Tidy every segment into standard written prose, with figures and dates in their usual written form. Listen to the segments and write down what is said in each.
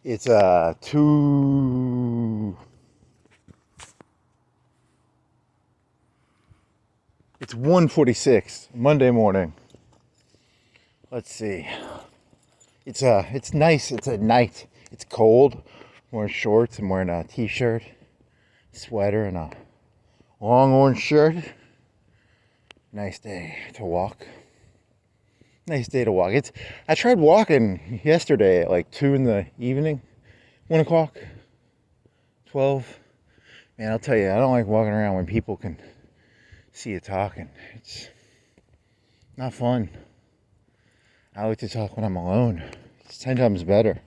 It's 1:46 Monday morning. Let's see. It's nice. It's at night. It's cold. I'm wearing shorts. I'm wearing a t-shirt, sweater, and a long orange shirt. Nice day to walk. I tried walking yesterday at like 2 in the evening, 1 o'clock, 12. Man, I'll tell you, I don't like walking around when people can see you talking. It's not fun. I like to talk when I'm alone. It's 10 times better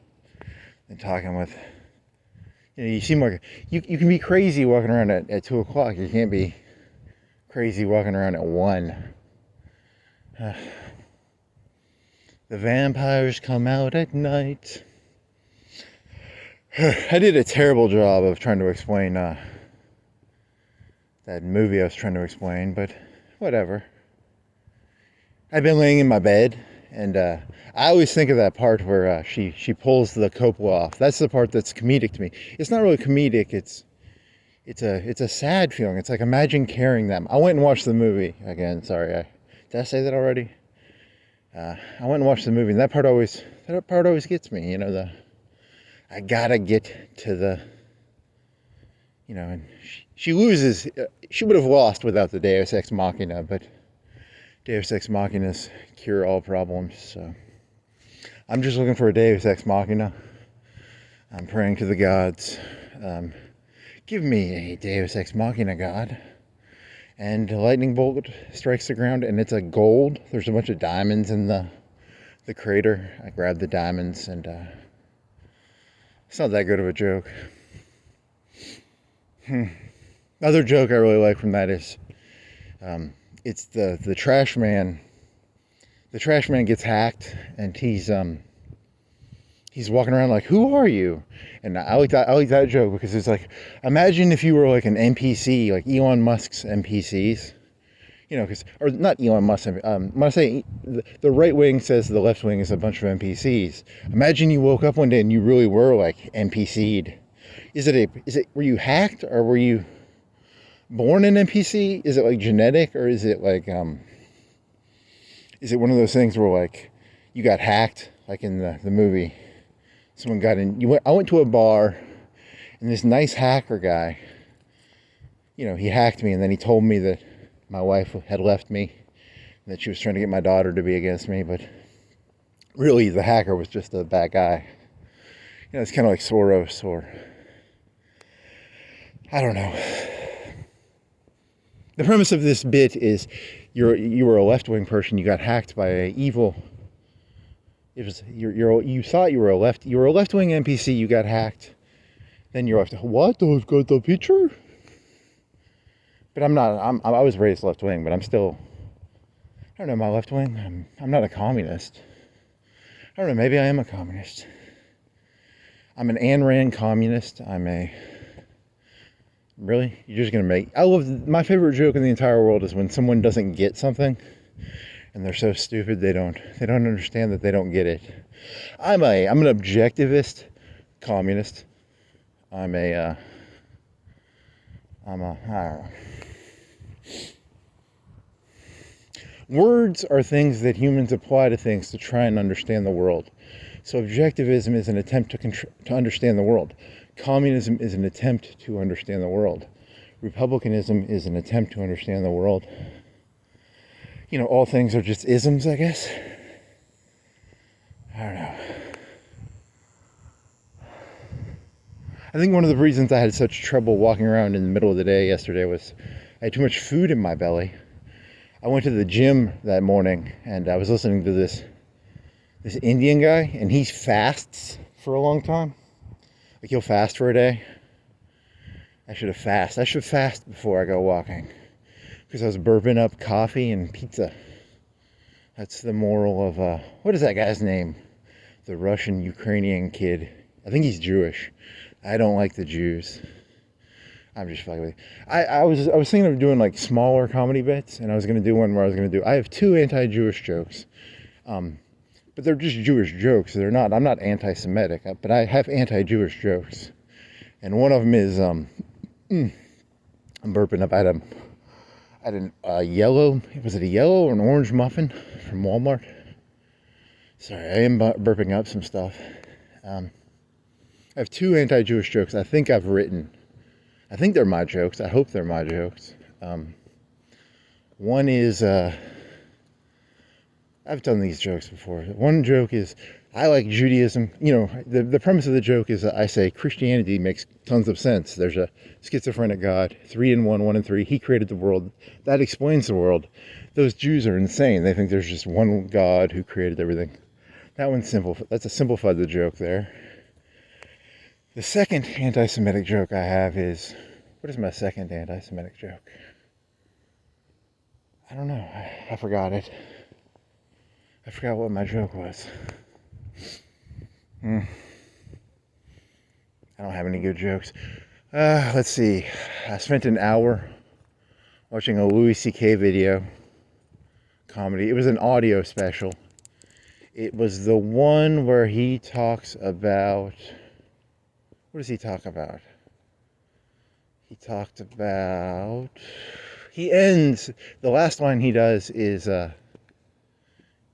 than talking with, you seem like, you can be crazy walking around at 2 o'clock. You can't be crazy walking around at 1. The vampires come out at night. I did a terrible job of trying to explain that movie I was trying to explain, but whatever. I've been laying in my bed, and I always think of that part where she pulls the Coppola off. That's the part that's comedic to me. It's not really comedic. It's a sad feeling. It's like, imagine carrying them. I went and watched the movie again. Sorry, did I say that already? I went and watched the movie, and that part always gets me. I gotta get to the, and she loses. She would have lost without the Deus Ex Machina, but Deus Ex Machinas cure all problems. So I'm just looking for a Deus Ex Machina. I'm praying to the gods. Give me a Deus Ex Machina, God. And a lightning bolt strikes the ground, and it's a gold. There's a bunch of diamonds in the crater. I grabbed the diamonds, and it's not that good of a joke. Other joke I really like from that is, it's the trash man. The trash man gets hacked, and he's walking around like, "Who are you?" And I like that joke because it's like, imagine if you were like an NPC, like Elon Musk's NPCs, or not Elon Musk. When I say the right wing says the left wing is a bunch of NPCs. Imagine you woke up one day and you really were like NPC'd. Were you hacked, or were you born an NPC? Is it like genetic, or is it like is it one of those things where like you got hacked, like in the movie? Someone got in. I went to a bar, and this nice hacker guy, he hacked me, and then he told me that my wife had left me, and that she was trying to get my daughter to be against me, but really the hacker was just a bad guy. It's kind of like Soros, or I don't know. The premise of this bit is you were a left-wing person, you got hacked by an evil. You thought you were a left-wing NPC, you got hacked. Then you're left, what? I've got the picture? But I'm not, I was raised left-wing, but I'm still, I don't know, my left-wing, I'm not a communist. I don't know, maybe I am a communist. I'm an Ayn Rand communist. Really? You're just gonna my favorite joke in the entire world is when someone doesn't get something, and they're so stupid they don't understand that they don't get it. I'm an objectivist communist. I don't know. Words are things that humans apply to things to try and understand the world. So objectivism is an attempt to understand the world. Communism is an attempt to understand the world. Republicanism is an attempt to understand the world. All things are just isms, I guess. I don't know. I think one of the reasons I had such trouble walking around in the middle of the day yesterday was I had too much food in my belly. I went to the gym that morning, and I was listening to this Indian guy, and he fasts for a long time. Like, he'll fast for a day. I should fast before I go walking, because I was burping up coffee and pizza. That's the moral of, what is that guy's name? The Russian Ukrainian kid. I think he's Jewish. I don't like the Jews. I'm just fucking with you. I was thinking of doing like smaller comedy bits, and I was going to do one where I have 2 anti-Jewish jokes. but they're just Jewish jokes. They're not. I'm not anti-Semitic, but I have anti-Jewish jokes, and one of them is I'm burping up. I had a yellow. Was it a yellow or an orange muffin from Walmart? Sorry, I am burping up some stuff. I have two anti-Jewish jokes I think I've written. I think they're my jokes. I hope they're my jokes. One is, I've done these jokes before. One joke is, I like Judaism. You know, the premise of the joke is that I say Christianity makes tons of sense. There's a schizophrenic God, 3 in 1, 1 in 3. He created the world. That explains the world. Those Jews are insane. They think there's just one God who created everything. That one's simple. That's a simplified the joke there. The second anti-Semitic joke I have is, what is my second anti-Semitic joke? I don't know. I forgot it. I forgot what my joke was. I don't have any good jokes. Let's see. I spent an hour watching a Louis C.K. video. Comedy. It was an audio special. It was the one where he talks about... What does he talk about? He ends, the last line he does is,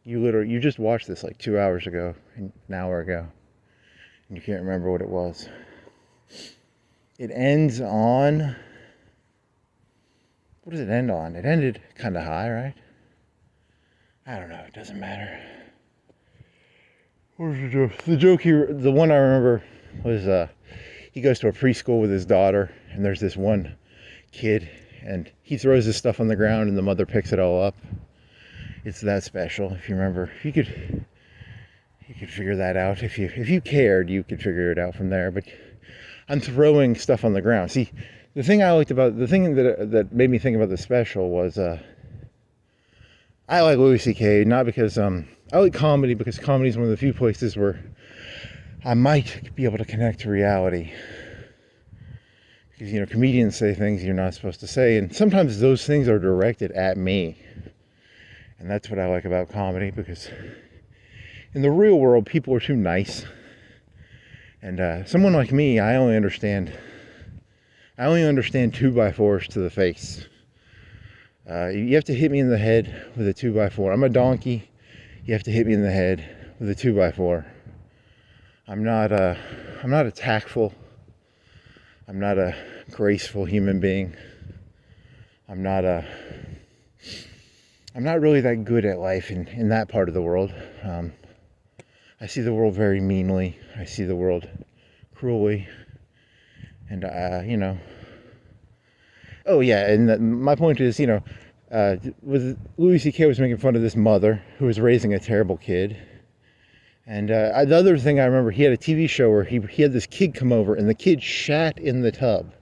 you just watched this like 2 hours ago, an hour ago, and you can't remember what it was. It ends on, what does it end on? It ended kind of high, right? I don't know, it doesn't matter. What was the joke? The joke here, the one I remember was, he goes to a preschool with his daughter, and there's this one kid, and he throws his stuff on the ground, and the mother picks it all up. It's that special. If you remember, you could figure that out. If you cared, you could figure it out from there. But I'm throwing stuff on the ground. See, the thing that made me think about the special was I like Louis C.K. not because I like comedy, because comedy is one of the few places where I might be able to connect to reality. Because, you know, comedians say things you're not supposed to say, and sometimes those things are directed at me. And that's what I like about comedy, because in the real world, people are too nice. And someone like me, I only understand 2x4s to the face. You have to hit me in the head with a 2x4. I'm a donkey. You have to hit me in the head with a 2x4. I'm not a tactful, I'm not a graceful human being. I'm not really that good at life in that part of the world. I see the world very meanly. I see the world cruelly. And, you know. Oh, yeah, and my point is, you know, Louis C.K. was making fun of this mother who was raising a terrible kid. And the other thing I remember, he had a TV show where he had this kid come over, and the kid shat in the tub.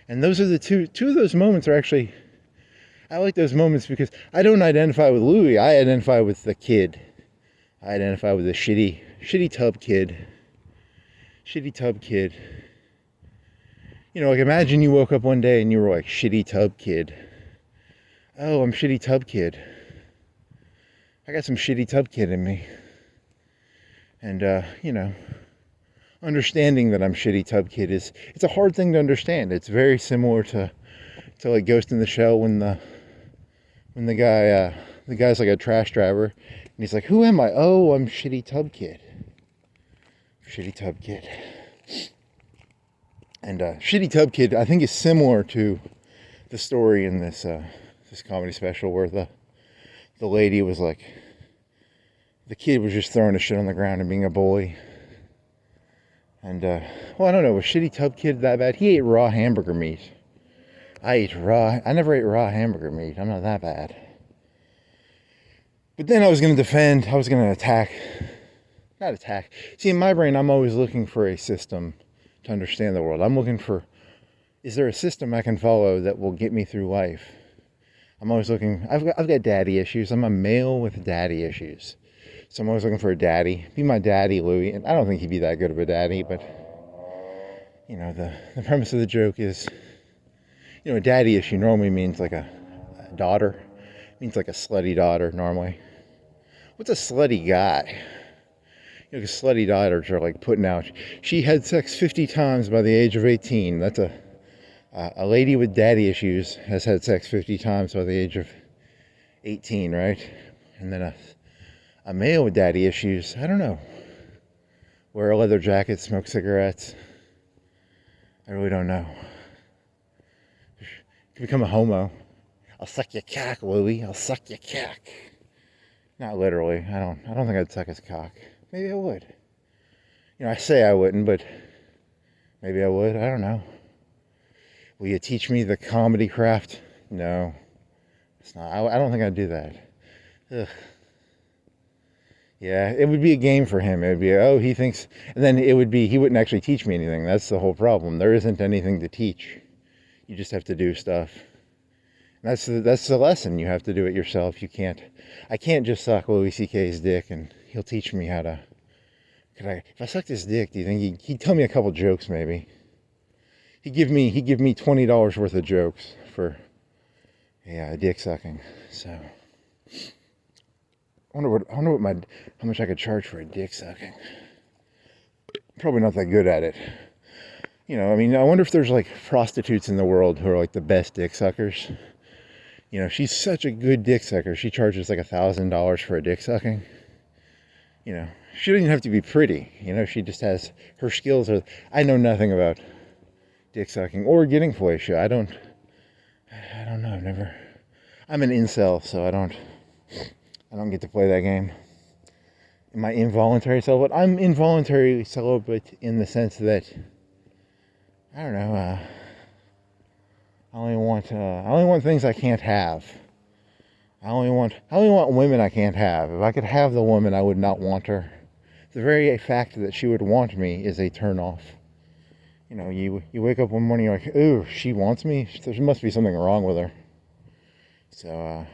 And those are the two of those moments are actually, I like those moments because I don't identify with Louis, I identify with the kid. I identify with the shitty tub kid. Shitty tub kid. You know, like imagine you woke up one day and you were like, shitty tub kid. Oh, I'm shitty tub kid. I got some shitty tub kid in me. And, you know, understanding that I'm shitty tub kid it's a hard thing to understand. It's very similar to like Ghost in the Shell when the guy's like a trash driver and he's like, who am I? Oh, I'm shitty tub kid. Shitty tub kid. And, shitty tub kid, I think is similar to the story in this comedy special where the lady was like, the kid was just throwing a shit on the ground and being a bully. And, well, I don't know, was shitty tub kid that bad? He ate raw hamburger meat. I never ate raw hamburger meat. I'm not that bad. But then I was going to attack. Not attack. See, in my brain, I'm always looking for a system to understand the world. I'm looking for, is there a system I can follow that will get me through life? I'm always looking, I've got daddy issues. I'm a male with daddy issues. So I'm always looking for a daddy. Be my daddy, Louis. And I don't think he'd be that good of a daddy, but, you know, the premise of the joke is, you know, a daddy issue normally means like a daughter. It means like a slutty daughter, normally. What's a slutty guy? You know, 'cause slutty daughters are like putting out, she had sex 50 times by the age of 18. That's a lady with daddy issues has had sex 50 times by the age of 18, right? And then a male with daddy issues, I don't know. Wear a leather jacket, smoke cigarettes. I really don't know. You can become a homo. I'll suck your cock, Louie. I'll suck your cock. Not literally. I don't think I'd suck his cock. Maybe I would. You know, I say I wouldn't, but maybe I would. I don't know. Will you teach me the comedy craft? No. It's not. I don't think I'd do that. Ugh. Yeah, it would be a game for him. It would be, oh, he thinks, and then it would be, he wouldn't actually teach me anything. That's the whole problem. There isn't anything to teach. You just have to do stuff. And that's the lesson. You have to do it yourself. I can't just suck Louis C.K.'s dick and he'll teach me how to, if I sucked his dick, do you think he'd tell me a couple jokes maybe? He'd give me $20 worth of jokes for, dick sucking. So, I wonder how much I could charge for a dick sucking. Probably not that good at it. You know, I mean, I wonder if there's like prostitutes in the world who are like the best dick suckers. You know, she's such a good dick sucker. She charges like $1,000 for a dick sucking. You know, she doesn't even have to be pretty. You know, she just has, her skills are, I know nothing about dick sucking or getting fellatio. I don't know. I'm an incel, so I don't get to play that game. Am I involuntary celibate? I'm involuntary celibate in the sense that, I don't know, I only want things I can't have. I only want women I can't have. If I could have the woman, I would not want her. The very fact that she would want me is a turn-off. You know, you wake up one morning, you're like, ooh, she wants me? There must be something wrong with her. So,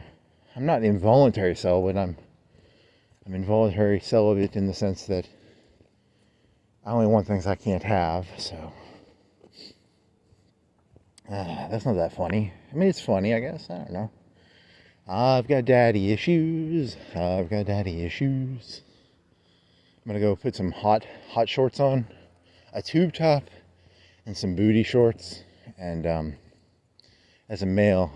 I'm not involuntary celibate. I'm involuntary celibate in the sense that I only want things I can't have, so. That's not that funny. I mean, it's funny, I guess. I don't know. I've got daddy issues. I'm gonna go put some hot shorts on, a tube top, and some booty shorts. And as a male,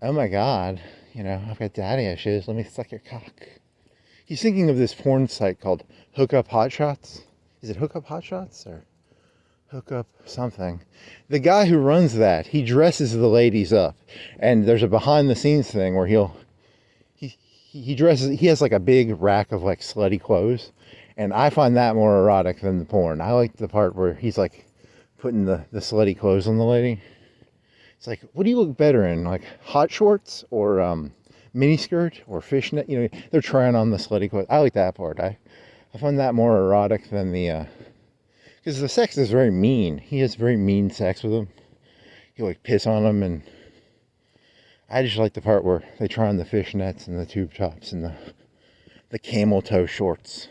oh my God, you know, I've got daddy issues. Let me suck your cock. He's thinking of this porn site called hookuphotshot. Is it hookuphotshot or hookup something? The guy who runs that, he dresses the ladies up, and there's a behind the scenes thing where he dresses. He has like a big rack of like slutty clothes, and I find that more erotic than the porn. I like the part where he's like putting the slutty clothes on the lady. It's like, what do you look better in, like hot shorts or mini skirt or fishnet? You know, they're trying on the slutty clothes. I like that part. I find that more erotic than the, because the sex is very mean. He has very mean sex with them. He'll like piss on them, and I just like the part where they try on the fishnets and the tube tops and the camel toe shorts.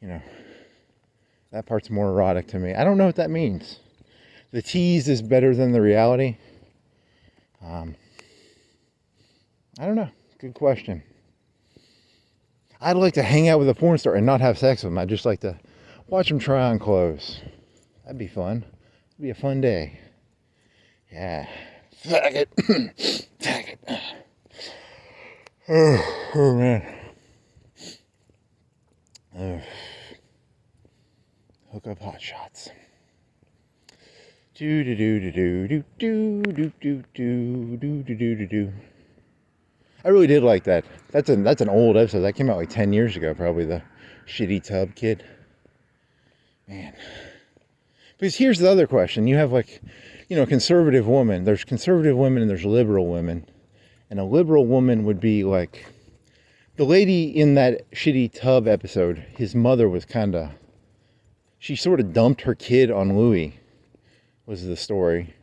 You know, that part's more erotic to me. I don't know what that means. The tease is better than the reality. I don't know. Good question. I'd like to hang out with a porn star and not have sex with them. I'd just like to watch them try on clothes. That'd be fun. It'd be a fun day. Yeah. Faggot. Faggot. Oh man. Hook up hot shots. Do do do do do do do do do do do do do. I really did like that. That's an old episode. That came out like 10 years ago, probably, the shitty tub kid. Man. Because here's the other question. You have like, you know, conservative woman. There's conservative women and there's liberal women. And a liberal woman would be like, the lady in that shitty tub episode, his mother was she sort of dumped her kid on Louis, was the story.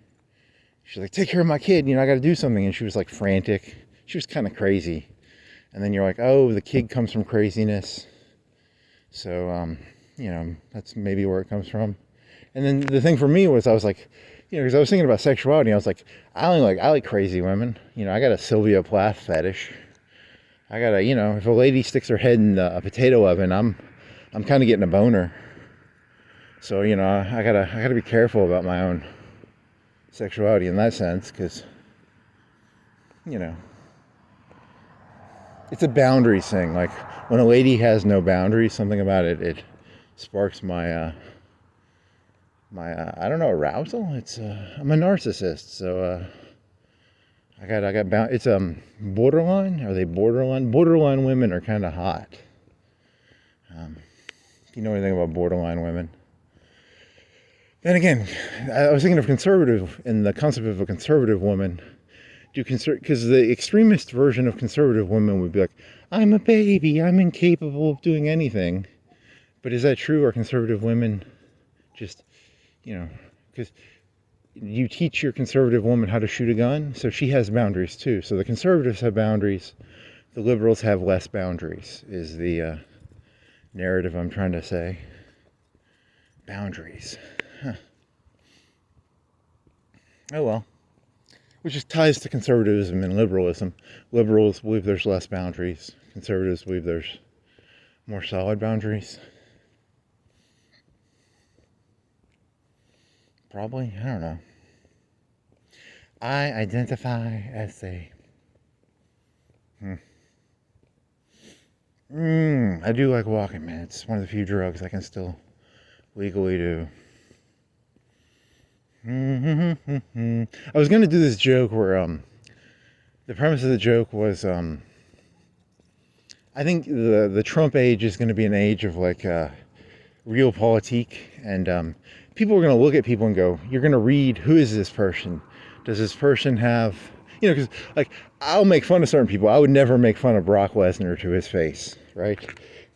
She's like, take care of my kid, you know, I got to do something. And she was like frantic. She was kind of crazy. And then you're like, oh, the kid comes from craziness. So, you know, that's maybe where it comes from. And then the thing for me was, I was like, you know, because I was thinking about sexuality. I was like, I like crazy women. You know, I got a Sylvia Plath fetish. I gotta, if a lady sticks her head in a potato oven, I'm kind of getting a boner. So, I gotta be careful about my own sexuality in that sense, because, it's a boundaries thing. Like, when a lady has no boundaries, something about it sparks my I don't know, arousal. I'm a narcissist, so I got it's borderline. Are they borderline? Borderline women are kind of hot. If you know anything about borderline women. Then again, I was thinking of conservative and the concept of a conservative woman. Because the extremist version of conservative women would be like, I'm a baby, I'm incapable of doing anything. But is that true? Are conservative women just, because you teach your conservative woman how to shoot a gun, so she has boundaries too. So the conservatives have boundaries, the liberals have less boundaries, is the narrative I'm trying to say. Boundaries. Huh. Oh well. Which just ties to conservatism and liberalism. Liberals believe there's less boundaries. Conservatives believe there's more solid boundaries. Probably. I don't know. I identify as a... I do like walking, man. It's one of the few drugs I can still legally do. I was going to do this joke where the premise of the joke was I think the Trump age is going to be an age of like realpolitik, and people are going to look at people and go, you're going to read, who is this person? Does this person have, because like I'll make fun of certain people. I would never make fun of Brock Lesnar to his face, right?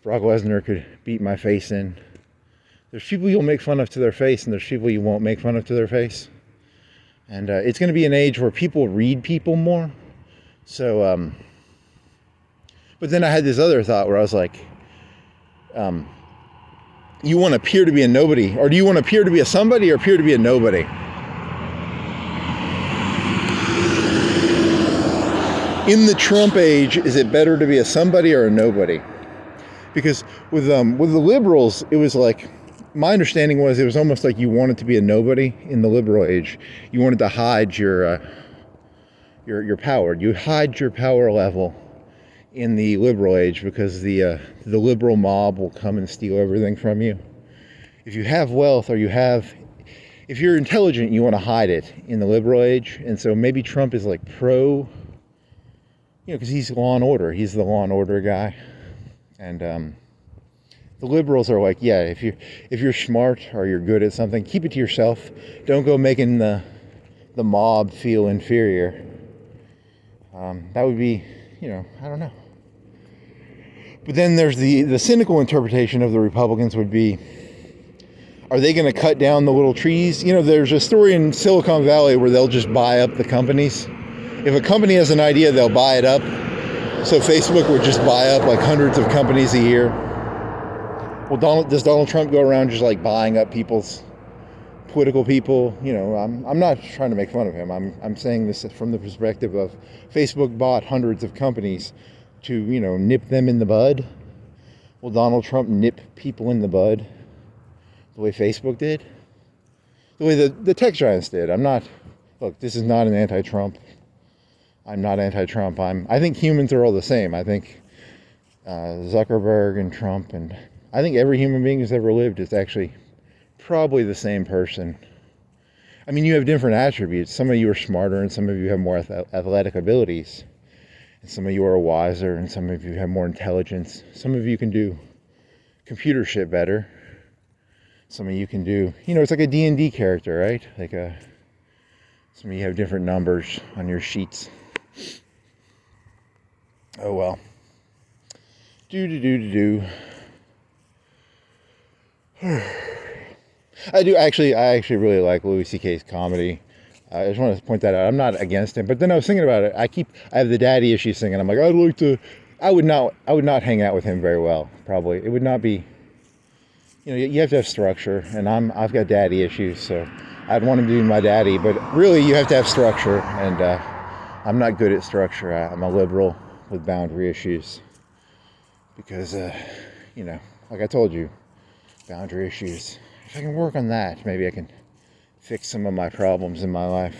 Brock Lesnar could beat my face in. There's people you'll make fun of to their face, and there's people you won't make fun of to their face. And it's going to be an age where people read people more. So, but then I had this other thought where I was like, you want to appear to be a nobody, or do you want to appear to be a somebody or appear to be a nobody? In the Trump age, is it better to be a somebody or a nobody? Because with the liberals, it was like, my understanding was it was almost like you wanted to be a nobody in the liberal age. You wanted to hide your power. You hide your power level in the liberal age because the liberal mob will come and steal everything from you. If you have wealth or if you're intelligent, you want to hide it in the liberal age. And so maybe Trump is like pro, because he's law and order. He's the law and order guy. And the liberals are like, yeah, if you're smart or you're good at something, keep it to yourself. Don't go making the mob feel inferior. That would be, I don't know. But then there's the cynical interpretation of the Republicans would be, are they going to cut down the little trees? There's a story in Silicon Valley where they'll just buy up the companies. If a company has an idea, they'll buy it up. So Facebook would just buy up like hundreds of companies a year. Well, does Donald Trump go around just like buying up political people? I'm not trying to make fun of him. I'm saying this from the perspective of Facebook bought hundreds of companies to, nip them in the bud. Will Donald Trump nip people in the bud the way Facebook did? The way the tech giants did. Look, this is not an anti-Trump. I'm not anti-Trump. I think humans are all the same. I think Zuckerberg and Trump, and I think every human being who's ever lived is actually probably the same person. I mean, you have different attributes. Some of you are smarter and some of you have more athletic abilities. And some of you are wiser and some of you have more intelligence. Some of you can do computer shit better. Some of you can do, it's like a D&D character, right? Some of you have different numbers on your sheets. Oh well. I actually really like Louis C.K.'s comedy. I just want to point that out. I'm not against him, but then I was thinking about it. I have the daddy issues thing, and I'm like, I would not hang out with him very well. Probably, it would not be. You have to have structure, and I've got daddy issues, so I'd want him to be my daddy. But really, you have to have structure, and I'm not good at structure. I'm a liberal with boundary issues. Because, like I told you, boundary issues. If I can work on that, maybe I can fix some of my problems in my life.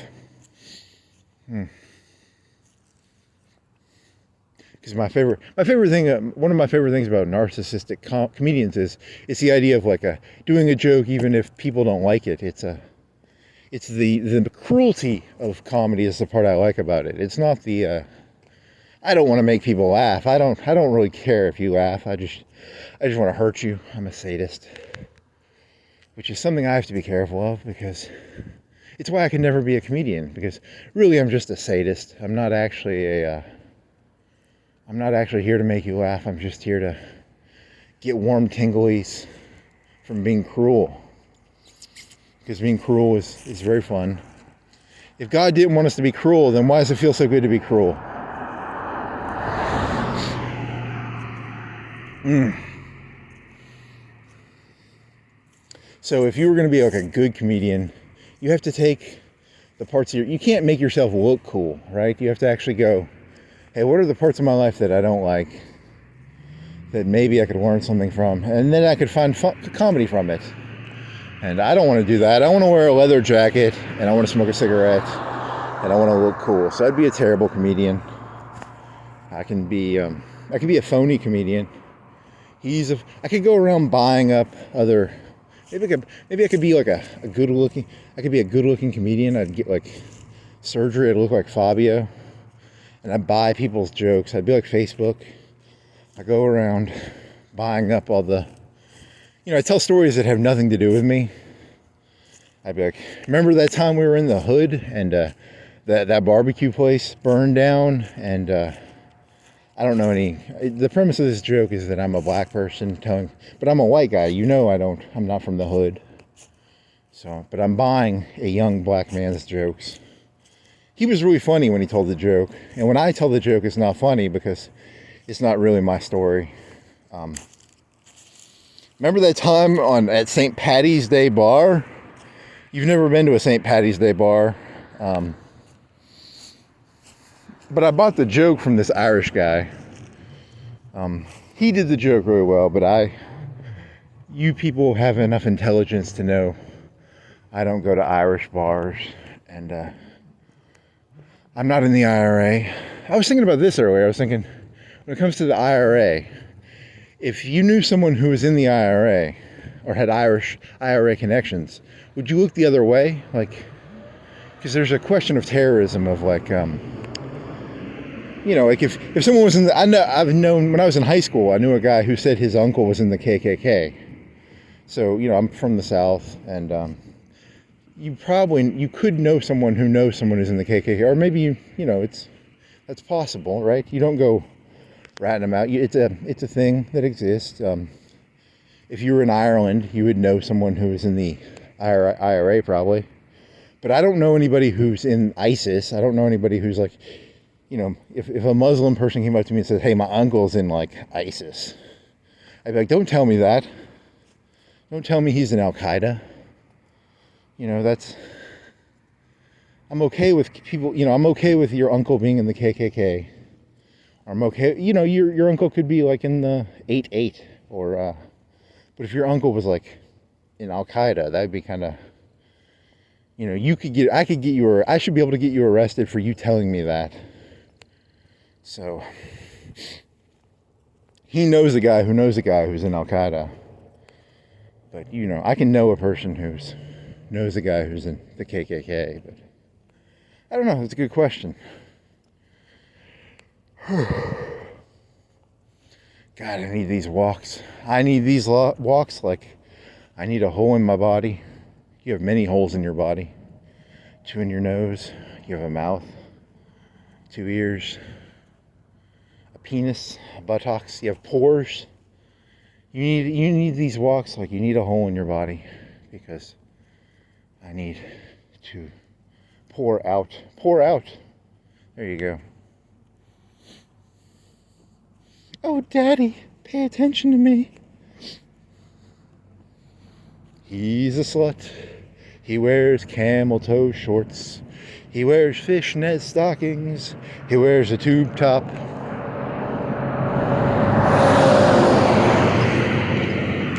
Because my favorite thing, one of my favorite things about narcissistic comedians is it's the idea of like doing a joke even if people don't like it. It's the cruelty of comedy is the part I like about it. It's not the I don't want to make people laugh. I don't really care if you laugh. I just want to hurt you. I'm a sadist, which is something I have to be careful of because it's why I can never be a comedian. Because really, I'm just a sadist. I'm not actually here to make you laugh. I'm just here to get warm tinglies from being cruel. Because being cruel is very fun. If God didn't want us to be cruel, then why does it feel so good to be cruel? So if you were going to be like a good comedian, you have to take the parts of you can't make yourself look cool, right? You have to actually go, hey, what are the parts of my life that I don't like that maybe I could learn something from, and then I could find comedy from it. And I don't want to do that. I want to wear a leather jacket, and I want to smoke a cigarette, and I want to look cool. So I'd be a terrible comedian. I can be a phony comedian. I could go around buying up other. Maybe I could be like a good-looking. I could be a good-looking comedian. I'd get like surgery. I'd look like Fabio, and I'd buy people's jokes. I'd be like Facebook. I go around buying up all the. I tell stories that have nothing to do with me. I'd be like, remember that time we were in the hood and that barbecue place burned down, and I don't know any. The premise of this joke is that I'm a black person but I'm a white guy. I'm not from the hood. So, but I'm buying a young black man's jokes. He was really funny when he told the joke, and when I tell the joke, it's not funny because it's not really my story. Remember that time at St. Patty's Day bar? You've never been to a St. Patty's Day bar. But I bought the joke from this Irish guy. He did the joke really well, but you people have enough intelligence to know I don't go to Irish bars, and I'm not in the IRA. I was thinking about this earlier. I was thinking, when it comes to the IRA, if you knew someone who was in the IRA or had Irish IRA connections, would you look the other way? Like, because there's a question of terrorism of like, like if someone was in the, I've known when I was in high school, I knew a guy who said his uncle was in the KKK. So, I'm from the South, and you could know someone who knows someone who's in the KKK, or maybe that's possible, right? You don't go ratting them out. It's a thing that exists. If you were in Ireland, you would know someone who was in the IRA probably. But I don't know anybody who's in ISIS. I don't know anybody who's like, if a Muslim person came up to me and said, hey, my uncle's in like ISIS, I'd be like, don't tell me that. Don't tell me he's in Al-Qaeda. I'm okay with people, I'm okay with your uncle being in the KKK. I'm okay, your uncle could be like in the 8-8 or, but if your uncle was like in Al-Qaeda, that'd be kind of, I should be able to get you arrested for you telling me that. So, he knows a guy who knows a guy who's in Al-Qaeda. But, I can know a person knows a guy who's in the KKK, but I don't know, it's a good question. God, I need these walks. I need these walks like I need a hole in my body. You have many holes in your body. 2 in your nose. You have a mouth. 2 ears. A penis. Buttocks. You have pores. You need these walks like you need a hole in your body, because I need to pour out. Pour out. There you go. Oh, Daddy, pay attention to me. He's a slut. He wears camel toe shorts. He wears fishnet stockings. He wears a tube top.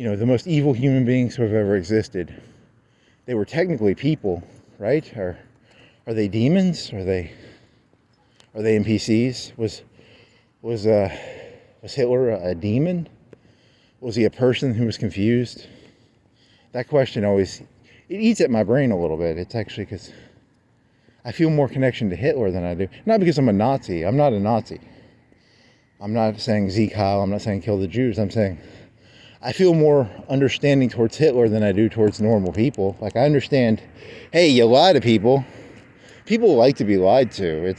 the most evil human beings who have ever existed. They were technically people, right? Are they demons? Are they NPCs? Was Hitler a demon? Was he a person who was confused? That question always, it eats at my brain a little bit. It's actually because I feel more connection to Hitler than I do. Not because I'm a Nazi. I'm not a Nazi. I'm not saying Sieg Heil. I'm not saying kill the Jews. I'm saying I feel more understanding towards Hitler than I do towards normal people. Like, I understand, hey, you lie to people. People like to be lied to.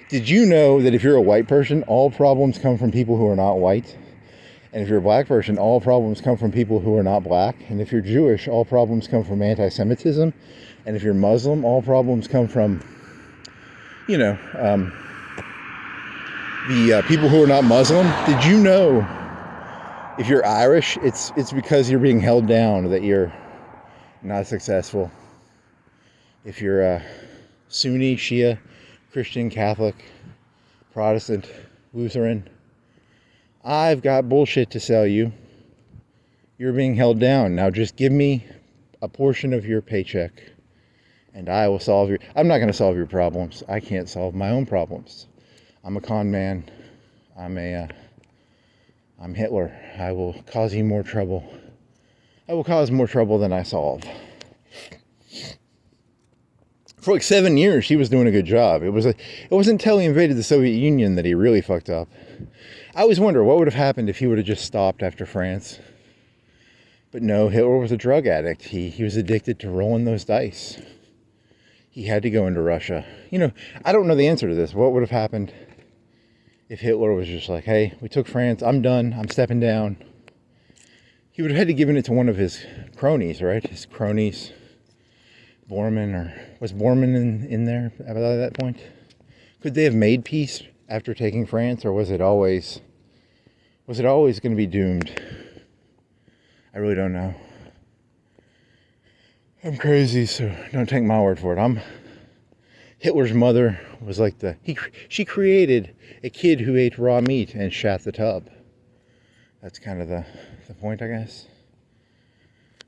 Did you know that if you're a white person, all problems come from people who are not white? And if you're a black person, all problems come from people who are not black. And if you're Jewish, all problems come from anti-Semitism. And if you're Muslim, all problems come from, the people who are not Muslim. Did you know if you're Irish, it's because you're being held down, that you're not successful? If you're Sunni, Shia, Christian, Catholic, Protestant, Lutheran, I've got bullshit to sell you. You're being held down. Now just give me a portion of your paycheck and I will solve I'm not going to solve your problems. I can't solve my own problems. I'm a con man. I'm Hitler. I will cause you more trouble. I will cause more trouble than I solve. For like 7 years, he was doing a good job. It wasn't until he invaded the Soviet Union that he really fucked up. I always wonder what would have happened if he would have just stopped after France. But no, Hitler was a drug addict. He was addicted to rolling those dice. He had to go into Russia. I don't know the answer to this. What would have happened if Hitler was just like, hey, we took France, I'm done, I'm stepping down? He would have had to given it to one of his cronies, right? His cronies, Bormann, or was Bormann in there at that point? Could they have made peace after taking France, or was it always going to be doomed? I really don't know. I'm crazy, so don't take my word for it. Hitler's mother was like she created a kid who ate raw meat and shat the tub. That's kind of the point, I guess.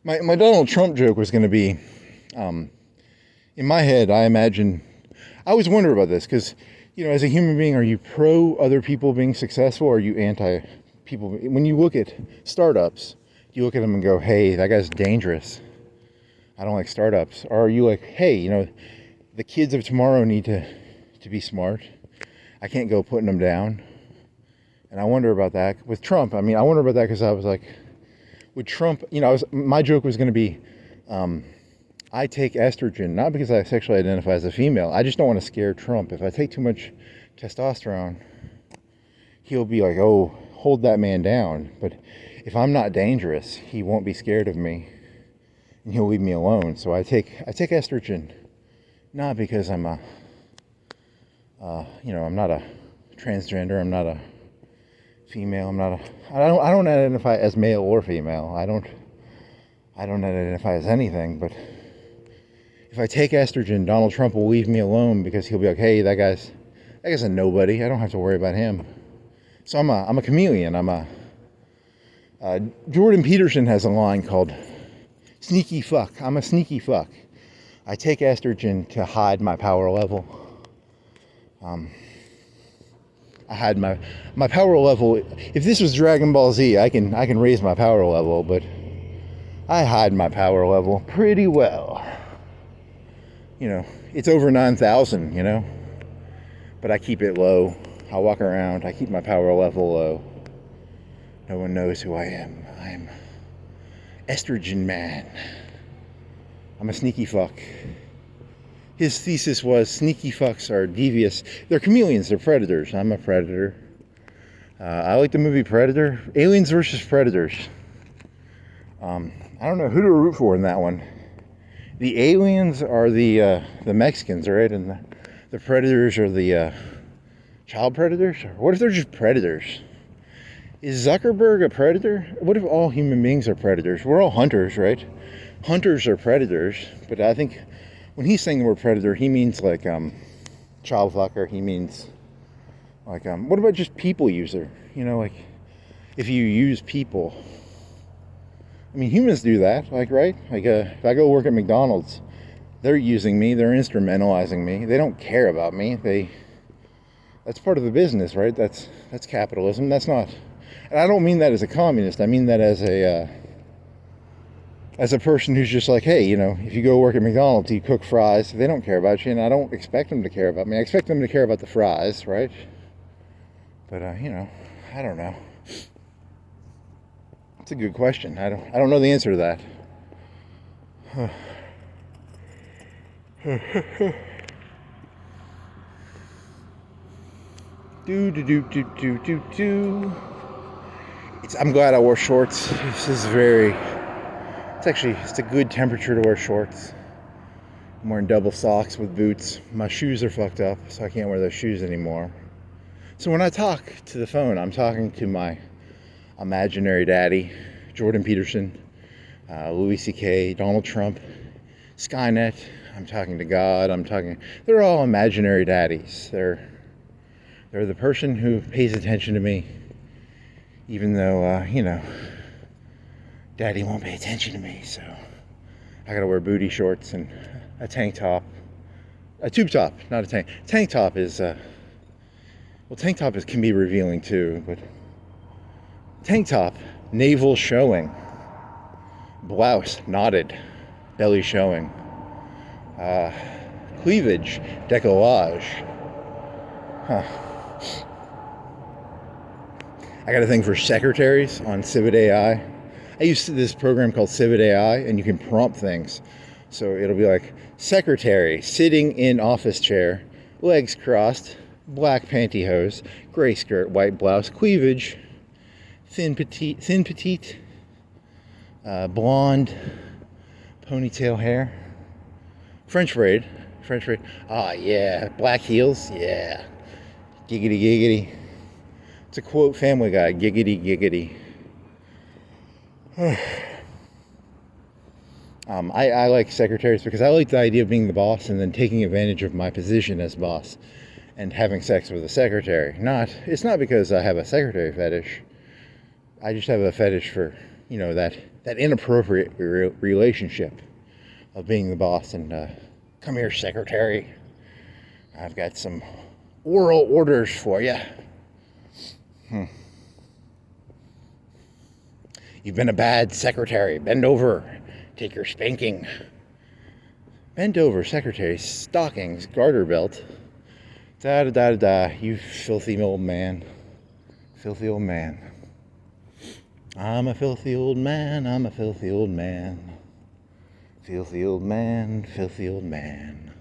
My Donald Trump joke was going to be, in my head, I always wonder about this, because, as a human being, are you pro other people being successful, or are you anti people? When you look at startups, you look at them and go, hey, that guy's dangerous. I don't like startups. Or are you like, hey, the kids of tomorrow need to be smart. I can't go putting them down. And I wonder about that with Trump. I wonder about that because I was like, with Trump, my joke was going to be, I take estrogen, not because I sexually identify as a female. I just don't want to scare Trump. If I take too much testosterone, he'll be like, oh, hold that man down. But if I'm not dangerous, he won't be scared of me, and he'll leave me alone. So I take estrogen, not because I'm I'm not a transgender. I'm not a female. I don't identify as male or female. I don't identify as anything. But if I take estrogen, Donald Trump will leave me alone because he'll be like, hey, that guy's a nobody. I don't have to worry about him. So I'm a chameleon. Jordan Peterson has a line called sneaky fuck. I'm a sneaky fuck. I take estrogen to hide my power level. I hide my power level. If this was Dragon Ball Z, I can raise my power level, but I hide my power level pretty well. It's over 9,000, but I keep it low. I walk around, I keep my power level low. No one knows who I am. I'm Estrogen Man. I'm a sneaky fuck. His thesis was sneaky fucks are devious. They're chameleons, they're predators. I'm a predator. I like the movie Predator. Aliens versus Predators. I don't know who to root for in that one. The aliens are the Mexicans, right? And the predators are the child predators? Or what if they're just predators? Is Zuckerberg a predator? What if all human beings are predators? We're all hunters, right? Hunters are predators, but I think when he's saying the word predator, he means like child fucker. He means like what about just people user? Like if you use people, I mean, humans do that, like, right? Like, if I go work at McDonald's, they're using me, they're instrumentalizing me. They don't care about me. That's part of the business, right? That's capitalism. That's not, and I don't mean that as a communist. I mean that as a person who's just like, hey, if you go work at McDonald's, you cook fries, they don't care about you, and I don't expect them to care about me. I expect them to care about the fries, right? But, I don't know. It's a good question. I don't know the answer to that. I'm glad I wore shorts. It's a good temperature to wear shorts. I'm wearing double socks with boots. My shoes are fucked up, so I can't wear those shoes anymore. So when I talk to the phone, I'm talking to my imaginary daddy, Jordan Peterson, Louis C.K., Donald Trump, Skynet. I'm talking to God. They're all imaginary daddies. They're the person who pays attention to me, even though, Daddy won't pay attention to me, so I gotta wear booty shorts and a tank top. A tube top, not a tank. Tank top is, can be revealing too, but tank top, navel showing, blouse, knotted, belly showing, cleavage, décollage. I got a thing for secretaries on Civet AI. I use this program called Civet AI, and you can prompt things. So it'll be like, secretary, sitting in office chair, legs crossed, black pantyhose, gray skirt, white blouse, cleavage, thin petite, blonde, ponytail hair, French braid. Ah, yeah, black heels, yeah, giggity giggity. It's a quote Family Guy, giggity giggity. I like secretaries because I like the idea of being the boss and then taking advantage of my position as boss and having sex with a secretary. It's not because I have a secretary fetish. I just have a fetish for, that inappropriate relationship of being the boss and, come here, secretary. I've got some oral orders for you. You've been a bad secretary. Bend over. Take your spanking. Bend over, secretary. Stockings. Garter belt. Da-da-da-da-da. You filthy old man. Filthy old man. I'm a filthy old man. I'm a filthy old man. Filthy old man. Filthy old man.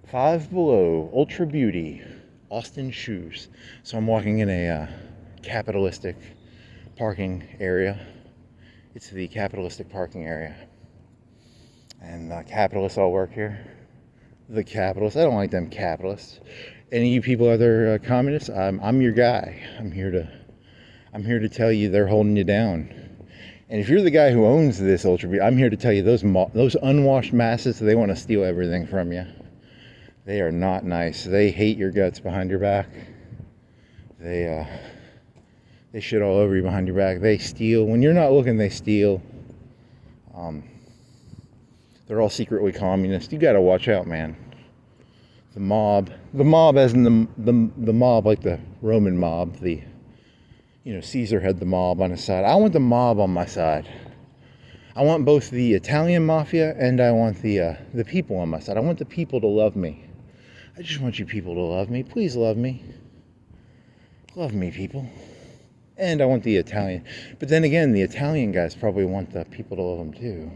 5 Below. Ultra Beauty. Austin shoes. So I'm walking in a capitalistic parking area. It's the capitalistic parking area. And capitalists all work here. The capitalists. I don't like them capitalists. Any of you people other communists? I'm your guy. I'm here to tell you they're holding you down. And if you're the guy who owns this ultra beauty, I'm here to tell you those unwashed masses, they want to steal everything from you. They are not nice. They hate your guts behind your back. They shit all over you behind your back. They steal. When you're not looking, they steal. They're all secretly communist. You gotta watch out, man. The mob as in the mob, like the Roman mob. Caesar had the mob on his side. I want the mob on my side. I want both the Italian mafia and I want the people on my side. I want the people to love me. I just want you people to love me. Please love me. Love me, people. And I want the Italian. But then again, the Italian guys probably want the people to love them too.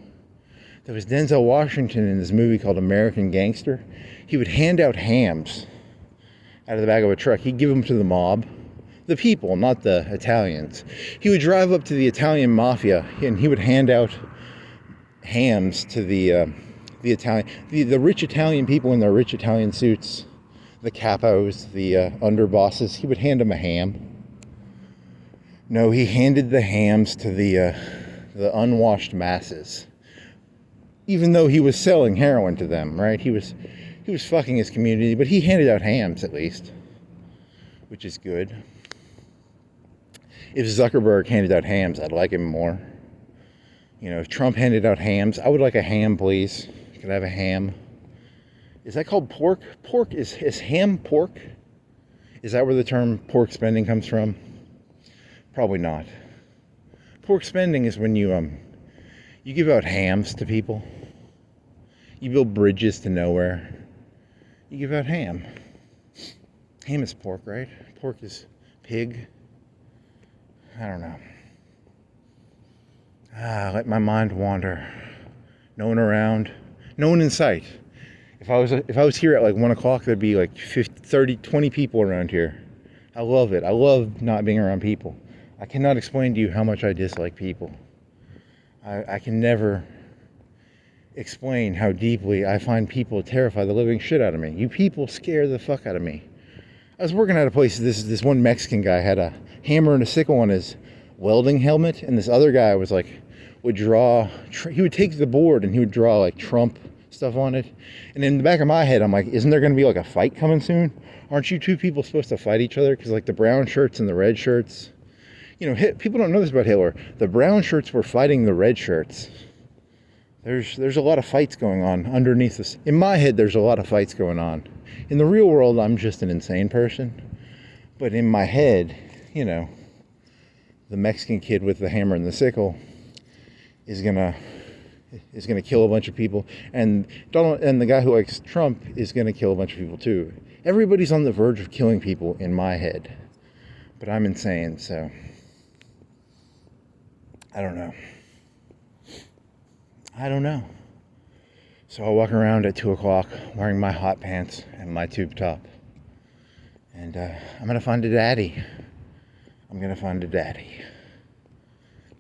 There was Denzel Washington in this movie called American Gangster. He would hand out hams out of the back of a truck. He'd give them to the mob. The people, not the Italians. He would drive up to the Italian mafia and he would hand out hams to the rich Italian people in their rich Italian suits, the capos, the underbosses. He would hand them a ham. No, he handed the hams to the unwashed masses. Even though he was selling heroin to them, right? He was fucking his community, but he handed out hams at least, which is good. If Zuckerberg handed out hams, I'd like him more. You know, if Trump handed out hams, I would like a ham, please. Could I have a ham? Is that called pork? Pork is ham pork? Is that where the term pork spending comes from? Probably not. Pork spending is when you give out hams to people. You build bridges to nowhere. You give out ham. Ham is pork, right? Pork is pig. I don't know. Let my mind wander. No one around. No one in sight. If I was here at like 1 o'clock, there'd be like 50, 30, 20 people around here. I love it. I love not being around people. I cannot explain to you how much I dislike people. I can never explain how deeply I find people terrify the living shit out of me. You people scare the fuck out of me. I was working at a place, this one Mexican guy had a hammer and a sickle on his welding helmet, and this other guy was like, he would take the board and he would draw like Trump stuff on it. And in the back of my head, I'm like, isn't there going to be like a fight coming soon? Aren't you two people supposed to fight each other? Because like the brown shirts and the red shirts, you know, people don't know this about Hitler. The brown shirts were fighting the red shirts. There's a lot of fights going on underneath this. In my head, there's a lot of fights going on. In the real world, I'm just an insane person. But in my head, you know, the Mexican kid with the hammer and the sickle is gonna kill a bunch of people, and the guy who likes Trump is gonna kill a bunch of people too. Everybody's on the verge of killing people in my head, but I'm insane, so I don't know. So I'll walk around at 2 o'clock wearing my hot pants and my tube top, and I'm gonna find a daddy.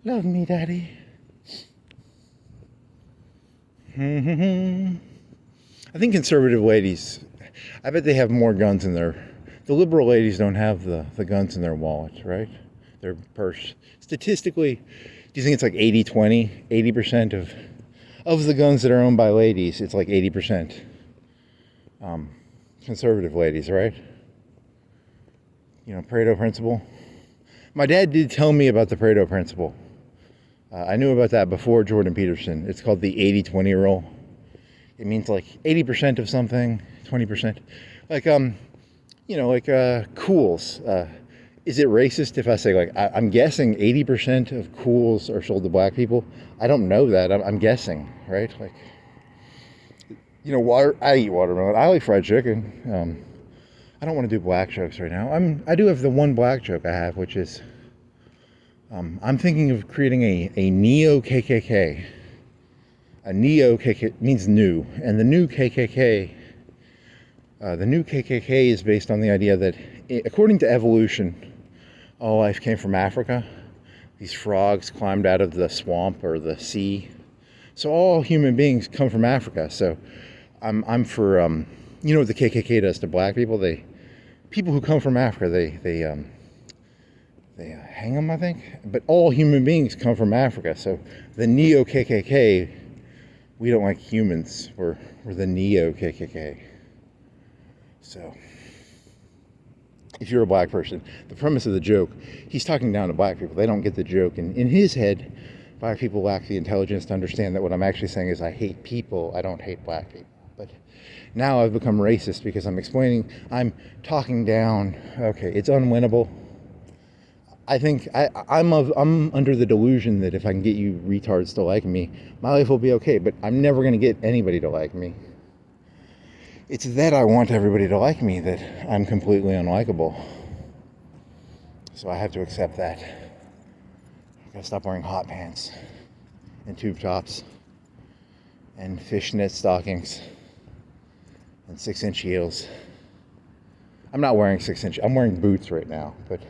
Love me, daddy. I think conservative ladies, I bet they have more guns in the liberal ladies don't have the guns in their wallet, right? Their purse. Statistically, do you think it's like 80-20? 80% of the guns that are owned by ladies, it's like 80% conservative ladies, right? You know, Pareto principle. My dad did tell me about the Pareto principle. I knew about that before Jordan Peterson. It's called the 80-20 rule. It means like 80% of something, 20%. Like, you know, like cools. Is it racist if I say, like, I'm guessing 80% of cools are sold to black people? I don't know that. I'm guessing, right? Like, you know, I eat watermelon. I like fried chicken. I don't want to do black jokes right now. I do have the one black joke I have, which is, I'm thinking of creating a neo-KKK. A neo-KKK means new, and the new KKK is based on the idea that, according to evolution, all life came from Africa. These frogs climbed out of the swamp or the sea. So all human beings come from Africa. So I'm for, you know what the KKK does to black people? People who come from Africa, they hang them, I think. But all human beings come from Africa. So the neo-KKK, we don't like humans. We're the neo-KKK. So if you're a black person, the premise of the joke, he's talking down to black people. They don't get the joke. And in his head, black people lack the intelligence to understand that what I'm actually saying is I hate people. I don't hate black people. But now I've become racist because I'm talking down. Okay, it's unwinnable. I think I'm under the delusion that if I can get you retards to like me, my life will be okay, but I'm never going to get anybody to like me. It's that I want everybody to like me that I'm completely unlikable. So I have to accept that. I gotta stop wearing hot pants and tube tops and fishnet stockings and 6-inch heels. I'm not wearing 6-inch, I'm wearing boots right now, but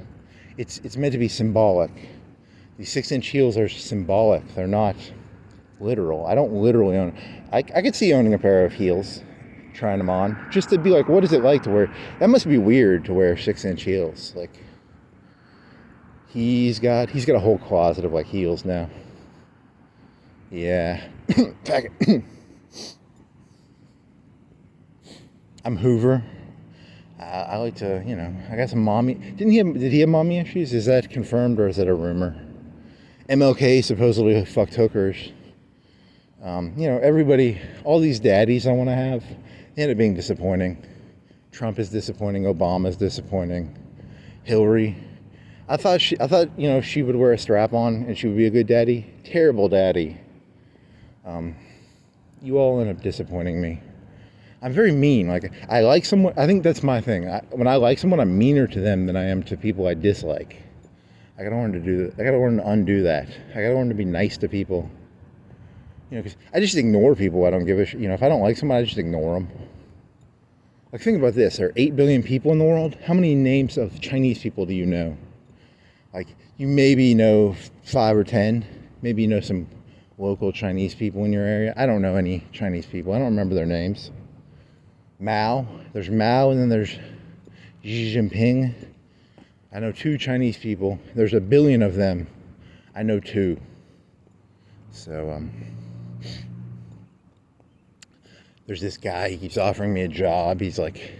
it's meant to be symbolic. These 6-inch heels are symbolic. They're not literal. I don't literally own. I could see owning a pair of heels, trying them on, just to be like, what is it like to wear? That must be weird to wear 6-inch heels. Like, he's got a whole closet of like heels now. Yeah. I'm Hoover. I like to, I got some mommy. Did he have mommy issues? Is that confirmed or is that a rumor? MLK supposedly fucked hookers. Everybody, all these daddies I want to have, they end up being disappointing. Trump is disappointing. Obama is disappointing. Hillary. I thought she would wear a strap on and she would be a good daddy. Terrible daddy. You all end up disappointing me. I'm very mean. Like, I like someone. I think that's my thing. When I like someone, I'm meaner to them than I am to people I dislike. I gotta learn to do that. I gotta learn to undo that. I gotta learn to be nice to people. Because I just ignore people. I don't give a shit. If I don't like someone, I just ignore them. Like, think about this. There are 8 billion people in the world. How many names of Chinese people do you know? Like, you maybe know 5 or 10. Maybe you know some local Chinese people in your area. I don't know any Chinese people. I don't remember their names. Mao. There's Mao, and then there's Xi Jinping. I know 2 Chinese people. There's 1 billion of them. I know 2. So, there's this guy. He keeps offering me a job. He's like,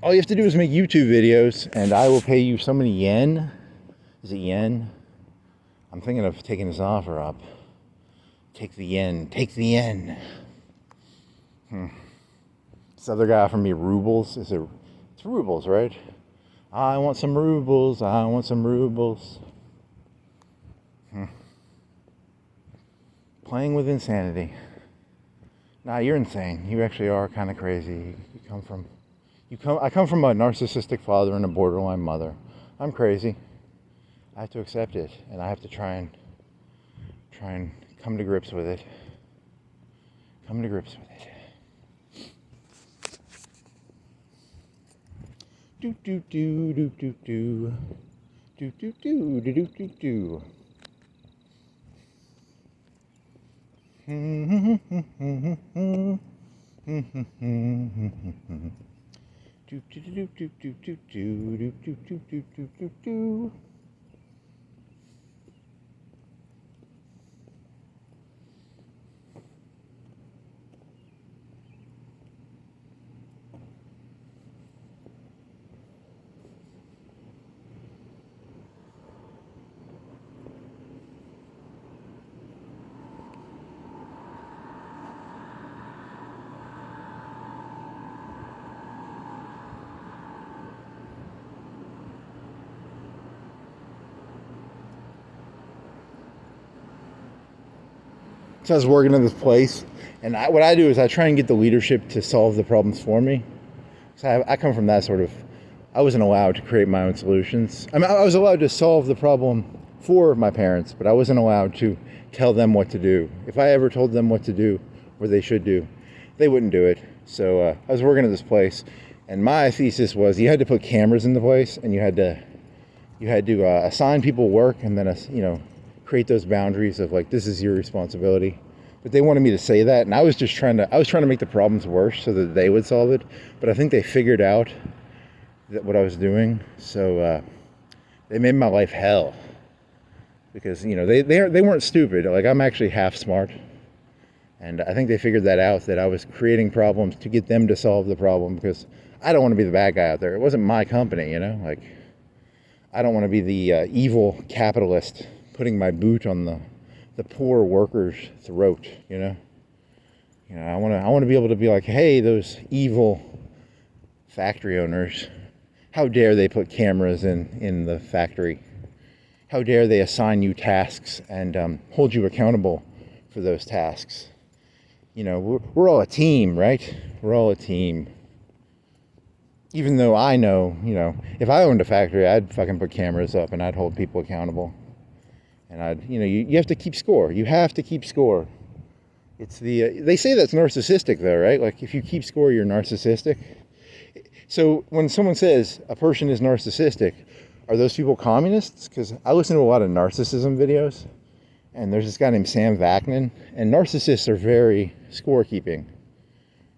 all you have to do is make YouTube videos, and I will pay you so many yen. Is it yen? I'm thinking of taking this offer up. Take the yen. Take the yen. This other guy offered me rubles. It's rubles, right? I want some rubles. I want some rubles. Playing with insanity. Nah, you're insane. You actually are kind of crazy. I come from a narcissistic father and a borderline mother. I'm crazy. I have to accept it, and I have to try and come to grips with it. Come to grips with it. Do do do do do do do do do do do do do. Do do do do do do do do do do do do do. So I was working in this place, and what I do is I try and get the leadership to solve the problems for me. So I come from that sort of, I wasn't allowed to create my own solutions. I mean, I was allowed to solve the problem for my parents, but I wasn't allowed to tell them what to do. If I ever told them what to do, or they should do, they wouldn't do it. So I was working at this place, and my thesis was you had to put cameras in the place, and you had to assign people work, and then create those boundaries of like, this is your responsibility. But they wanted me to say that, and I was trying to make the problems worse so that they would solve it. But I think they figured out that what I was doing, so they made my life hell. Because they weren't stupid. Like, I'm actually half smart, and I think they figured that out, that I was creating problems to get them to solve the problem, because I don't want to be the bad guy out there. It wasn't my company, like, I don't want to be the evil capitalist putting my boot on the poor worker's throat, I want to be able to be like, hey, those evil factory owners, how dare they put cameras in the factory? How dare they assign you tasks and hold you accountable for those tasks? We're all a team, right? We're all a team. Even though I know, if I owned a factory, I'd fucking put cameras up and I'd hold people accountable. And you have to keep score. You have to keep score. It's they say that's narcissistic though, right? Like, if you keep score, you're narcissistic. So when someone says a person is narcissistic, are those people communists? Because I listen to a lot of narcissism videos, and there's this guy named Sam Vaknin, and narcissists are very scorekeeping,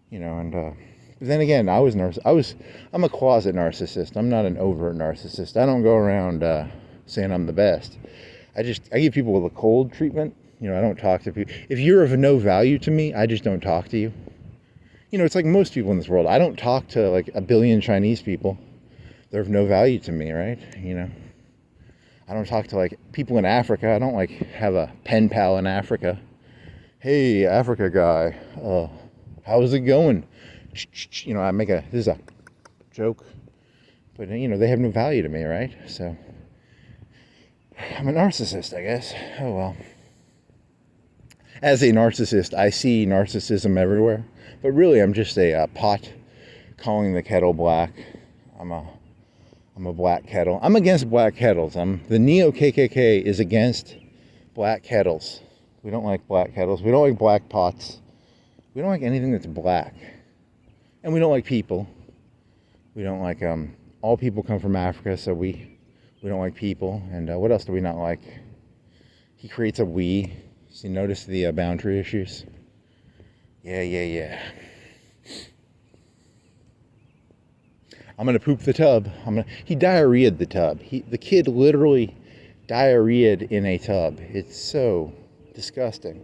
but then again, I'm a closet narcissist. I'm not an overt narcissist. I don't go around saying I'm the best. I give people the cold treatment. I don't talk to people. If you're of no value to me, I just don't talk to you. it's like most people in this world. I don't talk to like a billion Chinese people. They're of no value to me, right? I don't talk to like people in Africa. I don't like have a pen pal in Africa. Hey, Africa guy, how's it going? This is a joke, but they have no value to me, right? So I'm a narcissist, I guess. Oh well. As a narcissist, I see narcissism everywhere, but really I'm just a pot calling the kettle black. I'm a black kettle. I'm against black kettles. The neo KKK is against black kettles. We don't like black kettles. We don't like black pots. We don't like anything that's black. And we don't like people. We don't like, all people come from Africa, so we don't like people. And what else do we not like? He creates a we. So you notice the boundary issues? Yeah. I'm gonna poop the tub. He diarrheaed the tub. The kid literally diarrheaed in a tub. It's so disgusting.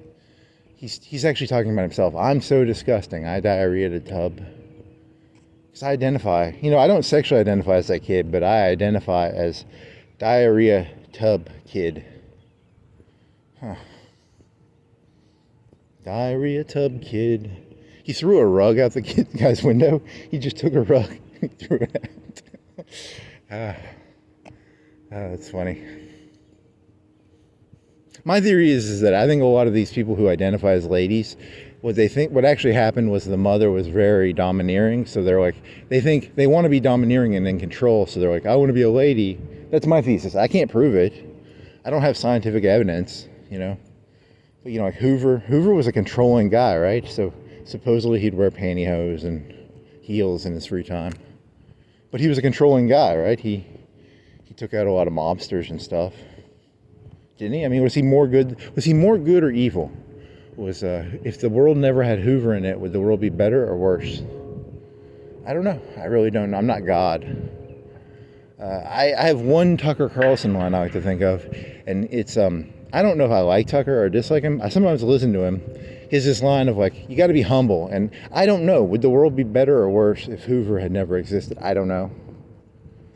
He's actually talking about himself. I'm so disgusting. I diarrheaed a tub. Because I identify, I don't sexually identify as that kid, but I identify as diarrhea tub kid. Huh. Diarrhea tub kid. He threw a rug out the guy's window. He just took a rug and threw it out. That's funny. My theory is that I think a lot of these people who identify as ladies, what actually happened was the mother was very domineering. So they think they want to be domineering and in control. So they're like, I want to be a lady. That's my thesis. I can't prove it. I don't have scientific evidence, But like Hoover was a controlling guy, right? So supposedly he'd wear pantyhose and heels in his free time. But he was a controlling guy, right? He took out a lot of mobsters and stuff. Didn't he? I mean, was he more good or evil? If the world never had Hoover in it, would the world be better or worse? I don't know. I really don't know. I'm not God. I have one Tucker Carlson line I like to think of, and it's I don't know if I like Tucker or dislike him. I sometimes listen to him. He has this line of like, you got to be humble, and I don't know. Would the world be better or worse if Hoover had never existed? I don't know.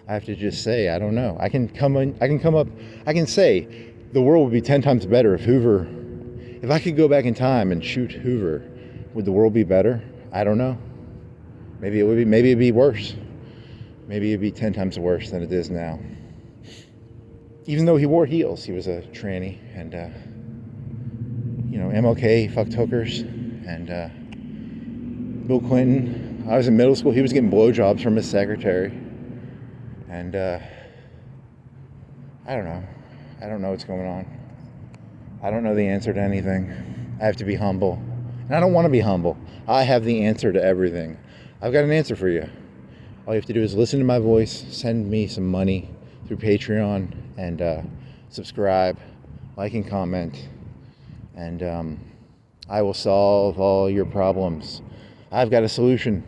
I have to just say I don't know. I can say the world would be 10 times better if I could go back in time and shoot Hoover. Would the world be better? I don't know. Maybe it would be. Maybe it'd be worse. Maybe it'd be 10 times worse than it is now. Even though he wore heels, he was a tranny, and MLK fucked hookers, and Bill Clinton. I was in middle school. He was getting blowjobs from his secretary, and I don't know. I don't know what's going on. I don't know the answer to anything. I have to be humble, and I don't want to be humble. I have the answer to everything. I've got an answer for you. All you have to do is listen to my voice, send me some money through Patreon, and subscribe, like, and comment, and I will solve all your problems. I've got a solution.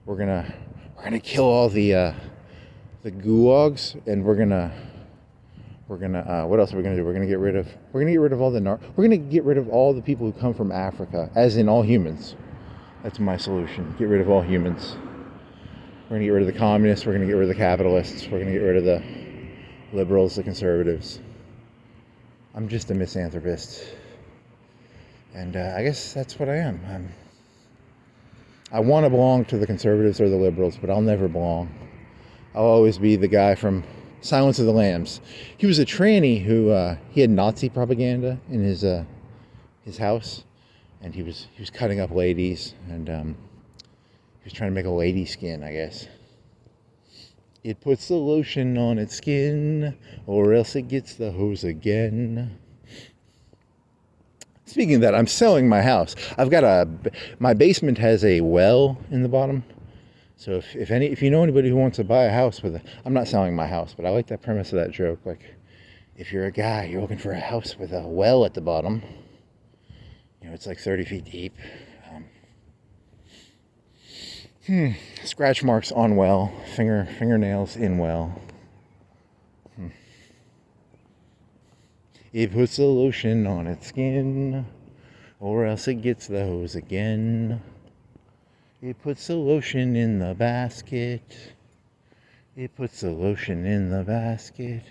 We're gonna kill all the gulags, and we're gonna what else are we gonna do? We're gonna get rid of all the people who come from Africa, as in all humans. That's my solution. Get rid of all humans. We're going to get rid of the communists. We're going to get rid of the capitalists. We're going to get rid of the liberals, the conservatives. I'm just a misanthropist. And I guess that's what I am. I want to belong to the conservatives or the liberals, but I'll never belong. I'll always be the guy from Silence of the Lambs. He was a tranny who, he had Nazi propaganda in his house. And he was cutting up ladies, and he was trying to make a lady skin, I guess. It puts the lotion on its skin, or else it gets the hose again. Speaking of that, I'm selling my house. My basement has a well in the bottom. So if you know anybody who wants to buy a house I'm not selling my house, but I like that premise of that joke. Like, if you're a guy, you're looking for a house with a well at the bottom. It's like 30 feet deep. Scratch marks on well. Fingernails in well. It puts the lotion on its skin, or else it gets the hose again. It puts the lotion in the basket. It puts the lotion in the basket.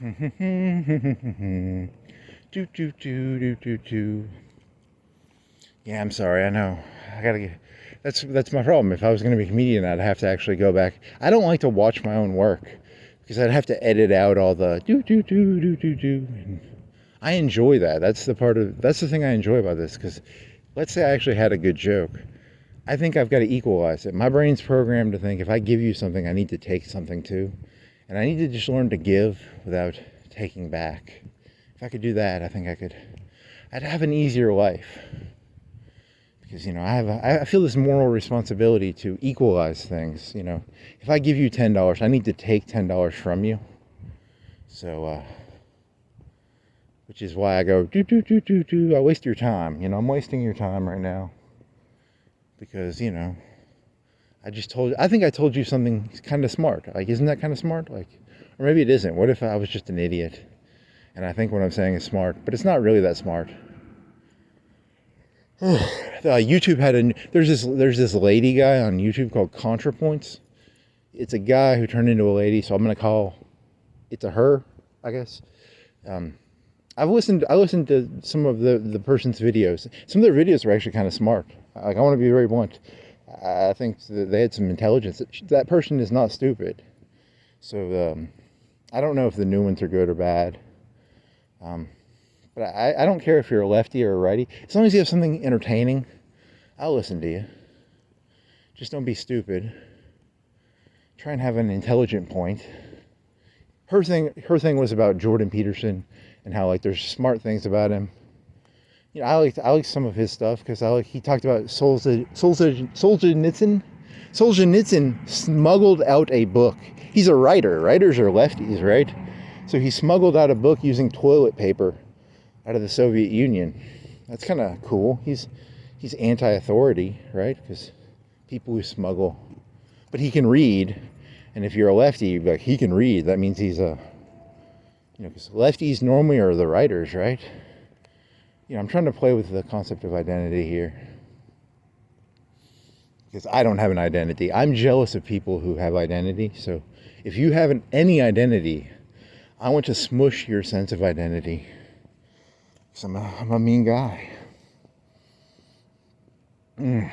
do do do do do do. Yeah, I'm sorry. I know. I gotta get. That's my problem. If I was gonna be a comedian, I'd have to actually go back. I don't like to watch my own work because I'd have to edit out all the do do do do do do. And I enjoy that. That's the thing I enjoy about this. Because let's say I actually had a good joke. I think I've got to equalize it. My brain's programmed to think if I give you something, I need to take something too. And I need to just learn to give without taking back. If I could do that, I think I'd have an easier life. Because, I feel this moral responsibility to equalize things. If I give you $10, I need to take $10 from you. So, which is why I go, I waste your time. I'm wasting your time right now. Because, I think I told you something kind of smart. Like, isn't that kind of smart? Like, or maybe it isn't. What if I was just an idiot? And I think what I'm saying is smart, but it's not really that smart. YouTube had there's this lady guy on YouTube called ContraPoints. It's a guy who turned into a lady, so I'm gonna call it a her, I guess. I listened to some of the person's videos. Some of their videos are actually kind of smart. Like, I want to be very blunt. I think that they had some intelligence. That person is not stupid. So I don't know if the new ones are good or bad. But I don't care if you're a lefty or a righty. As long as you have something entertaining, I'll listen to you. Just don't be stupid. Try and have an intelligent point. Her thing was about Jordan Peterson and how, like, there's smart things about him. I like some of his stuff because he talked about Solzhenitsyn. Solzhenitsyn smuggled out a book. He's a writer. Writers are lefties, right? So he smuggled out a book using toilet paper out of the Soviet Union. That's kind of cool. He's anti-authority, right? Because people who smuggle, but he can read. And if you're a lefty, like, he can read. That means he's because lefties normally are the writers, right? I'm trying to play with the concept of identity here. Because I don't have an identity. I'm jealous of people who have identity. So if you have any identity, I want to smush your sense of identity. Because I'm a mean guy. One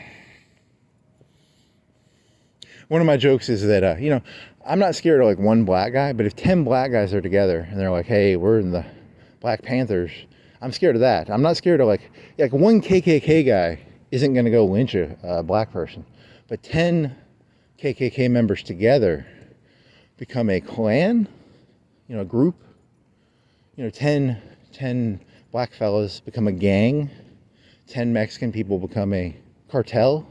of my jokes is that, I'm not scared of, like, one black guy, but if 10 black guys are together and they're like, hey, we're in the Black Panthers, I'm scared of that. I'm not scared of, like one KKK guy isn't going to go lynch a black person. But 10 KKK members together become a clan, a group. 10 black fellas become a gang. 10 Mexican people become a cartel.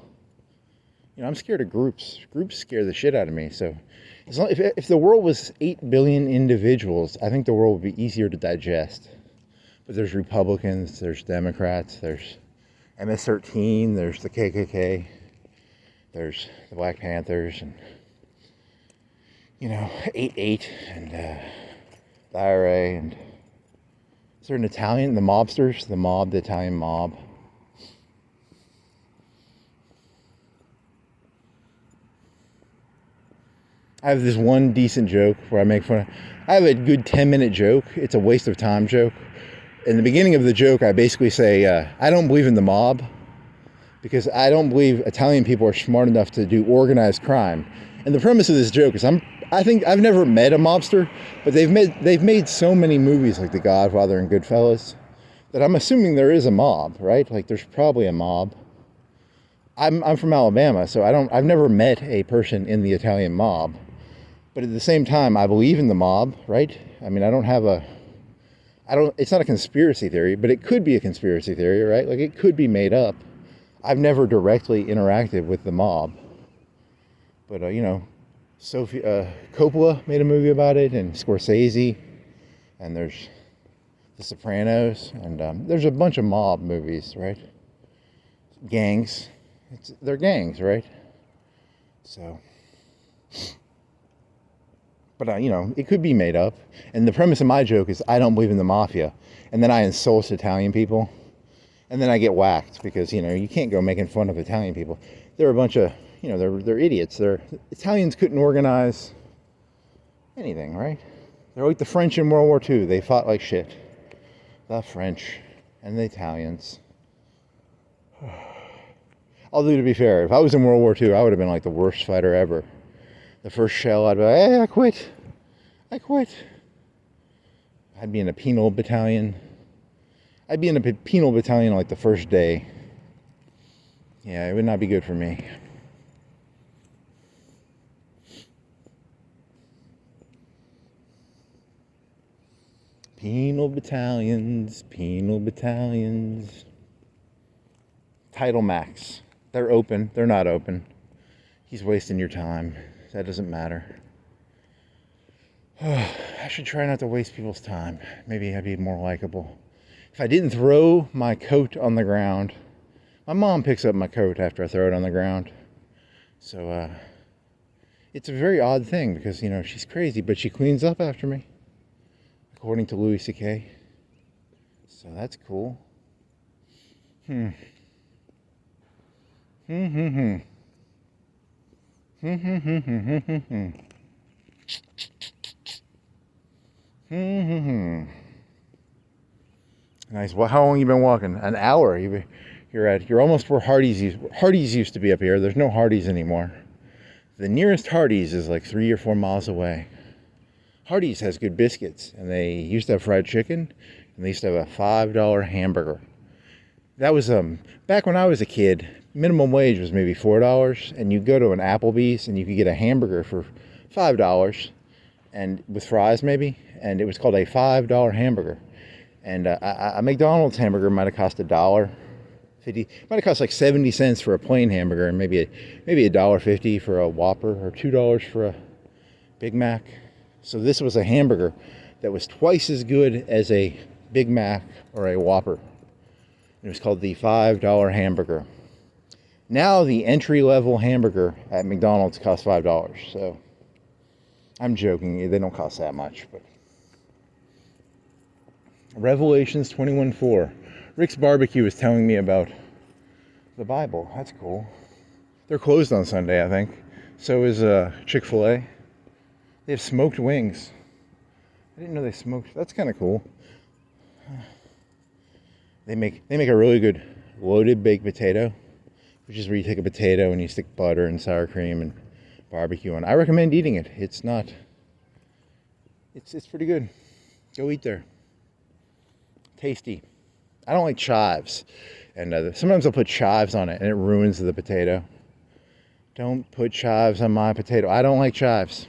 I'm scared of groups. Groups scare the shit out of me. So if the world was 8 billion individuals, I think the world would be easier to digest. But there's Republicans, there's Democrats, there's MS-13, there's the KKK, there's the Black Panthers, and 8-8, and the IRA, and is there an Italian, the mobsters, the Italian mob. I have this one decent joke where I make fun of, I have a good 10-minute joke. It's a waste of time joke. In the beginning of the joke, I basically say, I don't believe in the mob because I don't believe Italian people are smart enough to do organized crime. And the premise of this joke is I think I've never met a mobster, but they've made so many movies like The Godfather and Goodfellas that I'm assuming there is a mob, right? Like, there's probably a mob. I'm from Alabama, so I've never met a person in the Italian mob. But at the same time, I believe in the mob, right? I mean, it's not a conspiracy theory, but it could be a conspiracy theory, right? Like, it could be made up. I've never directly interacted with the mob. But, Coppola made a movie about it, and Scorsese, and there's The Sopranos, and there's a bunch of mob movies, right? Gangs. They're gangs, right? So, But, it could be made up. And the premise of my joke is I don't believe in the mafia. And then I insult Italian people. And then I get whacked because, you can't go making fun of Italian people. They're a bunch of, they're idiots. Italians couldn't organize anything, right? They're like the French in World War II. They fought like shit. The French and the Italians. Although, to be fair, if I was in World War II, I would have been like the worst fighter ever. The first shell, I'd be like, hey, I quit. I'd be in a penal battalion. I'd be in a penal battalion like the first day. Yeah, it would not be good for me. Penal battalions. Title Max. They're open. They're not open. He's wasting your time. That doesn't matter. I should try not to waste people's time. Maybe I'd be more likable. If I didn't throw my coat on the ground, my mom picks up my coat after I throw it on the ground. So, it's a very odd thing because, she's crazy, but she cleans up after me, according to Louis C.K. So that's cool. Nice. Well, how long you been walking? An hour. You're almost where Hardee's used to be up here. There's no Hardee's anymore. The nearest Hardee's is like 3 or 4 miles away. Hardee's has good biscuits, and they used to have fried chicken, and they used to have a $5 hamburger. That was back when I was a kid. Minimum wage was maybe $4, and you go to an Applebee's and you could get a hamburger for $5, and with fries maybe, and it was called a $5 hamburger. And a McDonald's hamburger might have cost $1.50. Might have cost like 70 cents for a plain hamburger, and maybe $1.50 for a Whopper, or $2 for a Big Mac. So this was a hamburger that was twice as good as a Big Mac or a Whopper. It was called the $5 hamburger. Now the entry-level hamburger at McDonald's costs $5. So I'm joking. They don't cost that much, but Revelations 21:4. Rick's Barbecue was telling me about the Bible. That's cool. They're closed on Sunday, I think. So is Chick-fil-A. They have smoked wings. I didn't know they smoked. That's kind of cool. They make a really good loaded baked potato, which is where you take a potato and you stick butter and sour cream and barbecue on. I recommend eating it. It's pretty good. Go eat there. Tasty. I don't like chives, and sometimes I'll put chives on it and it ruins the potato. Don't put chives on my potato. I don't like chives.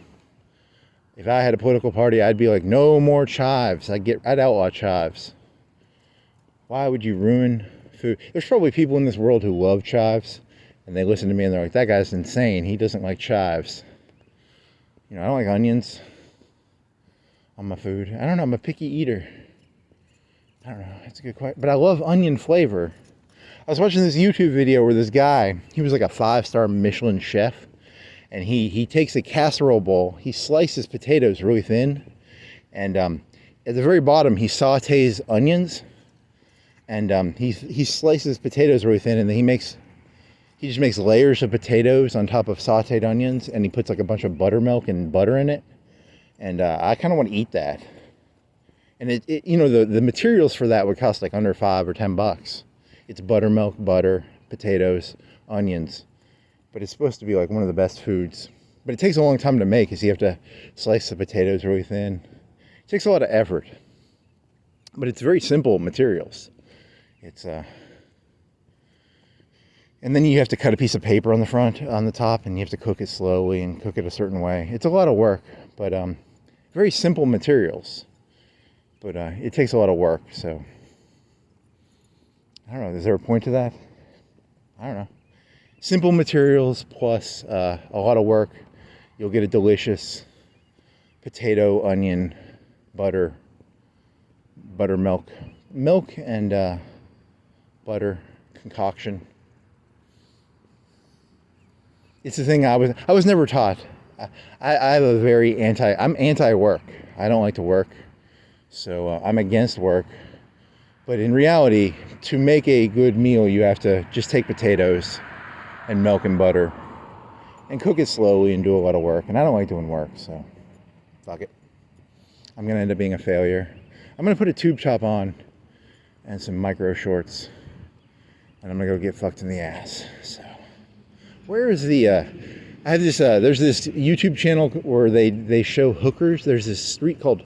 If I had a political party, I'd be like, no more chives. I'd outlaw chives. Why would you ruin food? There's probably people in this world who love chives, and they listen to me and they're like, that guy's insane. He doesn't like chives. I don't like onions on my food. I don't know. I'm a picky eater. I don't know. That's a good question. But I love onion flavor. I was watching this YouTube video where this guy, he was like a 5-star Michelin chef, and he takes a casserole bowl, he slices potatoes really thin, and at the very bottom he sautés onions, and he slices potatoes really thin, and then he just makes layers of potatoes on top of sautéed onions, and he puts like a bunch of buttermilk and butter in it, and I kind of want to eat that. And the materials for that would cost like under $5 or $10. It's buttermilk, butter, potatoes, onions. But it's supposed to be like one of the best foods. But it takes a long time to make because you have to slice the potatoes really thin. It takes a lot of effort. But it's very simple materials. And then you have to cut a piece of paper on the top, and you have to cook it slowly and cook it a certain way. It's a lot of work, but very simple materials. But it takes a lot of work, so I don't know. Is there a point to that? I don't know. Simple materials plus a lot of work. You'll get a delicious potato, onion, butter, buttermilk, milk and butter concoction. It's the thing I was never taught. I have a very I'm anti-work. I don't like to work. So I'm against work. But in reality, to make a good meal, you have to just take potatoes and milk and butter and cook it slowly and do a lot of work. And I don't like doing work, so fuck it. I'm going to end up being a failure. I'm going to put a tube top on and some micro shorts. And I'm going to go get fucked in the ass. So, where is the... I have this... there's this YouTube channel where they show hookers. There's this street called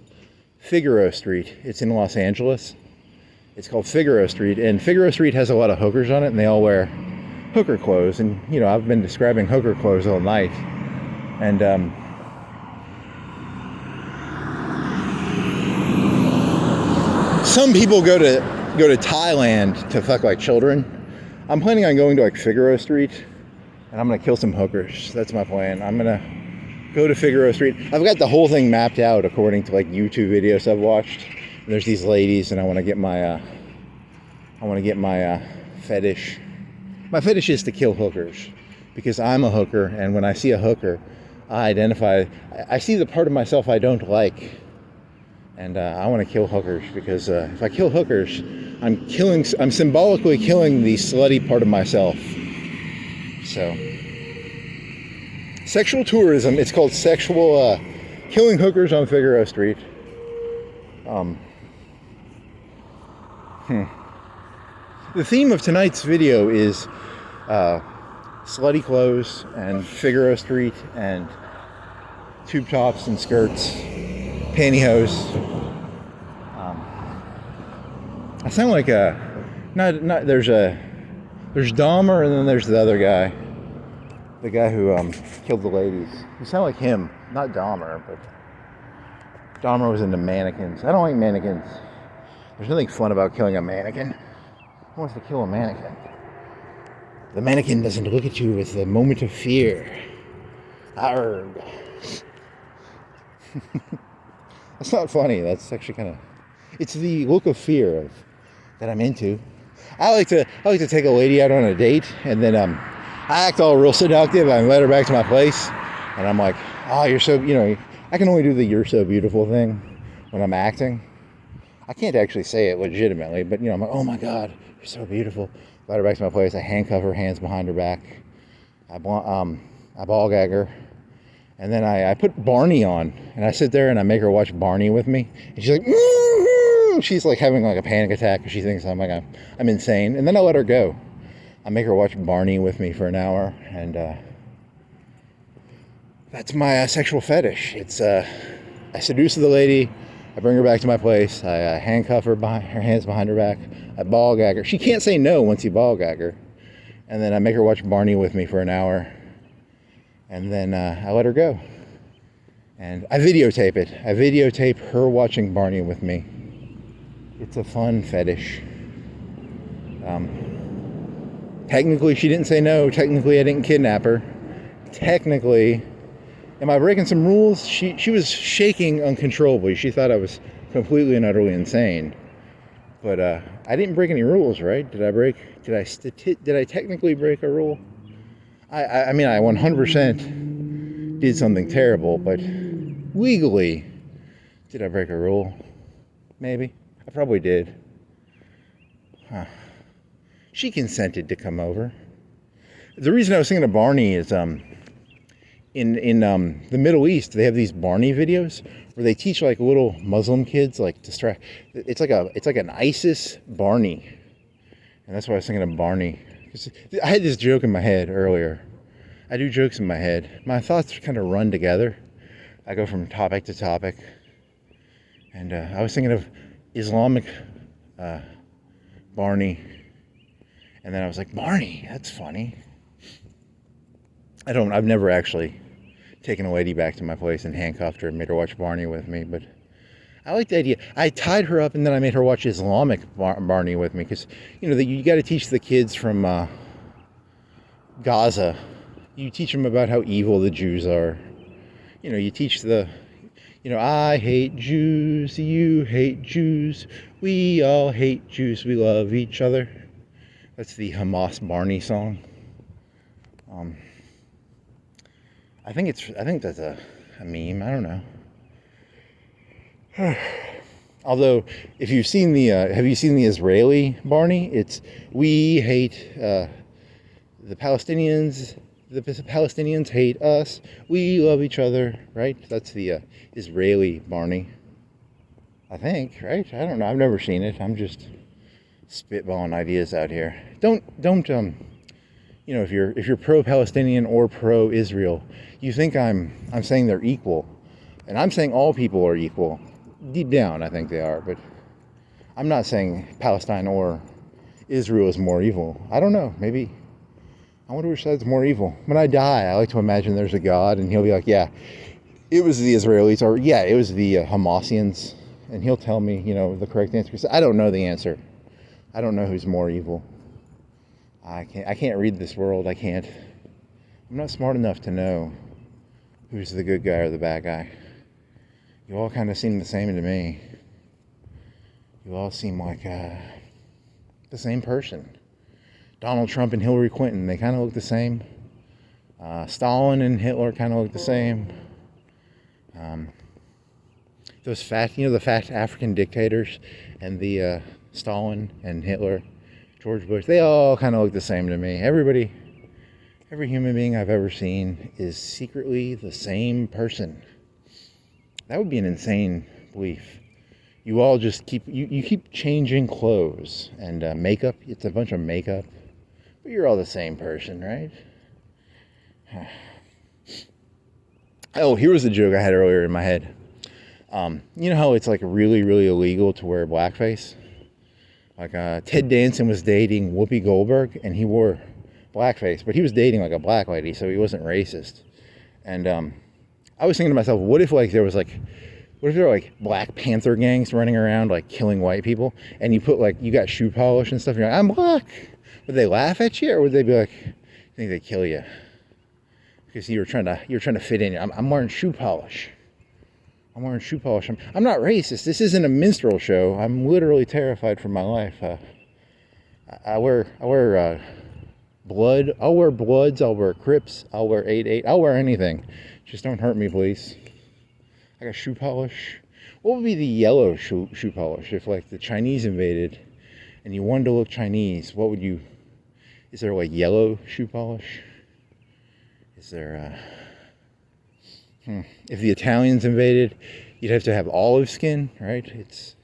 Figaro Street. It's in Los Angeles. It's called Figaro Street, and Figaro Street has a lot of hookers on it, and they all wear hooker clothes. And, you know, I've been describing hooker clothes all night. And, some people go to Thailand to fuck like children. I'm planning on going to like Figaro Street, and I'm gonna kill some hookers. That's my plan. I'm gonna go to Figaro Street. I've got the whole thing mapped out according to like YouTube videos I've watched. And there's these ladies, and I want to get my fetish. My fetish is to kill hookers, because I'm a hooker, and when I see a hooker, I identify. I see the part of myself I don't like, and I want to kill hookers, because if I kill hookers, I'm symbolically killing the slutty part of myself. So, sexual tourism. It's called sexual killing hookers on Figaro Street. The theme of tonight's video is slutty clothes and Figaro Street and tube tops and skirts, pantyhose. I sound like there's Dahmer, and then there's the other guy, the guy who killed the ladies. You sound like him, not Dahmer, but Dahmer was into mannequins. I don't like mannequins. There's nothing fun about killing a mannequin. Who wants to kill a mannequin? The mannequin doesn't look at you with a moment of fear. Arrgh. That's not funny. That's actually kind of... It's the look of fear that I'm into. I like to take a lady out on a date, and then I act all real seductive. I invite her back to my place, and I'm like, oh, you're so... You know, I can only do the "you're so beautiful" thing when I'm acting. I can't actually say it legitimately, but, you know, I'm like, oh my God, you're so beautiful. Invite her back to my place. I handcuff her, hands behind her back. I ball gag her. And then I put Barney on, and I sit there and I make her watch Barney with me. And she's like, mm-hmm. She's like having like a panic attack because she thinks I'm insane. And then I let her go. I make her watch Barney with me for an hour, and that's my sexual fetish. It's I seduce the lady. I bring her back to my place. I handcuff her, her hands behind her back. I ball gag her. She can't say no once you ball gag her. And then I make her watch Barney with me for an hour. And then I let her go. And I videotape it. I videotape her watching Barney with me. It's a fun fetish. Technically, she didn't say no. Technically, I didn't kidnap her. Technically... Am I breaking some rules? She was shaking uncontrollably. She thought I was completely and utterly insane. But I didn't break any rules, right? Did I technically break a rule? I mean, I 100% did something terrible, but legally, did I break a rule? Maybe. I probably did. Huh. She consented to come over. The reason I was thinking of Barney is... In the Middle East, they have these Barney videos where they teach like little Muslim kids like distract. It's like an ISIS Barney, and that's why I was thinking of Barney. I had this joke in my head earlier. I do jokes in my head. My thoughts kind of run together. I go from topic to topic, and I was thinking of Islamic Barney, and then I was like, Barney, that's funny. I've never actually taken a lady back to my place and handcuffed her and made her watch Barney with me, but I like the idea. I tied her up and then I made her watch Islamic Barney with me, because, you know, you got to teach the kids from Gaza. You teach them about how evil the Jews are. You know, you teach I hate Jews, you hate Jews, we all hate Jews, we love each other. That's the Hamas Barney song. I think that's a meme. I don't know. Although, if you've seen have you seen the Israeli Barney? It's we hate the Palestinians. The Palestinians hate us. We love each other, right? That's the Israeli Barney. I think, right? I don't know. I've never seen it. I'm just spitballing ideas out here. Don't if you're pro-Palestinian or pro-Israel, you think I'm saying they're equal, and I'm saying all people are equal. Deep down, I think they are, but I'm not saying Palestine or Israel is more evil. I don't know. Maybe. I wonder which side's more evil. When I die, I like to imagine there's a God, and he'll be like, yeah, it was the Israelis, or yeah, it was the Hamasians, and he'll tell me, the correct answer. Because I don't know the answer. I don't know who's more evil. I can't read this world. I'm not smart enough to know who's the good guy or the bad guy. You all kind of seem the same to me. You all seem like the same person. Donald Trump and Hillary Clinton, they kind of look the same. Stalin and Hitler kind of look the same. Those the fat African dictators, and the Stalin and Hitler, George Bush, they all kind of look the same to me. Every human being I've ever seen is secretly the same person. That would be an insane belief. You all just keep changing clothes and makeup. It's a bunch of makeup, but you're all the same person, right? Oh, here was a joke I had earlier in my head. You know how it's like really, really illegal to wear blackface? Like Ted Danson was dating Whoopi Goldberg, and he wore blackface, but he was dating like a black lady, so he wasn't racist. And I was thinking to myself, what if there were like Black Panther gangs running around like killing white people, and you got shoe polish and stuff, and you're like, I'm black. Would they laugh at you, or would they be like, I think they'd kill you because you're trying to fit in? I'm wearing shoe polish. I'm wearing shoe polish. I'm not racist. This isn't a minstrel show. I'm literally terrified for my life. I wear blood. I'll wear Bloods. I'll wear Crips. I'll wear 8/8. I'll wear anything. Just don't hurt me, please. I got shoe polish. What would be the yellow shoe polish if the Chinese invaded and you wanted to look Chinese? Is there yellow shoe polish? Is there if the Italians invaded, you'd have to have olive skin, right? It's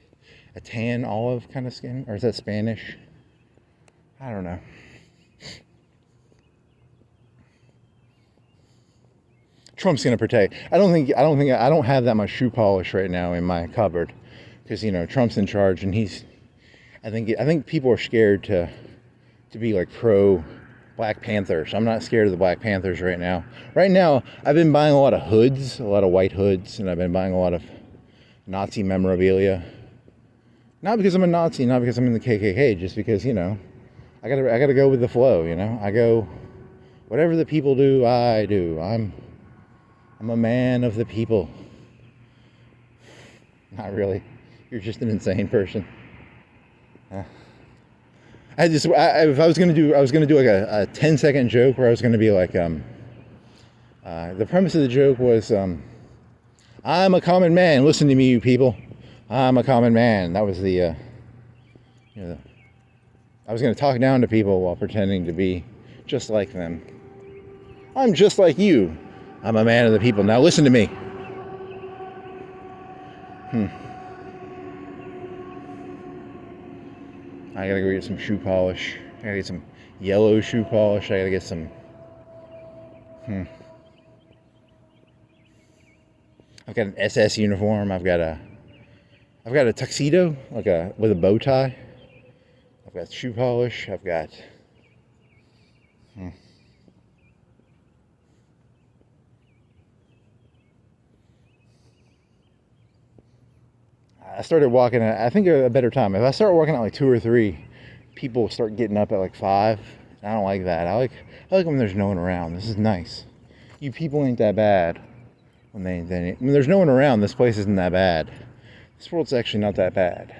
a tan olive kind of skin, or is that Spanish? I don't know. Trump's gonna protect. I don't have that much shoe polish right now in my cupboard, because Trump's in charge, and I think people are scared to be pro Black Panthers. I'm not scared of the Black Panthers right now. Right now, I've been buying a lot of hoods, a lot of white hoods, and I've been buying a lot of Nazi memorabilia. Not because I'm a Nazi, not because I'm in the KKK, just because I gotta go with the flow. I go, whatever the people do, I do. I'm a man of the people. Not really. You're just an insane person. I was gonna do like a 10-second joke where I was gonna be like, the premise of the joke was, I'm a common man. Listen to me, you people. I'm a common man. That was I was gonna talk down to people while pretending to be just like them. I'm just like you. I'm a man of the people. Now listen to me. I gotta go get some shoe polish. I gotta get some yellow shoe polish. I gotta get some. I've got an SS uniform. I've got a tuxedo, with a bow tie. I've got shoe polish. I've got. I started walking at, I think, a better time. If I start walking at 2 or 3, people start getting up at 5. I don't like that. I like when there's no one around. This is nice. You people ain't that bad. When there's no one around, this place isn't that bad. This world's actually not that bad.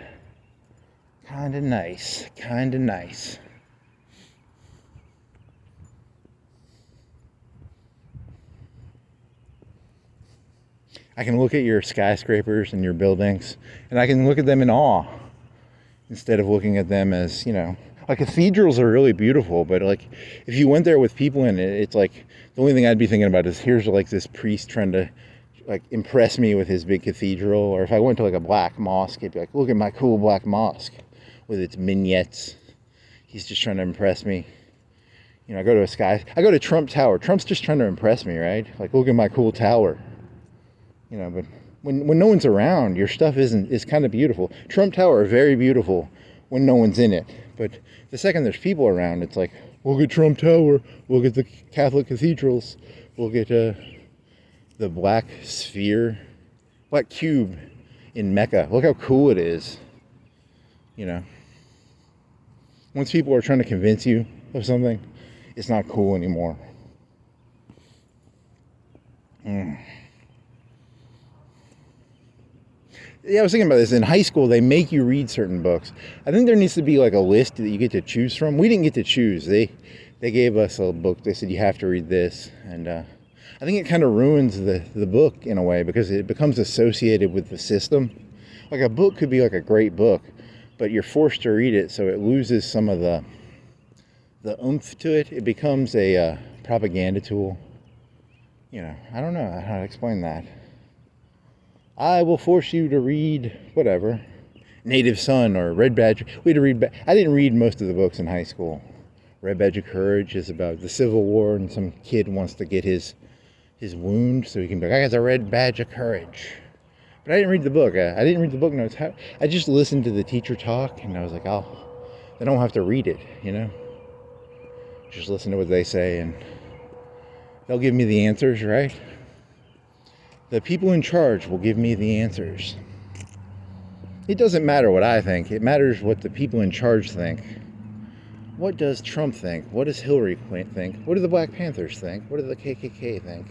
Kinda nice. Kinda nice. I can look at your skyscrapers and your buildings, and I can look at them in awe instead of looking at them as, like cathedrals are really beautiful, but like if you went there with people in it, it's like the only thing I'd be thinking about is here's like this priest trying to like impress me with his big cathedral. Or if I went to like a black mosque, it'd be like, look at my cool black mosque with its vignettes. He's just trying to impress me. I go to Trump Tower. Trump's just trying to impress me, right? Like, look at my cool tower. But when no one's around, your stuff is kind of beautiful. Trump Tower, very beautiful when no one's in it. But the second there's people around, it's like, we'll get Trump Tower, we'll get the Catholic cathedrals, we'll get the black sphere, black cube in Mecca. Look how cool it is. Once people are trying to convince you of something, it's not cool anymore. Yeah, I was thinking about this. In high school, they make you read certain books. I think there needs to be like a list that you get to choose from. We didn't get to choose. They gave us a book. They said you have to read this, and I think it kind of ruins the book in a way because it becomes associated with the system. Like a book could be like a great book, but you're forced to read it, so it loses some of the oomph to it. It becomes a propaganda tool. I don't know how to explain that. I will force you to read whatever, Native Son or Red Badge. We had to read. I didn't read most of the books in high school. Red Badge of Courage is about the Civil War, and some kid wants to get his wound so he can be like, I got the Red Badge of Courage. But I didn't read the book. I didn't read the book notes. I just listened to the teacher talk, and I was like, I don't have to read it, Just listen to what they say, and they'll give me the answers, right? The people in charge will give me the answers. It doesn't matter what I think. It matters what the people in charge think. What does Trump think? What does Hillary Clinton think? What do the Black Panthers think? What do the KKK think?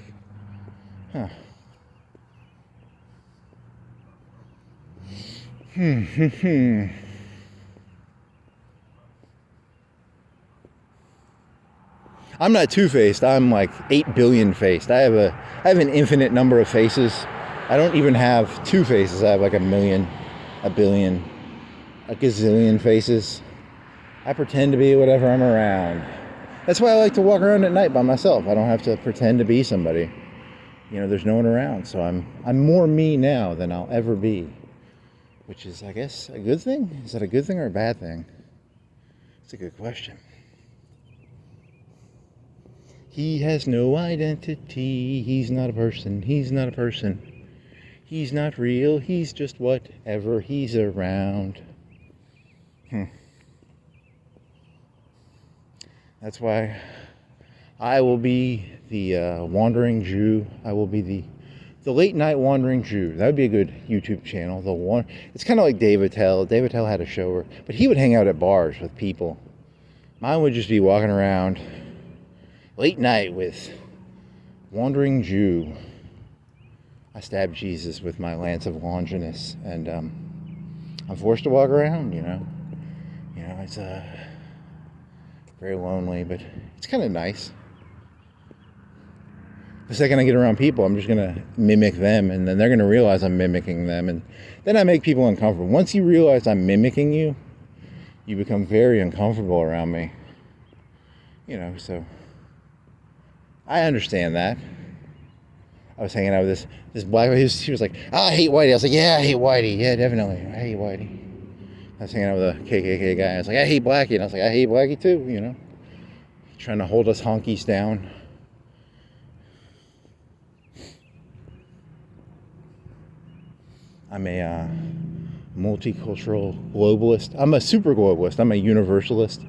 I'm not two-faced. I'm like 8 billion faced. I have an infinite number of faces. I don't even have two faces. I have like a million, a billion, a gazillion faces. I pretend to be whatever I'm around. That's why I like to walk around at night by myself. I don't have to pretend to be somebody. There's no one around. So I'm more me now than I'll ever be. Which is, I guess, a good thing? Is that a good thing or a bad thing? It's a good question. He has no identity. He's not a person. He's not a person. He's not real. He's just whatever he's around. That's why I will be the wandering Jew. I will be the late night wandering Jew. That would be a good YouTube channel. It's kind of like David Tell. David Tell had a show but he would hang out at bars with people. Mine would just be walking around late night with wandering Jew. I stabbed Jesus with my lance of Longinus, and I'm forced to walk around. It's very lonely, but it's kind of nice. The second I get around people, I'm just gonna mimic them, and then they're gonna realize I'm mimicking them, and then I make people uncomfortable. Once you realize I'm mimicking you, you become very uncomfortable around me. So I understand that. I was hanging out with this black guy. She was like, I hate Whitey. I was like, yeah, I hate Whitey. Yeah, definitely. I hate Whitey. I was hanging out with a KKK guy. I was like, I hate Blackie. And I was like, I hate Blackie too, Trying to hold us honkies down. I'm a multicultural globalist. I'm a super globalist. I'm a universalist.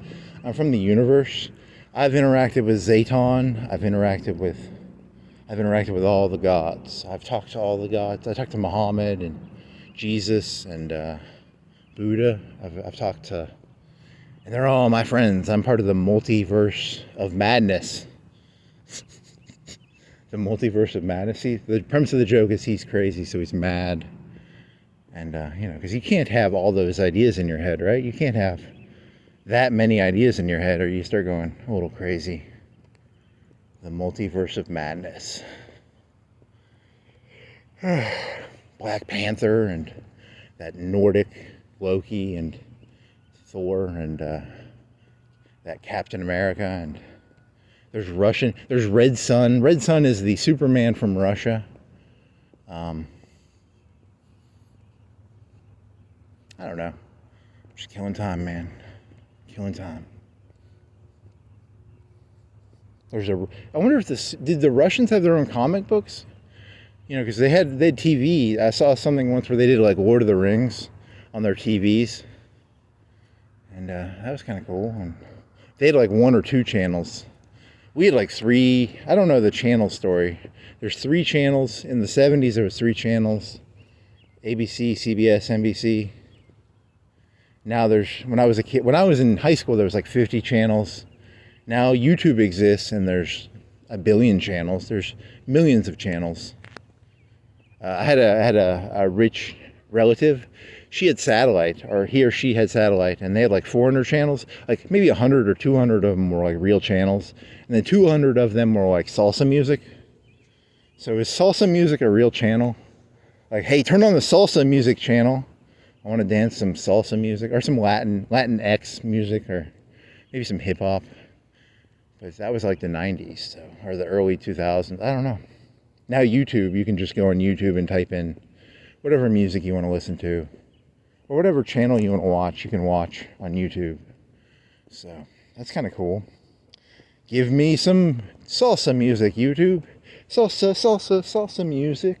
I'm from the universe. I've interacted with Zayton. I've interacted with all the gods. I've talked to all the gods. I talked to Muhammad and Jesus and Buddha. I've talked to, and they're all my friends. I'm part of the multiverse of madness. The multiverse of madness. See, the premise of the joke is he's crazy, so he's mad. And, because you can't have all those ideas in your head, right? You can't have that many ideas in your head or you start going a little crazy. The multiverse of madness. Black Panther and that Nordic Loki and Thor and that Captain America, and there's Red Sun. Red Sun is the Superman from Russia. I don't know. Just killing time, man. Killing time. I wonder if did the Russians have their own comic books? You know, because they had TV. I saw something once where they did like Lord of the Rings on their TVs. And that was kind of cool. And they had like 1 or 2 channels. We had like 3. I don't know the channel story. There's 3 channels. In the 70s, there was 3 channels. ABC, CBS, NBC. Now when I was a kid, when I was in high school, there was like 50 channels. Now YouTube exists and there's a billion channels. There's millions of channels. I had a rich relative. She had satellite, or he or she had satellite, and they had like 400 channels. Like maybe 100 or 200 of them were like real channels, and then 200 of them were like salsa music. So is salsa music a real channel? Like, hey, turn on the salsa music channel. I want to dance some salsa music, or some Latin X music, or maybe some hip hop. But that was like the 90s, so, or the early 2000s. I don't know. Now YouTube, you can just go on YouTube and type in whatever music you want to listen to, or whatever channel you want to watch, you can watch on YouTube. So that's kind of cool. Give me some salsa music, YouTube. Salsa music.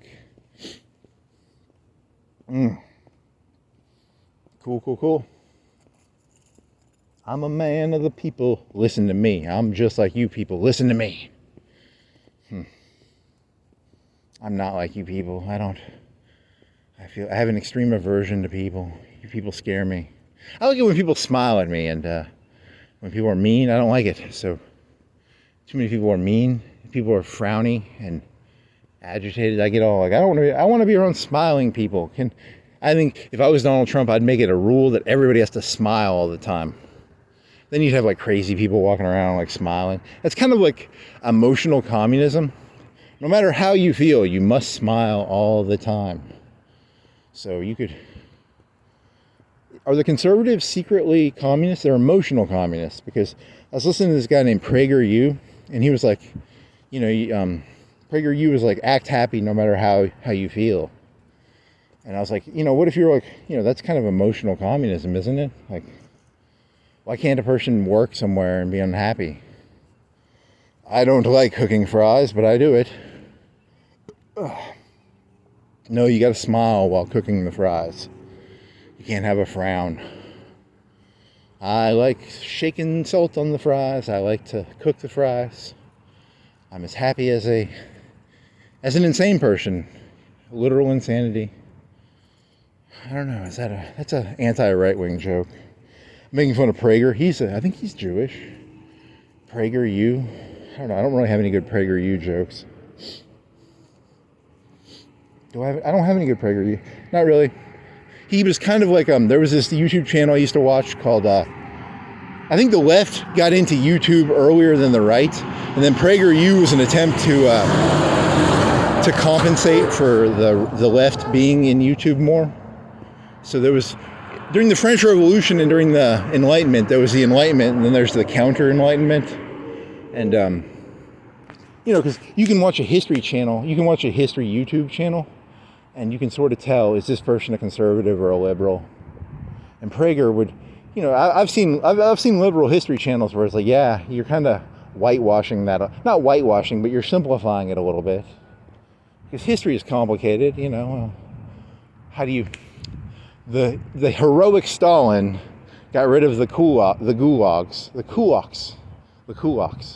Cool. I'm a man of the people. Listen to me. I'm just like you people. Listen to me. I'm not like you people. I have an extreme aversion to people. You people scare me. I like it when people smile at me, and when people are mean, I don't like it. So too many people are mean. People are frowny and agitated. I get all like, I want to be around smiling people. I think if I was Donald Trump, I'd make it a rule that everybody has to smile all the time. Then you'd have like crazy people walking around like smiling. That's kind of like emotional communism. No matter how you feel, you must smile all the time. So are the conservatives secretly communists? They're emotional communists, because I was listening to this guy named PragerU, and he was like, PragerU was like, act happy no matter how you feel. And I was like, what if you're like, that's kind of emotional communism, isn't it? Like, why can't a person work somewhere and be unhappy? I don't like cooking fries, but I do it. Ugh. No, you gotta smile while cooking the fries. You can't have a frown. I like shaking salt on the fries. I like to cook the fries. I'm as happy as an insane person. Literal insanity. I don't know, that's an anti-right-wing joke. I'm making fun of Prager. I think he's Jewish. PragerU. I don't know, I don't really have any good PragerU jokes. I don't have any good PragerU. Not really. He was kind of like, there was this YouTube channel I used to watch called, I think the left got into YouTube earlier than the right, and then PragerU was an attempt to compensate for the left being in YouTube more. So there was, during the French Revolution and during the Enlightenment, there was the Enlightenment, and then there's the counter-Enlightenment. And, because you can watch a history channel, you can watch a history YouTube channel, and you can sort of tell, is this person a conservative or a liberal? And Prager would, I've seen liberal history channels where it's like, yeah, you're kind of whitewashing that. Not whitewashing, but you're simplifying it a little bit. Because history is complicated, How do you... The heroic Stalin got rid of the gulags,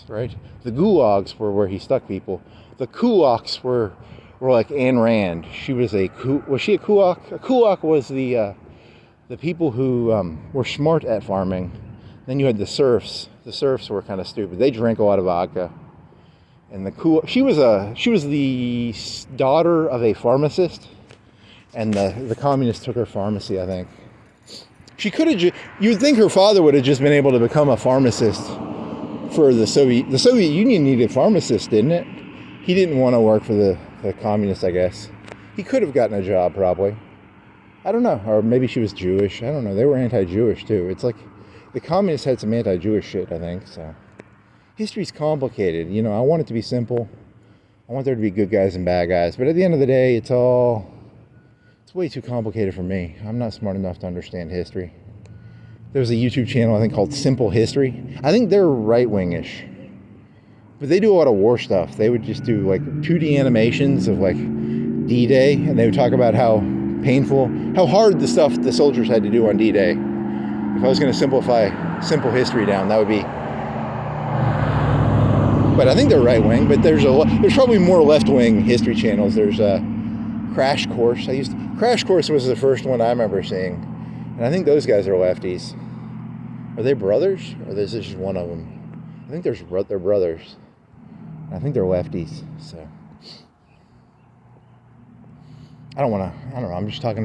right? The gulags were where he stuck people. The kulaks were like Ayn Rand. Was she a kulak? A kulak was the people who were smart at farming. Then you had the serfs. The serfs were kind of stupid. They drank a lot of vodka. And she was the daughter of a pharmacist. And the communists took her pharmacy, I think. She could have you'd think her father would have just been able to become a pharmacist for the Soviet Union needed pharmacists, didn't it? He didn't want to work for the communists, I guess. He could have gotten a job, probably. I don't know. Or maybe she was Jewish. I don't know. They were anti-Jewish, too. It's like the communists had some anti-Jewish shit, I think. So history's complicated. You know, I want it to be simple. I want there to be good guys and bad guys. But at the end of the day, it's way too complicated for me. I'm not smart enough to understand history. There's a YouTube channel, I think, called Simple History. I think they're right-wing-ish. But they do a lot of war stuff. They would just do, like, 2D animations of, like, D-Day. And they would talk about how painful, how hard the stuff the soldiers had to do on D-Day. If I was going to simplify simple history down, that would be... But I think they're right-wing. But there's probably more left-wing history channels. There's Crash Course. Crash Course was the first one I remember seeing. And I think those guys are lefties. Are they brothers? Or is this just one of them? I think they're brothers. I think they're lefties. So I don't know. I'm talking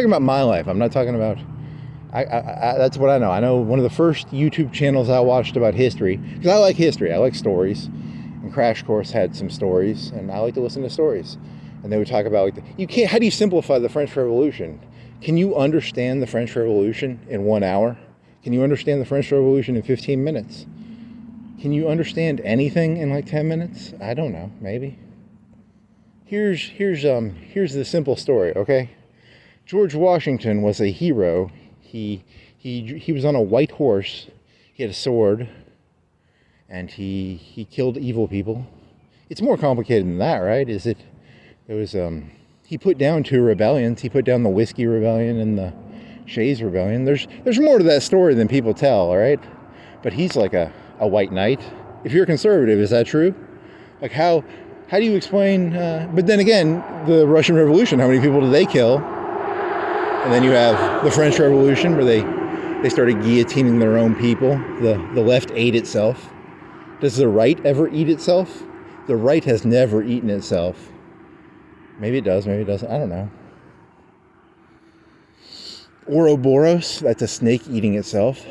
about my life. I'm not talking about, that's what I know. I know one of the first YouTube channels I watched about history, because I like history. I like stories. And Crash Course had some stories, and I like to listen to stories. And they would talk about, like, how do you simplify the French Revolution? Can you understand the French Revolution in 1 hour? Can you understand the French Revolution in 15 minutes? Can you understand anything in like 10 minutes? I don't know, maybe. Here's the simple story, okay? George Washington was a hero. He was on a white horse. He had a sword, and he killed evil people. It's more complicated than that, right? He put down 2 rebellions. He put down the Whiskey Rebellion and the Shays Rebellion. There's more to that story than people tell, all right? But he's like a white knight. If you're a conservative, is that true? Like how do you explain, but then again, the Russian Revolution, how many people did they kill? And then you have the French Revolution where they started guillotining their own people. The left ate itself. Does the right ever eat itself? The right has never eaten itself. Maybe it does, maybe it doesn't, I don't know. Ouroboros, that's a snake eating itself.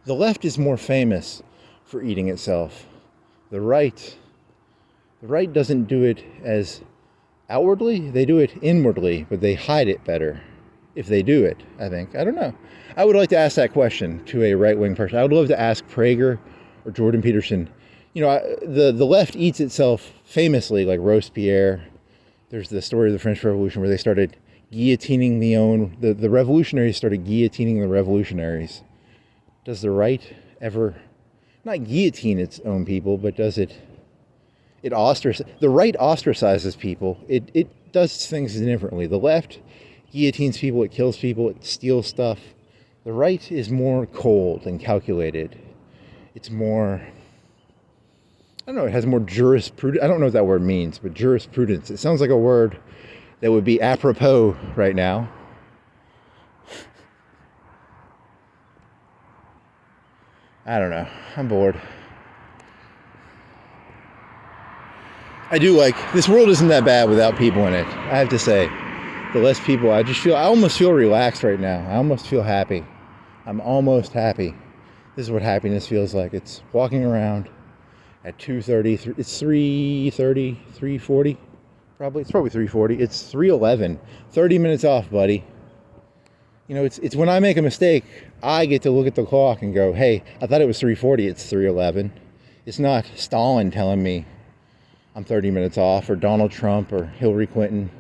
The left is more famous for eating itself. The right doesn't do it as outwardly, they do it inwardly, but they hide it better if they do it, I think. I don't know. I would like to ask that question to a right-wing person. I would love to ask Prager or Jordan Peterson. You know, the left eats itself famously, like Robespierre. There's the story of the French Revolution where they started guillotining the revolutionaries started guillotining the revolutionaries. Does the right ever, not guillotine its own people, but does the right ostracizes people. It does things differently. The left guillotines people, it kills people, it steals stuff. The right is more cold and calculated. It's more, I don't know, it has more jurisprudence. I don't know what that word means, but jurisprudence. It sounds like a word that would be apropos right now. I don't know. I'm bored. I do like, this world isn't that bad without people in it. I have to say, the less people, I almost feel relaxed right now. I almost feel happy. I'm almost happy. This is what happiness feels like. It's walking around at 2:30, it's 3:30, 3:40, probably. It's probably 3:40. It's 3:11. 30 minutes off, buddy. You know, it's when I make a mistake, I get to look at the clock and go, hey, I thought it was 3:40, it's 3:11. It's not Stalin telling me I'm 30 minutes off, or Donald Trump, or Hillary Clinton.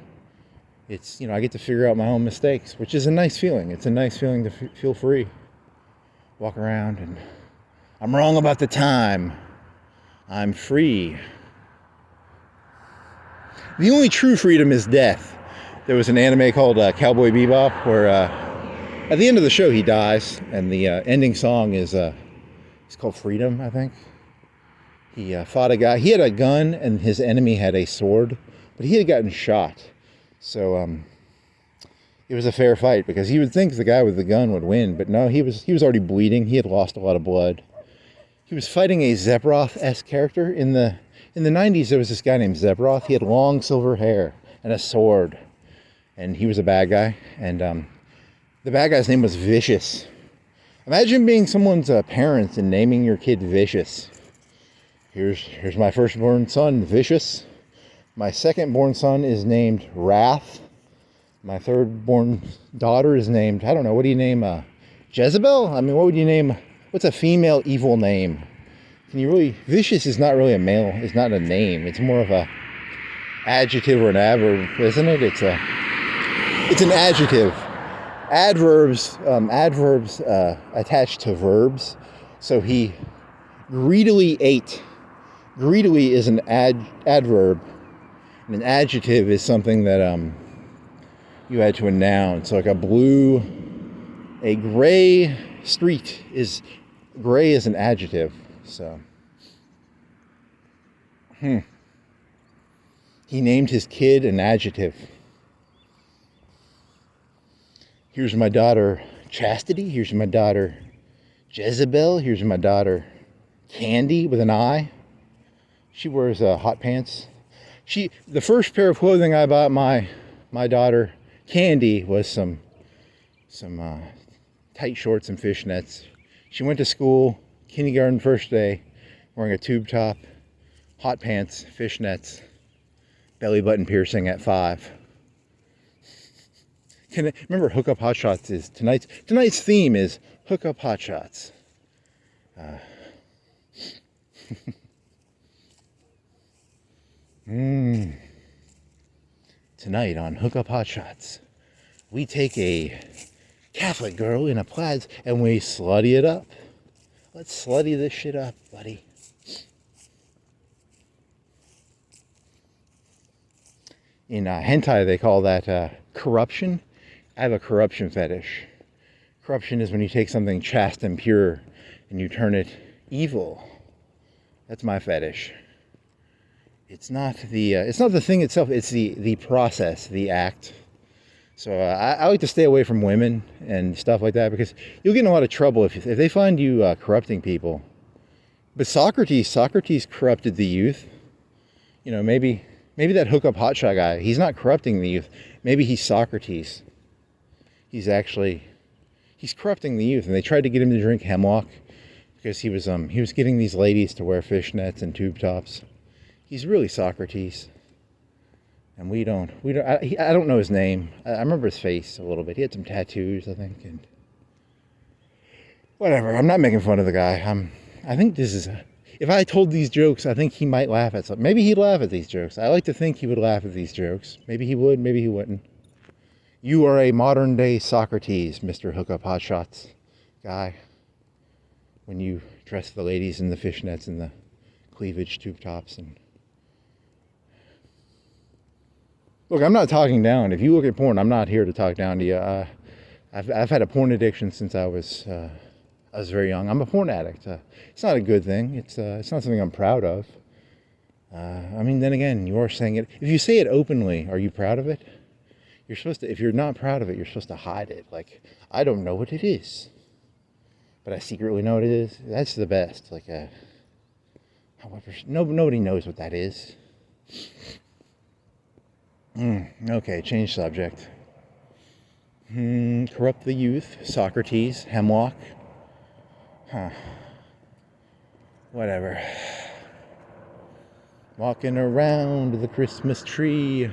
It's, you know, I get to figure out my own mistakes, which is a nice feeling. It's a nice feeling to feel free. Walk around and I'm wrong about the time. I'm free. The only true freedom is death. There was an anime called Cowboy Bebop where at the end of the show he dies, and the ending song is it's called Freedom, I think. He fought a guy. He had a gun and his enemy had a sword, but he had gotten shot. So it was a fair fight because he would think the guy with the gun would win, but no, he was already bleeding. He had lost a lot of blood. He was fighting a Zebroth-esque character. In the 90s, there was this guy named Zebroth. He had long silver hair and a sword, and he was a bad guy. And the bad guy's name was Vicious. Imagine being someone's parent and naming your kid Vicious. Here's my firstborn son, Vicious. My second born son is named Wrath. My third born daughter is named, I don't know, what do you name Jezebel? I mean, what would you name, what's a female evil name? Can you really, vicious is not really a male, it's not a name. It's more of a adjective or an adverb, isn't it? It's an adjective. Adverbs attached to verbs. So he greedily ate. Greedily is an adverb. And an adjective is something that you add to a noun. So like a gray street is, gray is an adjective. So, he named his kid an adjective. Here's my daughter Chastity. Here's my daughter Jezebel. Here's my daughter Candy with an I. She wears hot pants. The first pair of clothing I bought my daughter Candy was some tight shorts and fishnets. She went to school, kindergarten first day, wearing a tube top, hot pants, fishnets, belly button piercing at 5. Remember, Hookup Hotshots is tonight's theme is Hookup Hotshots. Tonight on Hookup Hotshots, we take a Catholic girl in a plaid and we slutty it up. Let's slutty this shit up, buddy. In hentai, they call that corruption. I have a corruption fetish. Corruption is when you take something chaste and pure and you turn it evil. That's my fetish. It's not the thing itself. It's the process, the act. So I like to stay away from women and stuff like that because you'll get in a lot of trouble if they find you corrupting people. But Socrates corrupted the youth. You know, maybe that hookup hotshot guy, he's not corrupting the youth. Maybe he's Socrates. He's corrupting the youth, and they tried to get him to drink hemlock because he was getting these ladies to wear fishnets and tube tops. He's really Socrates, and I don't know his name. I remember his face a little bit. He had some tattoos, I think, and whatever. I'm not making fun of the guy. I think if I told these jokes, I think he might laugh at something. Maybe he'd laugh at these jokes. I like to think he would laugh at these jokes. Maybe he would, maybe he wouldn't. You are a modern day Socrates, Mr. Hookup Hotshots guy. When you dress the ladies in the fishnets and the cleavage tube tops. And look, I'm not talking down. If you look at porn, I'm not here to talk down to you. I've had a porn addiction since I was very young. I'm a porn addict. It's not a good thing. It's not something I'm proud of. I mean, then again, you are saying it. If you say it openly, are you proud of it? You're supposed to. If you're not proud of it, you're supposed to hide it. Like, I don't know what it is, but I secretly know what it is. That's the best. Like, however, nobody knows what that is. Okay, change subject. Corrupt the youth. Socrates. Hemlock. Whatever. Walking around the Christmas tree.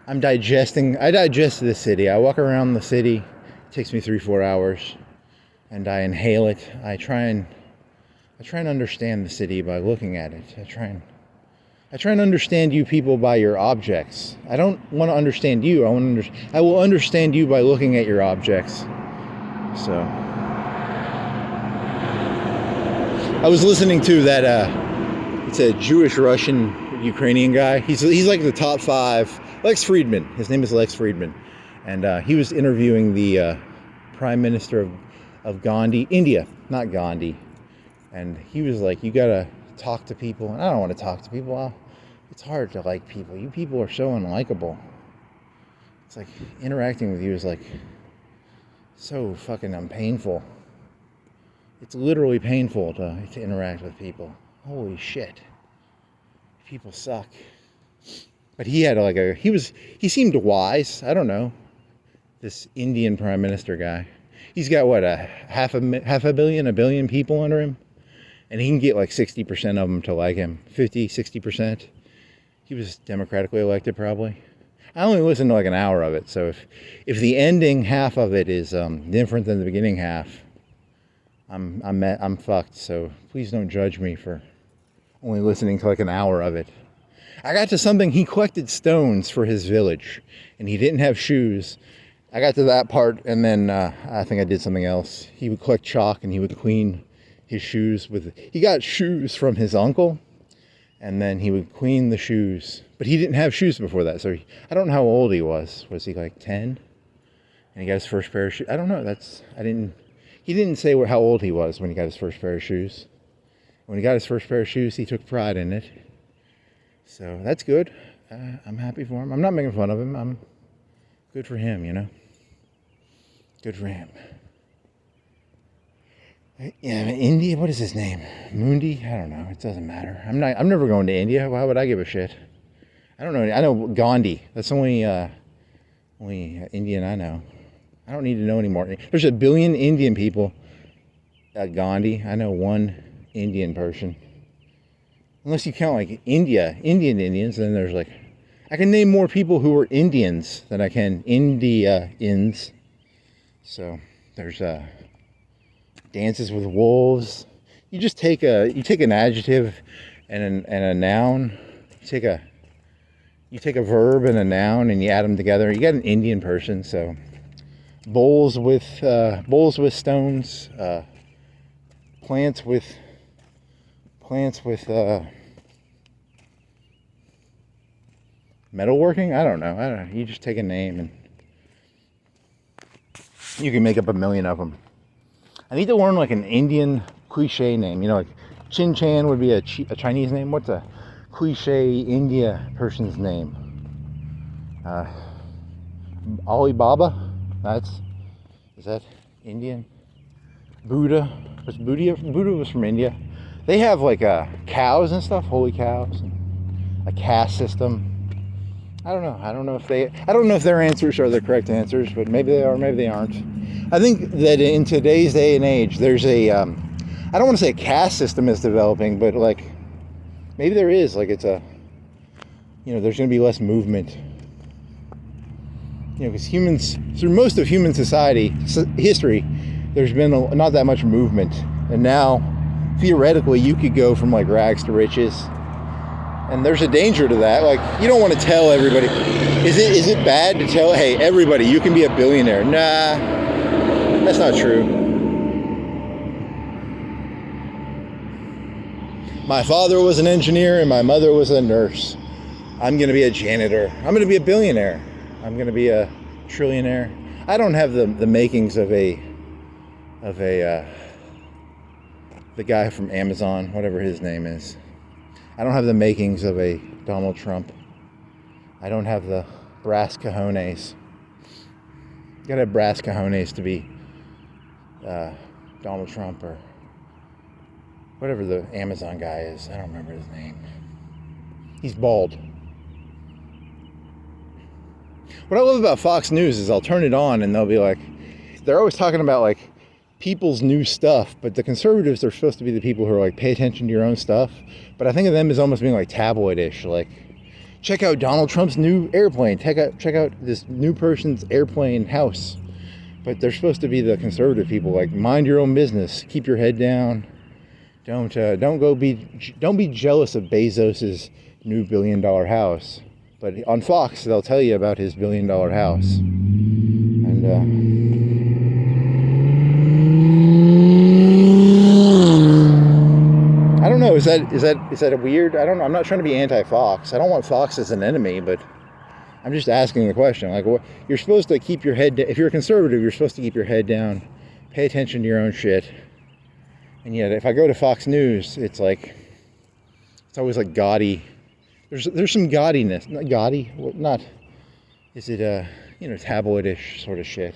I digest the city. I walk around the city. It takes me 3-4 hours. And I inhale it. I try and understand the city by looking at it. I try and understand you people by your objects. I don't want to understand you. I will understand you by looking at your objects. So I was listening to that it's a Jewish Russian Ukrainian guy. He's like the top 5. Lex Friedman. His name is Lex Friedman. And he was interviewing the Prime Minister of Gandhi, India, not Gandhi. And he was like, you gotta talk to people. And I don't want to talk to people. It's hard to like people. You people are so unlikable. It's like interacting with you is like so fucking painful. It's literally painful to interact with people. Holy shit. People suck. But he had he seemed wise. I don't know. This Indian Prime Minister guy. He's got what, half a billion people under him? And he can get like 60% of them to like him. 50, 60%. He was democratically elected, probably. I only listened to like an hour of it, so if the ending half of it is different than the beginning half, I'm fucked. So please don't judge me for only listening to like an hour of it. I got to something. He collected stones for his village, and he didn't have shoes. I got to that part, and then I think I did something else. He would collect chalk, and he would clean his shoes with. He got shoes from his uncle, and then he would clean the shoes. But he didn't have shoes before that, so I don't know how old he was. Was he like 10? And he got his first pair of shoes. I don't know. He didn't say how old he was when he got his first pair of shoes. When he got his first pair of shoes, he took pride in it. So that's good. I'm happy for him. I'm not making fun of him. I'm good for him, you know. Good for him. Yeah, India. What is his name? Mundi? I don't know. It doesn't matter. I'm never going to India. Why would I give a shit? I don't know. I know Gandhi. That's the only Indian I know. I don't need to know anymore. There's 1 billion Indian people at Gandhi. I know one Indian person. Unless you count like Indian Indians, then there's like, I can name more people who were Indians than I can Indians. So there's dances with wolves. You just take an adjective and a noun. You take a verb and a noun and you add them together. You got an Indian person. So bowls with stones, plants with metalworking. I don't know. You just take a name and you can make up 1 million of them. I need to learn like an Indian cliche name. You know, like Chin Chan would be a Chinese name. What's a cliche India person's name? Alibaba. Is that Indian? Buddha. Buddha was from India. They have like cows and stuff, holy cows, and a caste system. I don't know if their answers are the correct answers, but maybe they are, maybe they aren't. I think that in today's day and age, there's I don't want to say a caste system is developing, but like maybe there is. Like there's going to be less movement. Because humans, through most of human history, there's been not that much movement, and now theoretically you could go from like rags to riches. And there's a danger to that. Like, you don't want to tell everybody. Is it bad to tell, hey, everybody, you can be a billionaire? Nah, that's not true. My father was an engineer and my mother was a nurse. I'm going to be a janitor. I'm going to be a billionaire. I'm going to be a trillionaire. I don't have the makings of the guy from Amazon, whatever his name is. I don't have the makings of a Donald Trump. I don't have the brass cojones. You gotta have brass cojones to be Donald Trump or whatever the Amazon guy is. I don't remember his name. He's bald. What I love about Fox News is I'll turn it on and they'll be like, they're always talking about like people's new stuff, but the conservatives are supposed to be the people who are like, pay attention to your own stuff. But I think of them as almost being like tabloidish, like, check out Donald Trump's new airplane, check out this new person's airplane house. But they're supposed to be the conservative people, like, mind your own business, keep your head down, don't be jealous of Bezos's new $1 billion house. But on Fox, they'll tell you about his $1 billion house. And I don't know. Is that a weird? I don't know. I'm not trying to be anti-Fox. I don't want Fox as an enemy, but I'm just asking the question. Like, what, you're supposed to keep your head. If you're a conservative, you're supposed to keep your head down, pay attention to your own shit. And yet, if I go to Fox News, it's like, it's always like gaudy. There's some gaudiness. Not gaudy. Not. Is it tabloidish sort of shit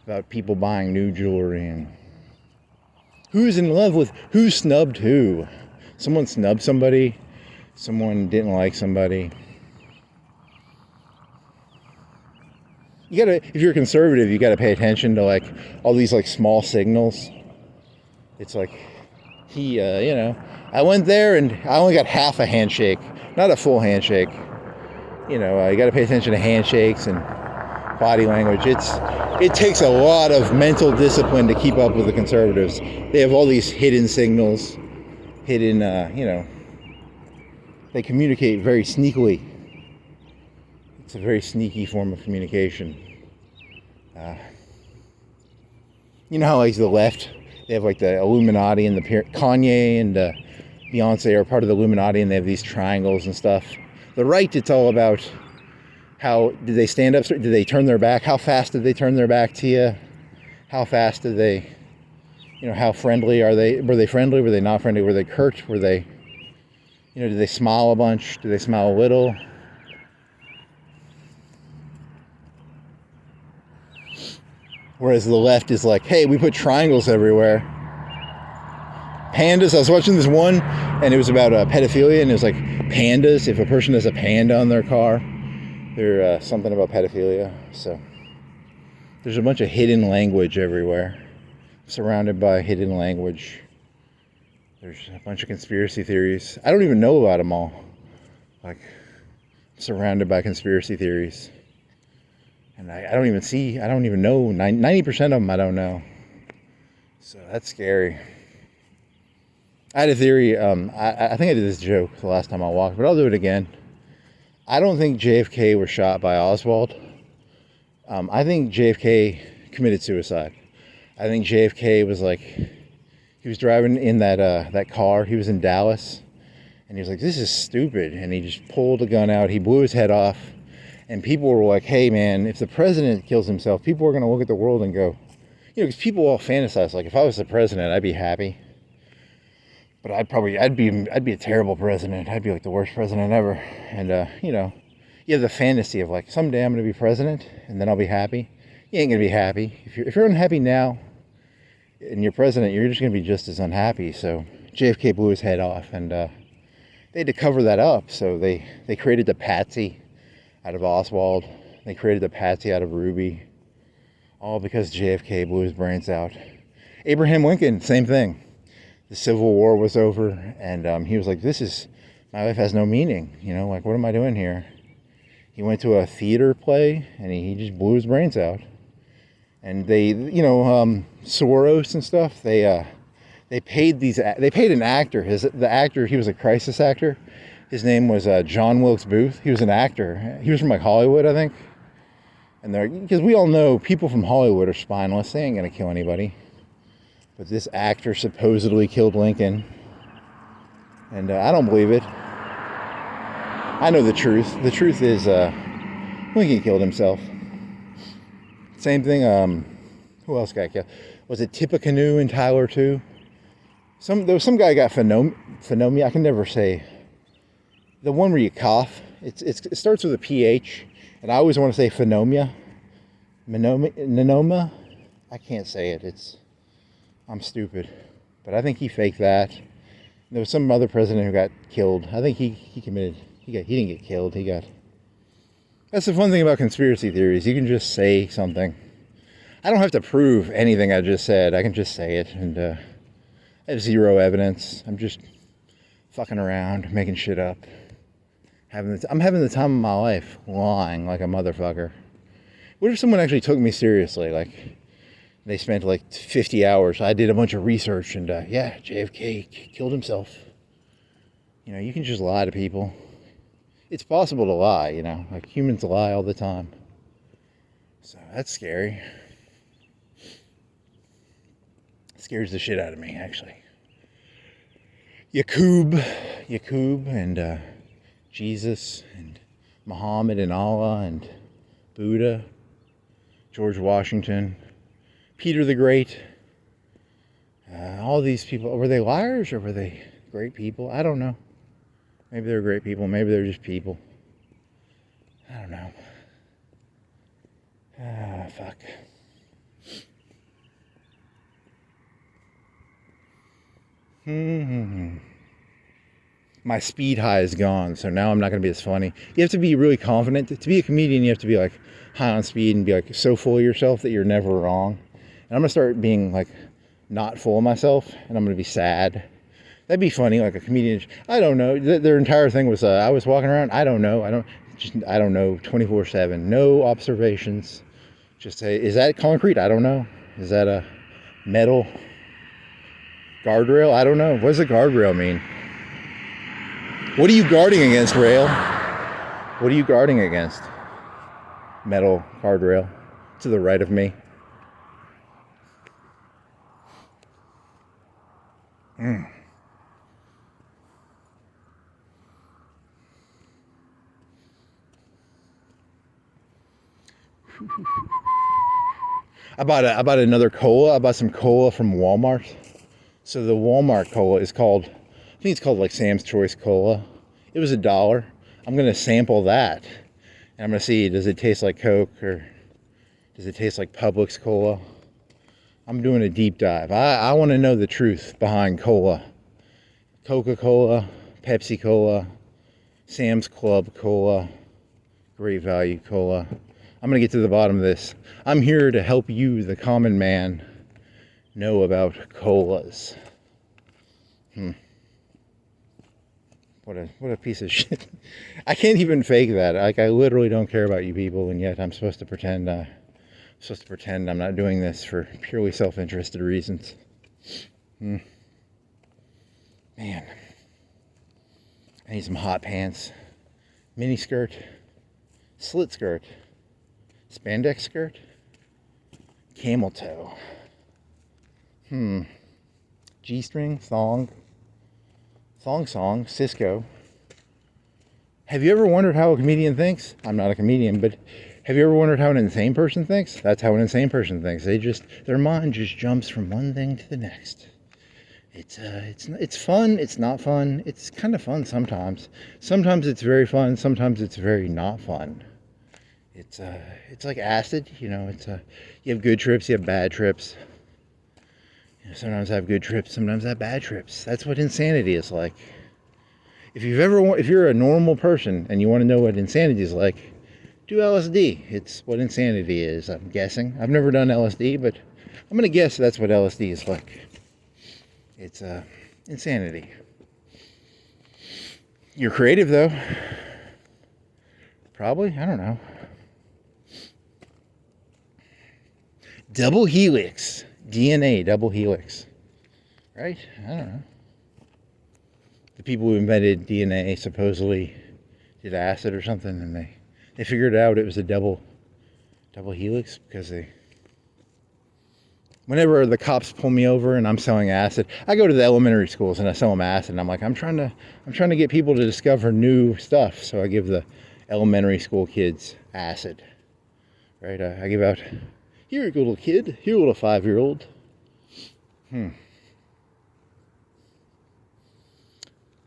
about people buying new jewelry and. Who's in love with who snubbed who? Someone snubbed somebody. Someone didn't like somebody. If you're a conservative, you gotta pay attention to like all these like small signals. It's like he, I went there and I only got half a handshake, not a full handshake. You know, you got to pay attention to handshakes and body language. It takes a lot of mental discipline to keep up with the conservatives. They have all these hidden signals, hidden, you know, they communicate very sneakily. It's a very sneaky form of communication. You know how like the left, they have like the Illuminati and the Kanye and Beyonce are part of the Illuminati and they have these triangles and stuff. The right, it's all about how did they stand up, did they turn their back, how fast did they turn their back to you, how fast did they, you know, how friendly are they, were they friendly, were they not friendly, were they curt, were they, you know, did they smile a bunch, did they smile a little? Whereas the left is like, hey, we put triangles everywhere. Pandas, I was watching this one, and it was about pedophilia, and it was like, pandas, if a person has a panda on their car, they're something about pedophilia. So there's a bunch of hidden language everywhere. Surrounded by hidden language. There's a bunch of conspiracy theories. I don't even know about them all. Like, surrounded by conspiracy theories. And I don't even know. 90% of them I don't know. So that's scary. I had a theory, I think I did this joke the last time I walked, but I'll do it again. I don't think JFK was shot by Oswald. I think JFK committed suicide. I think JFK was like, he was driving in that car, he was in Dallas, and he was like, this is stupid, and he just pulled a gun out, he blew his head off, and people were like, hey man, if the president kills himself, people are going to look at the world and go, you know, because people all fantasize, like if I was the president, I'd be happy. But I'd be a terrible president. I'd be like the worst president ever. And, you know, you have the fantasy of like, someday I'm going to be president and then I'll be happy. You ain't going to be happy. If you're unhappy now and you're president, you're just going to be just as unhappy. So JFK blew his head off and they had to cover that up. So they created the patsy out of Oswald. They created the patsy out of Ruby. All because JFK blew his brains out. Abraham Lincoln, same thing. The Civil War was over, and he was like, my life has no meaning, you know, like, what am I doing here? He went to a theater play, and he just blew his brains out. And they, you know, Soros and stuff, they paid an actor, the actor, he was a crisis actor, his name was John Wilkes Booth, he was an actor, he was from like Hollywood, I think, and because we all know people from Hollywood are spineless, they ain't gonna kill anybody. But this actor supposedly killed Lincoln. And I don't believe it. I know the truth. The truth is Lincoln killed himself. Same thing, who else got killed? Was it Tippecanoe in Tyler too? There was some guy got phenomia. I can never say. The one where you cough. It starts with a PH. And I always want to say phenomia. Nanoma. I can't say it. I'm stupid, but I think he faked that. There was some other president who got killed. I think he didn't get killed. That's the fun thing about conspiracy theories. You can just say something. I don't have to prove anything I just said. I can just say it, and I have zero evidence. I'm just fucking around, making shit up. I'm having the time of my life, lying like a motherfucker. What if someone actually took me seriously, like? They spent like 50 hours. I did a bunch of research and yeah, JFK killed himself. You know, you can just lie to people. It's possible to lie, you know, like humans lie all the time. So that's scary. It scares the shit out of me, actually. Yaqub and Jesus and Muhammad and Allah and Buddha, George Washington, Peter the Great, all these people, were they liars or were they great people? I don't know. Maybe they're great people. Maybe they're just people. I don't know. Fuck. My speed high is gone, so now I'm not going to be as funny. You have to be really confident. To be a comedian, you have to be like high on speed and be like so full of yourself that you're never wrong. And I'm going to start being like not full of myself, and I'm going to be sad. That'd be funny, like a comedian. I don't know. Their entire thing was, I was walking around. I don't know. I don't know. 24/7. No observations. Just say, is that concrete? I don't know. Is that a metal guardrail? I don't know. What does a guardrail mean? What are you guarding against, rail? What are you guarding against? Metal guardrail to the right of me. I bought another cola. I bought some cola from Walmart. So the Walmart cola is called, I think it's called like Sam's Choice Cola. It was $1. I'm gonna sample that, and I'm gonna see, does it taste like Coke or does it taste like Publix cola? I'm doing a deep dive. I want to know the truth behind cola. Coca-Cola, Pepsi Cola, Sam's Club Cola, Great Value Cola. I'm going to get to the bottom of this. I'm here to help you, the common man, know about colas. What a piece of shit. I can't even fake that. Like, I literally don't care about you people, and yet I'm supposed to pretend I'm not doing this for purely self-interested reasons. Man, I need some hot pants. Mini skirt, slit skirt, spandex skirt, camel toe. G-string, thong, song, Cisco. Have you ever wondered how a comedian thinks? I'm not a comedian, but have you ever wondered how an insane person thinks? That's how an insane person thinks. Their mind just jumps from one thing to the next. It's fun. It's not fun. It's kind of fun sometimes. Sometimes it's very fun. Sometimes it's very not fun. It's like acid. You know, you have good trips. You have bad trips. You know, sometimes I have good trips. Sometimes I have bad trips. That's what insanity is like. If you're a normal person and you want to know what insanity is like, do LSD. It's what insanity is, I'm guessing. I've never done LSD, but I'm going to guess that's what LSD is like. It's insanity. You're creative, though. Probably. I don't know. Double helix. DNA double helix. Right? I don't know. The people who invented DNA supposedly did acid or something, and they figured out it was a double helix because whenever the cops pull me over and I'm selling acid, I go to the elementary schools and I sell them acid, and I'm like, I'm trying to get people to discover new stuff, so I give the elementary school kids acid, right? I give out, here, little kid, here, little 5-year-old.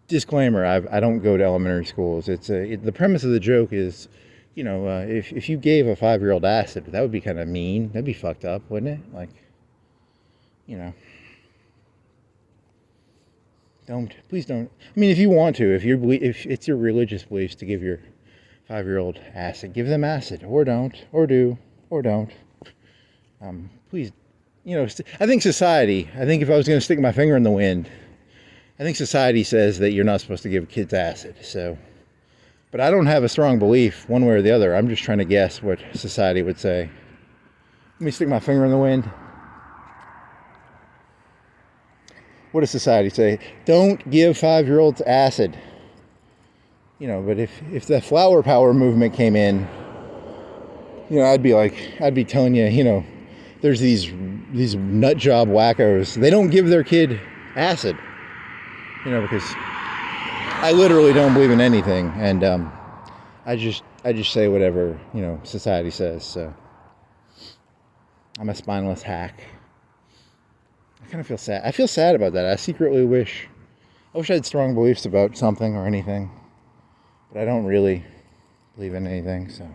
Disclaimer: I don't go to elementary schools. The premise of the joke is, you know, if you gave a 5-year-old acid, that would be kind of mean. That'd be fucked up, wouldn't it? Like, you know, please don't. I mean, if you want to, if it's your religious beliefs to give your 5-year-old acid, give them acid, or don't, or do, or don't. Please, you know, I think if I was going to stick my finger in the wind, I think society says that you're not supposed to give kids acid, so. But I don't have a strong belief one way or the other. I'm just trying to guess what society would say. Let me stick my finger in the wind. What does society say? Don't give 5-year-olds acid. You know, but if the flower power movement came in, you know, I'd be telling you, you know, there's these nut job wackos. They don't give their kid acid. You know, because I literally don't believe in anything, and I just say whatever, you know, society says. So I'm a spineless hack. I kind of feel sad. I feel sad about that. I secretly wish I had strong beliefs about something or anything, but I don't really believe in anything. So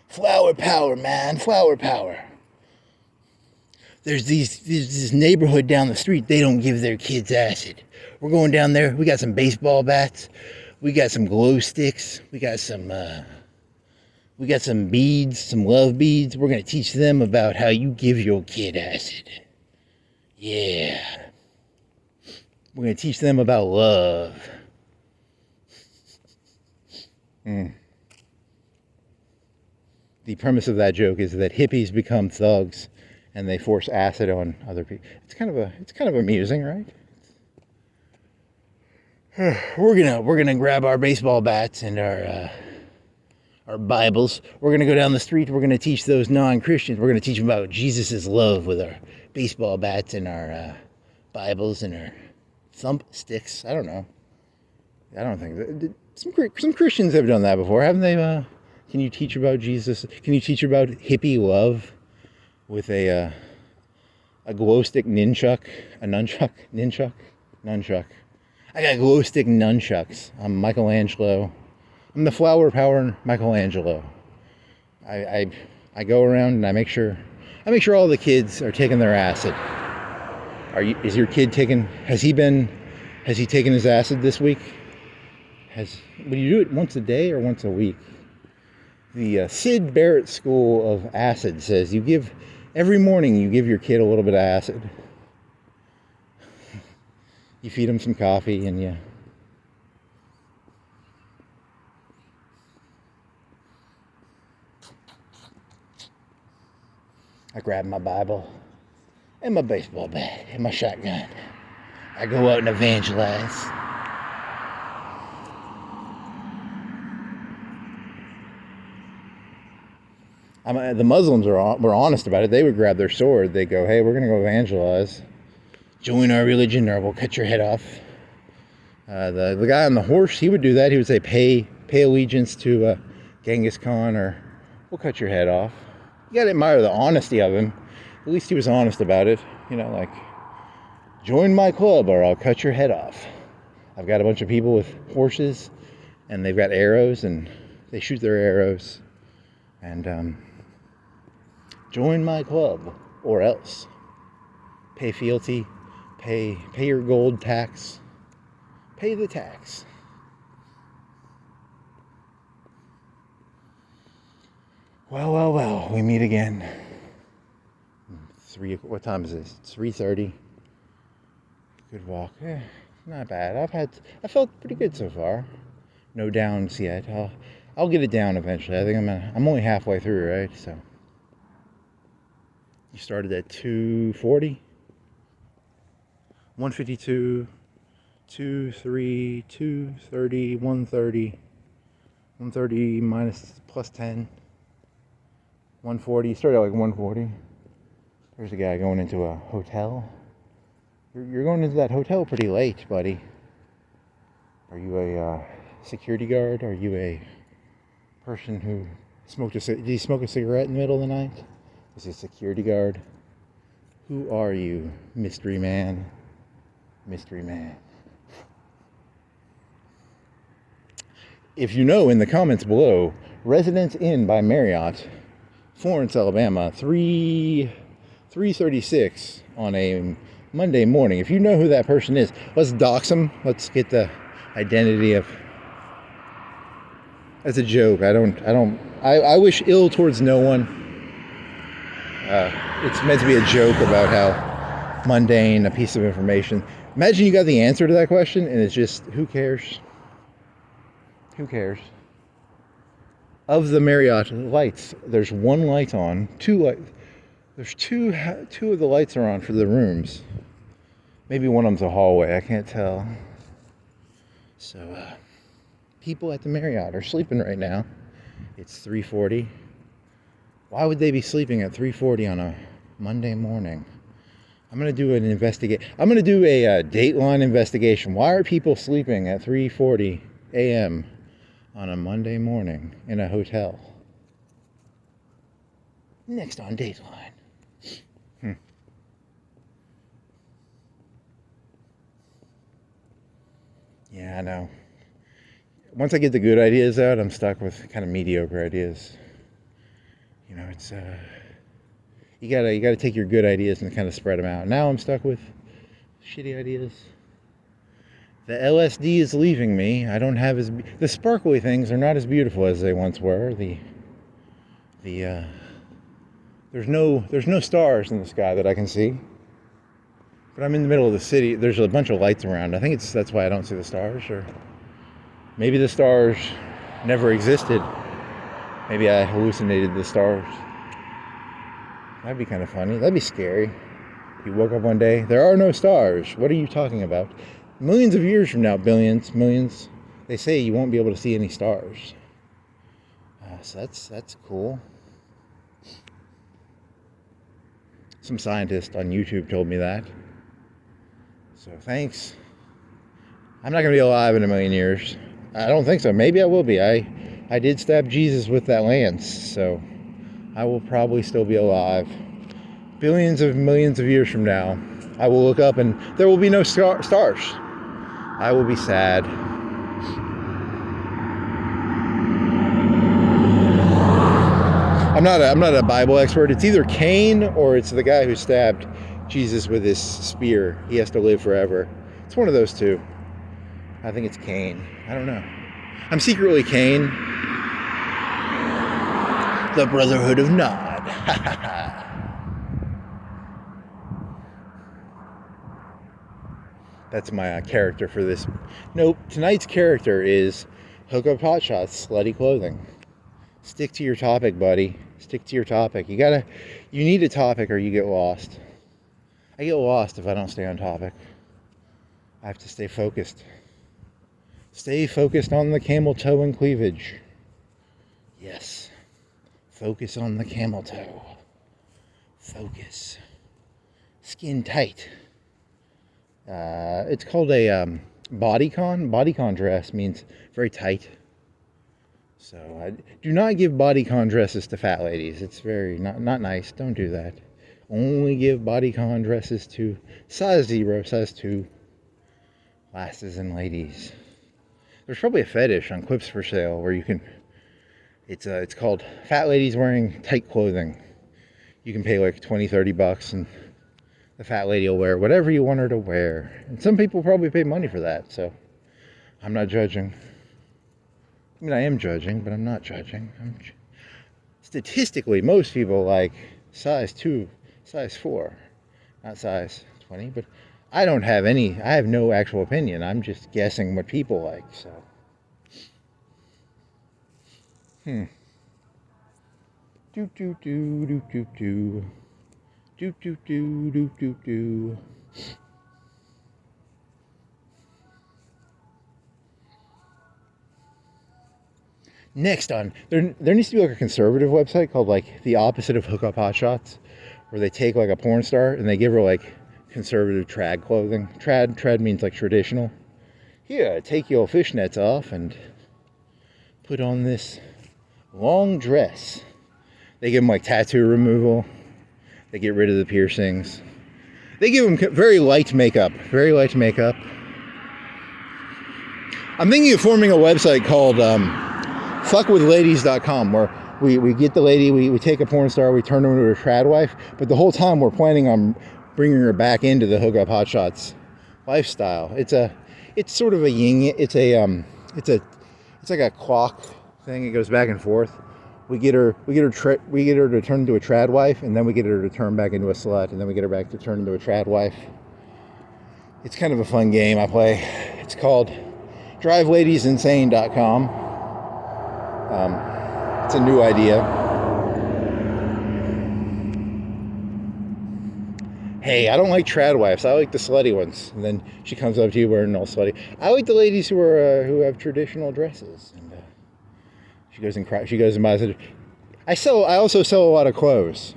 flower power, man, flower power. There's this neighborhood down the street, they don't give their kids acid. We're going down there, we got some baseball bats, we got some glow sticks, we got some We got some beads, some love beads. We're going to teach them about how you give your kid acid. Yeah. We're going to teach them about love. The premise of that joke is that hippies become thugs and they force acid on other people. It's kind of amusing, right? We're gonna grab our baseball bats and our Bibles. We're gonna go down the street. We're gonna teach those non-Christians. We're gonna teach them about Jesus' love with our baseball bats and our Bibles and our thump sticks. I don't know. I don't think some Christians have done that before, haven't they? Can you teach about Jesus? Can you teach about hippie love with a glow stick nunchuck? A nunchuck. I got glow stick nunchucks. I'm Michelangelo. I'm the flower power Michelangelo. I go around and I make sure all the kids are taking their acid. Is your kid has he taken his acid this week? Would you do it once a day or once a week? The Sid Barrett School of Acid says every morning you give your kid a little bit of acid. You feed them some coffee and I grab my Bible and my baseball bat and my shotgun. I go out and evangelize. The Muslims were honest about it. They would grab their sword. They go, hey, we're going to go evangelize. Join our religion or we'll cut your head off. The guy on the horse, he would do that. He would say, pay allegiance to Genghis Khan or we'll cut your head off. You got to admire the honesty of him. At least he was honest about it. Like, join my club or I'll cut your head off. I've got a bunch of people with horses and they've got arrows and they shoot their arrows. And join my club or else. Pay fealty. Pay your gold tax. Pay the tax. Well, we meet again. What time is this? It's 3:30. Good walk. Not bad. I felt pretty good so far. No downs yet. I'll get it down eventually. I think I'm only halfway through, right? So you started at 240, 152, 230, 230, 130, 130 minus plus 10, 140. You started at like 140. There's a guy going into a hotel. You're going into that hotel pretty late, buddy. Are you a security guard? Are you a person who did he smoke a cigarette in the middle of the night? Is he a security guard? Who are you, mystery man? Mystery man. If you know, in the comments below, Residence Inn by Marriott, Florence, Alabama, 3:36 on a Monday morning. If you know who that person is, let's dox them. Let's get the identity of. As a joke. I wish ill towards no one. It's meant to be a joke about how mundane a piece of information. Imagine you got the answer to that question and it's just, who cares? Who cares? Of the Marriott lights, there's one light on, there's two of the lights are on for the rooms. Maybe one of them's a hallway, I can't tell. So, people at the Marriott are sleeping right now. It's 3:40. Why would they be sleeping at 3:40 on a Monday morning? I'm going to do an I'm going to do a Dateline investigation. Why are people sleeping at 3:40 a.m. on a Monday morning in a hotel? Next on Dateline. Yeah, I know. Once I get the good ideas out, I'm stuck with kind of mediocre ideas. It's you gotta take your good ideas and kind of spread them out. Now I'm stuck with shitty ideas. The LSD is leaving me. I don't have the sparkly things are not as beautiful as they once were. The The there's no stars in the sky that I can see. But I'm in the middle of the city. There's a bunch of lights around. I think that's why I don't see the stars, or maybe the stars never existed. Maybe I hallucinated the stars. That'd be kind of funny. That'd be scary. You woke up one day, there are no stars. What are you talking about? Millions of years from now, billions, millions, they say you won't be able to see any stars. So that's cool. Some scientist on YouTube told me that. So thanks. I'm not going to be alive in a million years. I don't think so. Maybe I will be. I did stab Jesus with that lance, so I will probably still be alive. Billions of millions of years from now, I will look up and there will be no stars. I will be sad. I'm not a Bible expert. It's either Cain or it's the guy who stabbed Jesus with his spear. He has to live forever. It's one of those two. I think it's Cain. I don't know. I'm secretly Cain. The Brotherhood of Nod. That's my character for this. Nope. Tonight's character is hookuphotshot, slutty clothing. Stick to your topic, buddy. Stick to your topic. You need a topic or you get lost. I get lost if I don't stay on topic. I have to stay focused. Stay focused on the camel toe and cleavage. Yes. Focus on the camel toe. Focus. Skin tight. It's called a bodycon. Bodycon dress means very tight. So I do not give bodycon dresses to fat ladies. It's very not nice. Don't do that. Only give bodycon dresses to size 0, size 2 lasses and ladies. There's probably a fetish on Clips for Sale where you can. It's called fat ladies wearing tight clothing. You can pay like $20-$30 and the fat lady will wear whatever you want her to wear. And some people probably pay money for that. So I'm not judging. I mean, I am judging, but I'm not judging. Statistically, most people like size 2, size 4, not size 20, but I have no actual opinion. I'm just guessing what people like, so. Do do do do do do. Do do do do do do. Next on, there needs to be like a conservative website called like the opposite of hookuphotshot, where they take like a porn star and they give her like conservative trad clothing. Trad means like traditional. Here, take your fishnets off and put on this long dress. They give them like tattoo removal. They get rid of the piercings. They give them very light makeup. Very light makeup. I'm thinking of forming a website called fuckwithladies.com, where we get the lady, we take a porn star, we turn her into a trad wife, but the whole time we're planning on bringing her back into the hookup hotshots lifestyle. It's sort of a yin. It's like a clock thing. It goes back and forth. We get her to turn into a trad wife, and then we get her to turn back into a slut, and then we get her back to turn into a trad wife. It's kind of a fun game I play. It's called driveladiesinsane.com. It's a new idea. Hey, I don't like trad wives. I like the slutty ones. And then she comes up to you wearing all slutty. I like the ladies who have traditional dresses. And she goes and buys it. I also sell a lot of clothes.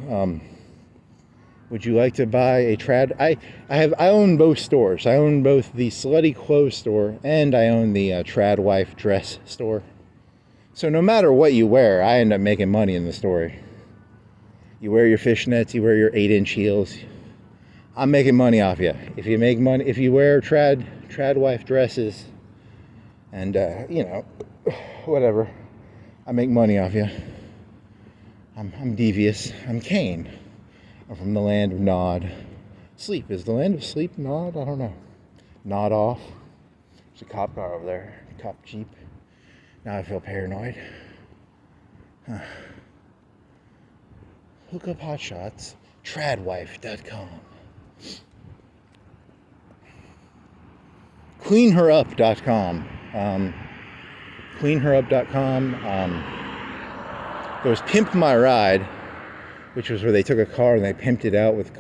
Would you like to buy a trad? I own both stores. I own both the slutty clothes store and I own the trad wife dress store. So no matter what you wear, I end up making money in the story. You wear your fishnets, you wear your 8-inch heels. I'm making money off you. If you wear trad wife dresses, and whatever, I make money off you. I'm devious. I'm Cain. I'm from the land of Nod. Sleep. Is the land of sleep Nod? I don't know. Nod off. There's a cop car over there. Cop jeep. Now I feel paranoid. hookuphotshot, tradwife.com, queenherup.com, queenherup.com. There was Pimp My Ride, which was where they took a car and they pimped it out with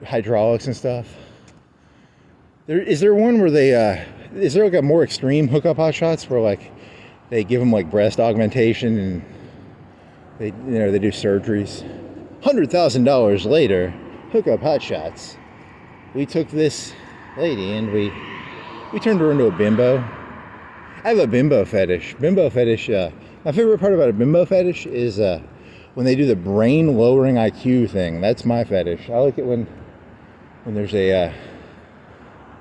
hydraulics and stuff. Is there one where is there like a more extreme hookup hotshots where like they give them like breast augmentation and they do surgeries? $100,000 later, hookup hotshots. We took this lady and we turned her into a bimbo. I have a bimbo fetish. My favorite part about a bimbo fetish is when they do the brain lowering IQ thing. That's my fetish. I like it when there's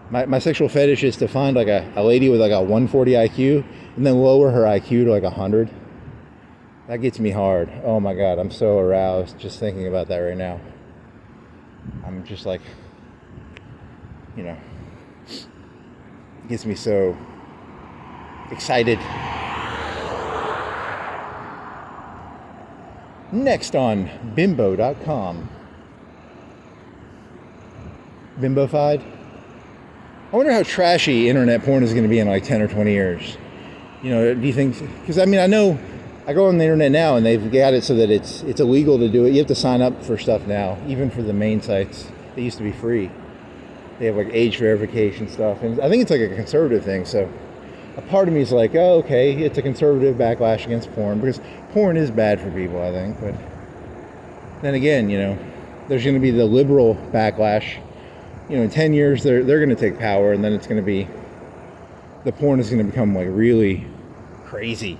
my sexual fetish is to find like a lady with like a 140 IQ and then lower her IQ to like 100. That gets me hard. Oh my God, I'm so aroused just thinking about that right now. I'm just like, it gets me so excited. Next on bimbo.com. Bimbofied? I wonder how trashy internet porn is going to be in like 10 or 20 years. Do you think? Because I know I go on the internet now and they've got it so that it's illegal to do it. You have to sign up for stuff now, even for the main sites. They used to be free. They have like age verification stuff, and I think it's like a conservative thing. So a part of me is like, oh, okay, it's a conservative backlash against porn because porn is bad for people, I think. But then again, there's going to be the liberal backlash. In 10 years, they're going to take power, and then it's going to be, the porn is going to become like really crazy.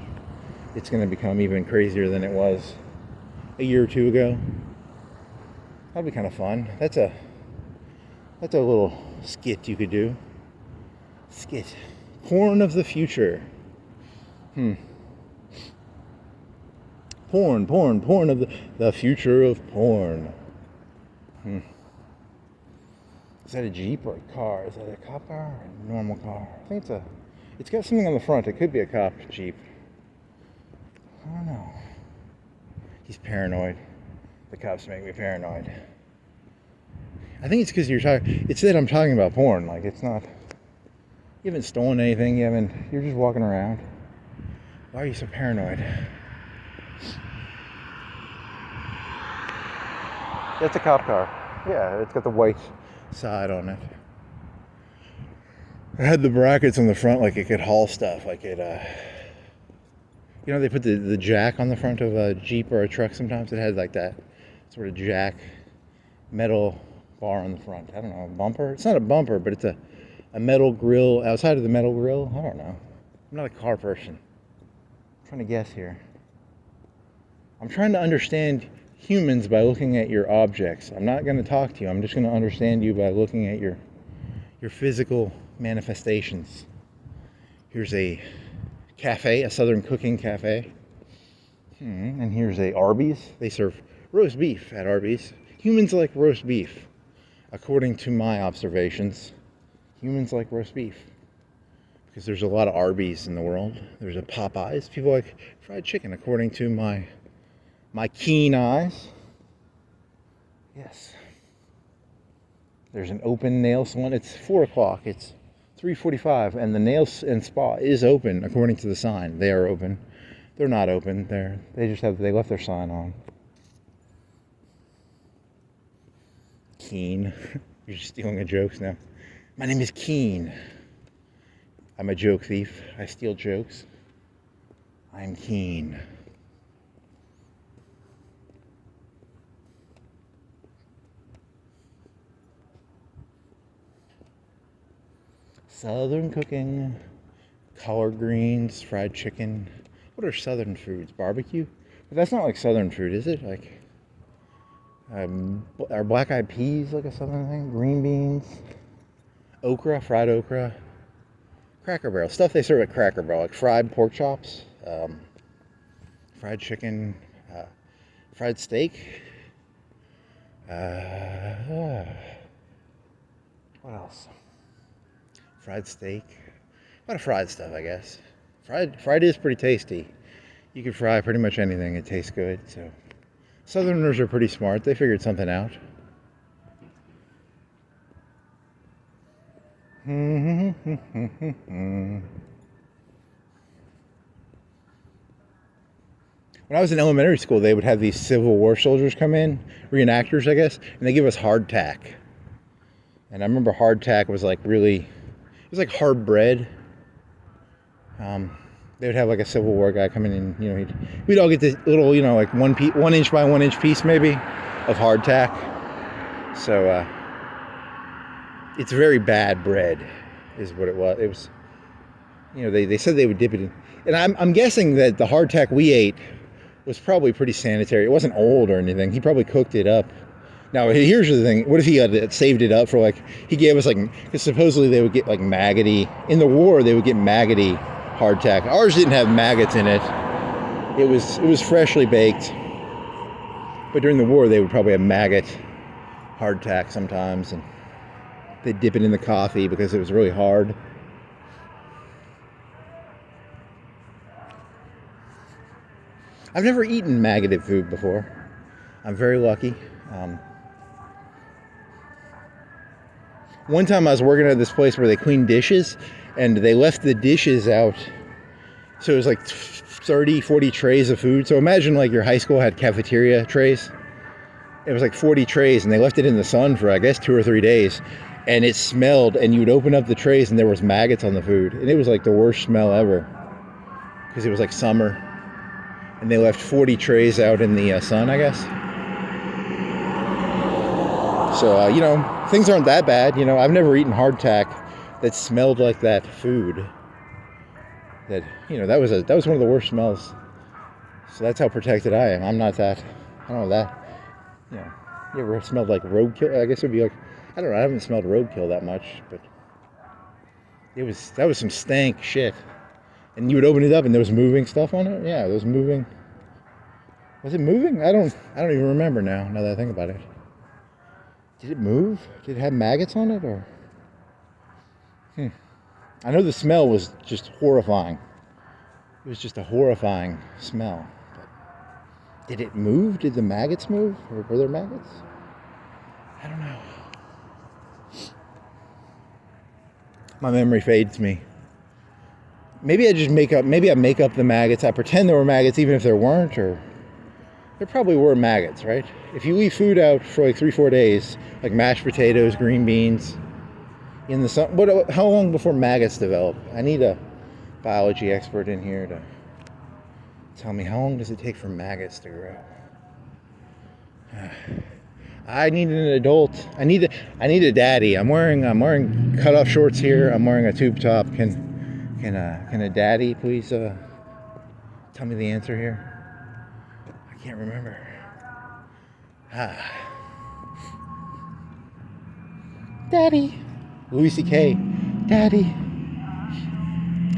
It's going to become even crazier than it was a year or two ago. That'd be kind of fun. That's a little skit you could do. Skit. Porn of the future. Porn of the future of porn. Is that a Jeep or a car? Is that a cop car or a normal car? I think it's got something on the front. It could be a cop Jeep. I don't know. He's paranoid. The cops make me paranoid. I think it's because it's that I'm talking about porn. Like, it's not, you haven't stolen anything. You're just walking around. Why are you so paranoid? That's a cop car. Yeah, it's got the white side on it. It had the brackets on the front like it could haul stuff. Like it, they put the jack on the front of a Jeep or a truck sometimes. It had like that sort of jack metal bar on the front. I don't know, a bumper? It's not a bumper, but it's a metal grill. Outside of the metal grill, I don't know. I'm not a car person. I'm trying to guess here. I'm trying to understand humans by looking at your objects. I'm not going to talk to you. I'm just going to understand you by looking at your physical manifestations. Here's a cafe, a southern cooking cafe. And here's a Arby's. They serve roast beef at Arby's. Humans like roast beef. According to my observations, humans like roast beef. Because there's a lot of Arby's in the world. There's a Popeyes. People like fried chicken, according to my keen eyes. Yes. There's an open nail salon. It's 4 o'clock. It's 3:45, and the nail and spa is open according to the sign. They are open. They're not open. They left their sign on. Keen. You're just stealing the jokes now. My name is Keen. I'm a joke thief. I steal jokes. I'm Keen. Southern cooking, collard greens, fried chicken. What are southern foods? Barbecue? But that's not like southern food, is it? Like, are black-eyed peas like a southern thing? Green beans, okra, fried okra, Cracker Barrel. Stuff they serve at Cracker Barrel, like fried pork chops, fried chicken, fried steak. What else? Fried steak. A lot of fried stuff, I guess. Fried is pretty tasty. You can fry pretty much anything. It tastes good. So Southerners are pretty smart. They figured something out. When I was in elementary school, they would have these Civil War soldiers come in, reenactors, I guess, and they give us hardtack. And I remember hardtack was like really, it was like hard bread. They would have like a Civil War guy come in and, you know, we'd all get this little, you know, like 1 inch by 1 inch piece maybe of hardtack. So, it's very bad bread is what it was. It was, you know, they said they would dip it in. And I'm guessing that the hardtack we ate was probably pretty sanitary. It wasn't old or anything. He probably cooked it up. Now, here's the thing. What if he had saved it up for, like, he gave us, like, because supposedly they would get, like, maggoty. In the war, they would get maggoty hardtack. Ours didn't have maggots in it. It was freshly baked. But during the war, they would probably have maggot hardtack sometimes. And they'd dip it in the coffee because it was really hard. I've never eaten maggoted food before. I'm very lucky. One time I was working at this place where they clean dishes, and they left the dishes out. So it was like 30, 40 trays of food. So imagine like your high school had cafeteria trays. It was like 40 trays, and they left it in the sun for, I guess, 2 or 3 days. And it smelled, and you would open up the trays, and there was maggots on the food. And it was like the worst smell ever. Because it was like summer. And they left 40 trays out in the sun, I guess. So, you know, things aren't that bad. You know, I've never eaten hardtack that smelled like that food. That, you know, that was one of the worst smells. So that's how protected I am. I'm not that, I don't know that, you know, you ever smelled like roadkill? I guess it would be like, I don't know, I haven't smelled roadkill that much, but that was some stank shit. And you would open it up and there was moving stuff on it? Yeah, there was moving. Was it moving? I don't even remember now that I think about it. Did it move? Did it have maggots on it, or? I know the smell was just horrifying. It was just a horrifying smell. But did it move? Did the maggots move? Or were there maggots? I don't know. My memory fades me. Maybe I make up the maggots. I pretend there were maggots even if there weren't, or there probably were maggots, right? If you leave food out for like 3-4 days, like mashed potatoes, green beans, in the sun, how long before maggots develop? I need a biology expert in here to tell me how long does it take for maggots to grow. I need an adult. I need a daddy. I'm wearing cutoff shorts here. I'm wearing a tube top. Can a daddy please tell me the answer here? I can't remember. Daddy. Louis C.K. Daddy.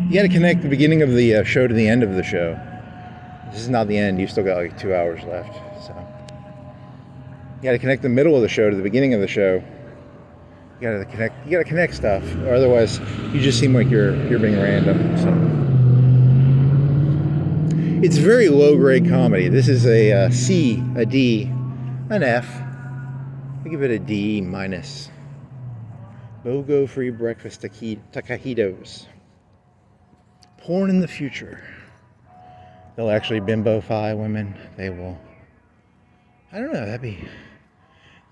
You got to connect the beginning of the show to the end of the show. This is not the end. You've still got like 2 hours left. So you got to connect the middle of the show to the beginning of the show. You got to connect stuff, or otherwise you just seem like you're being random. So it's very low grade comedy. This is a C, a D, an F. I give it a D minus. BOGO free breakfast taquitos. Porn in the future. They'll actually bimbofy women. They will. I don't know. That'd be.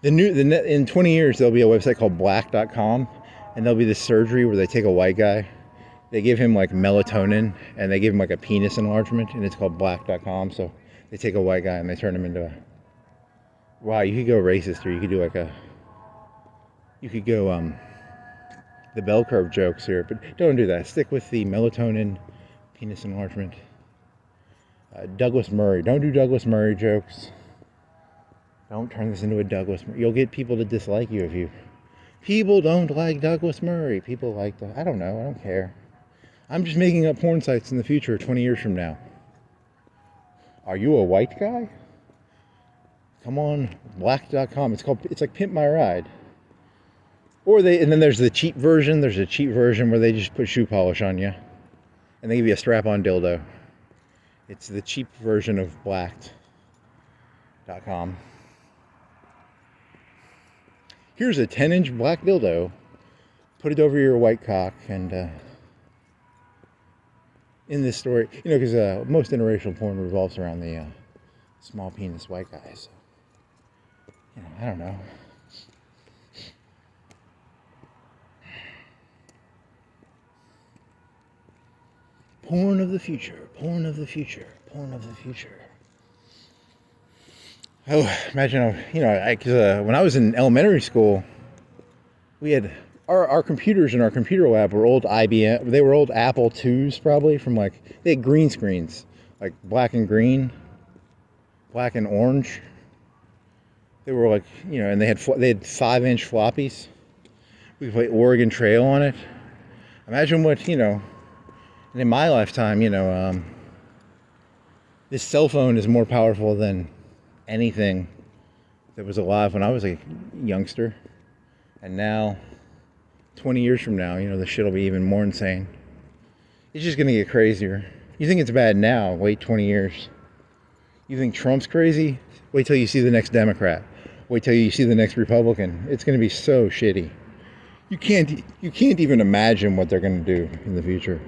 In 20 years, there'll be a website called black.com, and there'll be this surgery where they take a white guy, they give him like melatonin, and they give him like a penis enlargement, and it's called black.com. So they take a white guy and they turn him into a. Wow, you could go racist, or you could do like you could go the bell curve jokes here, but don't do that. Stick with the melatonin, penis enlargement. Douglas Murray. Don't do Douglas Murray jokes. Don't turn this into a Douglas Murray. You'll get people to dislike you if you. People don't like Douglas Murray. People like I don't know. I don't care. I'm just making up porn sites in the future, 20 years from now. Are you a white guy? Come on, black.com. It's like Pimp My Ride. And then there's the cheap version. There's a cheap version where they just put shoe polish on you. And they give you a strap-on dildo. It's the cheap version of blacked. Here's a 10-inch black dildo. Put it over your white cock, and in this story, because most interracial porn revolves around the small penis white guy. So, I don't know. Porn of the future, porn of the future, porn of the future. Oh, imagine, because when I was in elementary school, we had our computers in our computer lab were old IBM. They were old Apple IIs, probably from they had green screens, like black and green, black and orange. They were and they had 5-inch floppies. We could play Oregon Trail on it. Imagine what in my lifetime, this cell phone is more powerful than anything that was alive when I was a youngster. And now, 20 years from now, the shit will be even more insane. It's just going to get crazier. You think it's bad now, wait 20 years. You think Trump's crazy? Wait till you see the next Democrat. Wait till you see the next Republican. It's going to be so shitty. You can't even imagine what they're going to do in the future.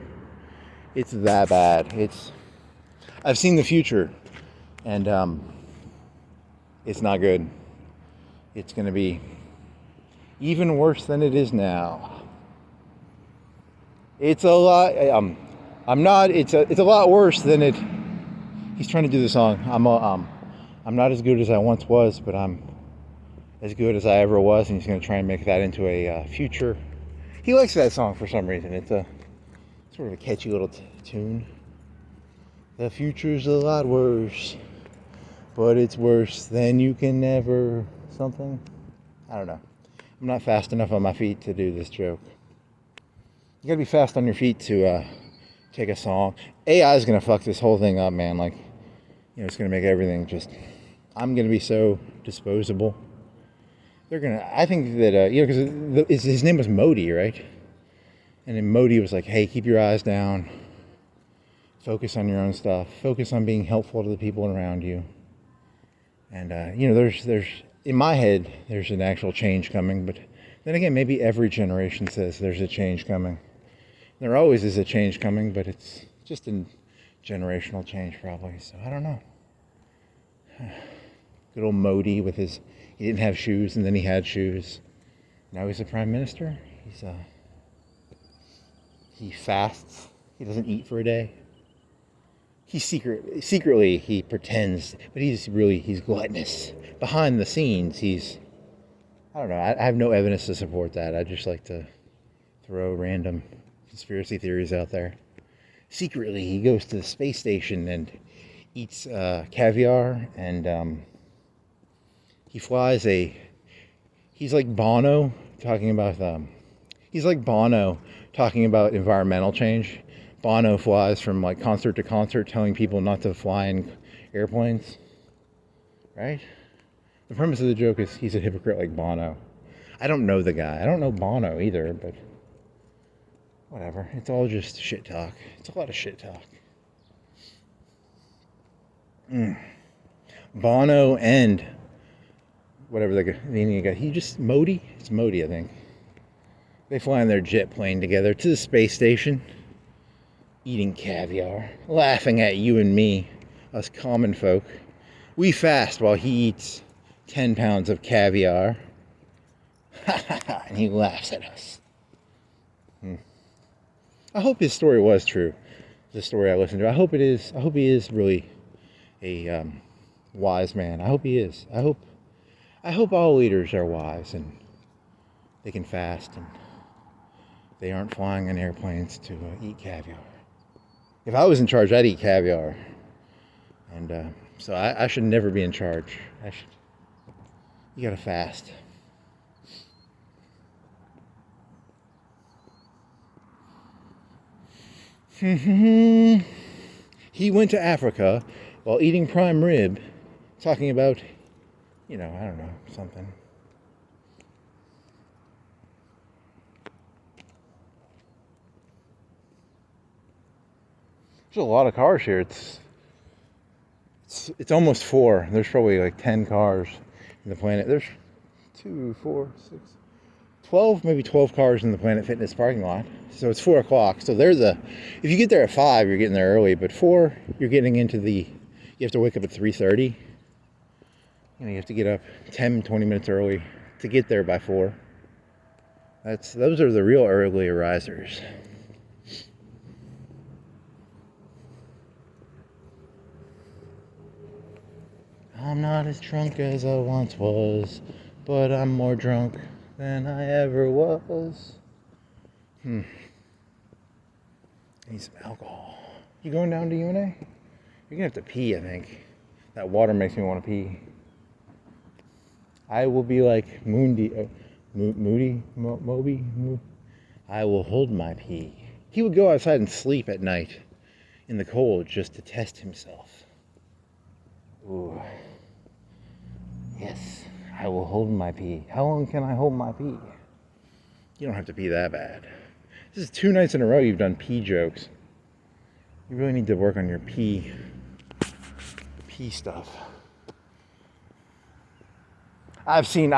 It's that bad. I've seen the future, and it's not good. It's going to be even worse than it is now. It's a lot. It's a lot worse than it. He's trying to do the song. I'm not as good as I once was, but I'm as good as I ever was, and he's going to try and make that into a future. He likes that song for some reason. It's a sort of a catchy little tune. The future's a lot worse, but it's worse than you can never something. I don't know. I'm not fast enough on my feet to do this joke. You gotta be fast on your feet to take a song. AI is gonna fuck this whole thing up, man. It's gonna make everything just. I'm gonna be so disposable. I think that because his name was Modi, right? And then Modi was like, "Hey, keep your eyes down. Focus on your own stuff. Focus on being helpful to the people around you." And there's in my head, there's an actual change coming. But then again, maybe every generation says there's a change coming. There always is a change coming, but it's just a generational change probably. So I don't know. Good old Modi with he didn't have shoes and then he had shoes. Now he's a prime minister. He fasts. He doesn't eat for a day. Secretly he pretends, but he's gluttonous. Behind the scenes, I don't know. I have no evidence to support that. I just like to throw random conspiracy theories out there. Secretly, he goes to the space station and eats caviar, and he flies he's like Bono talking about environmental change. Bono flies from concert to concert telling people not to fly in airplanes, right? The premise of the joke is he's a hypocrite like Bono. I don't know the guy. I don't know Bono either, but whatever. It's all just shit talk. It's a lot of shit talk. Bono and whatever the Indian guy. Modi? It's Modi, I think. They fly in their jet plane together to the space station, eating caviar, laughing at you and me, us common folk. We fast while he eats 10 pounds of caviar. And he laughs at us. I hope his story was true. The story I listened to. I hope it is. I hope he is really a wise man. I hope he is. I hope all leaders are wise and they can fast and they aren't flying in airplanes to eat caviar. If I was in charge, I'd eat caviar. And so I should never be in charge. You gotta fast. He went to Africa while eating prime rib, talking about, I don't know, something. There's a lot of cars here. It's It's almost 4. There's probably like 10 cars in the Planet. There's 2, 4, 6, 12, maybe 12 cars in the Planet Fitness parking lot. So it's 4 o'clock. So if you get there at 5, you're getting there early. But 4, you're getting into you have to wake up at 3:30. You have to get up 10, 20 minutes early to get there by 4. Those are the real early risers. I'm not as drunk as I once was, but I'm more drunk than I ever was. Need some alcohol. You going down to UNA? You're gonna have to pee, I think. That water makes me want to pee. I will be like Moody. I will hold my pee. He would go outside and sleep at night in the cold just to test himself. Ooh. Yes, I will hold my pee. How long can I hold my pee? You don't have to pee that bad. This is 2 nights in a row you've done pee jokes. You really need to work on your pee stuff. I've seen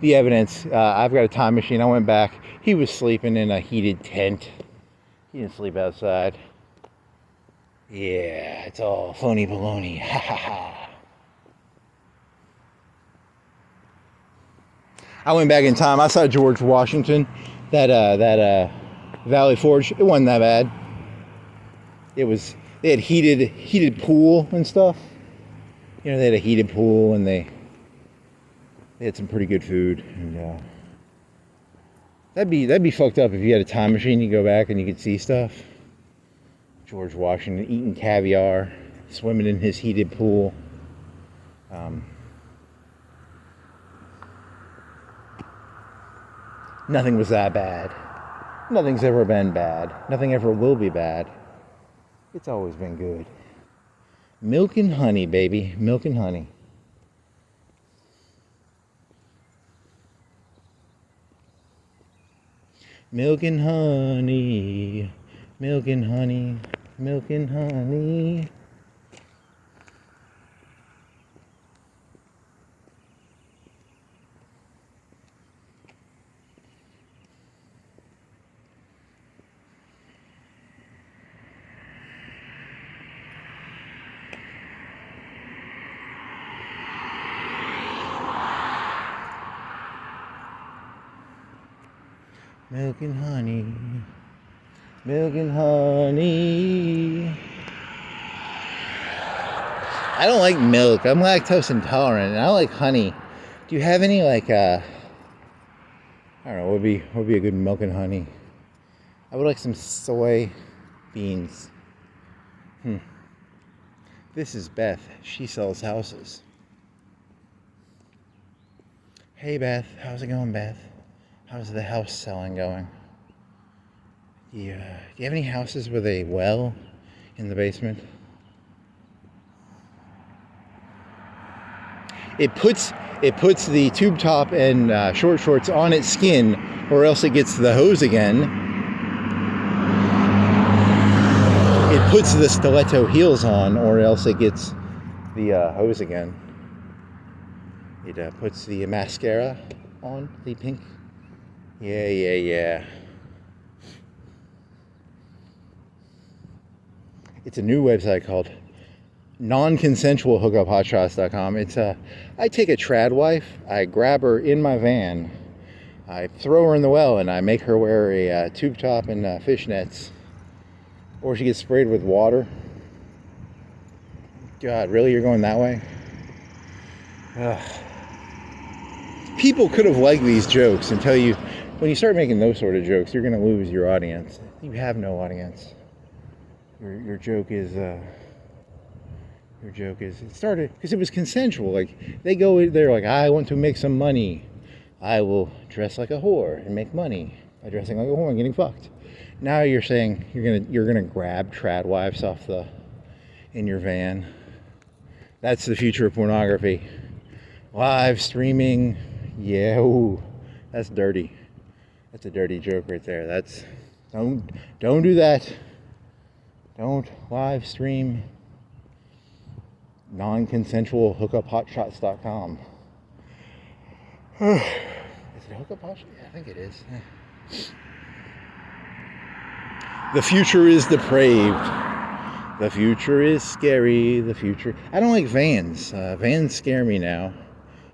the evidence. I've got a time machine. I went back. He was sleeping in a heated tent. He didn't sleep outside. Yeah, it's all phony baloney. Ha ha ha. I went back in time. I saw George Washington. That Valley Forge. It wasn't that bad. They had heated pool and stuff. They had a heated pool and they had some pretty good food. And that'd be fucked up if you had a time machine. You go back and you could see stuff. George Washington eating caviar, swimming in his heated pool. Nothing was that bad. Nothing's ever been bad. Nothing ever will be bad. It's always been good. Milk and honey, baby. Milk and honey. Milk and honey. Milk and honey. Milk and honey. Milk and honey, milk and honey. I don't like milk. I'm lactose intolerant, and I like honey. Do you have any I don't know. What would be a good milk and honey? I would like some soy beans. This is Beth. She sells houses. Hey Beth, how's it going, Beth? How's the house selling going? Do you have any houses with a well in the basement? It puts the tube top and short shorts on its skin, or else it gets the hose again. It puts the stiletto heels on, or else it gets the hose again. It puts the mascara on, the pink. Yeah. It's a new website called non-consensual hookuphotshot.com. It's I take a trad wife, I grab her in my van, I throw her in the well, and I make her wear a tube top and fishnets, or she gets sprayed with water. God, really? You're going that way? Ugh. People could have liked these jokes until when you start making those sort of jokes, you're going to lose your audience. You have no audience. Your joke is it started because it was consensual. Like they're like, I want to make some money. I will dress like a whore and make money by dressing like a whore and getting fucked. Now you're saying you're gonna grab trad wives in your van. That's the future of pornography. Live streaming. Yeah, ooh, that's dirty. That's a dirty joke right there. Don't do that. Don't live stream non-consensual hookuphotshot.com. Is it hookuphotshot? Yeah, I think it is. Yeah. The future is depraved. The future is scary. The future. I don't like vans. Vans scare me now.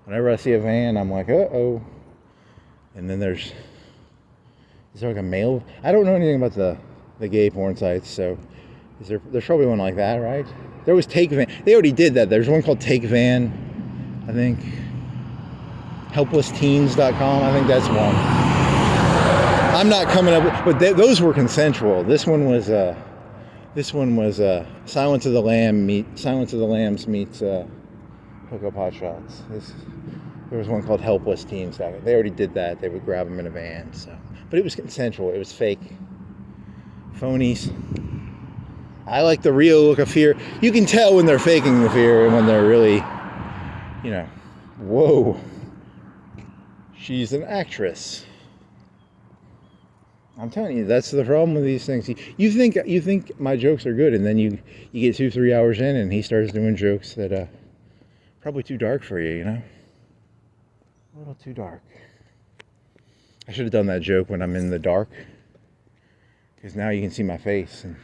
Whenever I see a van, I'm like, uh-oh. And then is there like a male? I don't know anything about the gay porn sites, so there's probably one like that, right? There was Take Van. They already did that. There's one called Take Van, I think. Helplessteens.com, I think that's one. I'm not coming up with, but those were consensual. This one was Silence of the Lambs meets Hookup Hot Shots. There was one called Helpless Teens. They already did that. They would grab them in a van. So, but it was consensual. It was fake. Phonies. I like the real look of fear. You can tell when they're faking the fear and when they're really, whoa. She's an actress. I'm telling you, that's the problem with these things. You think my jokes are good, and then you get 2-3 hours in, and he starts doing jokes that probably too dark for you, A little too dark. I should have done that joke when I'm in the dark, because now you can see my face, and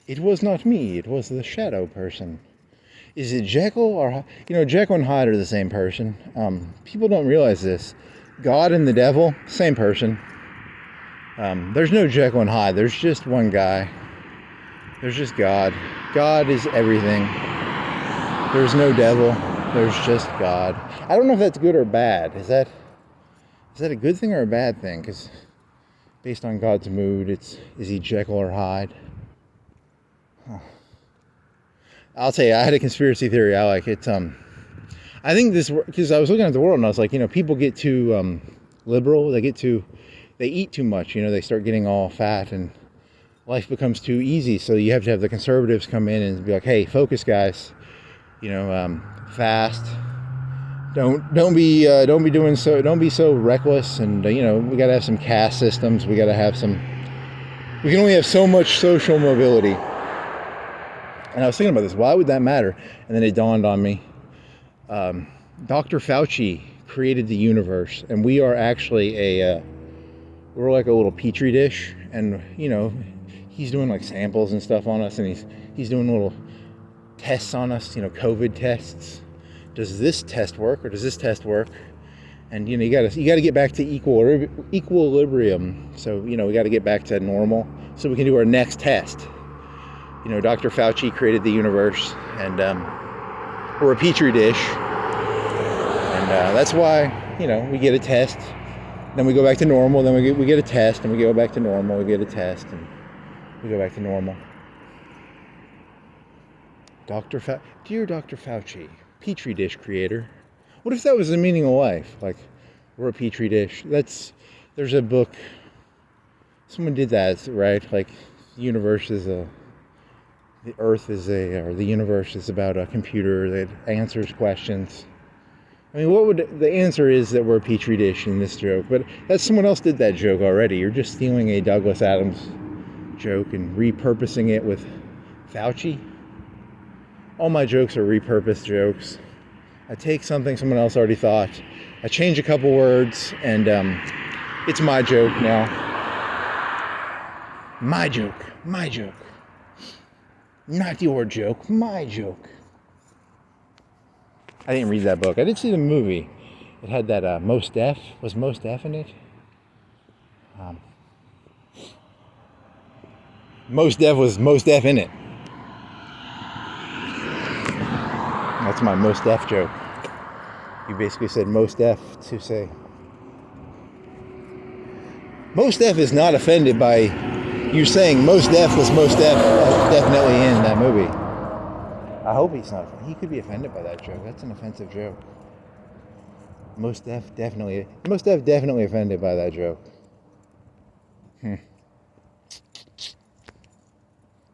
It was not me. It was the shadow person. Is it Jekyll or Jekyll and Hyde are the same person? People don't realize this. God and the devil, same person. There's no Jekyll and Hyde. There's just one guy. There's just God. God is everything. There's no devil. There's just God. I don't know if that's good or bad. Is that a good thing or a bad thing? Because based on God's mood, is he Jekyll or Hyde? Huh. I'll tell you, I had a conspiracy theory I like. I think this, because I was looking at the world and I was like, people get too liberal. They eat too much. They start getting all fat and life becomes too easy. So you have to have the conservatives come in and be like, hey, focus, guys. Fast. Don't be so reckless. And we got to have some caste systems. We got to have some. We can only have so much social mobility. And I was thinking about this. Why would that matter? And then it dawned on me. Dr. Fauci created the universe, and we are actually we're like a little petri dish, and he's doing like samples and stuff on us, and he's doing little tests on us, COVID tests. Does this test work, or does this test work? And you got to get back to equilibrium. So we got to get back to normal, so we can do our next test. Dr. Fauci created the universe, and we're a petri dish, and that's why we get a test, then we go back to normal, then we get a test, and we go back to normal, we get a test, and we go back to normal. Dear Dr. Fauci, petri dish creator, what if that was the meaning of life? Like, we're a petri dish. There's a book, someone did that, right? Like, the universe is the earth is or the universe is about a computer that answers questions. I mean, the answer is that we're a petri dish in this joke, but someone else did that joke already. You're just stealing a Douglas Adams joke and repurposing it with Fauci. All my jokes are repurposed jokes. I take something someone else already thought, I change a couple words, and it's my joke now. My joke. Not your joke, my joke. I didn't read that book. I did see the movie. It had that Mos Def. Was Mos Def in it? Mos Def was Mos Def in it. That's my Mos Def joke. You basically said Mos Def to say. Mos Def is not offended by you saying Mos Def was Mos Def definitely in that movie. I hope he's not. He could be offended by that joke. That's an offensive joke. Mos Def definitely offended by that joke.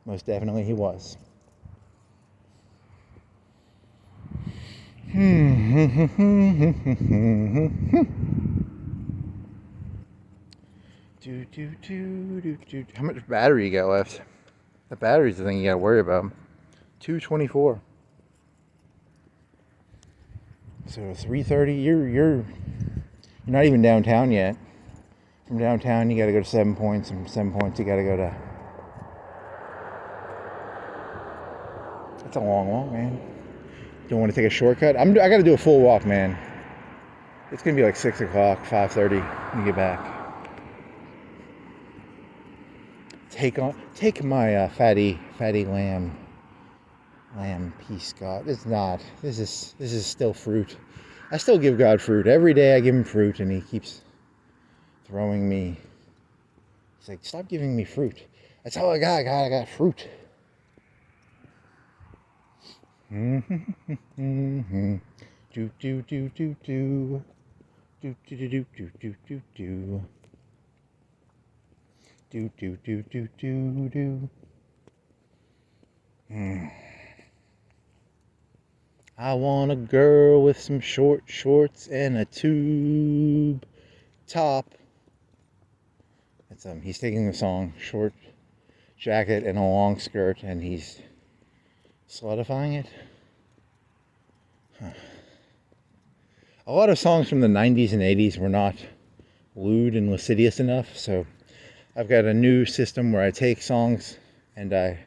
Most definitely he was. How much battery you got left? The battery's the thing you gotta worry about. 224. So 3:30. You're not even downtown yet. From downtown, you gotta go to 7 Points. From 7 Points, you gotta go to. That's a long walk, man. Don't want to take a shortcut. I gotta do a full walk, man. It's gonna be like 6 o'clock, 5:30 when you get back. Take my fatty lamb piece, God. It's not. This is still fruit. I still give God fruit every day. I give him fruit, and he keeps throwing me. He's like, stop giving me fruit. That's all I got. God, I got fruit. Do do do do do do do do do do do do do do do do do do do. I want a girl with some short shorts and a tube top. That's he's taking the song short jacket and a long skirt, and he's solidifying it. A lot of songs from the 90s and 80s were not lewd and lascivious enough, so I've got a new system where I take songs and I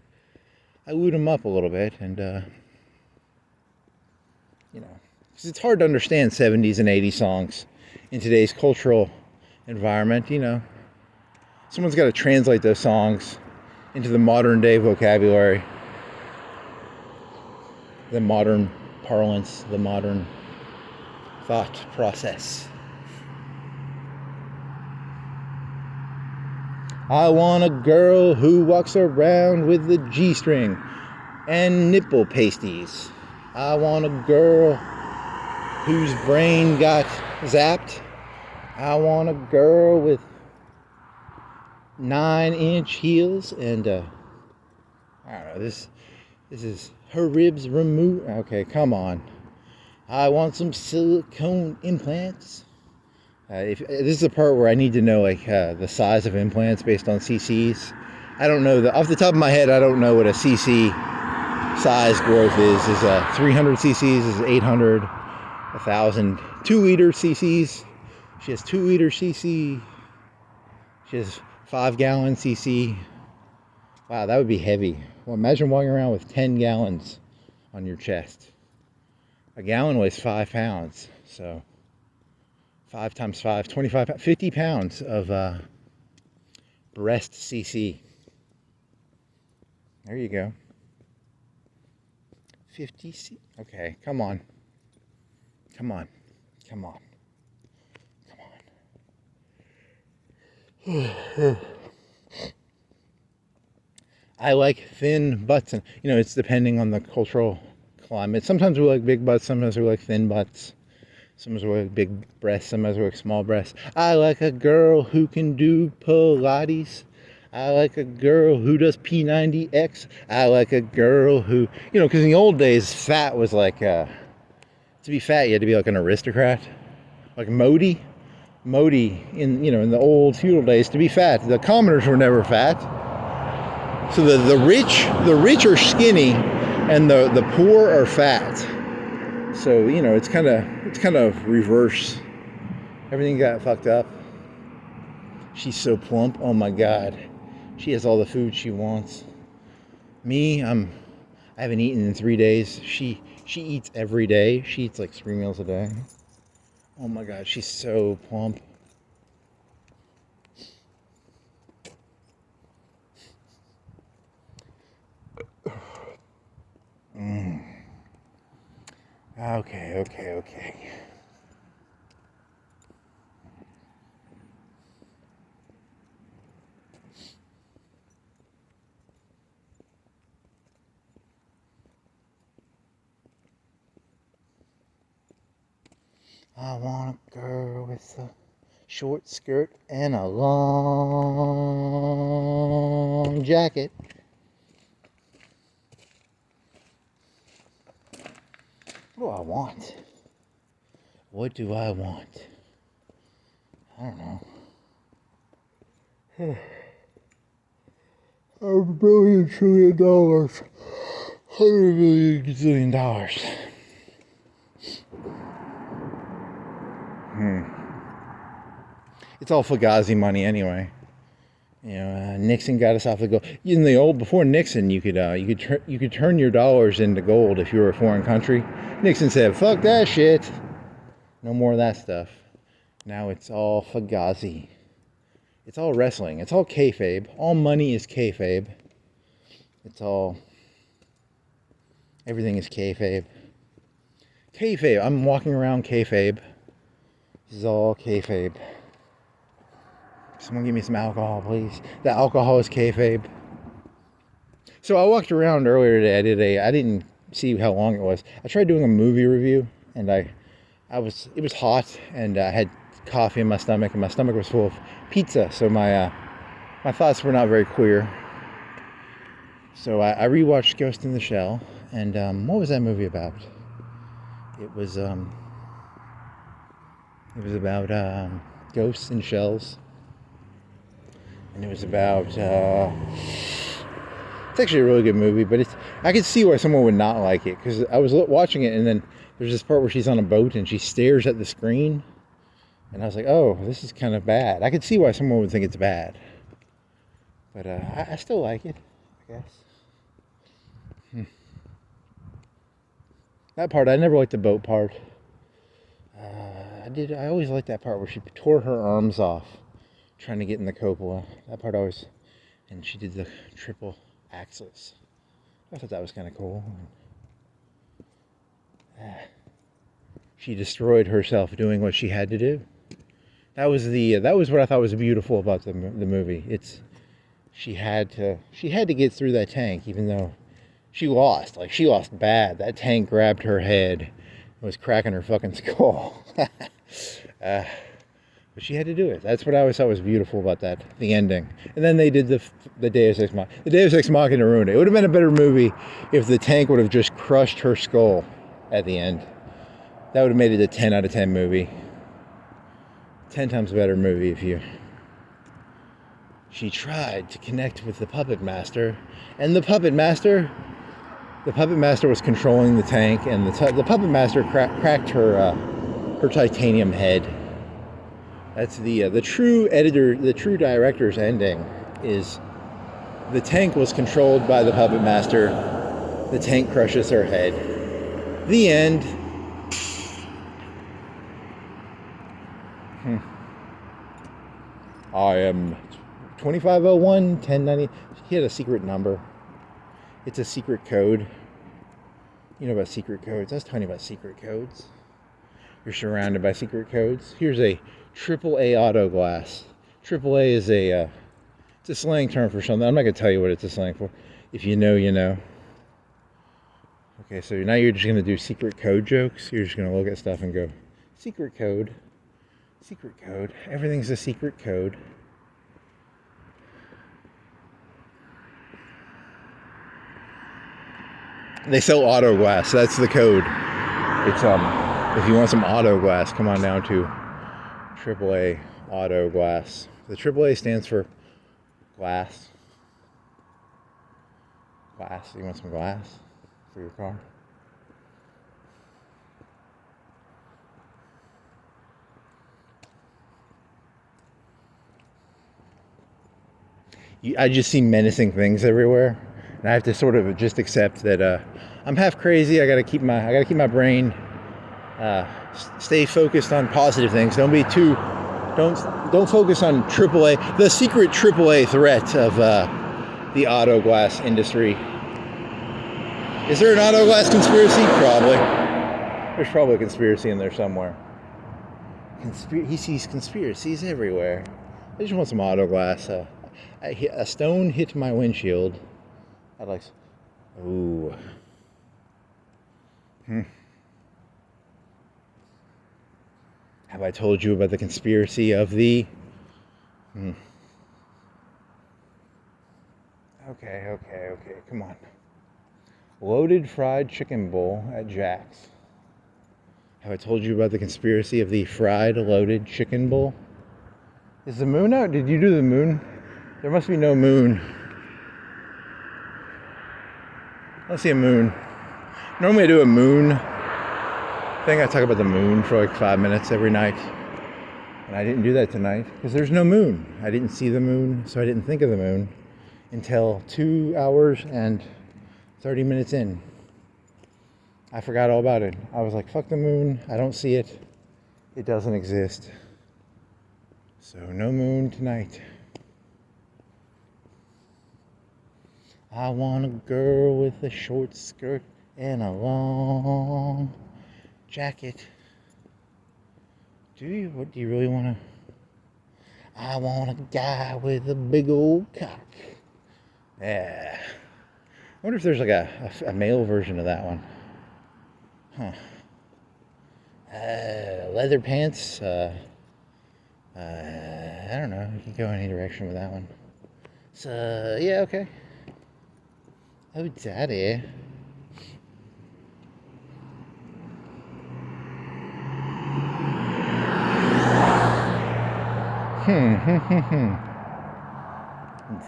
lewd them up a little bit, and because it's hard to understand 70s and 80s songs in today's cultural environment. Someone's got to translate those songs into the modern day vocabulary, the modern parlance, the modern thought process. I want a girl who walks around with the G-string and nipple pasties. I want a girl whose brain got zapped. I want a girl with 9-inch heels and I don't know, this is her ribs removed. Okay, come on. I want some silicone implants. This is the part where I need to know the size of implants based on cc's. I don't know off the top of my head. I don't know what a cc size growth is. Is 300 cc's? Is 800? 1,000? 2 liter cc's. She has 2 liter cc. She has 5 gallon cc. Wow, that would be heavy. Well, imagine walking around with 10 gallons on your chest. A gallon weighs 5 pounds, so 5 times 5, 25, 50 pounds of breast cc. There you go. 50 c. Okay, come on. Come on. Come on. Come on. I like thin butts, and it's depending on the cultural climate. Sometimes we like big butts, sometimes we like thin butts. Sometimes we like big breasts, sometimes we like small breasts. I like a girl who can do Pilates. I like a girl who does P90X. I like a girl who, because in the old days, fat was like, to be fat, you had to be like an aristocrat. Like Modi in the old feudal days, to be fat. The commoners were never fat. So the rich are skinny, and the poor are fat. So it's kind of reverse. Everything got fucked up. She's so plump. Oh my God, she has all the food she wants. Me, I haven't eaten in 3 days. She eats every day. She eats like 3 meals a day. Oh my God, she's so plump. Okay. I want a girl with a short skirt and a long jacket. What do I want? What do I want? I don't know. $1 billion, $1 trillion, $100 billion, gazillion. It's all Fugazi money anyway. You know, Nixon got us off the gold. In the old, before Nixon, you could turn your dollars into gold if you were a foreign country. Nixon said, "Fuck that shit. No more of that stuff." Now it's all Fugazi. It's all wrestling. It's all kayfabe. All money is kayfabe. Everything is kayfabe. Kayfabe. I'm walking around kayfabe. This is all kayfabe. Someone give me some alcohol, please. The alcohol is kayfabe. So I walked around earlier today. I didn't see how long it was. I tried doing a movie review, and it was hot, and I had coffee in my stomach, and my stomach was full of pizza. So my thoughts were not very clear. So I rewatched Ghost in the Shell, and what was that movie about? It was about ghosts and shells. And it was about, it's actually a really good movie, but I could see why someone would not like it, because I was watching it, and then there's this part where she's on a boat, and she stares at the screen, and I was like, oh, this is kind of bad. I could see why someone would think it's bad, but I still like it, I guess. That part, I never liked the boat part. I always liked that part where she tore her arms off trying to get in the cupola. That part always, and she did the triple axles. I thought that was kind of cool. She destroyed herself doing what she had to do. That was what I thought was beautiful about the movie. She had to get through that tank, even though she lost. Like, she lost bad. That tank grabbed her head and was cracking her fucking skull. But she had to do it. That's what I always thought was beautiful about that, the ending. And then they did the Deus Ex Machina. The Deus Ex Machina ruined it. It would have been a better movie if the tank would have just crushed her skull at the end. That would have made it a 10 out of 10 movie. 10 times better movie if you... She tried to connect with the puppet master, and the puppet master was controlling the tank, and the puppet master cracked her titanium head. That's the true editor, the true director's ending is the tank was controlled by the puppet master. The tank crushes her head. The end. I am 2501-1090. He had a secret number. It's a secret code. You know about secret codes. I was talking about secret codes. You're surrounded by secret codes. Here's a AAA auto glass. AAA is it's a slang term for something. I'm not going to tell you what it's a slang for. If you know, you know. Okay, so now you're just going to do secret code jokes. You're just going to look at stuff and go, secret code. Secret code. Everything's a secret code. They sell auto glass. That's the code. It's if you want some auto glass, come on down to AAA auto glass. The AAA stands for glass. Glass. You want some glass for your car? I just see menacing things everywhere, and I have to sort of just accept that I'm half crazy. I gotta keep my brain stay focused on positive things. Don't focus on AAA, the secret AAA threat of the auto glass industry. Is there an auto glass conspiracy? Probably. There's probably a conspiracy in there somewhere. He sees conspiracies everywhere. I just want some auto glass. A stone hit my windshield. I'd like... Ooh. Have I told you about the conspiracy of the... Okay, come on. Loaded fried chicken bowl at Jack's. Have I told you about the conspiracy of the fried loaded chicken bowl? Is the moon out? Did you do the moon? There must be no moon. I don't see a moon. Normally I do a moon thing. I talk about the moon for like 5 minutes every night. And I didn't do that tonight because there's no moon. I didn't see the moon, so I didn't think of the moon until 2 hours and 30 minutes in. I forgot all about it. I was like, fuck the moon. I don't see it. It doesn't exist. So no moon tonight. I want a girl with a short skirt and a long jacket. Do you? What do you really want to? I want a guy with a big old cock. Yeah. I wonder if there's like a male version of that one. Huh. Leather pants. I don't know. You can go any direction with that one. So, yeah, okay. Oh, daddy.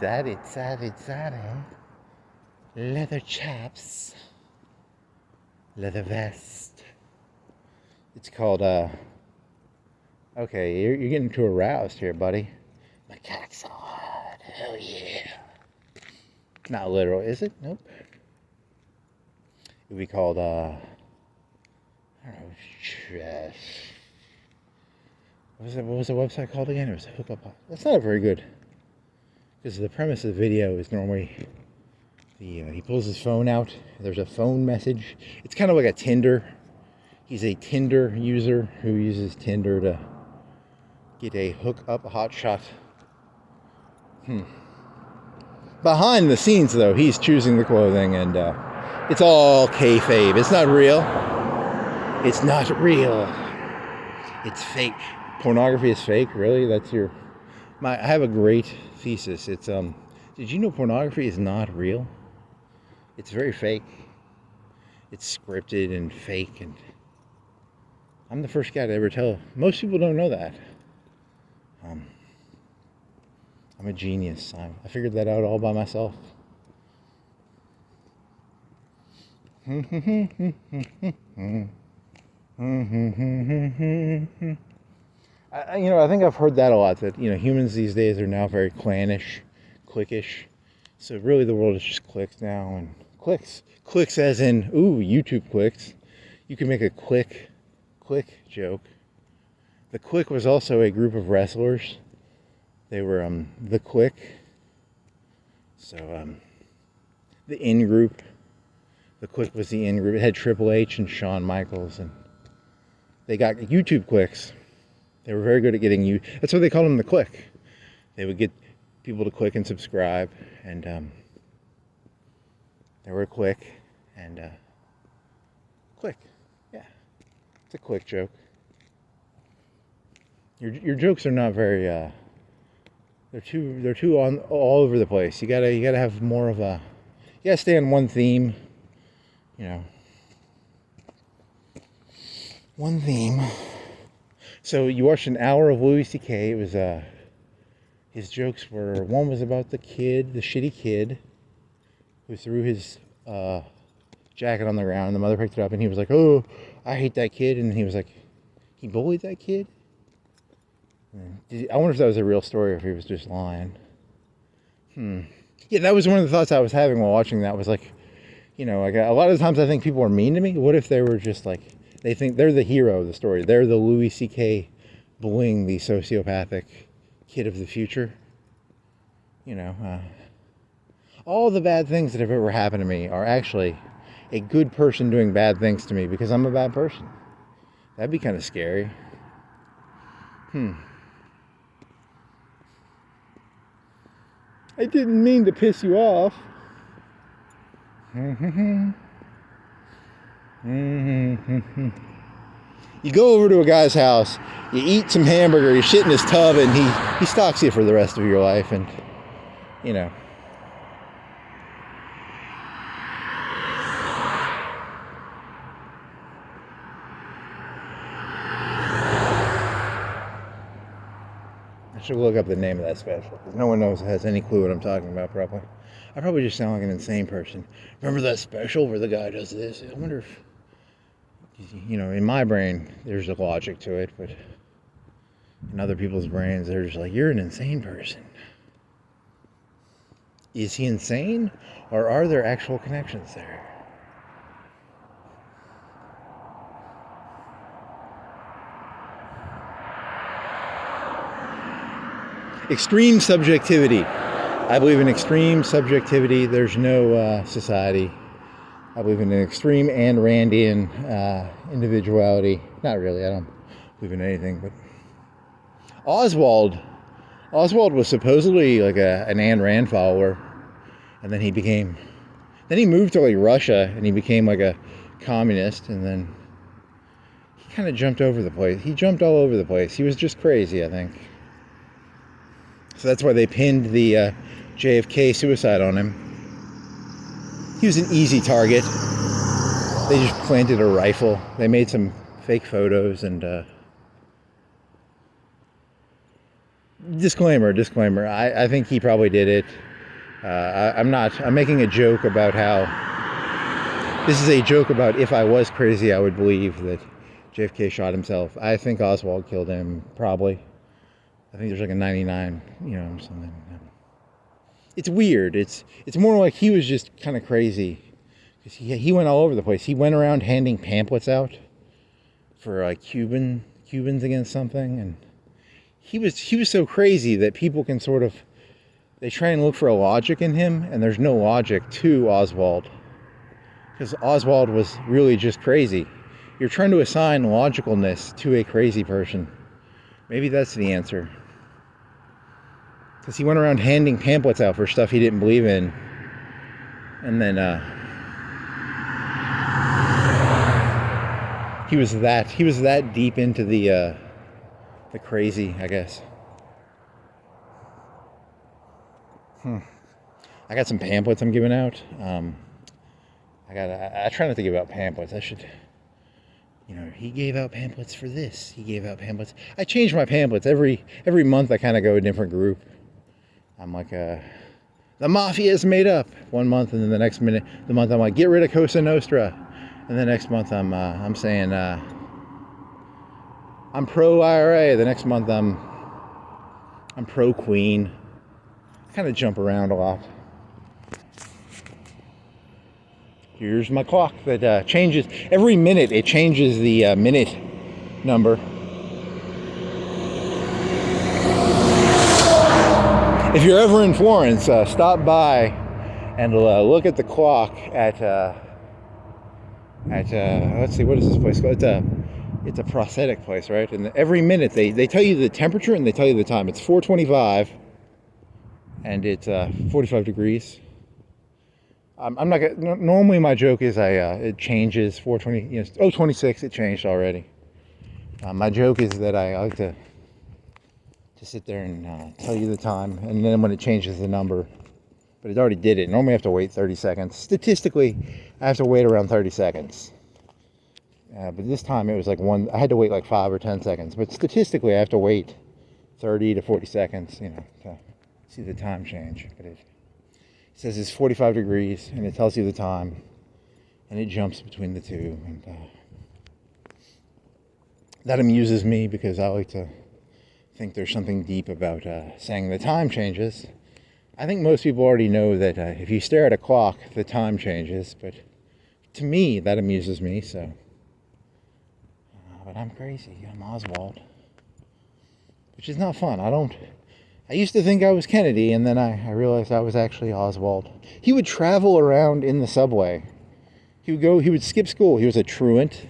Daddy. Leather chaps. Leather vest. It's called, okay, you're getting too aroused here, buddy. My cock's so hard. Hell yeah. Not literal, is it? Nope. It would be called, I don't know, what was the website called again? It was Hookup. That's not very good. Because the premise of the video is normally he pulls his phone out. There's a phone message. It's kind of like a Tinder. He's a Tinder user who uses Tinder to get a hookuphotshot. Behind the scenes, though, he's choosing the clothing, and it's all kayfabe. It's not real. It's not real. It's fake. Pornography is fake, really? That's your... I have a great thesis. It's, did you know pornography is not real? It's very fake. It's scripted and fake, and I'm the first guy to ever tell. Most people don't know that. I'm a genius. I figured that out all by myself. I think I've heard that a lot, that, humans these days are now very clannish, cliquish. So really the world is just clicks now, and clicks. Clicks as in, ooh, YouTube clicks. You can make a click joke. The Click was also a group of wrestlers. They were, the Click. So, the In group. The Click was the In group. It had Triple H and Shawn Michaels, and they got YouTube clicks. They were very good at getting you. That's why they called them the Click. They would get people to click and subscribe, and they were a click, and click. Yeah, it's a click joke. Your jokes are not very. They're too all over the place. You gotta have more of a. You gotta stay on one theme. One theme. So you watched an hour of Louis C.K. It was his jokes were, one was about the shitty kid who threw his jacket on the ground, and the mother picked it up, and he was like, "Oh, I hate that kid," and he was like, he bullied that kid. I wonder if that was a real story or if he was just lying. Yeah, that was one of the thoughts I was having while watching that. Was like, like a lot of times I think people are mean to me. What if they were just like, they think they're the hero of the story. They're the Louis C.K. bullying the sociopathic kid of the future. All the bad things that have ever happened to me are actually a good person doing bad things to me because I'm a bad person. That'd be kind of scary. I didn't mean to piss you off. You go over to a guy's house, you eat some hamburger, you shit in his tub, and he stalks you for the rest of your life, and should look up the name of that special, because no one has any clue what I'm talking about, probably. I probably just sound like an insane person. Remember that special where the guy does this? I wonder if, in my brain, there's a logic to it, but in other people's brains, they're just like, you're an insane person. Is he insane, or are there actual connections there? Extreme subjectivity. I believe in extreme subjectivity. There's no society. I believe in an extreme Ayn Randian individuality. Not really. I don't believe in anything. But Oswald was supposedly like an Ayn Rand follower, and then he moved to like Russia, and he became like a communist, and then he kind of jumped over the place. He jumped all over the place. He was just crazy, I think. So that's why they pinned the JFK suicide on him. He was an easy target. They just planted a rifle. They made some fake photos and... Disclaimer. I think he probably did it. I'm making a joke about how... This is a joke about if I was crazy, I would believe that JFK shot himself. I think Oswald killed him, probably. I think there's like a 99, something. It's weird. It's more like he was just kind of crazy. Because he went all over the place. He went around handing pamphlets out for like Cubans against something. And he was so crazy that people can sort of, they try and look for a logic in him. And there's no logic to Oswald. Because Oswald was really just crazy. You're trying to assign logicalness to a crazy person. Maybe that's the answer. Because he went around handing pamphlets out for stuff he didn't believe in. And then he was that deep into the crazy, I guess. I got some pamphlets I'm giving out. I try not to give out pamphlets. I should... he gave out pamphlets for this. He gave out pamphlets. I change my pamphlets every month. I kind of go a different group. I'm like, the mafia is made up one month, and then the next month I'm like, get rid of Cosa Nostra, and the next month I'm saying I'm pro IRA. The next month I'm pro Queen. I kind of jump around a lot. Here's my clock that changes every minute. It changes the minute number. If you're ever in Florence, stop by and look at the clock at let's see, what is this place called? It's a prosthetic place, right? And every minute they tell you the temperature and they tell you the time. It's 4:25 and it's 45 degrees. I'm not gonna, normally my joke is it changes 4:20, 26, it changed already. My joke is that I like to sit there and tell you the time, and then when it changes the number, but it already did it. Normally I have to wait 30 seconds. Statistically, I have to wait around 30 seconds. But this time it was like I had to wait like 5 or 10 seconds, but statistically I have to wait 30 to 40 seconds, to see the time change. But it says it's 45 degrees, and it tells you the time, and it jumps between the two. And that amuses me because I like to think there's something deep about saying the time changes. I think most people already know that if you stare at a clock, the time changes, but to me, that amuses me, so. But I'm crazy. I'm Oswald. Which is not fun. I used to think I was Kennedy, and then I realized I was actually Oswald. He would travel around in the subway. He would skip school. He was a truant.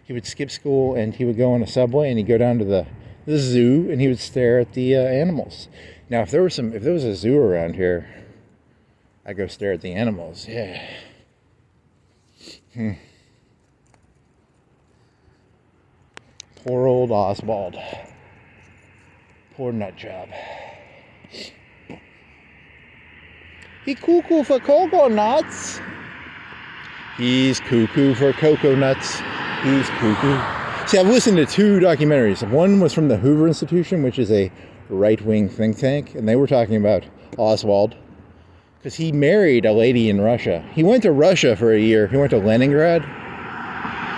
He would skip school, and he would go on a subway, and he'd go down to the zoo, and he would stare at the animals. Now, if there was a zoo around here, I'd go stare at the animals. Yeah. Poor old Oswald. Poor nut job. He cuckoo for coconuts. He's cuckoo for coconuts. He's cuckoo. See, I've listened to 2 documentaries. One was from the Hoover Institution, which is a right-wing think tank, and they were talking about Oswald, because he married a lady in Russia. He went to Russia for a year. He went to Leningrad,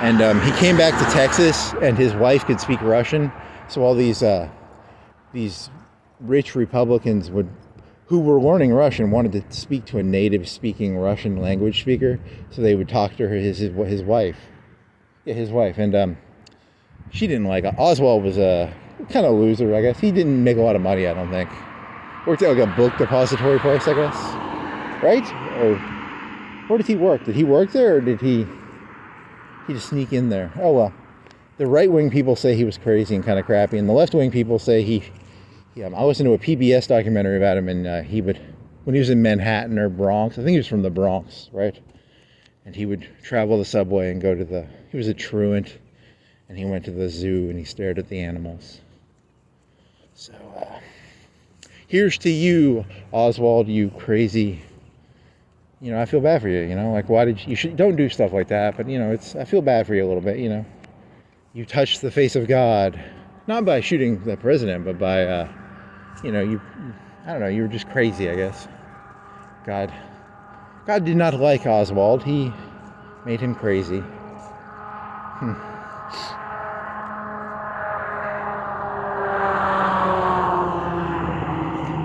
and he came back to Texas, and his wife could speak Russian. So all these rich Republicans who were learning Russian wanted to speak to a native-speaking Russian language speaker, so they would talk to her, his wife. Yeah, his wife, and she didn't like it. Oswald was a kind of loser, I guess. He didn't make a lot of money, I don't think. Worked at like a book depository place, I guess. Right? Or where did he work? Did he work there, or did he just sneak in there? Oh, well. The right-wing people say he was crazy and kind of crappy, and the left-wing people say I listened to a PBS documentary about him, and when he was in Manhattan or Bronx, I think he was from the Bronx, right? And he would travel the subway and he was a truant, and he went to the zoo and he stared at the animals. So, here's to you, Oswald, you crazy, I feel bad for you, like, don't do stuff like that, but, I feel bad for you a little bit, You touched the face of God, not by shooting the president, but by, I don't know, you were just crazy, I guess. God did not like Oswald. He made him crazy.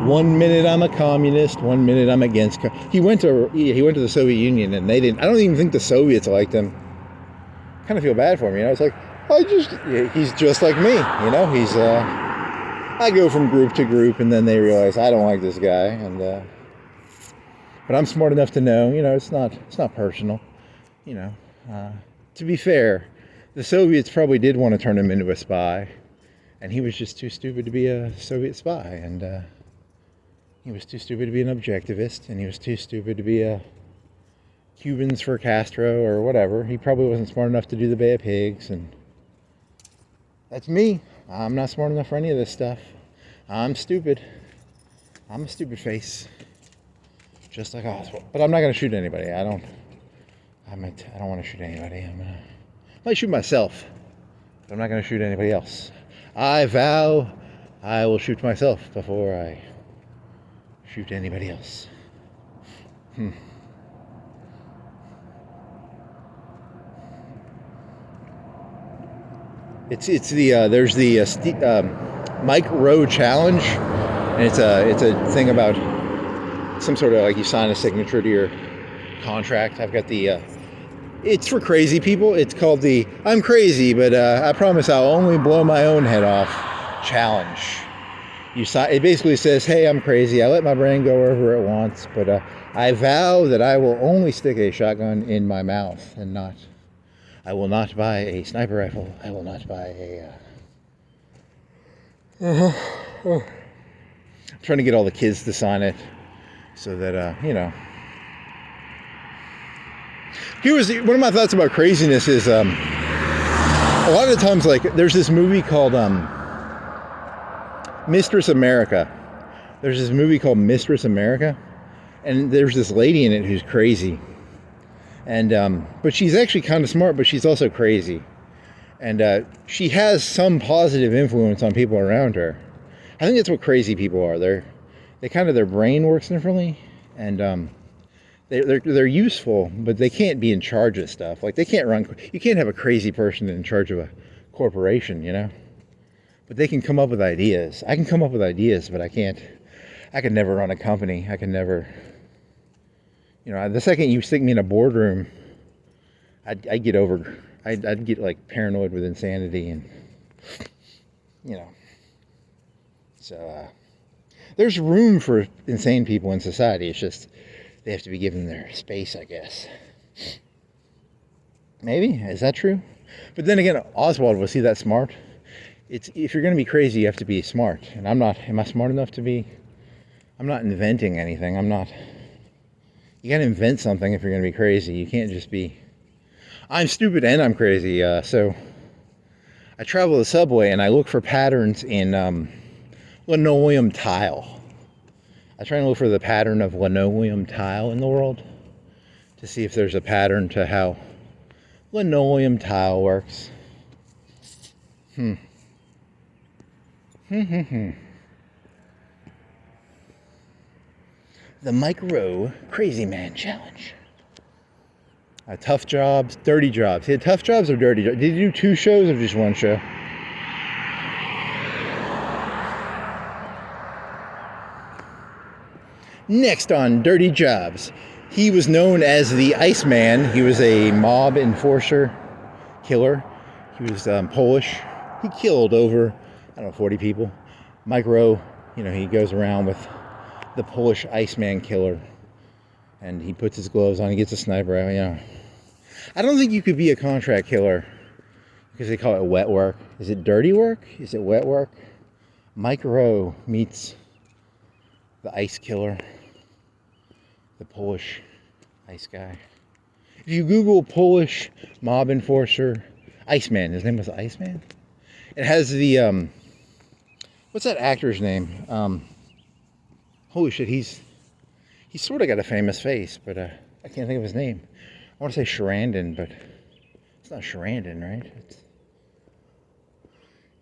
One minute I'm a communist, 1 minute I'm against. He went to the Soviet Union, and they didn't. I don't even think the Soviets liked him. Kind of feel bad for him, It's like he's just like me, He's I go from group to group, and then they realize I don't like this guy, and but I'm smart enough to know, it's not personal, To be fair, the Soviets probably did want to turn him into a spy, and he was just too stupid to be a Soviet spy, and he was too stupid to be an objectivist, and he was too stupid to be a Cubans for Castro or whatever. He probably wasn't smart enough to do the Bay of Pigs, and that's me. I'm not smart enough for any of this stuff. I'm stupid. I'm a stupid face. Just like Oswald. But I'm not going to shoot anybody. I don't want to shoot anybody. I might shoot myself. But I'm not going to shoot anybody else. I vow I will shoot myself before I shoot anybody else. It's there's the Mike Rowe challenge, and it's a thing about some sort of, like, you sign a signature to your contract. I've got it's for crazy people. It's called the I'm crazy, but I promise I'll only blow my own head off challenge. It basically says, hey, I'm crazy. I let my brain go wherever it wants, but I vow that I will only stick a shotgun in my mouth and I will not buy a sniper rifle. I will not buy I'm trying to get all the kids to sign it so that, one of my thoughts about craziness is, a lot of times, like, there's this movie called, Mistress America. There's this movie called Mistress America, and there's this lady in it who's crazy. And, but she's actually kind of smart, but she's also crazy. And, she has some positive influence on people around her. I think that's what crazy people are. Their brain works differently, and, they're useful, but they can't be in charge of stuff. Like, you can't have a crazy person in charge of a corporation, But they can come up with ideas. I can come up with ideas, but I could never run a company. I can never, the second you stick me in a boardroom, I'd get like paranoid with insanity, and, so, there's room for insane people in society. It's just, they have to be given their space, I guess. Maybe? Is that true? But then again, Oswald, was he that smart? If you're going to be crazy, you have to be smart. And am I smart enough to be? I'm not inventing anything. You got to invent something if you're going to be crazy. You can't just be, I'm stupid and I'm crazy. So I travel the subway and I look for patterns in linoleum tile. I try and look for the pattern of linoleum tile in the world to see if there's a pattern to how linoleum tile works. the Micro Crazy Man Challenge. Tough jobs, dirty jobs. Yeah, tough jobs or dirty jobs? Did you do 2 shows or just 1 show? Next on Dirty Jobs, he was known as the Iceman. He was a mob enforcer, killer. He was Polish. He killed over, 40 people. Micro, he goes around with the Polish Iceman killer. And he puts his gloves on, he gets a sniper out, I don't think you could be a contract killer because they call it wet work. Is it dirty work? Is it wet work? Micro meets the ice killer. The Polish ice guy. If you Google Polish mob enforcer, Iceman, his name was Iceman. It has the, what's that actor's name? Holy shit, he's sort of got a famous face, but I can't think of his name. I want to say Sarandon, but it's not Sarandon, right?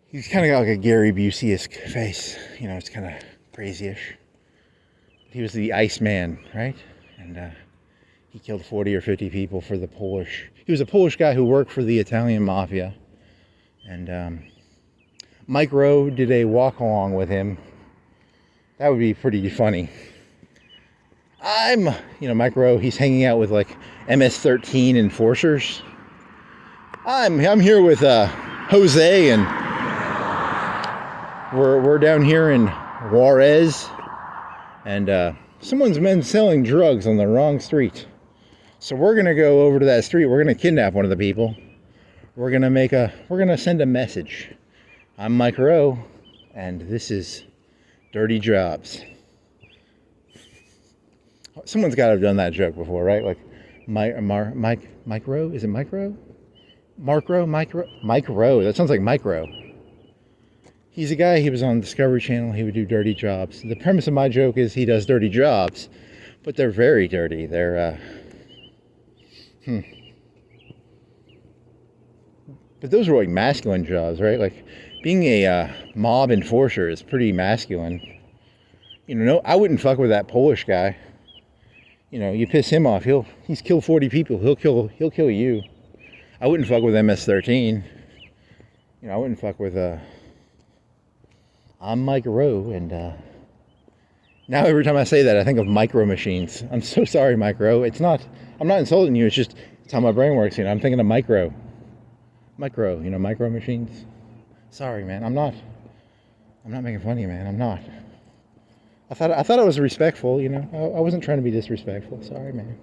He's kind of got like a Gary Busey-esque face. It's kind of crazy-ish. He was the Iceman, right? And he killed 40 or 50 people for the Polish. He was a Polish guy who worked for the Italian mafia. And Micro did a walk-along with him. That would be pretty funny. Micro, he's hanging out with like MS-13 enforcers. I'm here with Jose, and we're down here in Juarez, and someone's been selling drugs on the wrong street. So we're gonna go over to that street. We're gonna kidnap one of the people. We're gonna send a message. I'm Micro, and this is Dirty Jobs. Someone's got to have done that joke before, right? Like, Micro? Is it Micro? Micro. That sounds like Micro. He's a guy, he was on Discovery Channel, he would do dirty jobs. The premise of my joke is he does dirty jobs, but they're very dirty. They're, But those are like masculine jobs, right? Like, being a mob enforcer is pretty masculine. I wouldn't fuck with that Polish guy. You piss him off, he's killed 40 people. He'll kill you. I wouldn't fuck with MS-13. I wouldn't fuck with I'm Mike Rowe, and now every time I say that, I think of micro machines. I'm so sorry, Micro. I'm not insulting you. It's how my brain works. I'm thinking of micro, micro machines. Sorry, man. I'm not making fun of you, man. I'm not. I thought I was respectful, I wasn't trying to be disrespectful. Sorry, man.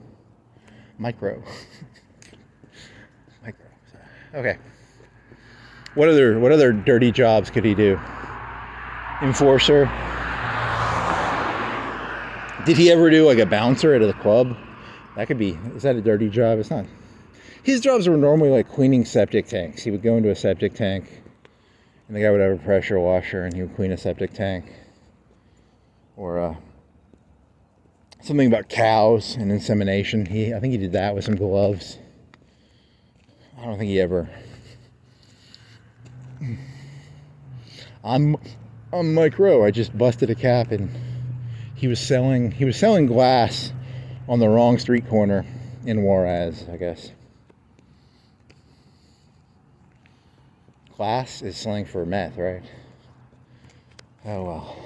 Micro. Micro. Okay. What other dirty jobs could he do? Enforcer. Did he ever do like a bouncer at a club? That could be. Is that a dirty job? It's not. His jobs were normally like cleaning septic tanks. He would go into a septic tank, and the guy would have a pressure washer, and he would clean a septic tank. Or something about cows and insemination. I think he did that with some gloves. I don't think he ever. I'm Mike Rowe. I just busted a cap, and he was selling glass on the wrong street corner in Juarez, I guess. Glass is slang for meth, right? Oh well.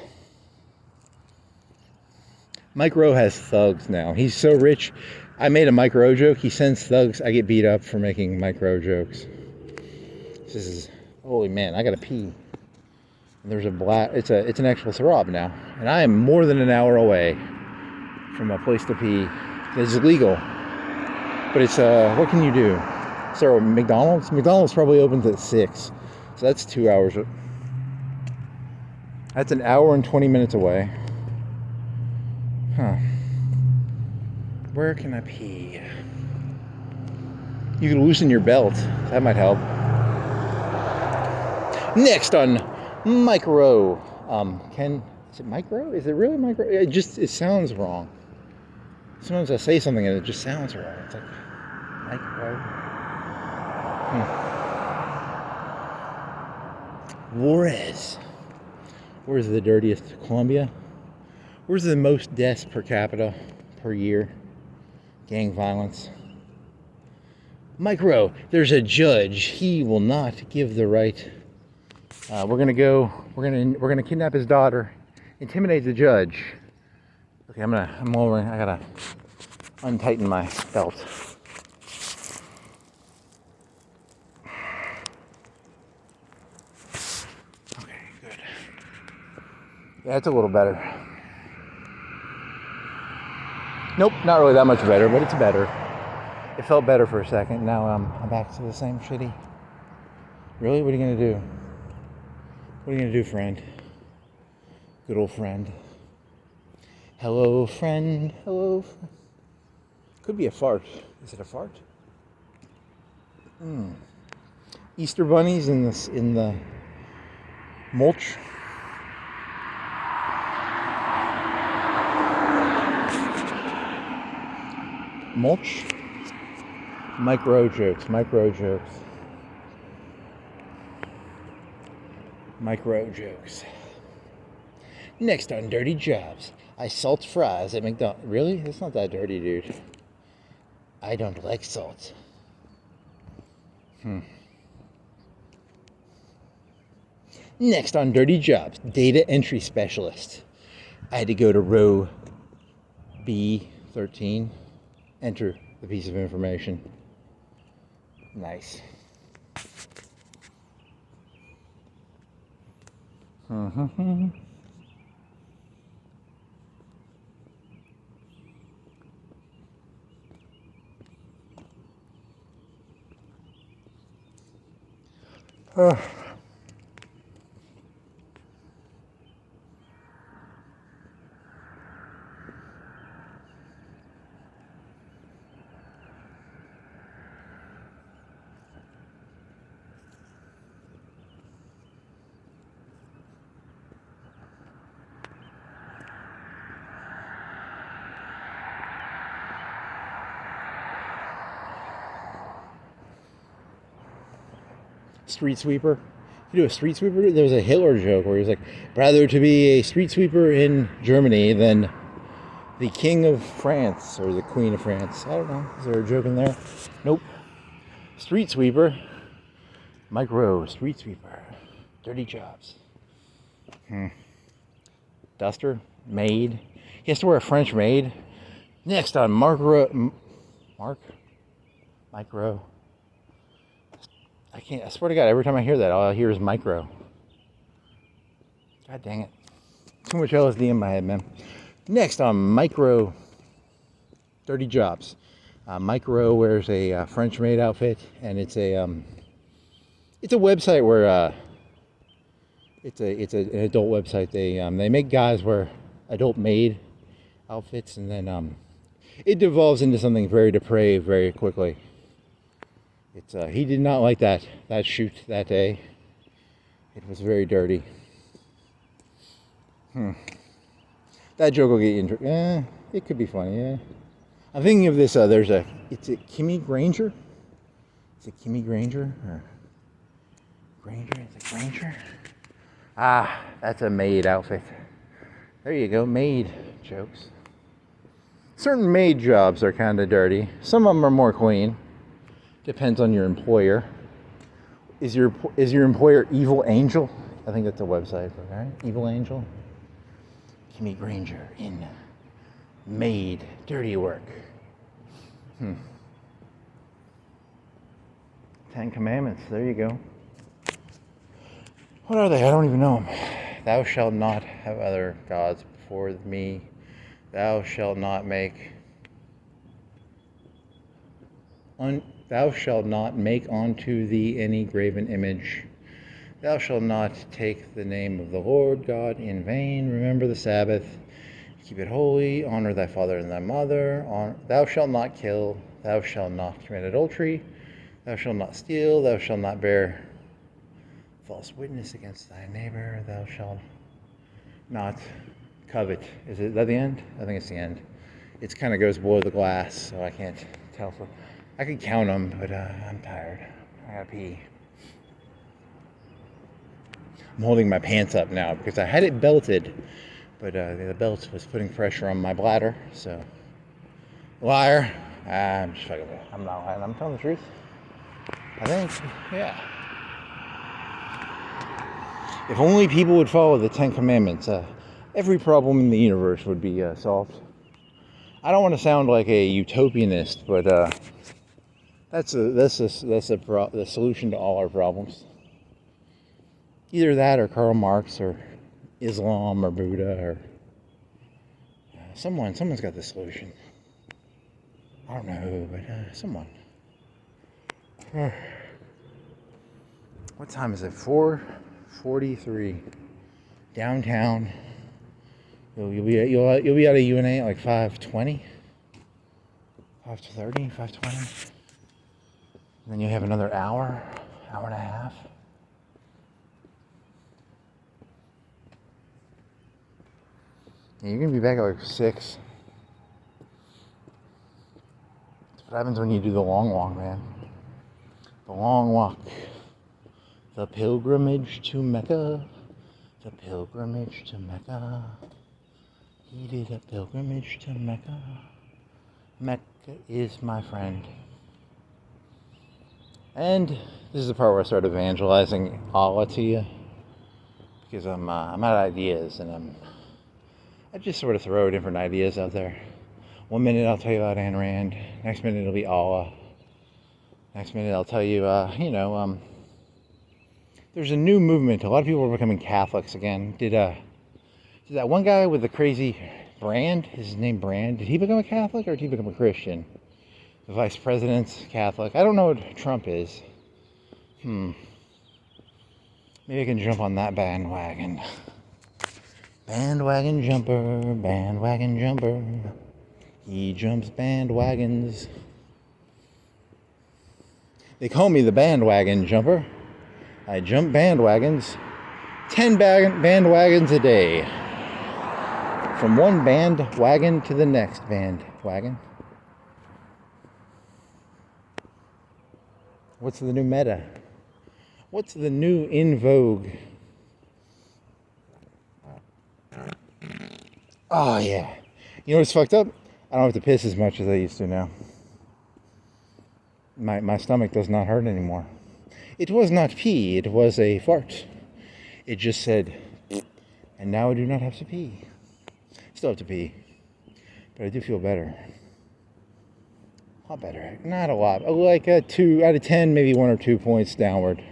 Mike Rowe has thugs now. He's so rich. I made a Mike Rowe joke. He sends thugs. I get beat up for making Mike Rowe jokes. This is, holy man, I gotta pee. There's it's an actual throb now. And I am more than an hour away from a place to pee. It's legal. But it's, what can you do? So McDonald's? McDonald's probably opens at 6. So that's 2 hours. That's an hour and 20 minutes away. Huh. Where can I pee? You can loosen your belt. That might help. Next on Micro. Is it Micro? Is it really Micro? It sounds wrong. Sometimes I say something and it just sounds wrong. It's like Micro. Juarez. Where's the dirtiest? Colombia? Where's the most deaths per capita per year? Gang violence. Micro, there's a judge. He will not give the right. We're gonna kidnap his daughter, intimidate the judge. Okay, I'm over. I gotta untighten my belt. Okay, good. Yeah, it's a little better. Nope, not really that much better, but it's better. It felt better for a second. Now I'm back to the same shitty. Really? What are you gonna do? What are you gonna do, friend? Good old friend. Hello, friend. Hello. Could be a fart. Is it a fart? Easter bunnies in the mulch. Mulch. Micro jokes. Micro jokes. Next on Dirty Jobs, I salt fries at McDonald's. Really? It's not that dirty, dude. I don't like salt. Next on Dirty Jobs, data entry specialist. I had to go to row B13, enter the piece of information. Nice. Street sweeper. You do a street sweeper? There was a Hitler joke where he was like, rather to be a street sweeper in Germany than the king of France or the queen of France. I don't know. Is there a joke in there? Nope. Street sweeper. Micro street sweeper. Dirty Jobs. Duster. Maid. He has to wear a French maid. Next on Micro. I swear to God, every time I hear that, all I hear is micro. God dang it. Too much LSD in my head, man. Next on Micro Dirty Jobs. Micro wears a French maid outfit, and it's a website where it's an adult website. They make guys wear adult maid outfits, and then it devolves into something very depraved very quickly. He did not like that shoot that day. It was very dirty. That joke will get you into. It could be funny. Yeah. I'm thinking of this. It's a Kimmy Granger. Is it Kimmy Granger or Granger? Is it Granger? That's a maid outfit. There you go, maid jokes. Certain maid jobs are kind of dirty. Some of them are more clean. Depends on your employer. Is your employer Evil Angel? I think that's a website, right? Evil Angel. Kimmy Granger in maid dirty work. 10 Commandments. There you go. What are they? I don't even know them. Thou shalt not have other gods before me. Thou shalt not make Thou shalt not make unto thee any graven image. Thou shalt not take the name of the Lord God in vain. Remember the Sabbath. Keep it holy. Honor thy father and thy mother. Thou shalt not kill. Thou shalt not commit adultery. Thou shalt not steal. Thou shalt not bear false witness against thy neighbor. Thou shalt not covet. Is that the end? I think it's the end. It kind of goes below the glass, so I can't tell for... I could count them, but I'm tired. I gotta pee. I'm holding my pants up now because I had it belted, But the belt was putting pressure on my bladder, so... Liar. I'm just fucking... I'm not lying. I'm telling the truth. I think, yeah. If only people would follow the Ten Commandments, every problem in the universe would be solved. I don't want to sound like a utopianist, but that's the solution to all our problems. Either that, or Karl Marx, or Islam, or Buddha, or someone's got the solution. I don't know who, but someone. What time is it? 4:43. Downtown. You'll be out of UNA at like 5:20, 5:30, 5:20. And then you have another hour and a half. And you're gonna be back at like 6. That's what happens when you do the long walk, man. The long walk. The pilgrimage to Mecca. The pilgrimage to Mecca. He did a pilgrimage to Mecca. Mecca is my friend. And this is the part where I start evangelizing Allah to you, because I'm out of ideas, and I just sort of throw different ideas out there. One minute I'll tell you about Ayn Rand. Next minute it'll be Allah. Next minute I'll tell you, there's a new movement. A lot of people are becoming Catholics again. Did that one guy with the crazy Brand, his name Brand, did he become a Catholic or did he become a Christian? The vice president's Catholic. I don't know what Trump is. Maybe I can jump on that bandwagon. Bandwagon jumper. He jumps bandwagons. They call me the bandwagon jumper. I jump bandwagons. 10 bandwagons a day. From one bandwagon to the next bandwagon. What's the new meta? What's the new in vogue? Oh, yeah. You know what's fucked up? I don't have to piss as much as I used to now. My stomach does not hurt anymore. It was not pee, it was a fart. It just said, and now I do not have to pee. Still have to pee, but I do feel better. A lot better. Not a lot. Like a 2 out of 10, maybe 1 or 2 points downward.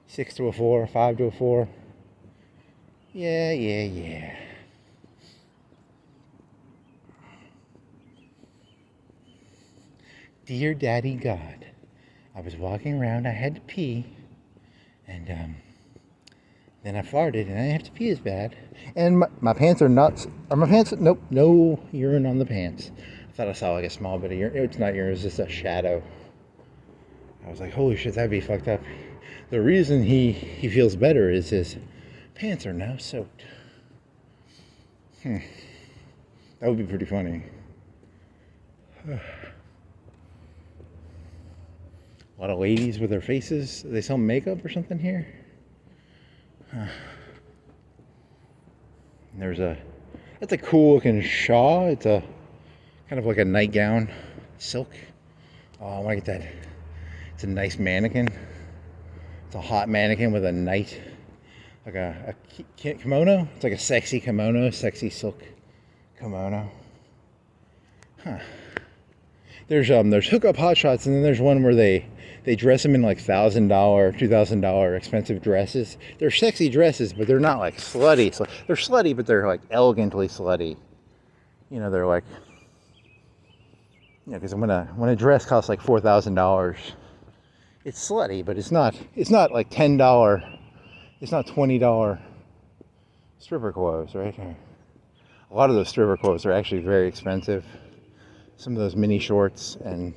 6 to a 4, 5 to a 4. Yeah. Dear Daddy God, I was walking around, I had to pee, and then I farted, and I didn't have to pee as bad. And my pants are nuts. Are my pants? Nope, no urine on the pants. I thought I saw like a small bit of urine. It's not urine, it's just a shadow. I was like, holy shit, that'd be fucked up. The reason he feels better is his pants are now soaked. That would be pretty funny. A lot of ladies with their faces. They sell makeup or something here. That's a cool looking shawl. It's a kind of like a nightgown, silk. Oh, I want to get that. It's a nice mannequin. It's a hot mannequin with a like a kimono. It's like a sexy kimono, sexy silk kimono. There's hookuphotshot, and then there's one where they dress them in like $1,000, $2,000 expensive dresses. They're sexy dresses, but they're not like slutty. So they're slutty, but they're like elegantly slutty. You know, they're like, because when a dress costs like $4,000, it's slutty, but it's not like $10. It's not $20 stripper clothes, right? A lot of those stripper clothes are actually very expensive. Some of those mini shorts and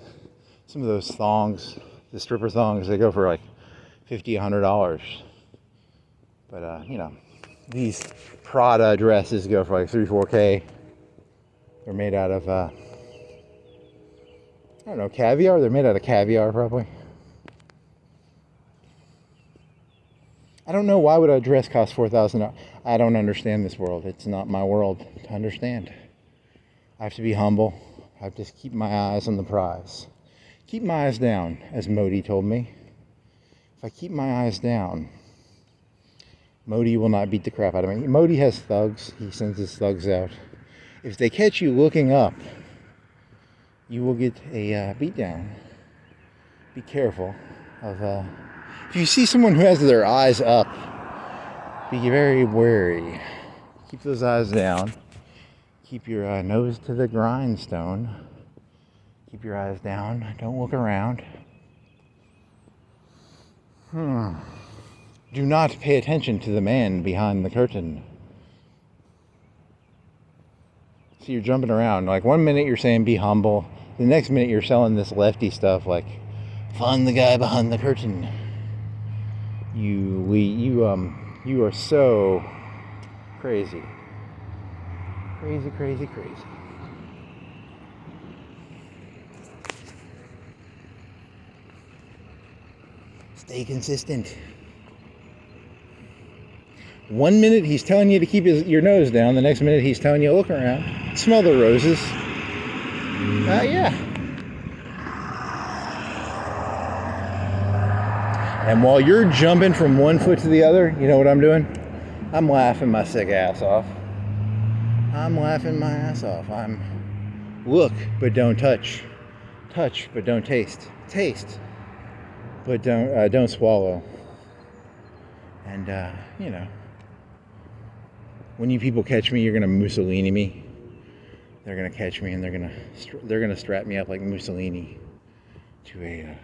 some of those thongs, the stripper thongs, they go for like $50, $100. But these Prada dresses go for like $3-4K. They're made out of I don't know, caviar. They're made out of caviar, probably. I don't know, why would a dress cost $4,000? I don't understand this world. It's not my world to understand. I have to be humble. I have to keep my eyes on the prize. Keep my eyes down, as Modi told me. If I keep my eyes down, Modi will not beat the crap out of me. Modi has thugs. He sends his thugs out. If they catch you looking up, you will get a beatdown. Be careful of... if you see someone who has their eyes up, be very wary. Keep those eyes down. Keep your nose to the grindstone. Keep your eyes down. Don't look around. Do not pay attention to the man behind the curtain. So you're jumping around. Like 1 minute you're saying be humble. The next minute you're selling this lefty stuff like find the guy behind the curtain. You are so crazy. Crazy, crazy, crazy. Stay consistent. 1 minute he's telling you to keep your nose down. The next minute he's telling you look around. Smell the roses. Yeah. And while you're jumping from one foot to the other, you know what I'm doing? I'm laughing my sick ass off. I'm laughing my ass off. I'm look, but don't touch. Touch, but don't taste. Taste, but don't swallow. And you know, when you people catch me, you're gonna Mussolini me. They're gonna catch me and they're gonna strap me up like Mussolini to a.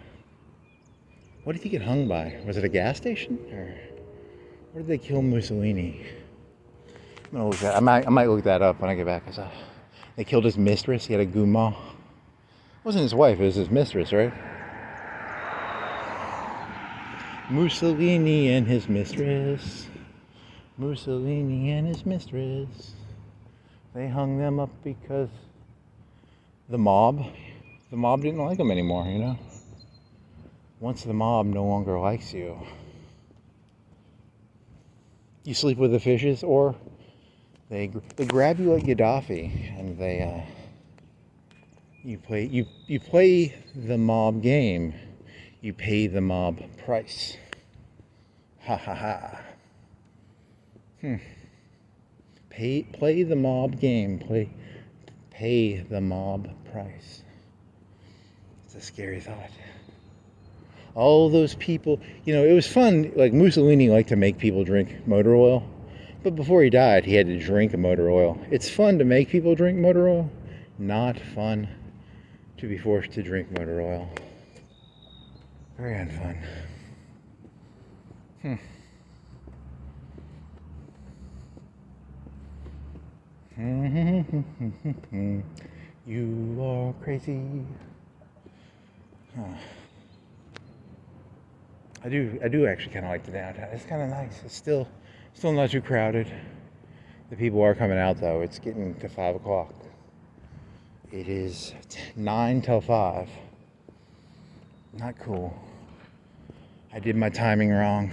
What did he get hung by? Was it a gas station, or where did they kill Mussolini? I'm gonna look that. I might look that up when I get back. They killed his mistress. He had a guma. It wasn't his wife. It was his mistress, right? Mussolini and his mistress. Mussolini and his mistress. They hung them up because the mob didn't like them anymore, you know? Once the mob no longer likes you, you sleep with the fishes, or they grab you like Gaddafi, and they you play the mob game, you pay the mob price. Ha ha ha. Play the mob game. Pay the mob price. It's a scary thought. All those people, you know, it was fun. Like Mussolini liked to make people drink motor oil, but before he died, he had to drink a motor oil. It's fun to make people drink motor oil, not fun to be forced to drink motor oil. Very unfun. You are crazy. I do actually kind of like the downtown. It's kind of nice. It's still not too crowded. The people are coming out though. It's getting to 5 o'clock. It is 9 till 5. Not cool. I did my timing wrong.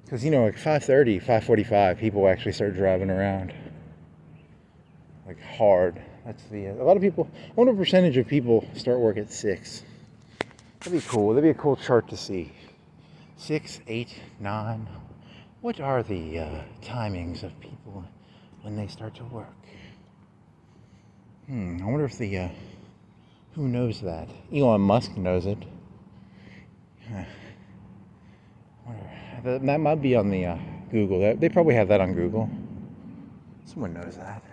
Because, you know, like 5:30, 5:45, people actually start driving around. Like hard. That's a lot of people, I wonder what percentage of people start work at 6. That'd be cool. That'd be a cool chart to see. 6, 8, 9. What are the timings of people when they start to work? I wonder if who knows that? Elon Musk knows it. That might be on the Google. They probably have that on Google. Someone knows that.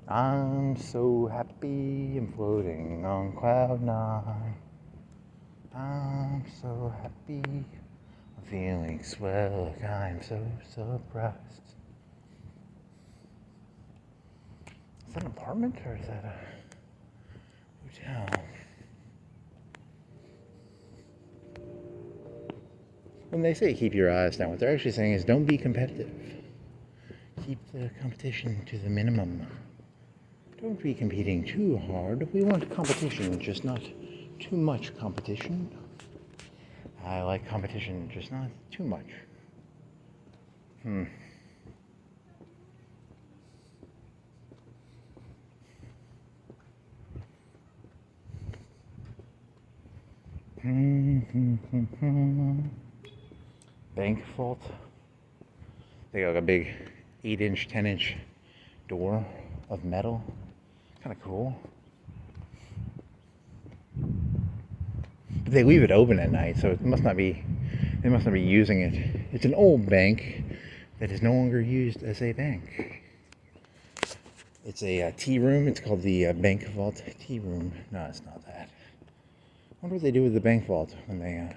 I'm so happy I'm floating on cloud 9. I'm so happy I'm feeling swell, like I'm so surprised. Is that an apartment or is that a hotel? When they say keep your eyes down, what they're actually saying is don't be competitive. Keep the competition to the minimum. Don't be competing too hard. We want competition, just not too much competition. I like competition, just not too much. Bank vault. They got like a big 8-inch, 10-inch door of metal. Kind of cool. But they leave it open at night, so it must not be. They must not be using it. It's an old bank that is no longer used as a bank. It's a tea room. It's called the bank vault tea room. No, it's not that. I wonder what they do with the bank vault when they,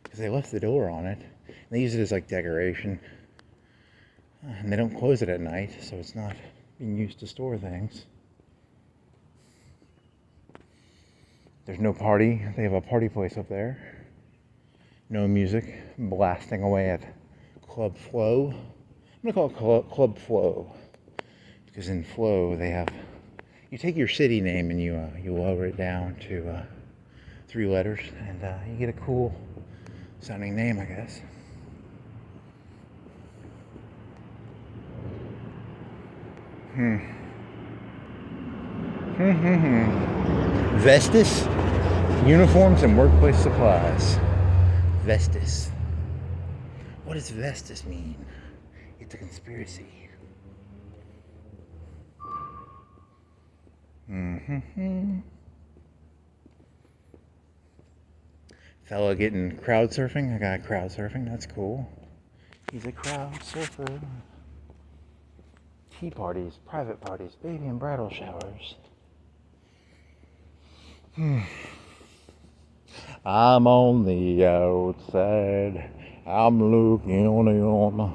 because they left the door on it. And they use it as like decoration. And they don't close it at night, so it's not being used to store things. There's no party. They have a party place up there. No music blasting away at Club Flow. I'm going to call it Club Flow. Because in Flow, they have... You take your city name and you lower it down to 3 letters. And you get a cool sounding name, I guess. Vestis, uniforms and workplace supplies. Vestis. What does Vestis mean? It's a conspiracy. Fella getting crowd surfing. I got crowd surfing. That's cool. He's a crowd surfer. Tea parties, private parties, baby and bridal showers. I'm on the outside. I'm looking on.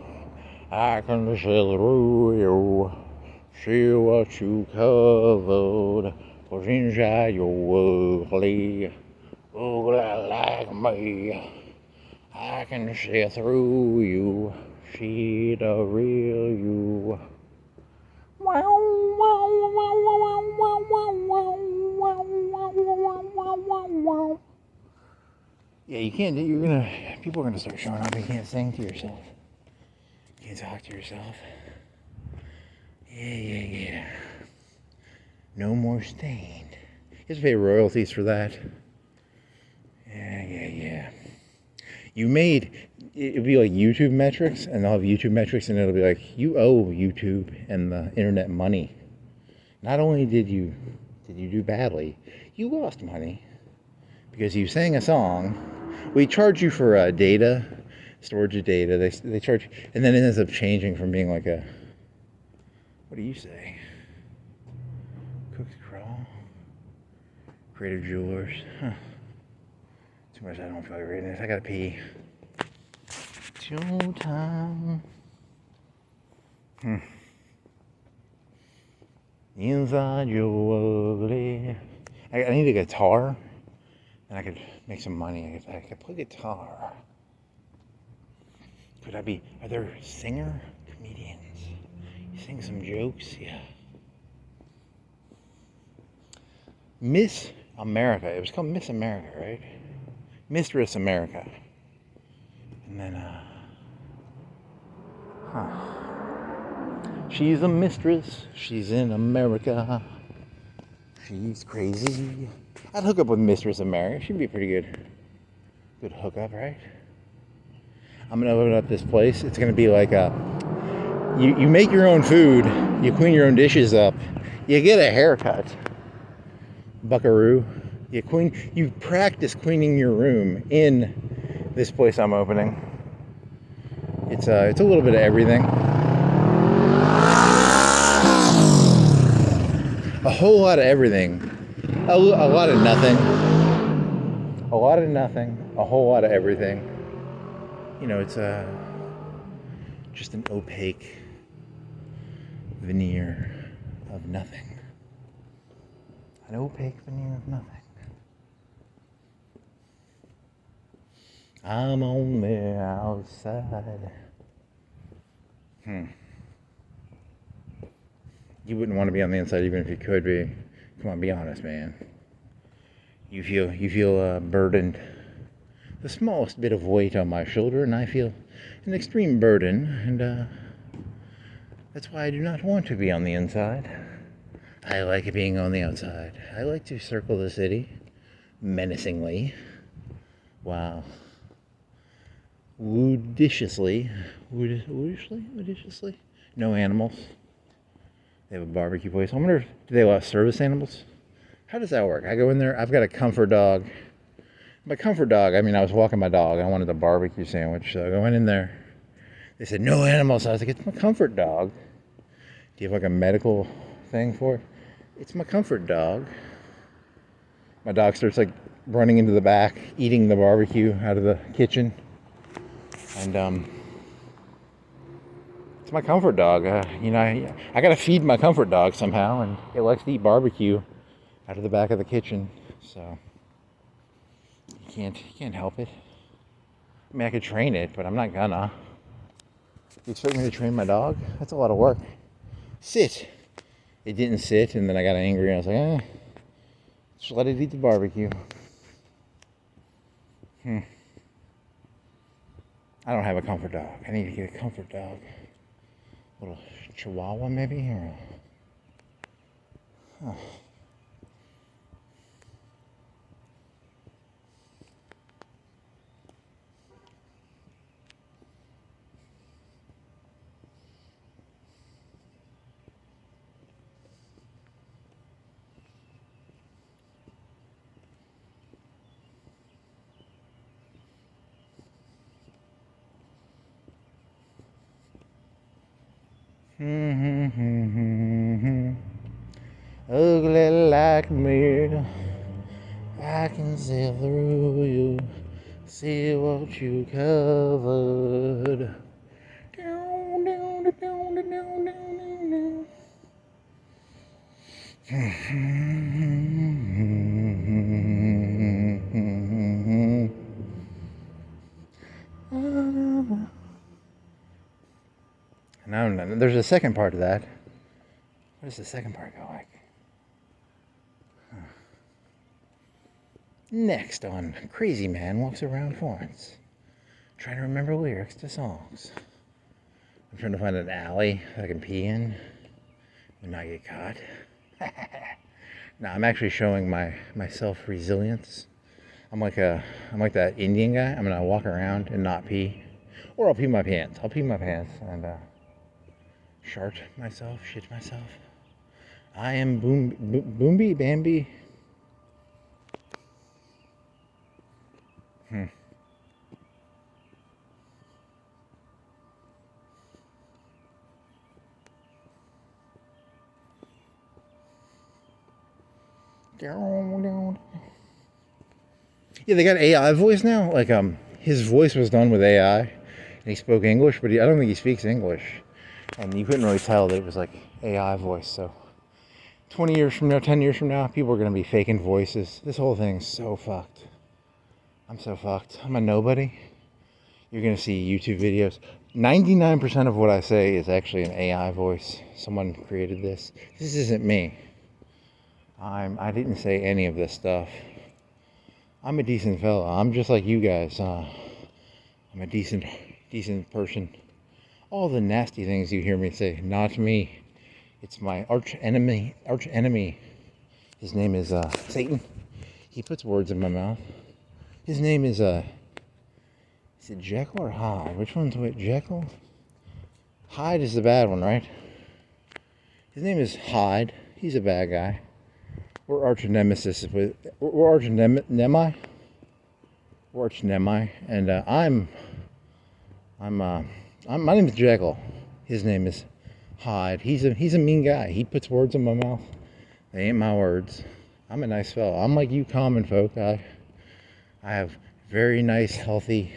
I can see through you. See what you covered. 'Cause inside you're ugly. Ugly like me. I can see through you. See the real you. Yeah, you can't. People are gonna start showing up. You can't sing to yourself. You can't talk to yourself. Yeah. No more Stained. You have to pay royalties for that. Yeah. It'd be like YouTube metrics, and they'll have YouTube metrics, and it'll be like, you owe YouTube and the internet money. Not only did you do badly, you lost money because you sang a song. We charge you for data, storage of data. They charge, and then it ends up changing from being like a, what do you say? Cooked Crawl, Creative Jewelers. Huh. Too much. I don't feel like reading this. I gotta pee. Showtime. Inside you're ugly. I need a guitar, and I could make some money. I could play guitar. Could I be? Are there singer comedians? You sing some jokes, yeah. Miss America. It was called Miss America, right? Mistress America. And then, she's a mistress. She's in America. She's crazy. I'd hook up with Mistress America. She'd be a pretty good hookup, right? I'm gonna open up this place. It's gonna be like you make your own food. You clean your own dishes up. You get a haircut. Buckaroo. You practice cleaning your room in this place I'm opening. It's a little bit of everything. A whole lot of everything. A lot of nothing. A lot of nothing. A whole lot of everything. You know, it's just an opaque veneer of nothing. An opaque veneer of nothing. I'm on the outside. You wouldn't want to be on the inside even if you could be. Come on, be honest, man. You feel burdened. The smallest bit of weight on my shoulder, and I feel an extreme burden, and that's why I do not want to be on the inside. I like being on the outside. I like to circle the city menacingly. Wow. Woodiciously. No animals. They have a barbecue place. I wonder if do they allow service animals? How does that work? I go in there, I've got a comfort dog. My comfort dog, I mean, I was walking my dog. I wanted a barbecue sandwich, so I go in there. They said, no animals. I was like, it's my comfort dog. Do you have like a medical thing for it? It's my comfort dog. My dog starts like running into the back, eating the barbecue out of the kitchen. And it's my comfort dog. I gotta feed my comfort dog somehow, and it likes to eat barbecue out of the back of the kitchen. So you can't help it. I mean, I could train it, but I'm not gonna. You expect me to train my dog? That's a lot of work. Sit. It didn't sit, and then I got angry, and I was like, just let it eat the barbecue. I don't have a comfort dog. I need to get a comfort dog. A little chihuahua, maybe? Or a... Ugly like me, I can see through you, see what you covered. No, there's a second part to that. What does the second part go like? Next on Crazy Man Walks Around Florence, trying to remember lyrics to songs. I'm trying to find an alley I can pee in and not get caught. No, I'm actually showing my self-resilience. I'm like that Indian guy. I'm gonna walk around and not pee, or I'll pee my pants. I'll pee my pants and shart myself, shit myself. I am Boombi Bambi. Yeah, they got AI voice now. Like his voice was done with AI, and he spoke English, but I don't think he speaks English, and you couldn't really tell that it was like AI voice. So 20 years from now, 10 years from now, people are gonna be faking voices. This whole thing's so fucked. I'm so fucked. I'm a nobody. You're gonna see YouTube videos. 99% of what I say is actually an AI voice. Someone created this. This isn't me. I didn't say any of this stuff. I'm a decent fella. I'm just like you guys. I'm a decent person. All the nasty things you hear me say, not me. It's my arch enemy. His name is Satan. He puts words in my mouth. His name is it Jekyll or Hyde? Which one's what? Jekyll? Hyde is the bad one, right? His name is Hyde. He's a bad guy. We're arch nemesis with. We're arch nemi. We're arch nemi, and my name is Jekyll. His name is Hyde. He's a mean guy. He puts words in my mouth. They ain't my words. I'm a nice fellow. I'm like you common folk. I have very nice, healthy,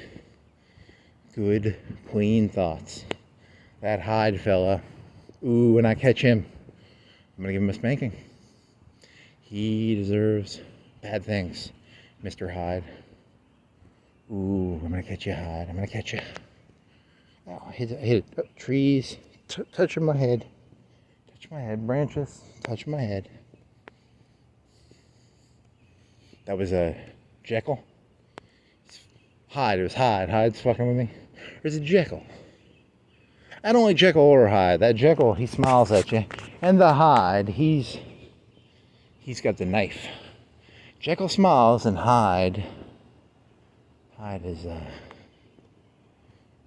good, clean thoughts. That Hyde fella, ooh, when I catch him, I'm gonna give him a spanking. He deserves bad things, Mr. Hyde. Ooh, I'm gonna catch you, Hyde. I'm gonna catch you. Oh, I hit it. Oh, trees, touching my head. Touch my head, branches. Touch my head. That was a Jekyll. Hyde. It was Hyde. Hyde's fucking with me. Or is it Jekyll? I don't like Jekyll or Hyde. That Jekyll, he smiles at you. And the Hyde, he's got the knife. Jekyll smiles and Hyde is,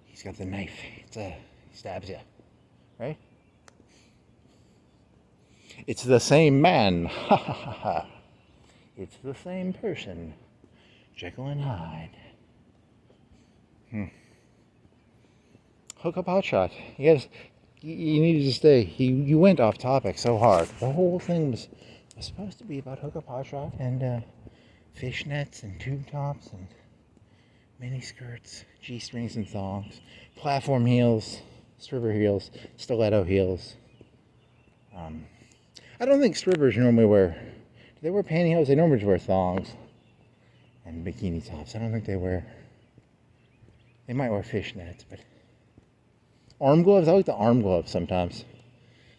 he's got the knife. He stabs you. Right? It's the same man. Ha ha ha ha. It's the same person. Jekyll and Hyde. Hookuphotshot. You needed to stay. You went off topic so hard. The whole thing was supposed to be about hookuphotshot and fishnets and tube tops and mini skirts, G-strings and thongs, platform heels, stripper heels, stiletto heels. I don't think strippers normally wear. Do they wear pantyhose? They normally just wear thongs and bikini tops. I don't think they wear. They might wear fishnets, but arm gloves. I like the arm gloves sometimes.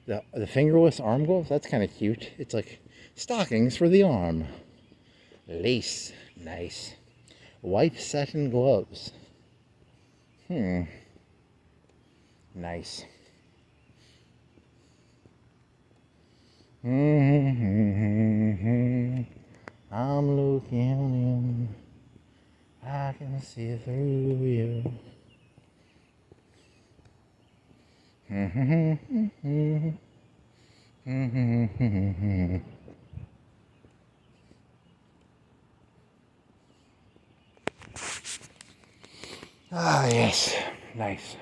The fingerless arm gloves. That's kind of cute. It's like stockings for the arm. Lace, nice. White satin gloves. Nice. I'm looking in. I can see through you. Ah, yes. Nice.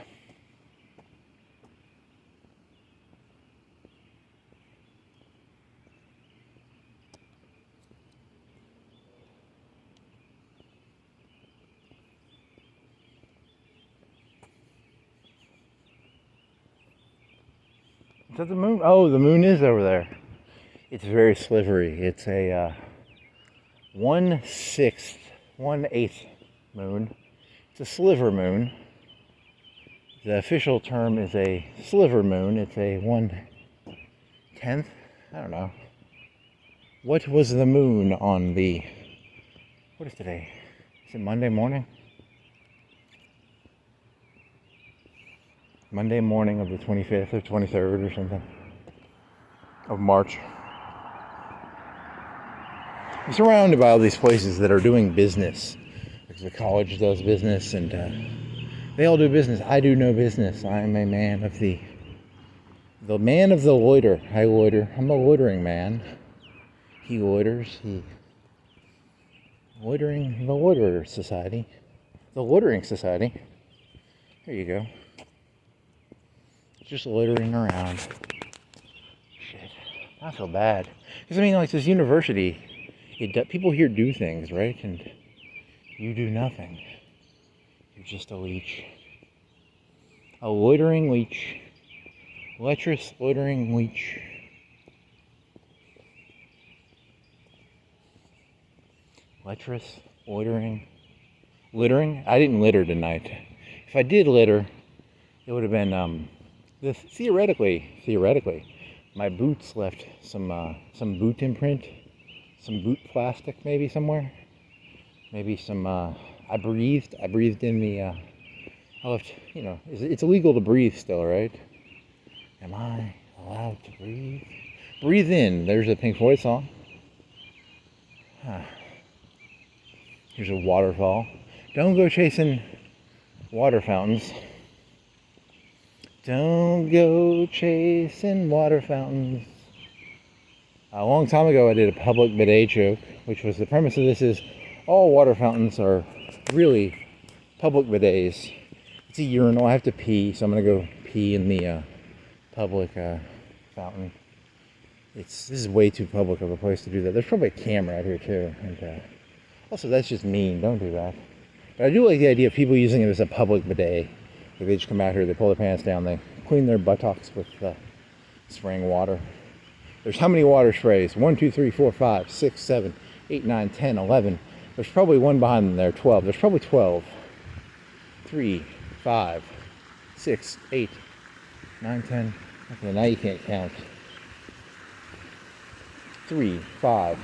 Is that the moon? Oh, the moon is over there. It's very slivery. It's a 1/6, 1/8 moon. It's a sliver moon. The official term is a sliver moon. It's a 1/10. I don't know. What was the moon on the... What is today? Is it Monday morning? Monday morning of the 25th or 23rd or something of March. I'm surrounded by all these places that are doing business. Because the college does business and they all do business. I do no business. I am a man of the man of the loiter. I loiter. I'm a loitering man. He loiters. Loitering, the loiterer society. The loitering society. There you go. Just loitering around. Shit. I feel bad. Because I mean, like this university, people here do things, right? And you do nothing. You're just a leech. A loitering leech. Lecherous loitering leech. Lecherous loitering. Littering? I didn't litter tonight. If I did litter, it would have been theoretically, my boots left some boot imprint, some boot plastic maybe somewhere, maybe some. I breathed in the. I left. You know, it's illegal to breathe still, right? Am I allowed to breathe? Breathe in. There's a Pink Floyd song. Here's a waterfall. Don't go chasing water fountains. Don't go chasing water fountains. A long time ago I did a public bidet joke, which was the premise of this is all water fountains are really public bidets. It's a urinal, I have to pee, so I'm going to go pee in the public fountain. This is way too public of a place to do that. There's probably a camera out here too. And also that's just mean, don't do that. But I do like the idea of people using it as a public bidet. They just come out here, they pull their pants down, they clean their buttocks with spraying water. There's how many water sprays? 1, 2, 3, 4, 5, 6, 7, 8, 9, 10, 11. There's probably one behind them there, 12. There's probably 12. 3, 5, 6, 8, 9, 10. Okay, now you can't count. 3, 5,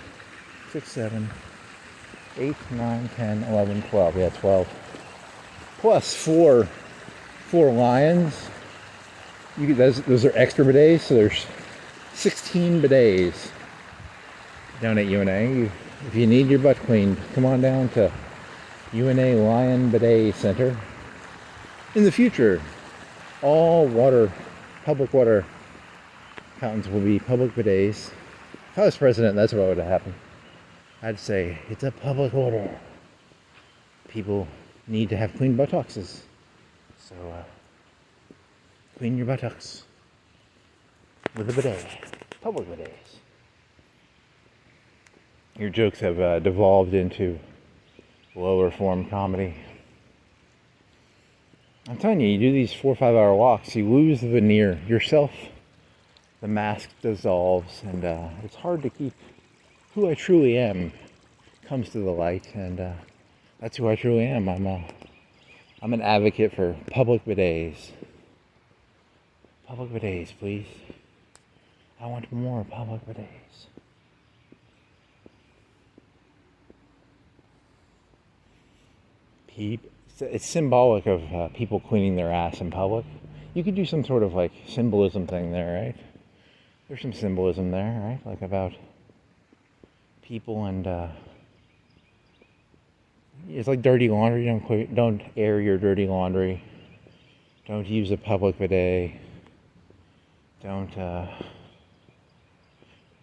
6, 7, 8, 9, 10, 11, 12. Yeah, 12. Plus four lions. Those are extra bidets, so there's 16 bidets down at UNA. If you need your butt cleaned, come on down to UNA Lion Bidet Center. In the future, all public water fountains will be public bidets. If I was president, that's what would have happened. I'd say, it's a public order. People need to have clean buttocks. So, clean your buttocks with a bidet. Public bidets. Your jokes have devolved into lower form comedy. I'm telling you, you do these 4 or 5 hour walks, you lose the veneer. Yourself, the mask dissolves, and it's hard to keep who I truly am comes to the light, and that's who I truly am. I'm an advocate for public bidets. Public bidets, please. I want more public bidets. It's symbolic of people cleaning their ass in public. You could do some sort of like symbolism thing there, right? There's some symbolism there, right? Like about people and it's like dirty laundry. Don't air your dirty laundry. Don't use a public bidet. Don't.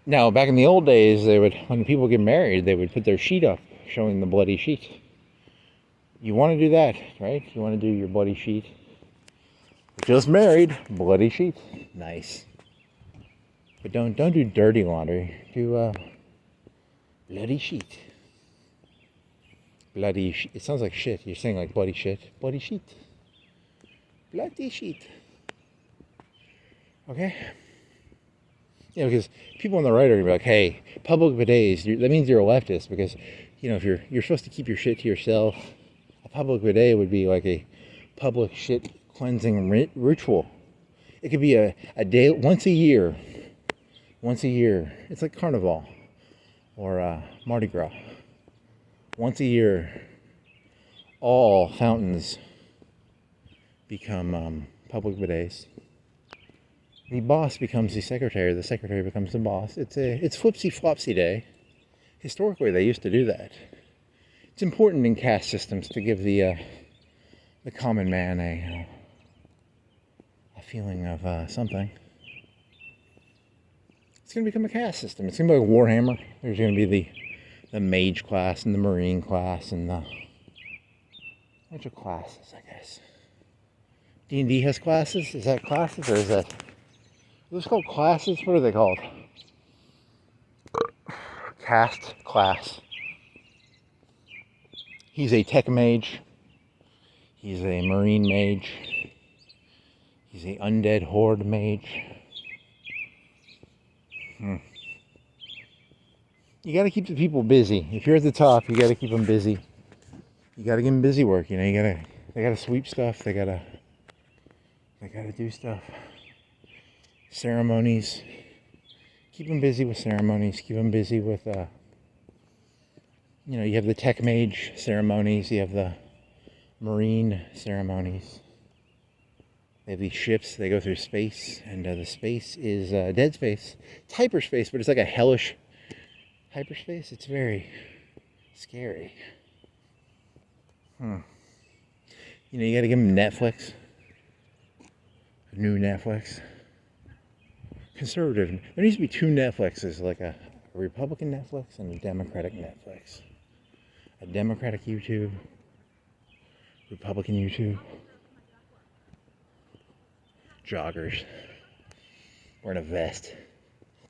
Now, back in the old days, when people get married, they would put their sheet up, showing the bloody sheet. You want to do that, right? You want to do your bloody sheet. Just married, bloody sheet, nice. But don't do dirty laundry. Do bloody sheet. It sounds like shit. You're saying like bloody shit. Bloody sheet. Bloody sheet. Okay? You know, because people on the right are gonna be like, hey, public bidets, that means you're a leftist, because, you know, if you're supposed to keep your shit to yourself, a public bidet would be like a public shit cleansing ritual. It could be a day, once a year. It's like Carnival or Mardi Gras. Once a year, all fountains become public bidets. The boss becomes the secretary becomes the boss. It's flipsy flopsy day. Historically, they used to do that. It's important in caste systems to give the common man a feeling of something. It's going to become a caste system. It's going to be like Warhammer. There's going to be the mage class and the marine class and the bunch of classes, I guess. D&D has classes? Is that classes or is that... Are those called classes? What are they called? Caste class. He's a tech mage. He's a marine mage. He's a undead horde mage. You got to keep the people busy. If you're at the top, you got to keep them busy. You got to give them busy work. You know, they got to sweep stuff. They got to do stuff. Ceremonies. Keep them busy with ceremonies. Keep them busy with, you know, you have the tech mage ceremonies. You have the marine ceremonies. They have these ships. They go through space, and the space is dead space. It's hyperspace, but it's like a hellish hyperspace. It's very scary. You know, you got to give them Netflix. New Netflix. Conservative. There needs to be two Netflixes, like a Republican Netflix and a Democratic Netflix. A Democratic YouTube, Republican YouTube. Joggers wearing a vest.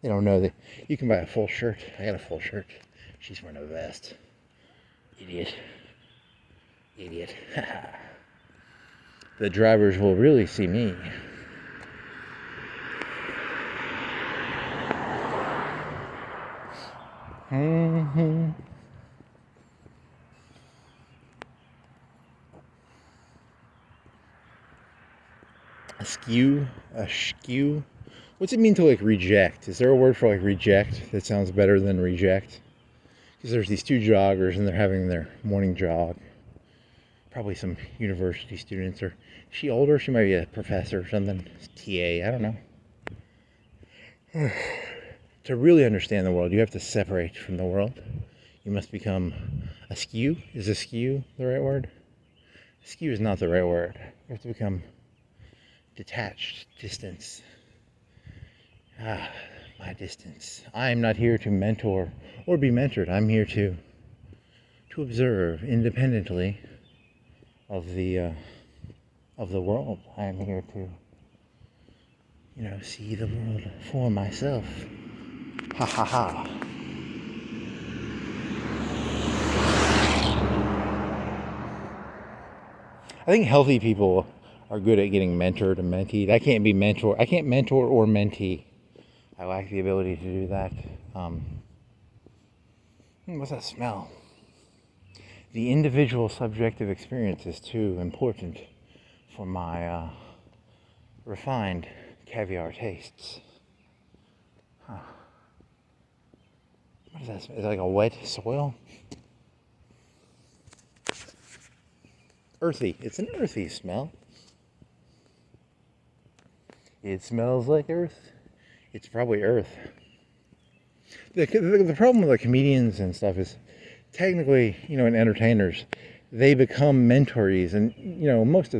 They don't know that you can buy a full shirt. I got a full shirt. She's wearing a vest. Idiot. The drivers will really see me. A skew. What's it mean to, like, reject? Is there a word for, like, reject that sounds better than reject? Because there's these two joggers, and they're having their morning jog. Probably some university students. Or is she older? She might be a professor or something. TA, I don't know. To really understand the world, you have to separate from the world. You must become a skew. Is a skew the right word? Skew is not the right word. You have to become detached, distance. My distance. I am not here to mentor or be mentored. I'm here to observe independently of the world. I am here to, see the world for myself. Ha ha ha. I think healthy people are good at getting mentored and menteed. I can't mentor or mentee. I lack the ability to do that. What's that smell? The individual subjective experience is too important for my refined caviar tastes. Huh. What is that smell? Is it like a wet soil? Earthy. It's an earthy smell. It smells like earth. It's probably earth. The problem with the comedians and stuff is technically, and entertainers, they become mentorees, and most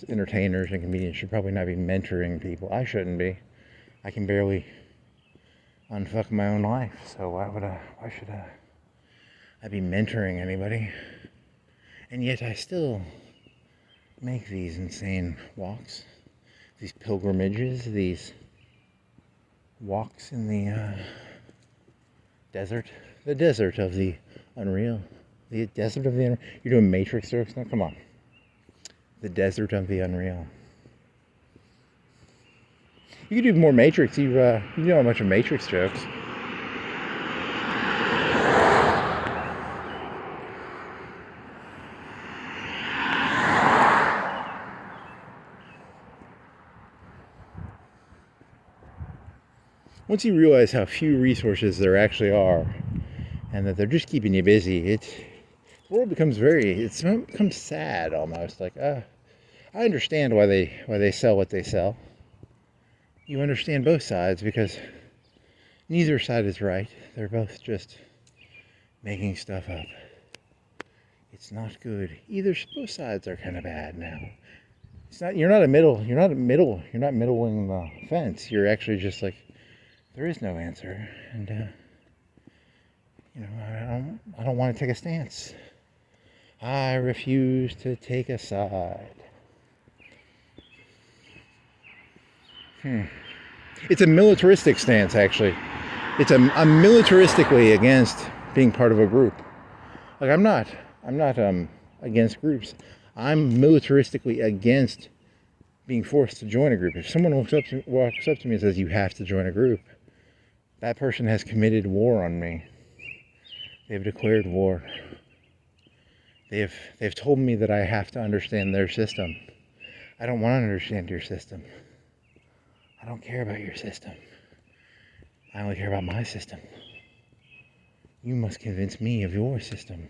entertainers and comedians should probably not be mentoring people. I shouldn't be. I can barely unfuck my own life, so why should I be mentoring anybody? And yet I still make these insane walks, these pilgrimages, these walks in the desert of the unreal, the desert of the unreal. You're doing Matrix jokes now? Come on. The desert of the unreal. You could do more Matrix. You know a bunch of Matrix jokes. Once you realize how few resources there actually are, and that they're just keeping you busy, the world becomes sad almost. Like, I understand why they sell what they sell. You understand both sides because neither side is right. They're both just making stuff up. It's not good. Both sides are kind of bad now. You're not middling the fence. You're actually just like, there is no answer, and I don't want to take a stance. I refuse to take a side. It's a militaristic stance, actually. I'm militaristically against being part of a group. Like, I'm not against groups. I'm militaristically against being forced to join a group. If someone walks up to me and says, you have to join a group, that person has committed war on me. They've declared war. They've told me that I have to understand their system. I don't want to understand your system. I don't care about your system. I only care about my system. You must convince me of your system.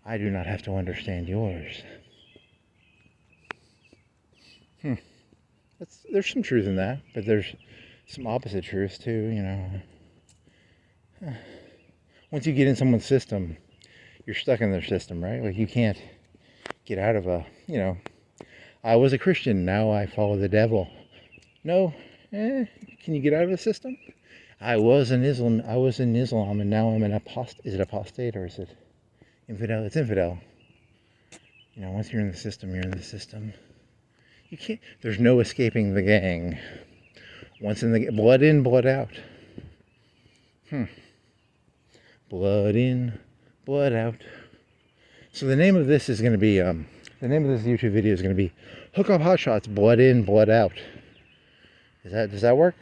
I do not have to understand yours. There's some truth in that, but there's some opposite truths too, Once you get in someone's system, you're stuck in their system, right? Like, you can't get out of I was a Christian, now I follow the devil. No, can you get out of the system? I was in Islam, and now I'm an apostate. Is it apostate or is it infidel? It's infidel. Once you're in the system, you're in the system. You can't, there's no escaping the gang. Once in the blood in, blood out. Blood in, blood out. So the name of this is going to be, the name of this YouTube video is going to be hookuphotshot, blood in, blood out. Does that work?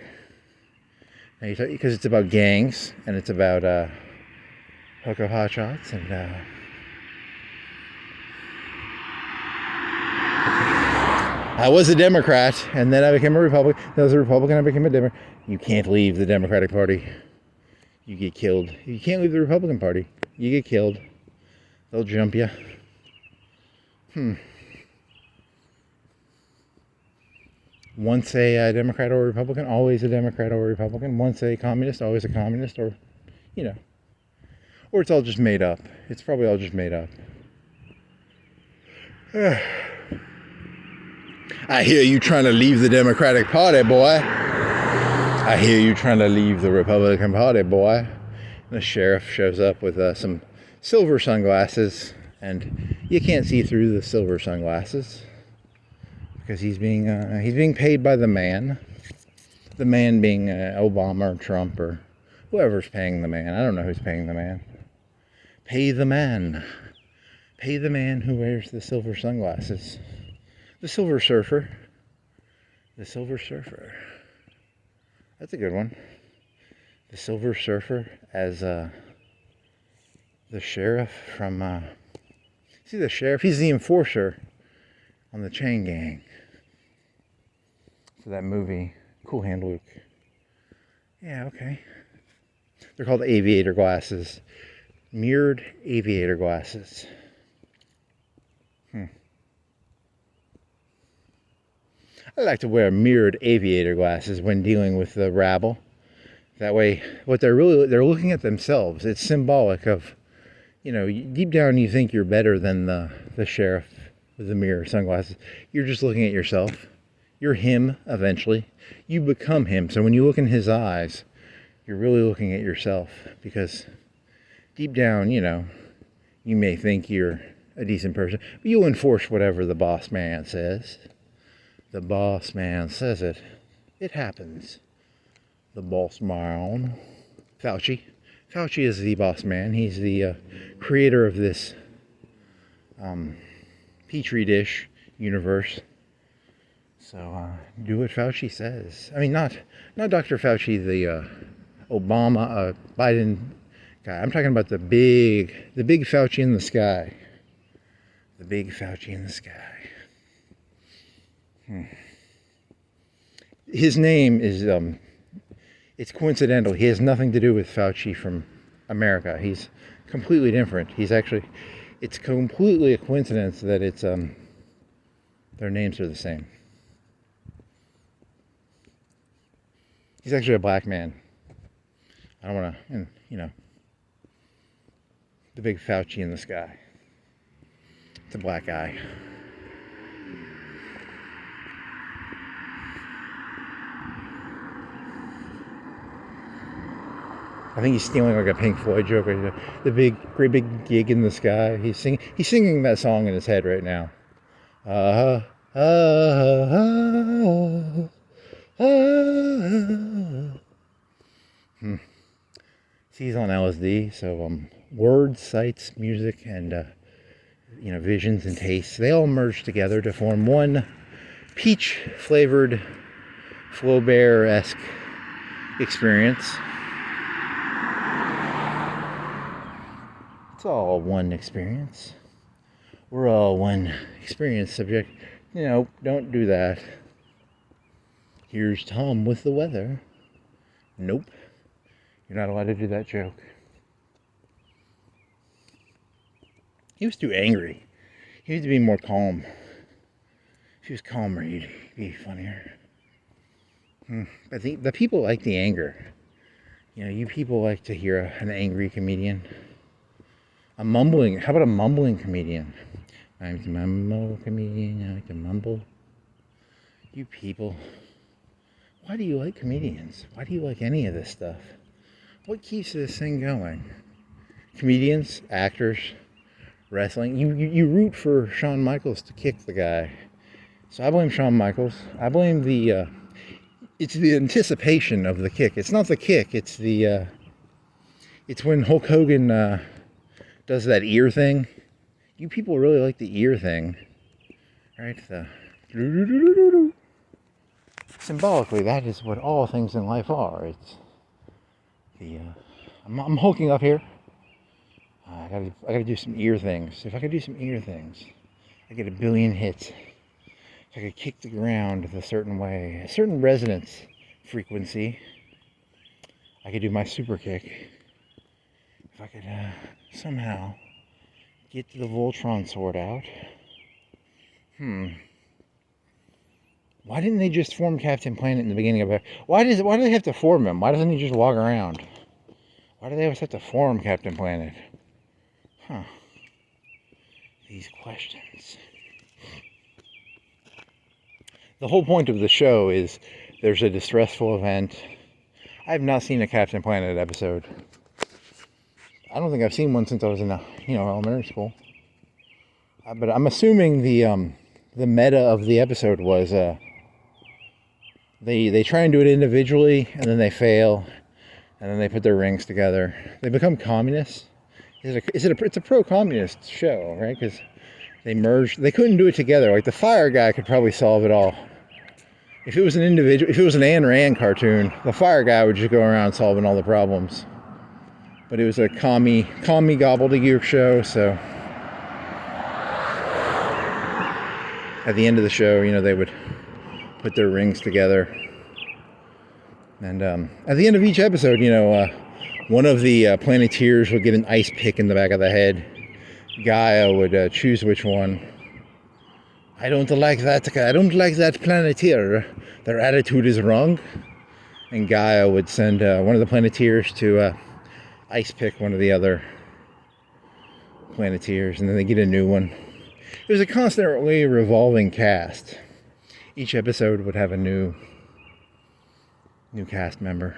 Because it's about gangs, and it's about hookuphotshot, and... I was a Democrat, and then I became a Republican. I was a Republican, I became a Democrat. You can't leave the Democratic Party. You get killed. You can't leave the Republican Party. You get killed. They'll jump you. Once a Democrat or a Republican, always a Democrat or a Republican. Once a communist, always a communist, or, you know. Or it's all just made up. It's probably all just made up. I hear you trying to leave the Democratic Party, boy. I hear you trying to leave the Republican Party, boy. The sheriff shows up with some silver sunglasses, and you can't see through the silver sunglasses because he's being paid by the man. The man being Obama or Trump or whoever's paying the man. I don't know who's paying the man. Pay the man. Pay the man who wears the silver sunglasses. The Silver Surfer. The Silver Surfer. That's a good one. The Silver Surfer as the sheriff from... see the sheriff? He's the enforcer on the Chain Gang. So that movie, Cool Hand Luke. Yeah, okay. They're called aviator glasses. Mirrored aviator glasses. I like to wear mirrored aviator glasses when dealing with the rabble. That way, what they're looking at themselves. It's symbolic of, you know, deep down you think you're better than the sheriff with the mirror sunglasses. You're just looking at yourself. You're him eventually. You become him. So when you look in his eyes, you're really looking at yourself. Because deep down, you know, you may think you're a decent person, but you'll enforce whatever the boss man says. The boss man says it. It happens. The boss man. Fauci. Fauci is the boss man. He's the creator of this petri dish universe. So do what Fauci says. I mean, not Dr. Fauci, the Obama, Biden guy. I'm talking about the big Fauci in the sky. The big Fauci in the sky. His name is, it's coincidental. He has nothing to do with Fauci from America. He's completely different. It's completely a coincidence that it's, their names are the same. He's actually a black man. I don't want to, you know, the big Fauci in the sky. It's a black guy. I think he's stealing like a Pink Floyd joke. The great big gig in the sky. He's singing that song in his head right now. He's on LSD, so words, sights, music, and you know, visions and tastes, they all merge together to form one peach-flavored Flaubert-esque experience. It's all one experience. We're all one experience subject. You know, don't do that. Here's Tom with the weather. Nope. You're not allowed to do that joke. He was too angry. He needs to be more calm. If he was calmer, he'd be funnier. I think the people like the anger. You know, you people like to hear an angry comedian. How about a mumbling comedian? I'm a mumble comedian, I like to mumble. You people, why do you like comedians? Why do you like any of this stuff? What keeps this thing going? Comedians, actors, wrestling. You root for Shawn Michaels to kick the guy. So I blame Shawn Michaels. I blame it's the anticipation of the kick. It's not the kick, it's it's when Hulk Hogan does that ear thing. You people really like the ear thing, right? Symbolically, that is what all things in life are. It's the I'm hulking up here. I gotta do some ear things. If I could do some ear things, I get 1 billion hits. if I could kick the ground a certain way, a certain resonance frequency, I could do my super kick. If I could somehow get the Voltron sword out. Why didn't they just form Captain Planet in the beginning of it? Why do they have to form him? Why doesn't he just walk around? Why do they always have to form Captain Planet? These questions. The whole point of the show is there's a distressful event. I have not seen a Captain Planet episode. I don't think I've seen one since I was in elementary school. But I'm assuming the meta of the episode was they try and do it individually, and then they fail, and then they put their rings together. They become communists. It's a pro-communist show, right? Because they merged. They couldn't do it together. Like the fire guy could probably solve it all. If it was an individual, if it was an Ayn Rand cartoon, the fire guy would just go around solving all the problems. But it was a commie gobbledygook show, so at the end of the show, they would put their rings together. And at the end of each episode, one of the Planeteers would get an ice pick in the back of the head. Gaia would choose which one. I don't like that Planeteer. Their attitude is wrong. And Gaia would send one of the Planeteers to ice pick one of the other Planeteers, and then they get a new one. It was a constantly revolving cast. Each episode would have a new cast member.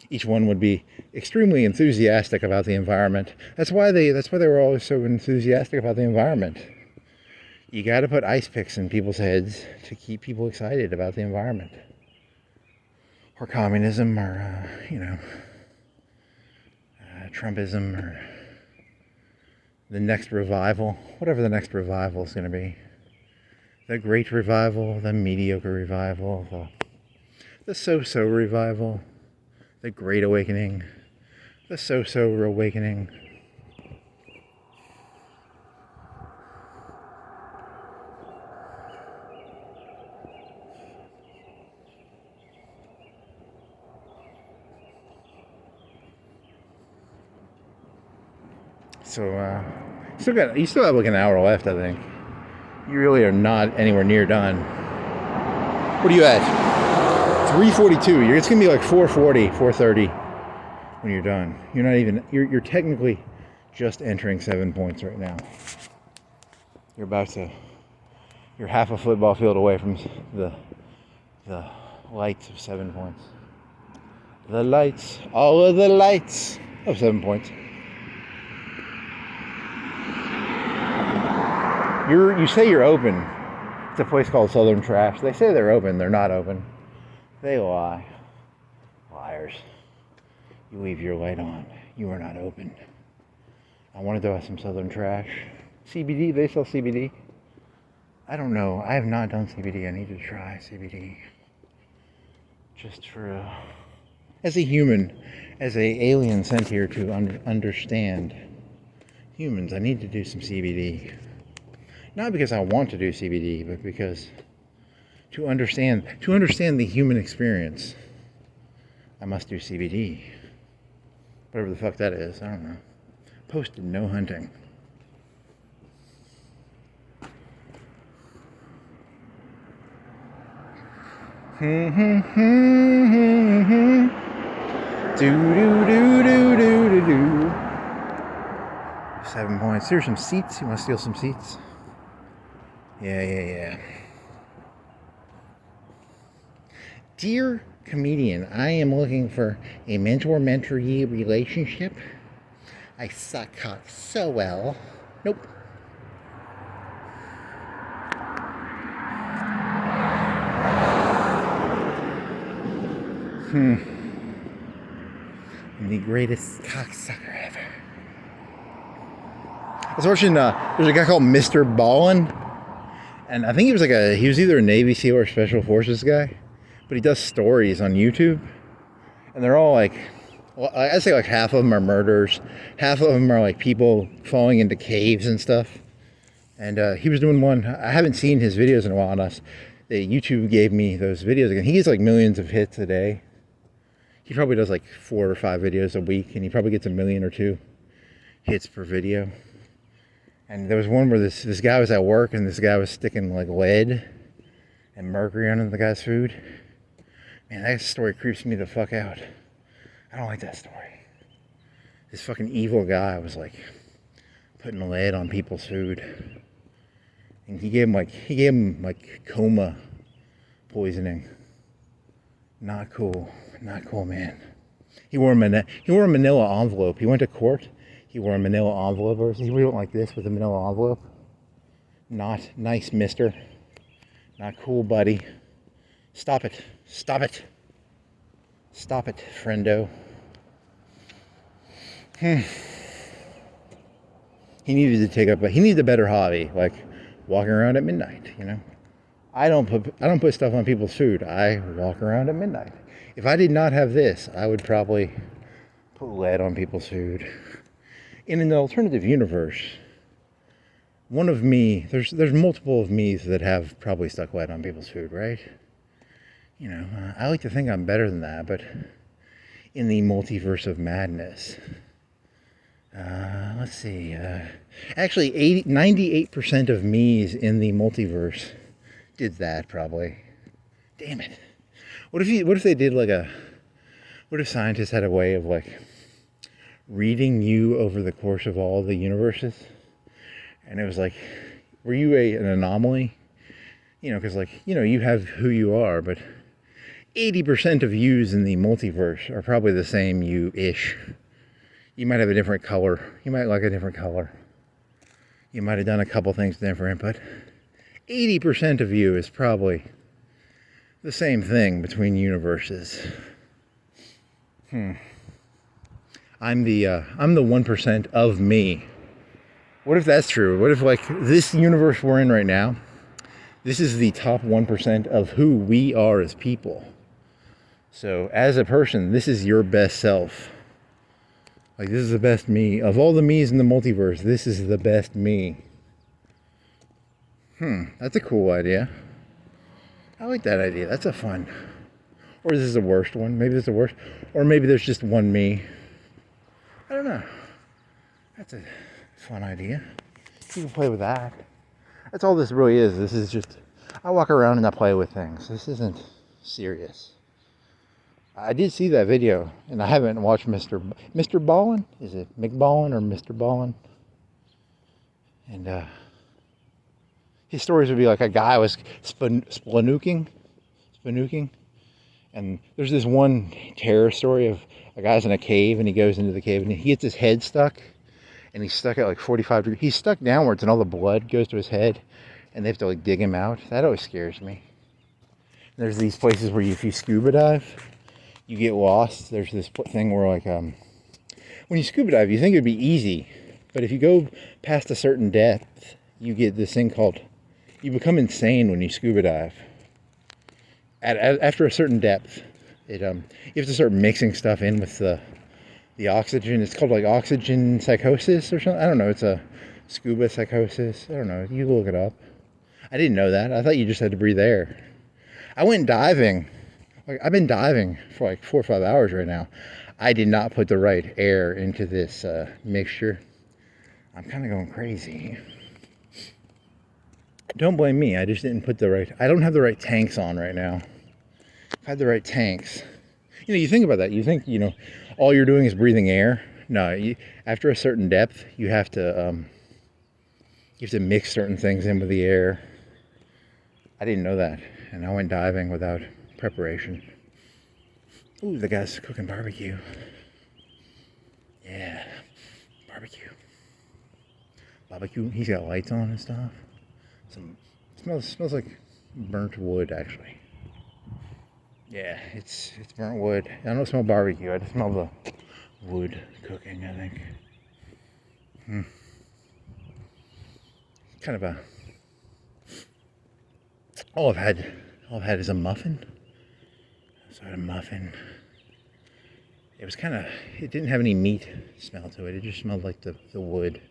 Each one would be extremely enthusiastic about the environment. That's why they were always so enthusiastic about the environment. You got to put ice picks in people's heads to keep people excited about the environment. Or communism, or Trumpism, or the next revival, whatever the next revival is going to be. The great revival, the mediocre revival, the so-so revival, the great awakening, the so-so awakening. So, you still have like an hour left, I think. You really are not anywhere near done. What are you at? 3:42. It's gonna be like 4:40, 4:30 when you're done. You're not even. You're technically just entering 7 points right now. You're half a football field away from the lights of 7 points. The lights, all of the lights of 7 points. You say you're open. It's a place called Southern Trash. They say they're open. They're not open. They lie. Liars. You leave your light on. You are not open. I wanted to have some Southern Trash. CBD. They sell CBD. I don't know. I have not done CBD. I need to try CBD. Just for as a human, as a alien sent here to understand humans, I need to do some CBD. Not because I want to do CBD, but because to understand the human experience, I must do CBD. Whatever the fuck that is, I don't know. Posted no hunting. Do. 7 points. Here's some seats. You want to steal some seats? Yeah. Dear comedian, I am looking for a mentor-mentee relationship. I suck cock so well. Nope. I'm the greatest cocksucker ever. I was watching, there's a guy called Mr. Ballin. And I think he was either a Navy SEAL or Special Forces guy. But he does stories on YouTube. And they're all like, well, I'd say like half of them are murders. Half of them are like people falling into caves and stuff. And he was doing one. I haven't seen his videos in a while. And YouTube gave me those videos again. He gets like millions of hits a day. He probably does like 4 or 5 videos a week, and he probably gets 1 million or 2 hits per video. And there was one where this guy was at work, and this guy was sticking like lead and mercury under the guy's food. Man, that story creeps me the fuck out. I don't like that story. This fucking evil guy was like putting lead on people's food, and he gave him like coma poisoning. Not cool, man. He wore a manila envelope. He went to court. He wore a manila envelope. He went like this with a manila envelope. Not nice, mister. Not cool, buddy. Stop it, friendo. He needed a better hobby, like walking around at midnight, you know. I don't put stuff on people's food. I walk around at midnight. If I did not have this, I would probably put lead on people's food. In an alternative universe, there's multiple of me's that have probably stuck lead on people's food, right? You know, I like to think I'm better than that, but in the multiverse of madness, let's see. Actually, 98% of me's in the multiverse did that probably. Damn it. What if they did what if scientists had a way of like reading you over the course of all the universes? And it was like, were you an anomaly? You know, because like, you know, you have who you are, but 80% of yous in the multiverse are probably the same you-ish. You might have a different color. You might like a different color. You might have done a couple things different, but 80% of you is probably the same thing between universes. I'm the 1% of me. What if that's true? What if like this universe we're in right now, this is the top 1% of who we are as people. So as a person, this is your best self. Like, this is the best me. Of all the me's in the multiverse, this is the best me. That's a cool idea. I like that idea. That's a fun. Or is this the worst one? Maybe it's the worst. Or maybe there's just one me. I don't know. That's a fun idea. You can play with that. That's all this really is. This is just, I walk around and I play with things. This isn't serious. I did see that video, and I haven't watched Mr. Ballin. Is it McBallin or Mr. Ballin? And his stories would be like a guy was spelunking, and there's this one terror story of a guy's in a cave, and he goes into the cave, and he gets his head stuck, and he's stuck at like 45 degrees. He's stuck downwards, and all the blood goes to his head, and they have to like dig him out. That always scares me. There's these places where if you scuba dive, you get lost. There's this thing where like when you scuba dive, you think it'd be easy, but if you go past a certain depth, you get this thing called, you become insane when you scuba dive. After a certain depth, you have to start mixing stuff in with the oxygen. It's called like oxygen psychosis or something. I don't know. It's a scuba psychosis. I don't know. You look it up. I didn't know that. I thought you just had to breathe air. I went diving. Like, I've been diving for like 4 or 5 hours right now. I did not put the right air into this mixture. I'm kind of going crazy. Don't blame me. I just didn't put I don't have the right tanks on right now. If I had the right tanks. You know, you think about that. You think, you know, all you're doing is breathing air. No, after a certain depth, you have to mix certain things in with the air. I didn't know that. And I went diving without preparation. Ooh, the guy's cooking barbecue. Yeah, barbecue. He's got lights on and stuff. Smells like burnt wood, actually. Yeah, it's burnt wood. I don't smell barbecue. I just smell the wood cooking, I think. Kind of all I've had is a muffin. So I had a muffin. It didn't have any meat smell to it. It just smelled like the wood.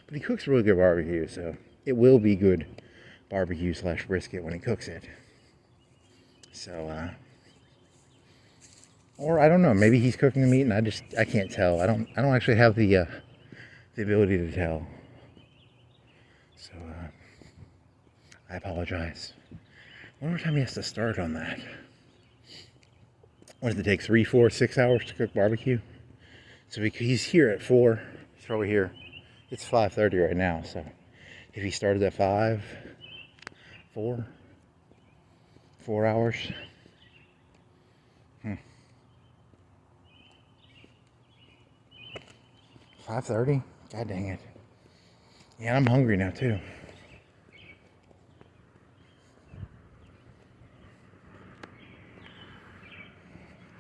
But he cooks really good barbecue, so it will be good barbecue / brisket when he cooks it. So, or I don't know, maybe he's cooking the meat and I can't tell. I don't actually have the ability to tell. So, I apologize. I wonder what time he has to start on that. What does it take, 3, 4, 6 hours to cook barbecue? So he's here at 4, he's probably here. It's 5:30 right now, so if he started at 5, 4 hours. 5:30? God dang it. Yeah, I'm hungry now too.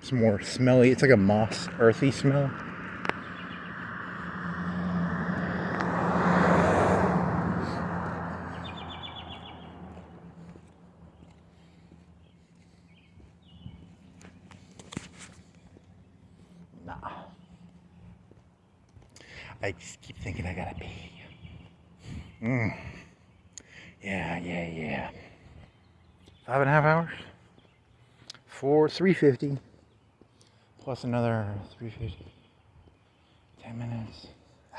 It's more smelly. It's like a moss, earthy smell. Nah. I just keep thinking I gotta pee. Yeah. 5.5 hours? 350. Plus another 350. 10 minutes.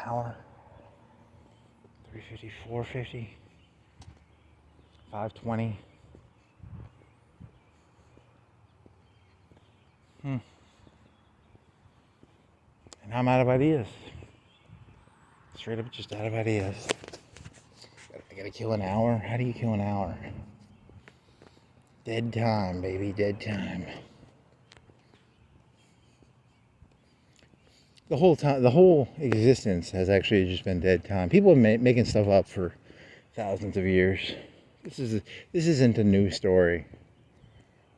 Hour. 350, 450. 520. And I'm out of ideas. Straight up just out of ideas. I gotta kill an hour. How do you kill an hour? Dead time, baby, dead time. The whole existence has actually just been dead time. People have been making stuff up for thousands of years. This isn't a new story.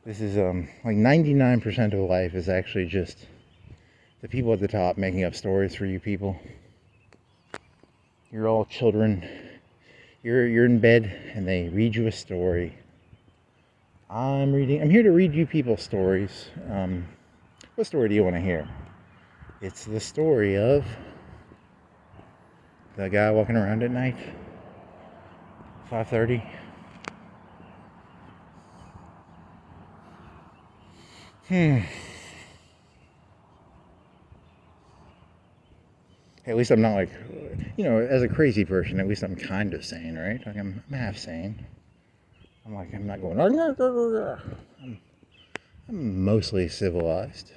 This is like 99% of life is actually just the people at the top making up stories for you people. You're all children. You're in bed and they read you a story. I'm here to read you people stories. What story do you want to hear? It's the story of the guy walking around at night. 5:30. At least I'm not like, as a crazy person, at least I'm kind of sane, right? Like I'm half sane. I'm not going, I'm mostly civilized.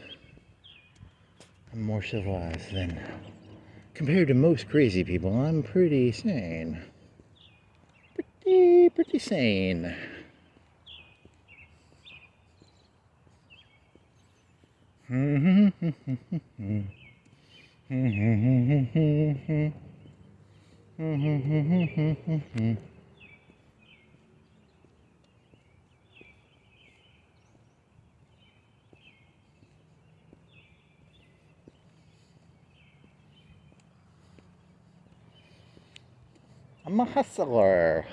I'm more civilized than, compared to most crazy people, I'm pretty sane. Pretty sane. I'm a hustler.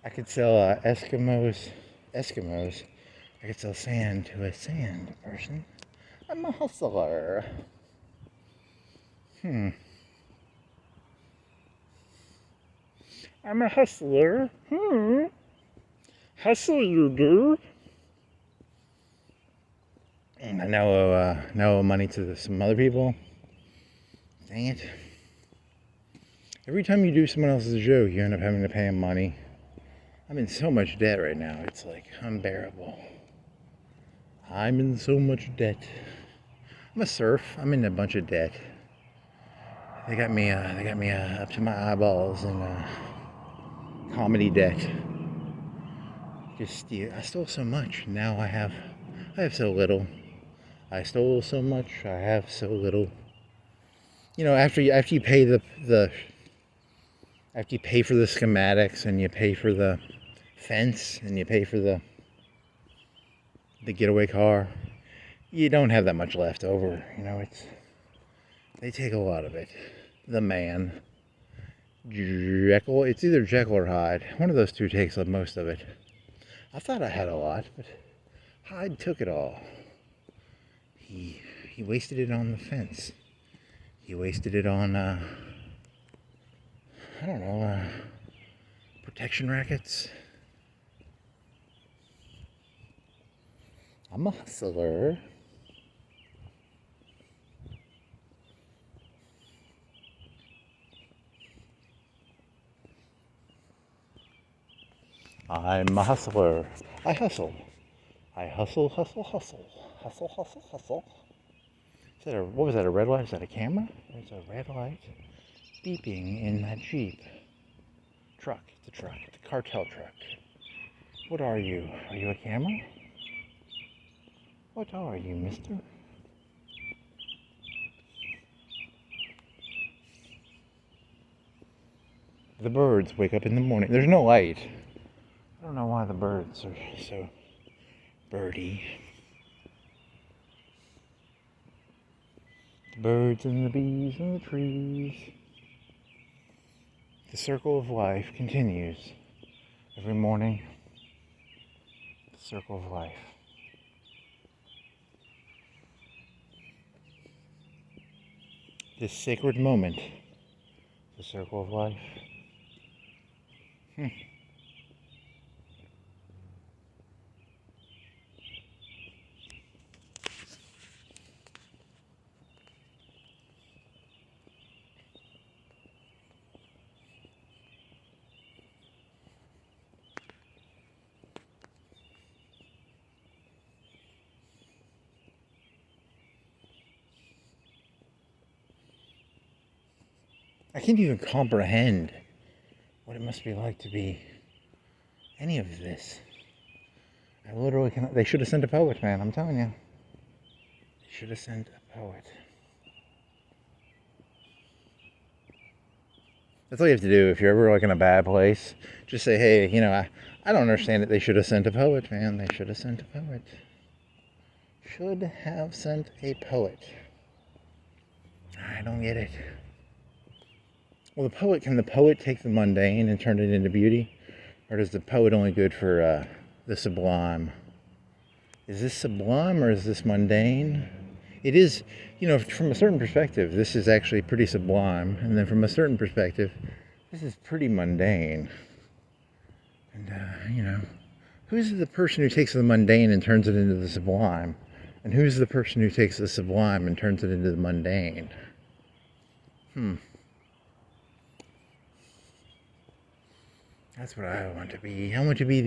I could sell Eskimos. I could sell sand to a sand person. I'm a hustler. I'm a hustler. Hustle you do. And I now owe money to some other people. Dang it. Every time you do someone else's joke, you end up having to pay them money. I'm in so much debt right now. It's like unbearable. I'm in so much debt. I'm a serf. I'm in a bunch of debt. They got me up to my eyeballs in comedy debt. I stole so much. Now I have so little. I stole so much. I have so little. After you pay after you pay for the schematics and you pay for the fence and you pay for the getaway car, you don't have that much left over. They take a lot of it. The man, Jekyll, it's either Jekyll or Hyde. One of those two takes up most of it. I thought I had a lot, but Hyde took it all. He wasted it on the fence. He wasted it on, protection rackets. I'm a hustler. I'm a hustler. I hustle. I hustle, hustle, hustle. Hustle, hustle, hustle. What was that, a red light? Is that a camera? There's a red light beeping in that Jeep. Truck. It's a truck. It's a cartel truck. What are you? Are you a camera? What are you, mister? The birds wake up in the morning. There's no light. I don't know why the birds are so birdy. The birds and the bees and the trees. The circle of life continues every morning. The circle of life. This sacred moment. The circle of life. I can't even comprehend what it must be like to be any of this. I literally cannot. They should have sent a poet, man. I'm telling you. They should have sent a poet. That's all you have to do if you're ever like in a bad place. Just say, hey, I don't understand it. They should have sent a poet, man. They should have sent a poet. Should have sent a poet. I don't get it. Well, can the poet take the mundane and turn it into beauty? Or is the poet only good for the sublime? Is this sublime or is this mundane? It is, from a certain perspective, this is actually pretty sublime. And then from a certain perspective, this is pretty mundane. And, who's the person who takes the mundane and turns it into the sublime? And who's the person who takes the sublime and turns it into the mundane? That's what I want to be. I want to be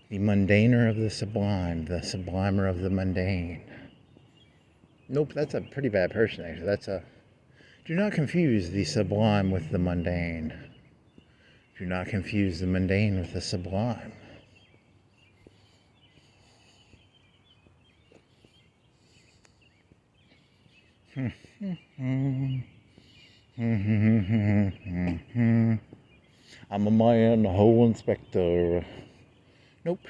the mundaner of the sublime, the sublimer of the mundane. Nope, that's a pretty bad person, actually. Do not confuse the sublime with the mundane. Do not confuse the mundane with the sublime. I'm a man, a whole inspector. Nope.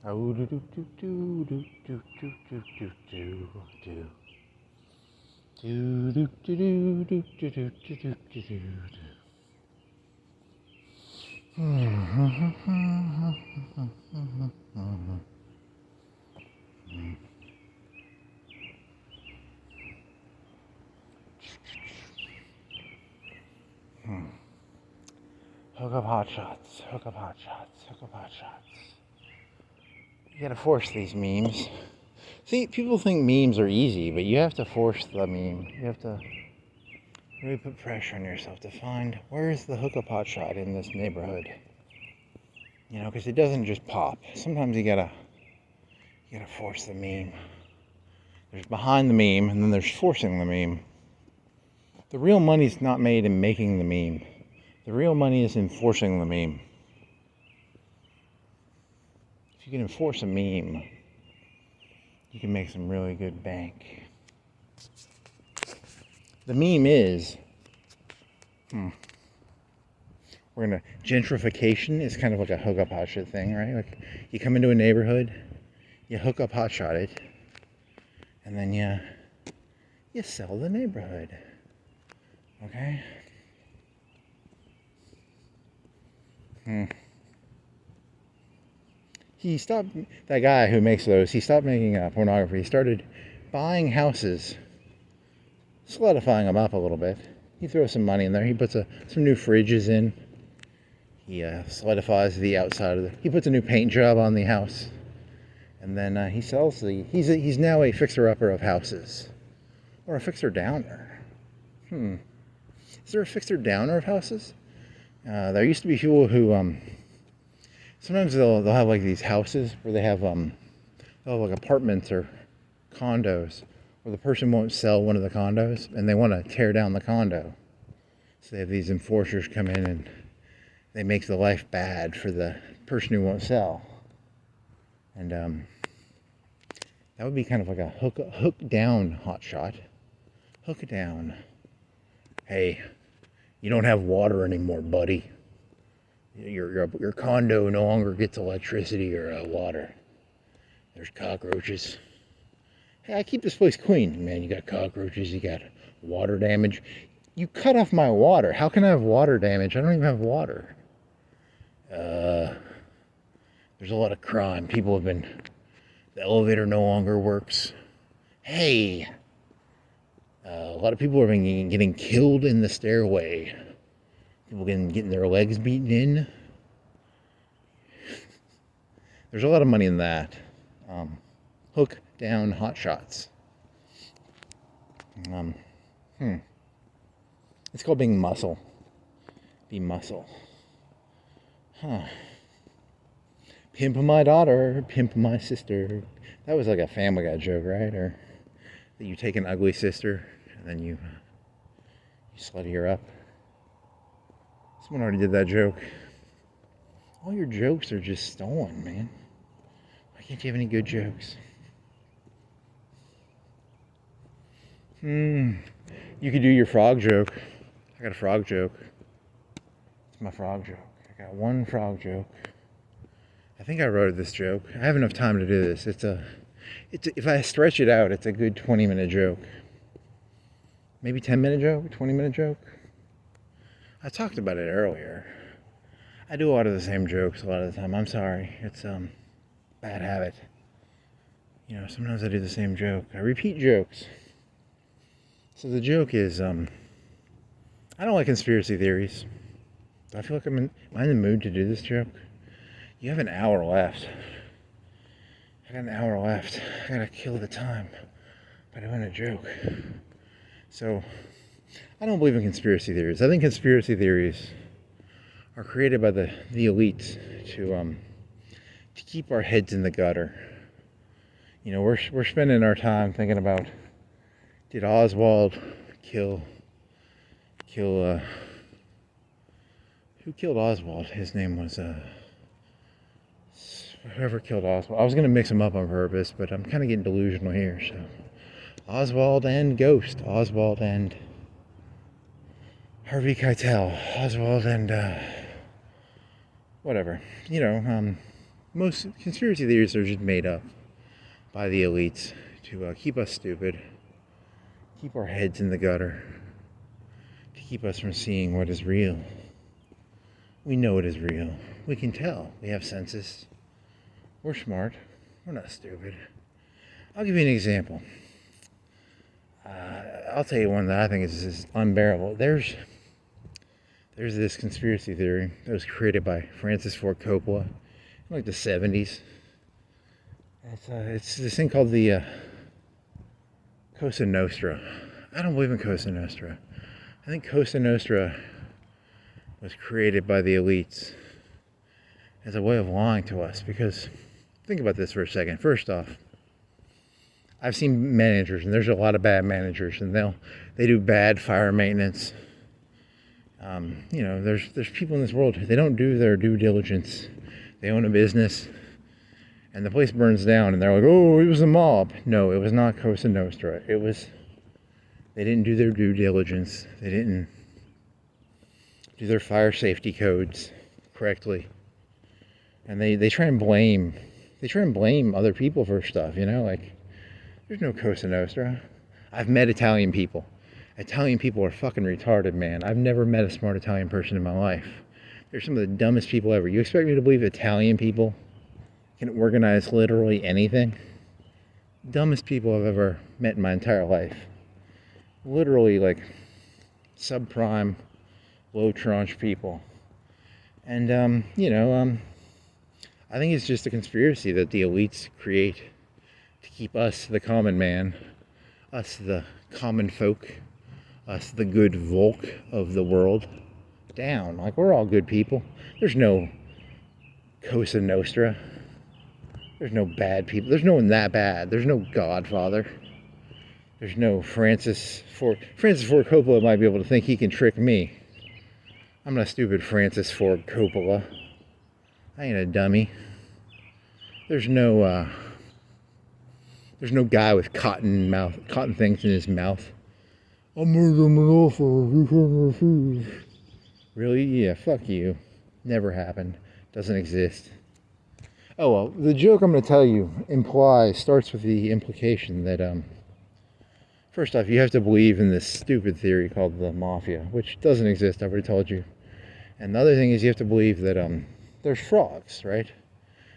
Oh, do do do do do do do do do do do. Do do do do do do do do do do do. Hookuphotshot, hookuphotshot. You gotta force these memes. See, people think memes are easy, but you have to force the meme. You have to really put pressure on yourself to find where's the hookuphotshot in this neighborhood. Because it doesn't just pop. Sometimes you gotta force the meme. There's behind the meme, and then there's forcing the meme. The real money's not made in making the meme. The real money is in forcing the meme. If you can enforce a meme, you can make some really good bank. The meme is Gentrification is kind of like a hookup hotshot thing, right? Like you come into a neighborhood, you hook up hotshot it, and then you sell the neighborhood. Okay? He stopped, that guy who makes those, he stopped making pornography. He started buying houses, solidifying them up a little bit. He throws some money in there. He puts some new fridges in. He solidifies the outside of he puts a new paint job on the house. And then he sells he's now a fixer-upper of houses. Or a fixer-downer. Is there a fixer-downer of houses? There used to be people who, sometimes they'll have like these houses where they'll have like apartments or condos where the person won't sell one of the condos and they want to tear down the condo. So they have these enforcers come in and they make the life bad for the person who won't sell. And that would be kind of like a hook down hotshot. Hook it down. Hey, you don't have water anymore, buddy. Your condo no longer gets electricity or water. There's cockroaches. Hey, I keep this place clean. Man, you got cockroaches, you got water damage. You cut off my water. How can I have water damage? I don't even have water. There's a lot of crime. The elevator no longer works. Hey, a lot of people are getting killed in the stairway. People getting their legs beaten in. There's a lot of money in that. Hook down hot shots. It's called being muscle. Be muscle. Pimp my daughter, pimp my sister. That was like a Family Guy joke, right? Or that you take an ugly sister and then you slutty her up. Someone already did that joke. All your jokes are just stolen, man. Why can't you have any good jokes? You could do your frog joke. I got a frog joke. It's my frog joke. I got one frog joke. I think I wrote this joke. I have enough time to do this. If I stretch it out, it's a good 20-minute joke. Maybe 10-minute joke, 20-minute joke. I talked about it earlier. I do a lot of the same jokes a lot of the time. I'm sorry. It's bad habit. Sometimes I do the same joke. I repeat jokes. So the joke is, I don't like conspiracy theories. Do I feel like am I in the mood to do this joke? You have an hour left. I got an hour left. I gotta kill the time by doing a joke. So, I don't believe in conspiracy theories. I think conspiracy theories are created by the elites to keep our heads in the gutter. We're spending our time thinking about, did Oswald kill who killed Oswald? His name was whoever killed Oswald. I was gonna mix them up on purpose, but I'm kind of getting delusional here. So Oswald and Ghost, Oswald and Harvey Keitel, Oswald and whatever. Most conspiracy theories are just made up by the elites to keep us stupid, keep our heads in the gutter, to keep us from seeing what is real. We know it is real. We can tell. We have senses. We're smart. We're not stupid. I'll give you an example. I'll tell you one that I think is unbearable. There's this conspiracy theory that was created by Francis Ford Coppola in like the 70s. It's this thing called the Cosa Nostra. I don't believe in Cosa Nostra. I think Cosa Nostra was created by the elites as a way of lying to us, because think about this for a second. First off, I've seen managers, and there's a lot of bad managers, and they do bad fire maintenance. There's people in this world, they don't do their due diligence. They own a business, and the place burns down, and they're like, oh, it was a mob. No, it was not Cosa Nostra. They didn't do their due diligence. They didn't do their fire safety codes correctly. And they try and blame other people for stuff, you know, like, there's no Cosa Nostra. I've met Italian people. Italian people are fucking retarded, man. I've never met a smart Italian person in my life. They're some of the dumbest people ever. You expect me to believe Italian people can organize literally anything? Dumbest people I've ever met in my entire life. Literally, like, subprime, low tranche people. And, I think it's just a conspiracy that the elites create to keep us, the common man, us, the common folk, us, the good Volk of the world, down. Like, we're all good people. There's no Cosa Nostra. There's no bad people. There's no one that bad. There's no Godfather. There's no Francis Ford Coppola might be able to think he can trick me. I'm not stupid Francis Ford Coppola. I ain't a dummy. There's no guy with cotton things in his mouth. I'm an offer you can refuse. Really? Yeah, fuck you. Never happened. Doesn't exist. Oh well, the joke I'm going to tell you starts with the implication that first off, you have to believe in this stupid theory called the mafia, which doesn't exist. I've already told you. And the other thing is you have to believe that there's frogs, right?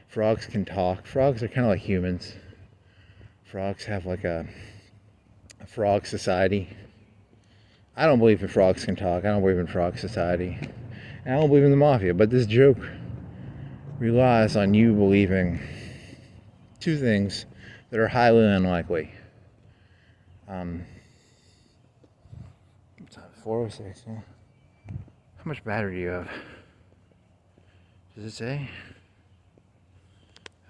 Frogs can talk. Frogs are kind of like humans. Frogs have like a frog society. I don't believe in frogs can talk. I don't believe in frog society. And I don't believe in the mafia. But this joke relies on you believing two things that are highly unlikely. 4:06, yeah. How much battery do you have? Does it say?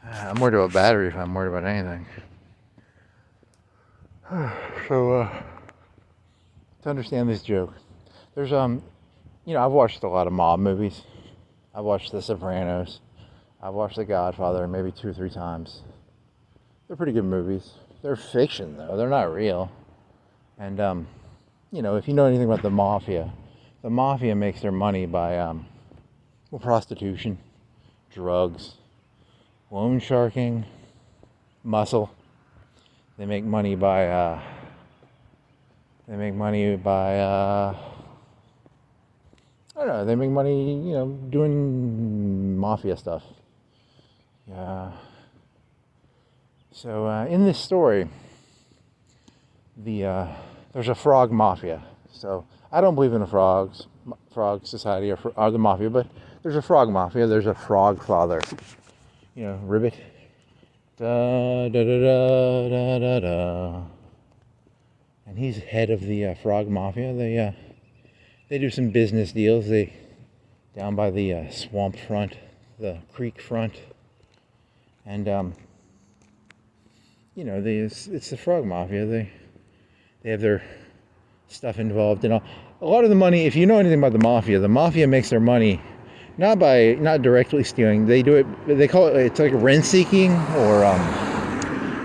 I'm worried about battery if I'm worried about anything. So, to understand this joke, there's, I've watched a lot of mob movies. I've watched The Sopranos. I've watched The Godfather maybe 2 or 3 times. They're pretty good movies. They're fiction, though. They're not real. And, if you know anything about the mafia makes their money by, prostitution, drugs, loan sharking, muscle. They make money by, I don't know, they make money, doing mafia stuff. Yeah. So, in this story, there's a frog mafia. So, I don't believe in a frog society or the mafia, but there's a frog mafia. There's a frog father. Ribbit. Da da da da da da da. And he's head of the frog mafia. They do some business deals. They down by the swamp front, the creek front, and it's the frog mafia. They have their stuff involved in a lot of the money. If you know anything about the mafia makes their money not directly stealing. They do it. They call it. It's like rent seeking, or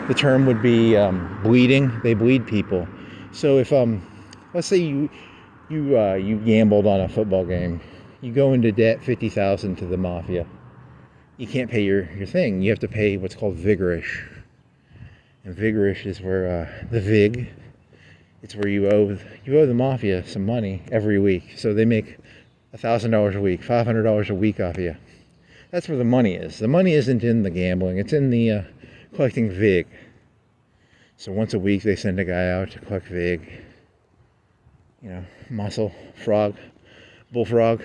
the term would be bleeding. They bleed people. So if let's say you gambled on a football game, you go into debt $50,000 to the mafia. You can't pay your thing. You have to pay what's called vigorish. And vigorish is where the vig. It's where you owe the mafia some money every week. So they make $1,000 a week, $500 a week off of you. That's where the money is. The money isn't in the gambling. It's in the collecting vig. So once a week they send a guy out to collect vig. Muscle, frog, bullfrog.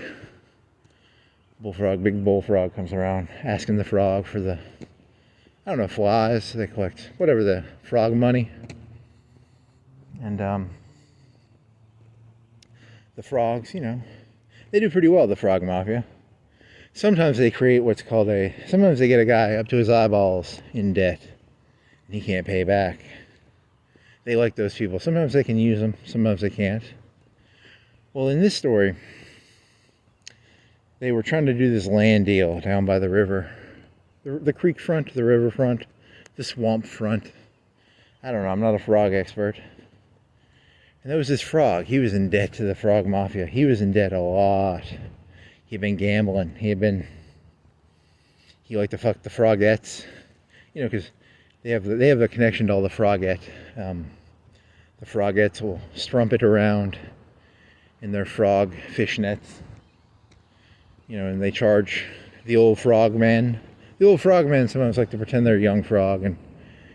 Big bullfrog comes around asking the frog for the, flies. They collect whatever the frog money. And the frogs, they do pretty well, the frog mafia. Sometimes they create sometimes they get a guy up to his eyeballs in debt and he can't pay back. They like those people. Sometimes they can use them, sometimes they can't. Well, in this story, they were trying to do this land deal down by the river. The creek front, the river front, the swamp front. I don't know, I'm not a frog expert. And there was this frog. He was in debt to the frog mafia. He was in debt a lot. He'd been gambling. He liked to fuck the frogettes, you know, because they have a connection to all the frogette. The frogettes will strumpet around in their frog fishnets, you know, and they charge the old frogmen. The old frogmen sometimes like to pretend they're a young frog and,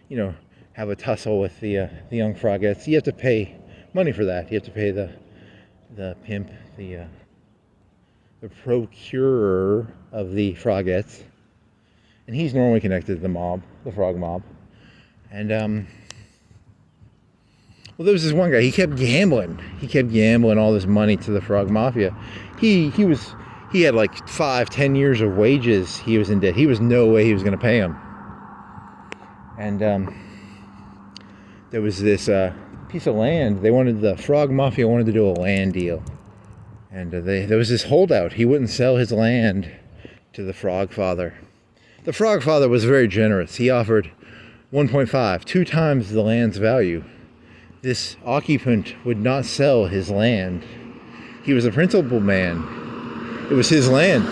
you know, have a tussle with the young frogettes. You have to pay money for that. You have to pay the pimp, the procurer of the frogettes, and he's normally connected to the mob, the frog mob. And well, there was this one guy. He kept gambling. He kept gambling all this money to the frog mafia. He had like 5-10 years of wages. He was in debt. He was no way he was going to pay him. And there was this piece of land. The frog mafia wanted to do a land deal. And there was this holdout. He wouldn't sell his land to the frog father. The frog father was very generous. He offered 1.5, 2 times the land's value. This occupant would not sell his land. He was a principled man. It was his land.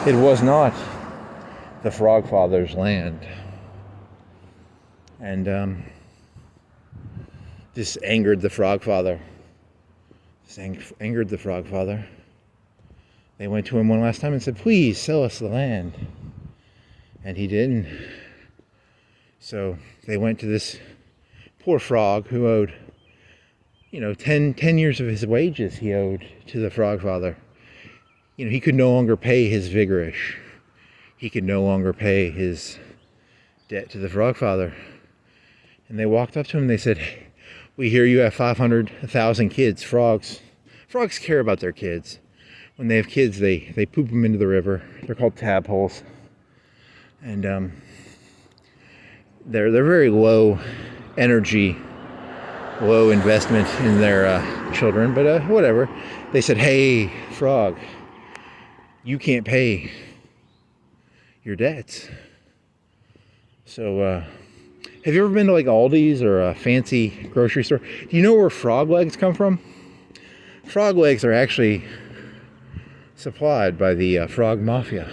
It was not the frog father's land. And this angered the frog father. Angered the frog father. They went to him one last time and said, please sell us the land. And he didn't. So they went to this poor frog who owed, you know, 10 years of his wages he owed to the frog father. You know, he could no longer pay his vigorish. He could no longer pay his debt to the frog father. And they walked up to him and they said, we hear you have 500, 1,000 kids, frogs. Frogs care about their kids. When they have kids, they poop them into the river. They're called tadpoles. And they're very low energy, low investment in their children, but whatever. They said, hey, frog, you can't pay your debts. So, have you ever been to like Aldi's or a fancy grocery store? Do you know where frog legs come from? Frog legs are actually supplied by the frog mafia.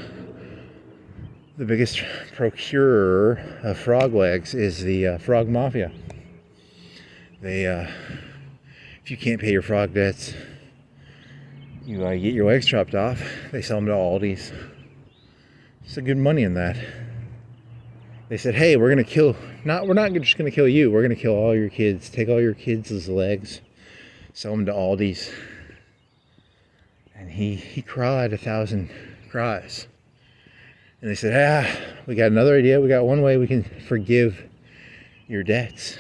The biggest procurer of frog legs is the frog mafia. They, if you can't pay your frog debts, you get your legs chopped off. They sell them to Aldi's. There's good money in that. They said, hey, we're not just going to kill you. We're going to kill all your kids. Take all your kids' legs. Sell them to Aldi's. And he cried 1,000 cries. And they said, we got another idea. We got one way we can forgive your debts.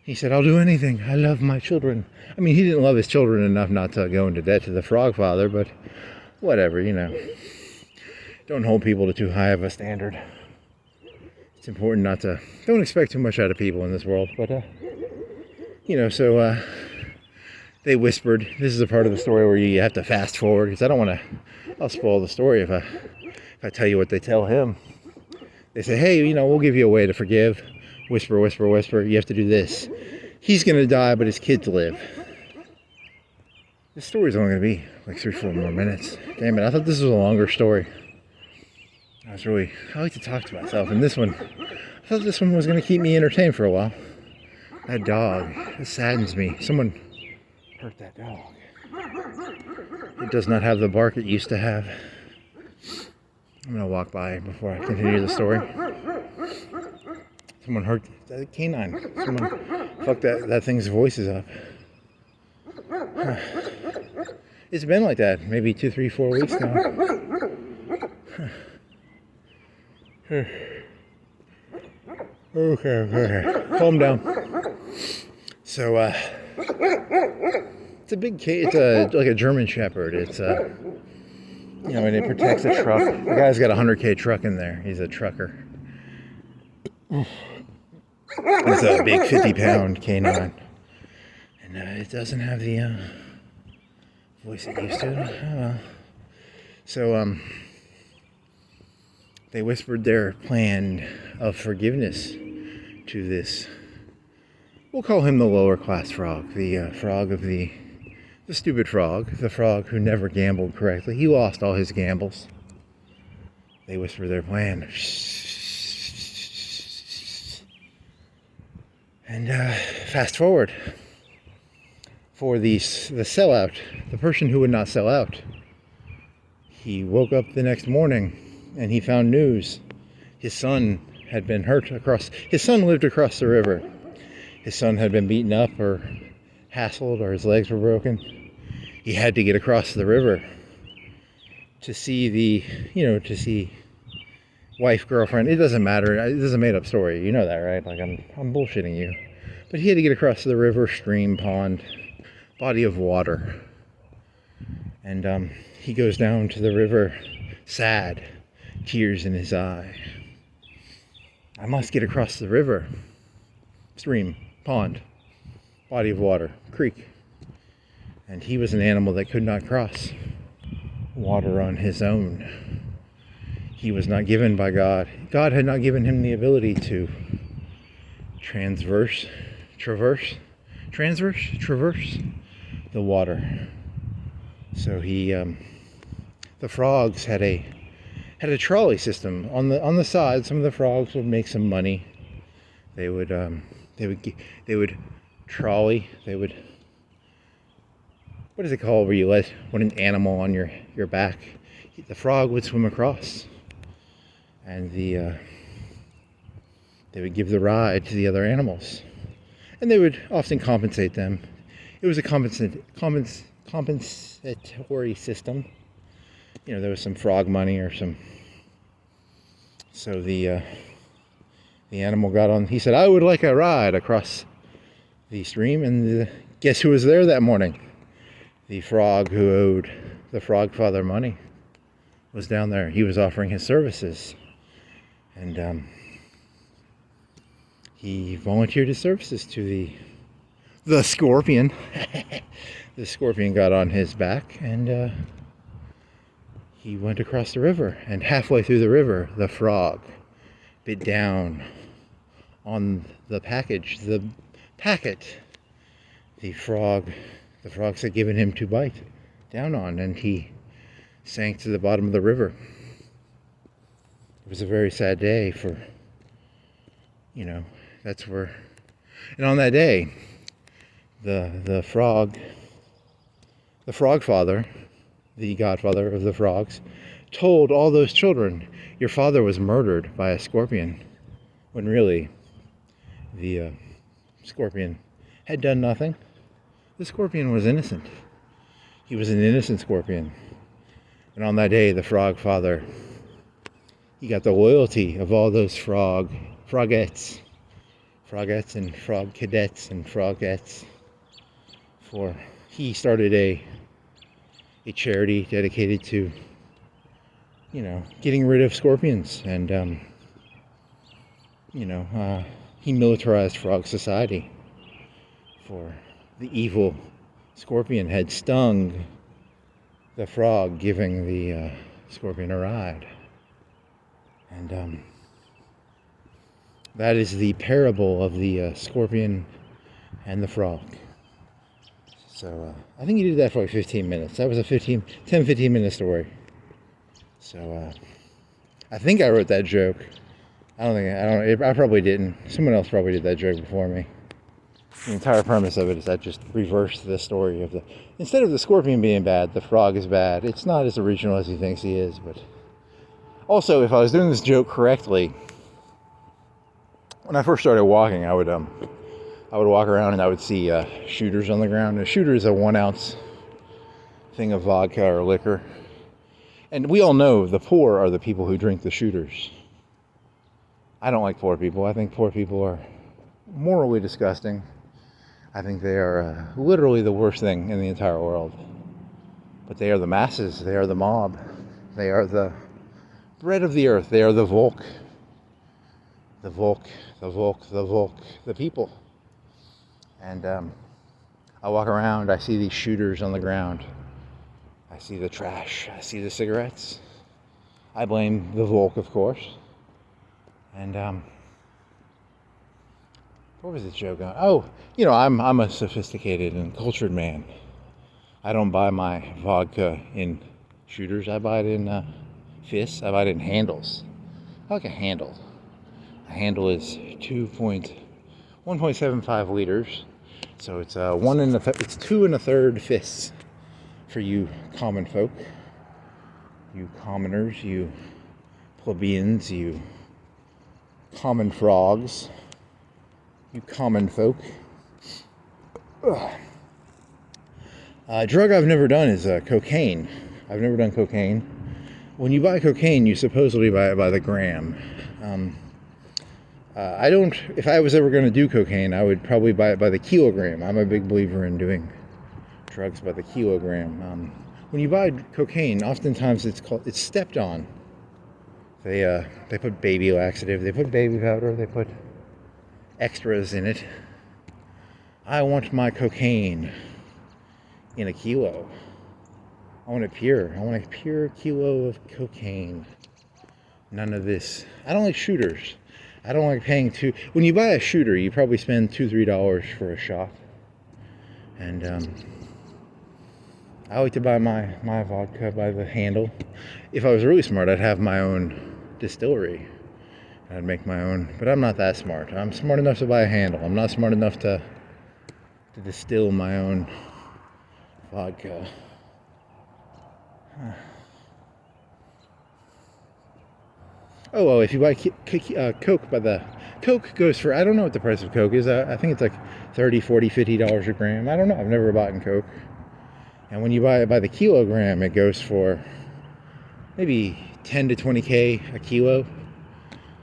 He said, I'll do anything. I love my children. I mean, he didn't love his children enough not to go into debt to the frog father, but whatever, you know. Don't hold people to too high of a standard. It's important not to, don't expect too much out of people in this world, but, you know, so they whispered. This is a part of the story where you have to fast forward, because I don't want to, I'll spoil the story if I tell you what they tell him. They say, hey, you know, we'll give you a way to forgive. Whisper, whisper, whisper. You have to do this. He's going to die, but his kids live. This story's only going to be like 3-4 more minutes. Damn it, I thought this was a longer story. I like to talk to myself, and I thought this one was going to keep me entertained for a while. That dog, it saddens me. Someone hurt that dog. It does not have the bark it used to have. I'm going to walk by before I continue the story. Someone hurt that canine. Someone fucked that thing's voices up. It's been like that maybe 2, 3, 4 weeks now. Okay. Calm down. So, it's a big cage. It's like a German Shepherd. It's you know, and it protects a truck. The guy's got a 100K truck in there. He's a trucker. It's a big 50-pound canine, and it doesn't have the voice it used to. Oh well. So they whispered their plan of forgiveness to this we'll call him the lower class frog, the frog of the stupid frog, the frog who never gambled correctly. He lost all his gambles. They whisper their plan. And fast forward for the sellout, the person who would not sell out. He woke up the next morning and he found news. His son had been hurt his son lived across the river. His son had been beaten up or hassled, or his legs were broken. He had to get across the river to see to see wife, girlfriend. It doesn't matter. This is a made up story. You know that, right? Like I'm bullshitting you. But he had to get across the river, stream, pond, body of water. And he goes down to the river, sad, tears in his eye. I must get across the river, stream, pond, body of water, creek. And he was an animal that could not cross water on his own. He was not given by God. God had not given him the ability to traverse the water. So the frogs had a trolley system on the side. Some of the frogs would make some money. They would trolley. What is it called where you let an animal on your back? The frog would swim across, and they would give the ride to the other animals, and they would often compensate them. It was a compensatory system. There was some frog money or some. So the animal got on. He said, "I would like a ride across the stream," and guess who was there that morning? The frog who owed the frog father money was down there. He was offering his services, and he volunteered his services to the scorpion. The scorpion got on his back, and he went across the river. And halfway through the river, the frog bit down on the packet. The frogs had given him to bite down on, and he sank to the bottom of the river. It was a very sad day for, that's where, and on that day, the frog father, the godfather of the frogs, told all those children, your father was murdered by a scorpion, when really the scorpion had done nothing. The scorpion was innocent. He was an innocent scorpion. And on that day, the frog father, he got the loyalty of all those frogettes and frog cadets and frogettes. For he started a charity dedicated to, getting rid of scorpions. And, he militarized frog society. For the evil scorpion had stung the frog, giving the scorpion a ride. And that is the parable of the scorpion and the frog. So I think he did that for like 15 minutes. That was a 15 minute story. So I think I wrote that joke. I probably didn't. Someone else probably did that joke before me. The entire premise of it is that just reverse the story of instead of the scorpion being bad, the frog is bad. It's not as original as he thinks he is, but also, if I was doing this joke correctly, when I first started walking, I would walk around and I would see shooters on the ground. A shooter is a 1 ounce thing of vodka or liquor, and we all know the poor are the people who drink the shooters. I don't like poor people. I think poor people are morally disgusting. I think they are literally the worst thing in the entire world. But they are the masses. They are the mob. They are the bread of the earth. They are the Volk. The people. And I walk around, I see these shooters on the ground. I see the trash. I see the cigarettes. I blame the Volk, of course. And What was the joke on? Oh, you know, I'm a sophisticated and cultured man. I don't buy my vodka in shooters. I buy it in fists. I buy it in handles. I like a handle. A handle is 1.75 liters. So it's it's 2 1/3 fists for you common folk, you commoners, you plebeians, you common frogs, you common folk. A drug I've never done is cocaine. I've never done cocaine. When you buy cocaine, you supposedly buy it by the gram. I don't. If I was ever going to do cocaine, I would probably buy it by the kilogram. I'm a big believer in doing drugs by the kilogram. When you buy cocaine, oftentimes it's stepped on. They put baby laxative, they put baby powder, they put extras in it. I want my cocaine in a kilo. I want it pure. I want a pure kilo of cocaine. None of this. I don't like shooters. I don't like paying when you buy a shooter, you probably spend $2-3 for a shot. And I like to buy my vodka by the handle. If I was really smart, I'd have my own distillery. I'd make my own, but I'm not that smart. I'm smart enough to buy a handle. I'm not smart enough to distill my own vodka. Oh, well, if you buy Coke by the... Coke goes for... I don't know what the price of Coke is. I think it's like $30, $40, $50 a gram. I don't know. I've never bought in Coke. And when you buy it by the kilogram, it goes for maybe 10 to 20K a kilo.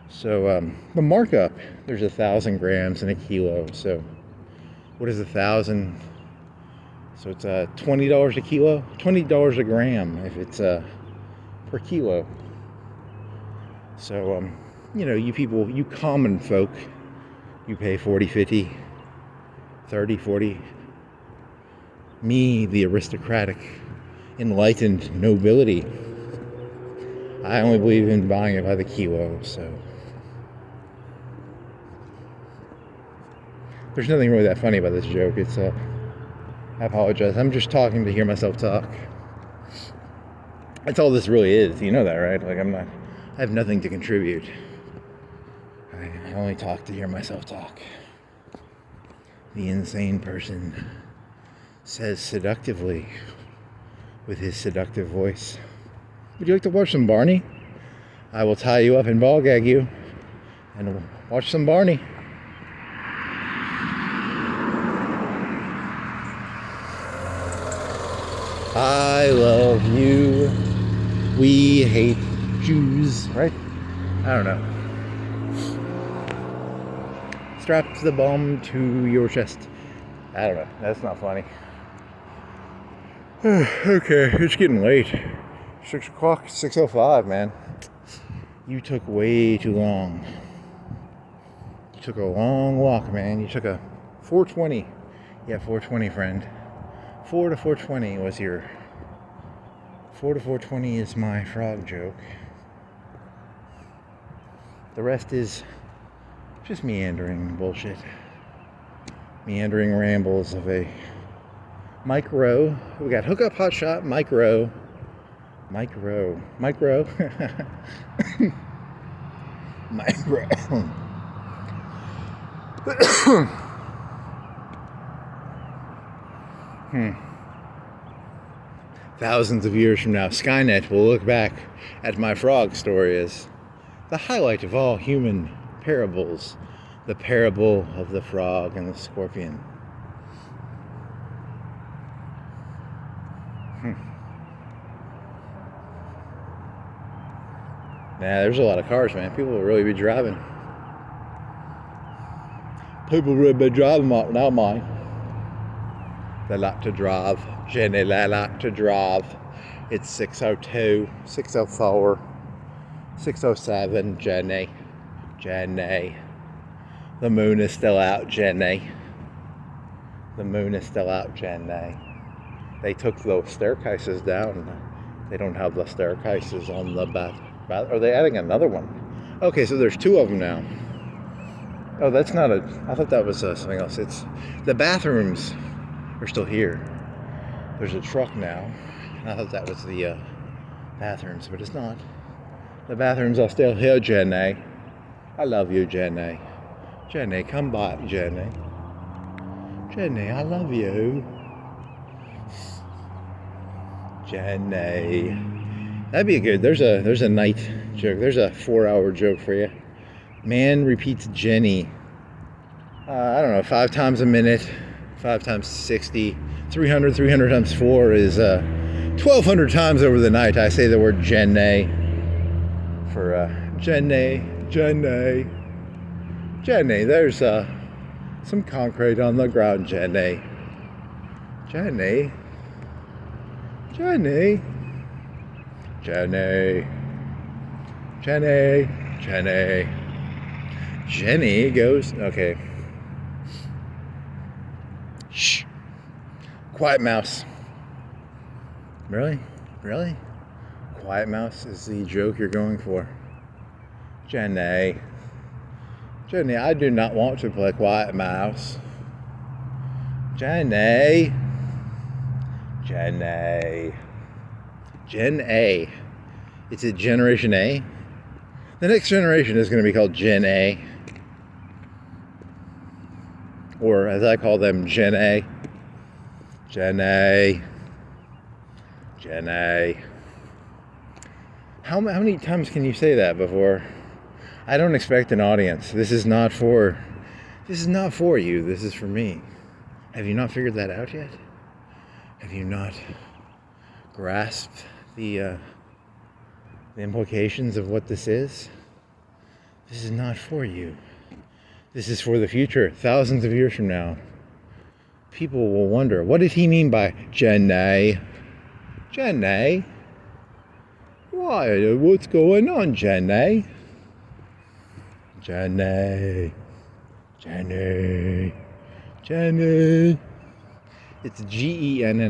So the markup, there's 1,000 grams in a kilo. So what is 1,000? So it's $20 a kilo, $20 a gram if it's per kilo. So, you know, you people, you common folk, you pay 40, 50, 30, 40. Me, the aristocratic, enlightened nobility, I only believe in buying it by the kilo, so. There's nothing really that funny about this joke. It's, I apologize. I'm just talking to hear myself talk. That's all this really is. You know that, right? Like, I have nothing to contribute. I only talk to hear myself talk. The insane person says seductively with his seductive voice, "Would you like to watch some Barney? I will tie you up and ball gag you and watch some Barney." I love you. We hate Jews, right? I don't know. Strap the bomb to your chest. I don't know. That's not funny. Okay, it's getting late. 6 o'clock, 6:05, man. You took way too long. You took a long walk, man. You took a 420. Yeah, 420, friend. 4 to 420 was your... 4 to 420 is my frog joke. The rest is just meandering bullshit. Meandering rambles of a micro. We got hookuphotshot, micro. Micro. Micro. 1000s of years from now, Skynet will look back at my frog story as the highlight of all human parables, the parable of the frog and the scorpion. Yeah, there's a lot of cars, man. People will really be driving. People will really be driving, not mine. They like to drive. Jenny, they like to drive. It's 6:02, 6:04, 6:07, Jenny. Jenny. The moon is still out, Jenny. The moon is still out, Jenny. They took those staircases down. They don't have the staircases on the bath. Are they adding another one? Okay, so there's 2 of them now. Oh, that's not a... I thought that was something else. It's... The bathrooms are still here. There's a truck now. And I thought that was the bathrooms, but it's not. The bathrooms are still here, Jenny. I love you, Jenny. Jenny, come back, Jenny. Jenny, I love you. Jenny. That'd be good. There's a night joke. There's a 4-hour joke for you. Man repeats Jenny. I don't know, 5 times a minute. 5 times 60. 300 times 4 is 1,200 times over the night. I say the word Jenny for Jenny. Jenny. Jenny, there's some concrete on the ground, Jenny. Jenny. Jenny. Jenny. Jenny. Jenny. Jenny goes... Okay. Shh. Quiet mouse. Really? Really? Quiet mouse is the joke you're going for. Jenny. Jenny, I do not want to play quiet mouse. Jenny. Jenny. Gen A. It's a Generation A. The next generation is going to be called Gen A. Or as I call them, Gen A. Gen A. Gen A. How many times can you say that before? I don't expect an audience. This is not for you. This is for me. Have you not figured that out yet? Have you not grasped the implications of what this is? This is not for you. This is for the future. Thousands of years from now, people will wonder, what did he mean by Jenny? Jenny? Why? What's going on, Jenny? Jenny. Jenny. Jenny. It's Genni.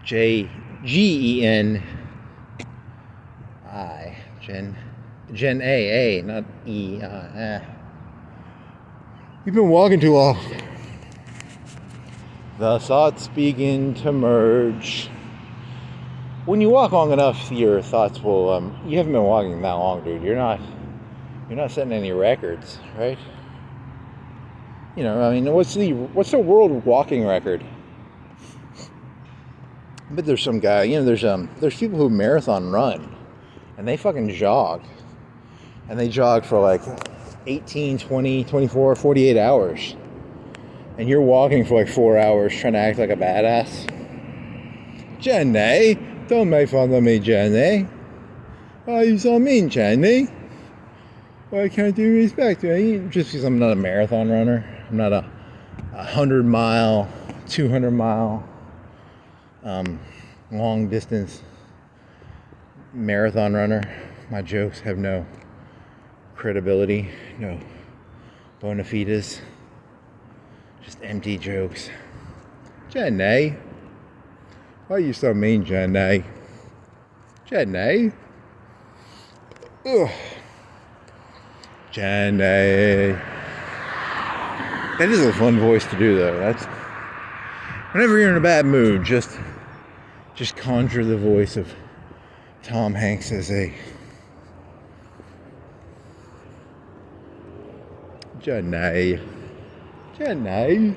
Jenni. Genni. Gen A, not E. You've been walking too long. The thoughts begin to merge. When you walk long enough, your thoughts will. You haven't been walking that long, dude. You're not setting any records, right? You know, I mean, what's the world walking record? But there's some guy. You know, there's people who marathon run, and they fucking jog, and they jog for like 18, 20, 24, 48 hours. And you're walking for like 4 hours trying to act like a badass. Jenny, don't make fun of me, Jenny. Why are you so mean, Jenny? Why can't you respect me? Just because I'm not a marathon runner. I'm not a 100-mile, 200-mile, long distance marathon runner. My jokes have no credibility, no bona fides. Just empty jokes. Jenny, why are you so mean, Jenny? Jenny? Ugh. Jenny. That is a fun voice to do, though. That's whenever you're in a bad mood, just conjure the voice of Tom Hanks as a Jenny. Jenny.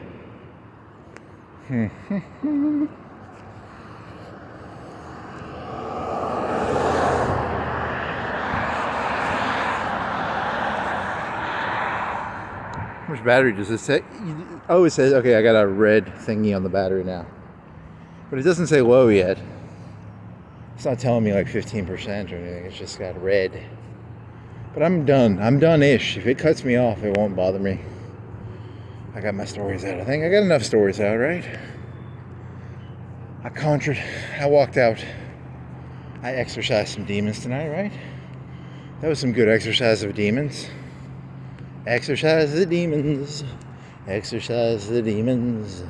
How much battery does this say? Oh, it says, okay, I got a red thingy on the battery now. But it doesn't say low yet. It's not telling me like 15% or anything. It's just got red. But I'm done. I'm done-ish. If it cuts me off, it won't bother me. I got my stories out. I think I got enough stories out, right? I walked out. I exercised some demons tonight, right? That was some good exercise of demons. Exercise the demons. Exercise the demons.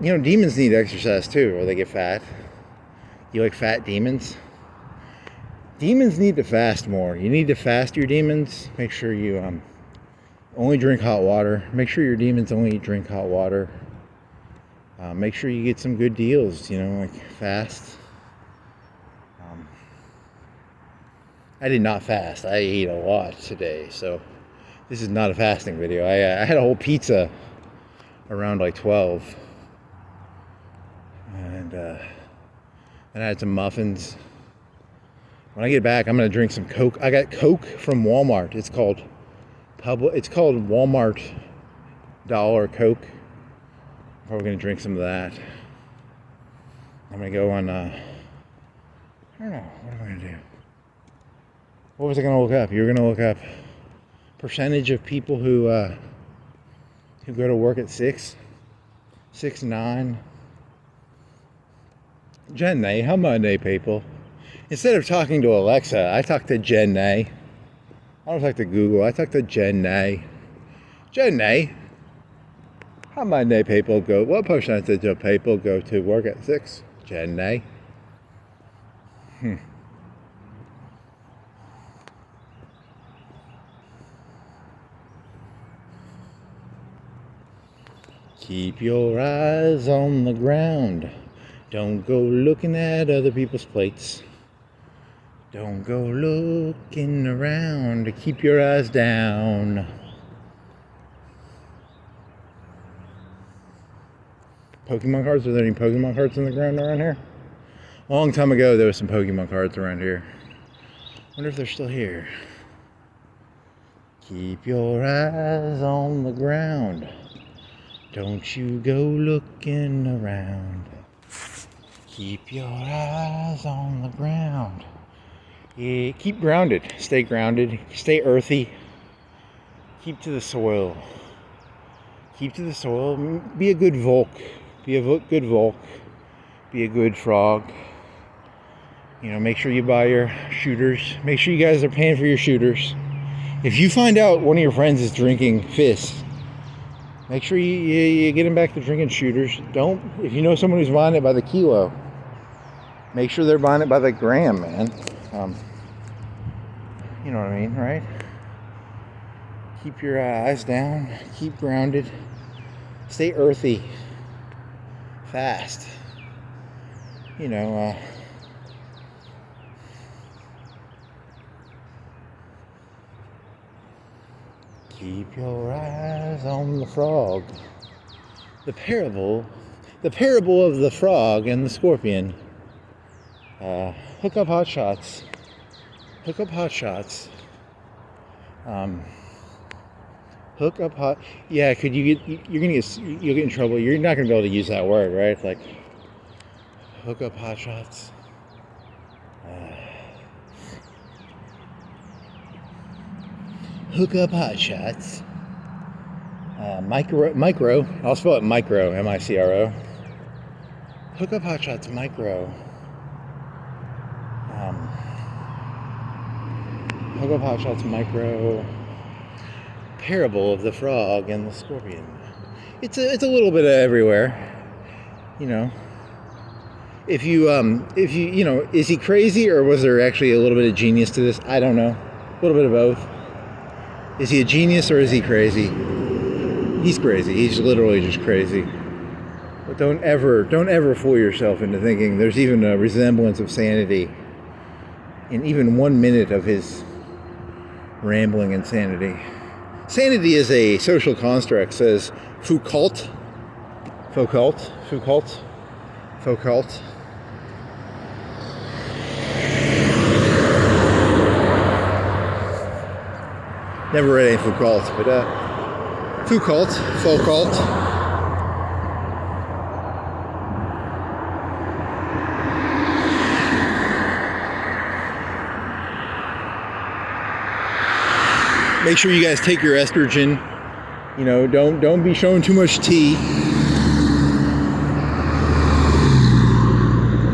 You know, demons need exercise too, or they get fat. You like fat demons? demons need to fast more. You need to fast your demons. Make sure you only drink hot water. Make sure your demons only drink hot water. Make sure you get some good deals, like fast. I did not fast. I ate a lot today, so this is not a fasting video. I had a whole pizza around like 12. And I had some muffins. When I get back, I'm going to drink some Coke. I got Coke from Walmart. It's called Walmart dollar Coke. I'm probably going to drink some of that. I'm going to go on, I don't know, what am I going to do? What was I going to look up? You were going to look up percentage of people who go to work at 6, 9. Jen A, how many people? Instead of talking to Alexa, I talk to Jen A. I don't talk to Google, I talk to Jen A. Jen A, how many people go, what percentage of people go to work at 6? Jen A. Keep your eyes on the ground. Don't go looking at other people's plates. Don't go looking around. Keep your eyes down. Pokemon cards? Are there any Pokemon cards on the ground around here? A long time ago, there was some Pokemon cards around here. Wonder if they're still here. Keep your eyes on the ground. Don't you go looking around. Keep your eyes on the ground. Yeah, keep grounded. Stay grounded. Stay earthy. Keep to the soil. Keep to the soil. Be a good Volk. Be a good Volk. Be a good frog. Make sure you buy your shooters. Make sure you guys are paying for your shooters. If you find out one of your friends is drinking fists, make sure you get him back to drinking shooters. If you know someone who's buying it by the kilo, make sure they're buying it by the gram, man. You know what I mean, right? Keep your eyes down. Keep grounded. Stay earthy. Fast. Keep your eyes on the frog. The parable of the frog and the scorpion. Hook up hot shots. Hook up hot shots. Hook up hot. Yeah, you'll get in trouble. You're not gonna be able to use that word, right? It's like hook up hot shots. Hook up hot shots. Micro. I'll spell it micro. MICRO. Hook up hot shots. Micro. Hook up hot shots. Micro. Parable of the frog and the scorpion. It's a little bit of everywhere. If you is he crazy or was there actually a little bit of genius to this? I don't know. A little bit of both. Is he a genius or is he crazy? He's crazy. He's literally just crazy. But don't ever fool yourself into thinking there's even a resemblance of sanity in even 1 minute of his rambling insanity. Sanity is a social construct, says Foucault. Never read any Foucault, but Foucault. Make sure you guys take your estrogen. Don't be showing too much tea.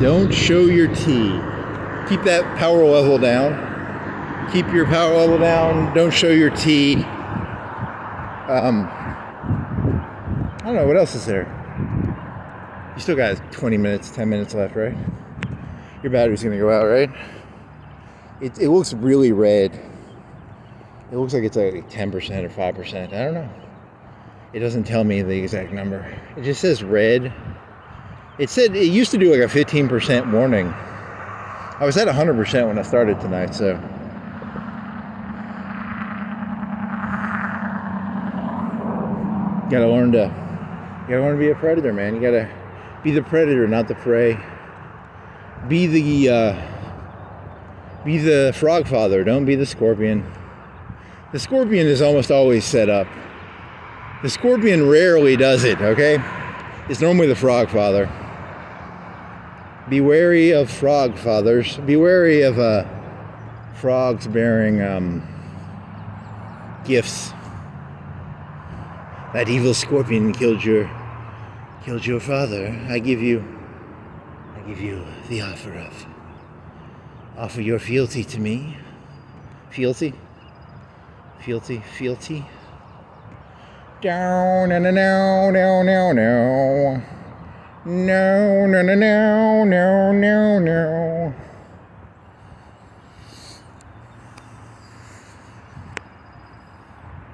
Don't show your tea. Keep that power level down. Keep your power level down. Don't show your tea. I don't know, what else is there? You still got 20 minutes, 10 minutes left, right? Your battery's gonna go out, right? It looks really red. It looks like it's like 10% or 5%. I don't know. It doesn't tell me the exact number. It just says red. It used to do like a 15% warning. I was at 100% when I started tonight, so. You gotta learn to be a predator, man. You gotta be the predator, not the prey. Be the frog father, don't be the scorpion. The scorpion is almost always set up. The scorpion rarely does it, okay? It's normally the frog father. Be wary of frog fathers. Be wary of frogs bearing gifts. That evil scorpion killed your father. I give you the offer your fealty to me. Fealty. Down and no. No.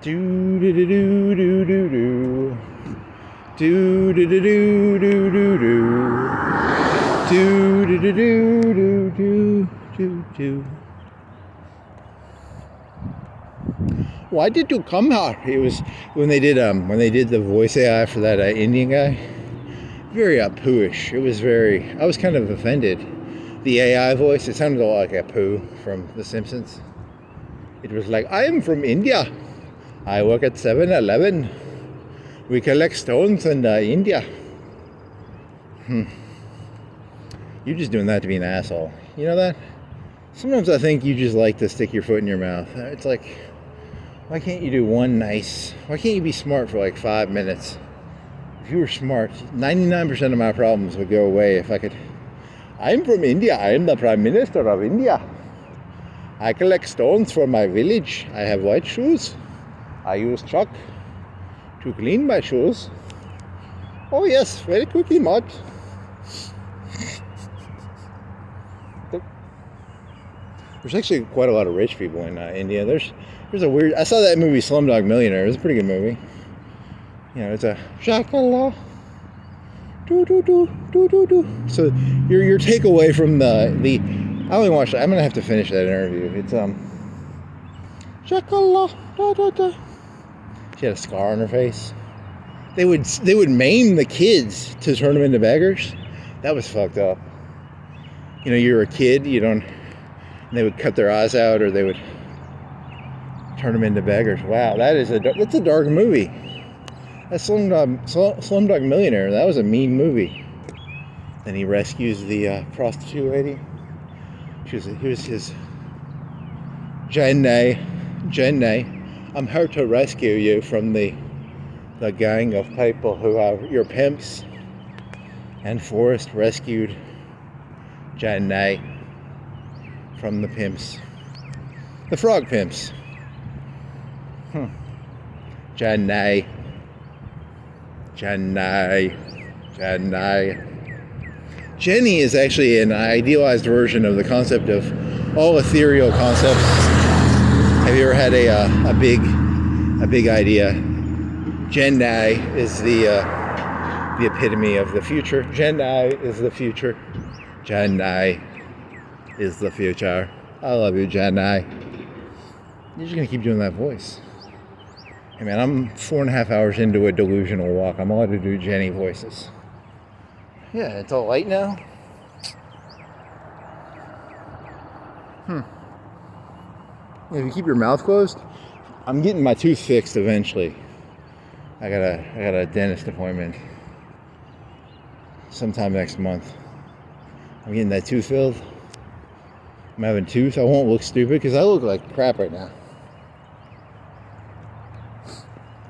Do. Why did you come here? It was when they did the voice AI for that Indian guy. Very pooish. It was I was kind of offended. The AI voice, it sounded a lot like a poo from The Simpsons. It was like, I am from India. I work at 7-Eleven. We collect stones in India. You're just doing that to be an asshole. You know that? Sometimes I think you just like to stick your foot in your mouth. It's like, why can't you do why can't you be smart for like 5 minutes? If you were smart, 99% of my problems would go away if I could. I'm from India. I am the Prime Minister of India. I collect stones for my village. I have white shoes. I use chalk to clean my shoes. Oh yes, very quickly, mud. There's actually quite a lot of rich people in India. There's a weird. I saw that movie Slumdog Millionaire. It was a pretty good movie. You know, it's a shakala. Do. So your takeaway from the I only watched. I'm gonna have to finish that interview. It's shakala. Da. She had a scar on her face. They would maim the kids to turn them into beggars. That was fucked up. You know, you're a kid. They would cut their eyes out, or they would turn them into beggars. Wow, that's a dark movie. That's Slumdog Millionaire. That was a mean movie. Then he rescues the prostitute lady. He was his Jenny. I'm here to rescue you from the gang of people who are your pimps. And Forrest rescued Jenny from the pimps. The frog pimps. Jenny. Jenny is actually an idealized version of the concept of all ethereal concepts. Have you ever had a big idea? Jenny is the epitome of the future. Jenny is the future. Jenny is the future. I love you, Jenny. You're just gonna keep doing that voice. Hey man, I'm 4.5 hours into a delusional walk. I'm allowed to do Jenny voices. Yeah, it's all light now. If you keep your mouth closed, I'm getting my tooth fixed eventually. I got a dentist appointment sometime next month. I'm getting that tooth filled. I'm having tooth. I won't look stupid because I look like crap right now.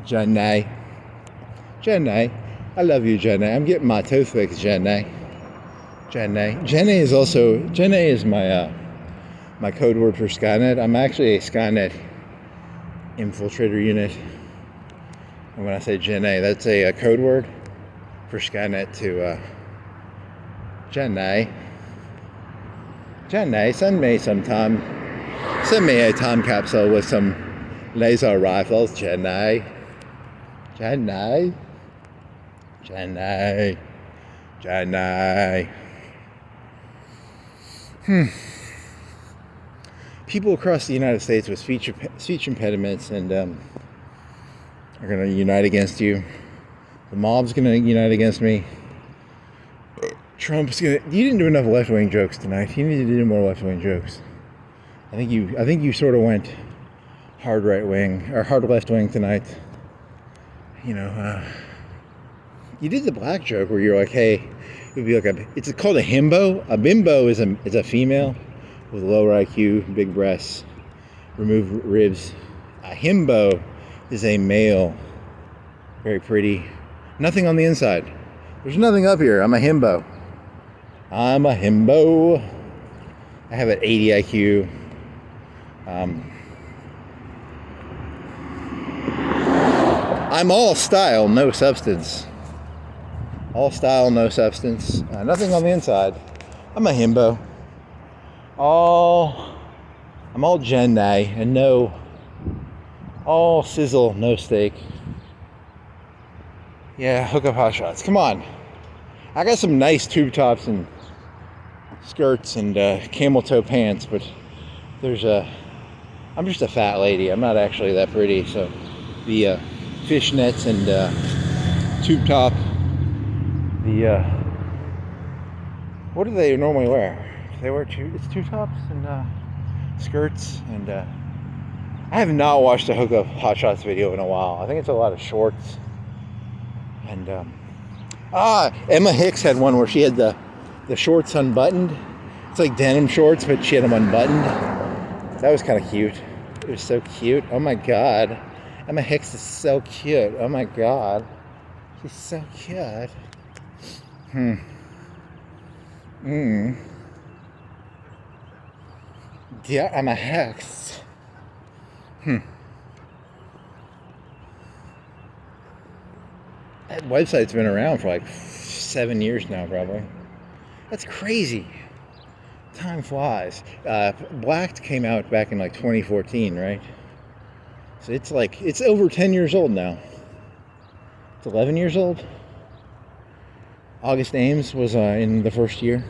Jenny, I love you, Jenny. I'm getting my tooth fixed, Jenny. Jenny is my code word for Skynet. I'm actually a Skynet infiltrator unit. And when I say Jenny, that's a code word for Skynet to Jenny, send me sometime Send me a time capsule with some laser rifles, Chennai. Chennai. Chennai. Chennai. People across the United States with speech impediments and are going to unite against you. The mob's going to unite against me. Trump's going to... You didn't do enough left-wing jokes tonight. You need to do more left-wing jokes. I think you sort of went hard right-wing or hard left-wing tonight. You know, you did the black joke where you're like, hey, it would be like it's called a himbo. A bimbo is a female with lower IQ, big breasts, removed ribs. A himbo is a male, very pretty, nothing on the inside. There's nothing up here. I'm a himbo. I'm a himbo. I have an 80 IQ. I'm all style, no substance. All style, no substance. Nothing on the inside. I'm a himbo. I'm all Jenny and no. All sizzle, no steak. Yeah, hookuphotshot. Come on. I got some nice tube tops and skirts and camel toe pants, but I'm just a fat lady. I'm not actually that pretty, so the fishnets and tube top, what do they normally wear? They wear it's tube tops and skirts, and I have not watched a hookuphotshot video in a while. I think it's a lot of shorts. And Emma Hicks had one where she had the shorts unbuttoned. It's like denim shorts, but she had them unbuttoned. That was kind of cute. It was so cute. Oh my god. Emma Hicks is so cute. Oh my god. She's so cute. Yeah, Emma Hicks. That website's been around for like 7 years now, probably. That's crazy. Time flies. Blacked came out back in like 2014, right? So it's over 10 years old now. It's 11 years old. August Ames was in the first year.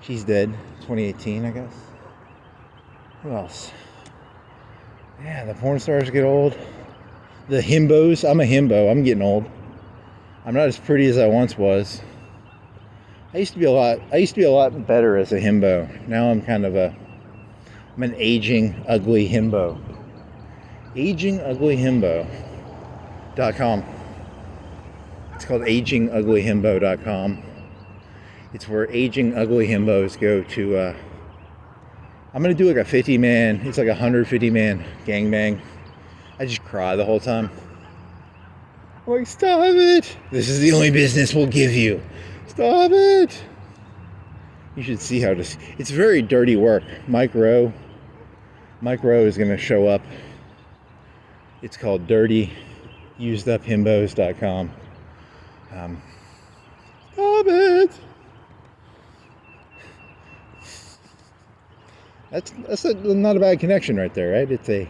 She's dead. 2018, I guess. Who else? Yeah, the porn stars get old. The himbos. I'm a himbo. I'm getting old. I'm not as pretty as I once was. I used to be a lot better as a himbo. Now I'm I'm an aging, ugly himbo. AgingUglyHimbo.com. It's called AgingUglyHimbo.com. It's where aging ugly himbos go to. I'm gonna do like a 50-man. It's like a 150-man gangbang. I just cry the whole time. I'm like, stop it! This is the only business we'll give you. Stop it! You should see how this. It's very dirty work. Mike Rowe is gonna show up. It's called DirtyUsedUpHimbos.com. Stop it! That's not a bad connection right there, right? The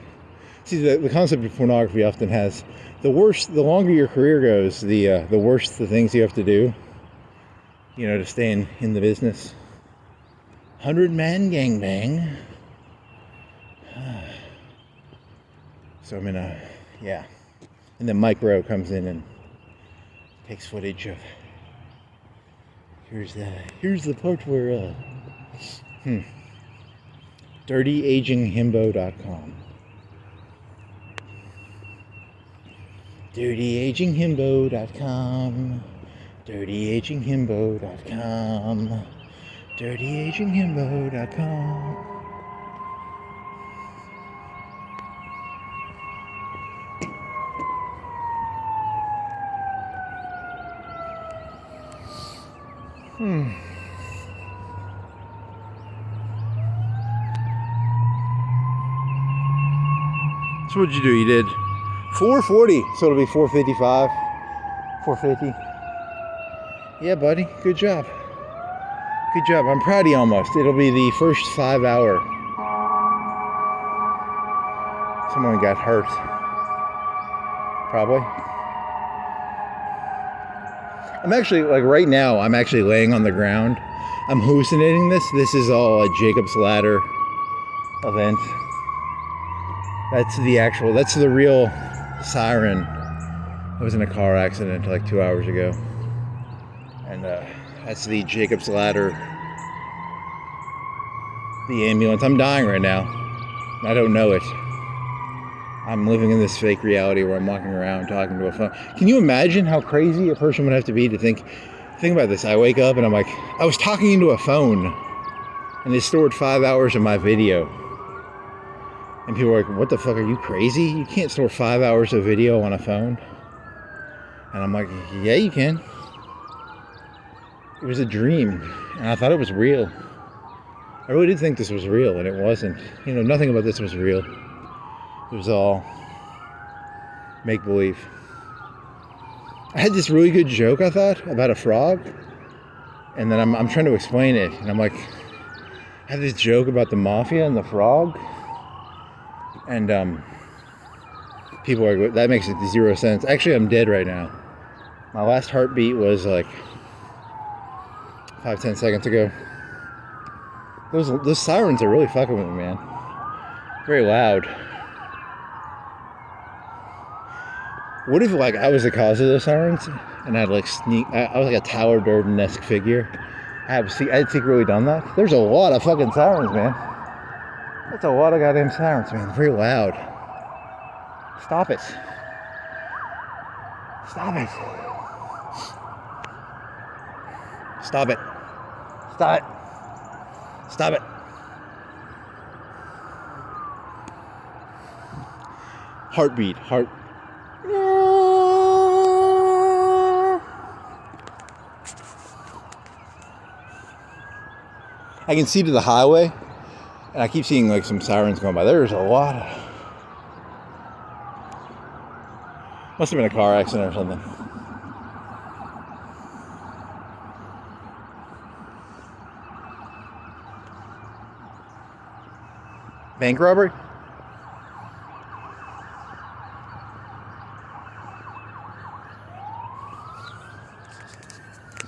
concept of pornography often has the longer your career goes, the worse the things you have to do, to stay in the business. 100-man gangbang. So I'm and then Mike Rowe comes in and takes footage of. Here's the part where DirtyAgingHimbo.com. DirtyAgingHimbo.com. DirtyAgingHimbo.com. DirtyAgingHimbo.com. So what'd you do? You did 440, so it'll be 455, 450. Yeah, buddy, good job. Good job. I'm proud of you almost. It'll be the first 5 hour someone got hurt. Probably. I'm actually, like right now, I'm actually laying on the ground. I'm hallucinating this. This is all a Jacob's Ladder event. That's the real siren. I was in a car accident like 2 hours ago. And that's the Jacob's Ladder, the ambulance. I'm dying right now. I don't know it. I'm living in this fake reality where I'm walking around talking to a phone. Can you imagine how crazy a person would have to be to think about this? I wake up and I'm like, I was talking into a phone and they stored 5 hours of my video. And people are like, what the fuck, are you crazy? You can't store 5 hours of video on a phone. And I'm like, yeah, you can. It was a dream, and I thought it was real. I really did think this was real, and it wasn't. You know, nothing about this was real. It was all make-believe. I had this really good joke, I thought, about a frog, and then I'm trying to explain it, and I'm like, I had this joke about the mafia and the frog, and people are like, that makes zero sense. Actually, I'm dead right now. My last heartbeat was like 5-10 seconds ago. Those sirens are really fucking with me, man. Very loud. What if like I was the cause of those sirens and I'd like I was like a Tower Durden-esque figure? I had secretly done that. There's a lot of fucking sirens, man. That's a lot of goddamn sirens, man. Very loud. Stop it. Stop it. Stop it. Stop it. Stop it. Heartbeat. I can see to the highway, and I keep seeing like some sirens going by. There's a lot of... Must have been a car accident or something. Bank robbery?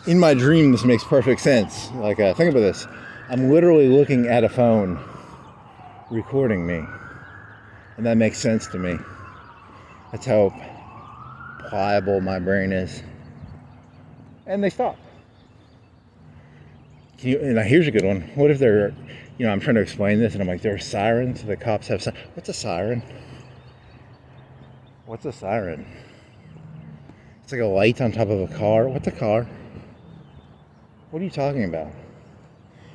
In my dream, this makes perfect sense. Like, think about this. I'm literally looking at a phone recording me. And that makes sense to me. That's how pliable my brain is. And they stop. Now, here's a good one. What if they're... You know, I'm trying to explain this, and I'm like, there are sirens. The cops have sirens. What's a siren? What's a siren? It's like a light on top of a car. What's a car? What are you talking about?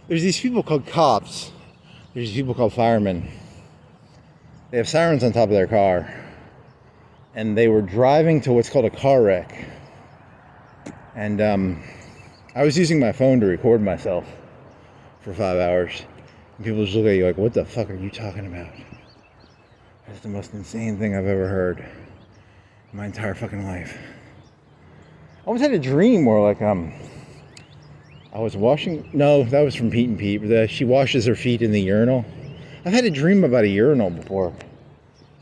There's these people called cops. There's these people called firemen. They have sirens on top of their car. And they were driving to what's called a car wreck. And I was using my phone to record myself for 5 hours. And people just look at you like, what the fuck are you talking about? That's the most insane thing I've ever heard in my entire fucking life. I almost had a dream where like I was washing... No, that was from Pete and Pete. She washes her feet in the urinal. I've had a dream about a urinal before.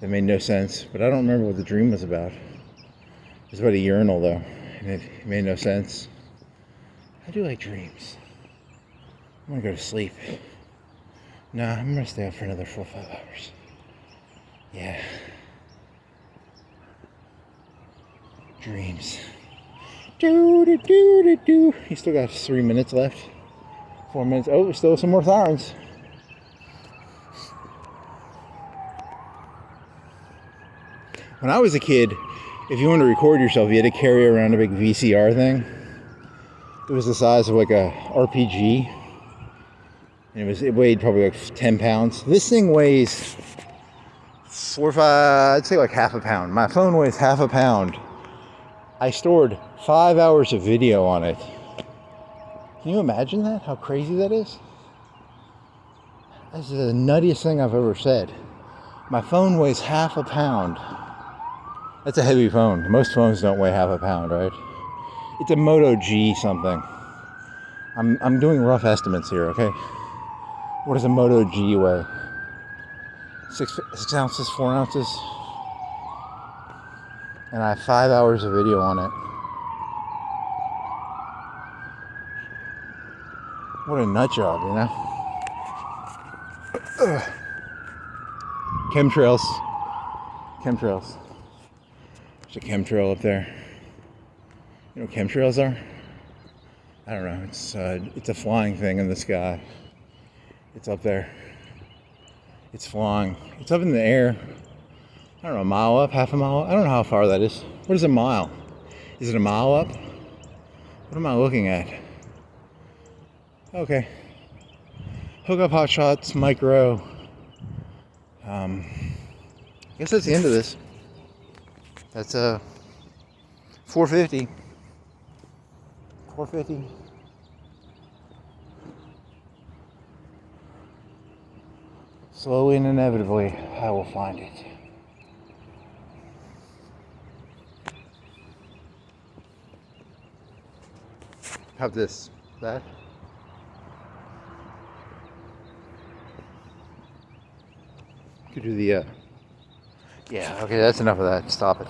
That made no sense, but I don't remember what the dream was about. It was about a urinal though, and it made no sense. I do like dreams. I'm gonna go to sleep. Nah, I'm gonna stay up for another 4 or 5 hours. Yeah. Dreams. Do. You still got 3 minutes left. 4 minutes. Oh, still some more sirens. When I was a kid, if you wanted to record yourself, you had to carry around a big VCR thing. It was the size of like a RPG. And it weighed probably like 10 pounds. This thing weighs 4 or 5, I'd say like half a pound. My phone weighs half a pound. I stored 5 hours of video on it. Can you imagine that? How crazy that is? That's the nuttiest thing I've ever said. My phone weighs half a pound. That's a heavy phone. Most phones don't weigh half a pound, right? It's a Moto G something. I'm doing rough estimates here, okay? What does a Moto G weigh? 6 ounces, 4 ounces. And I have 5 hours of video on it. What a nut job, you know? Ugh. Chemtrails. Chemtrails. There's a chemtrail up there. You know what chemtrails are? I don't know. It's a flying thing in the sky. It's up there. It's flying. It's up in the air. I don't know, a mile up, half a mile up? I don't know how far that is. What is a mile? Is it a mile up? What am I looking at? Okay. Hookuphotshot's micro. I guess that's the end of this. That's 450. 450. Slowly and inevitably, I will find it. Have this, that. Could do the, yeah, okay, that's enough of that. Stop it.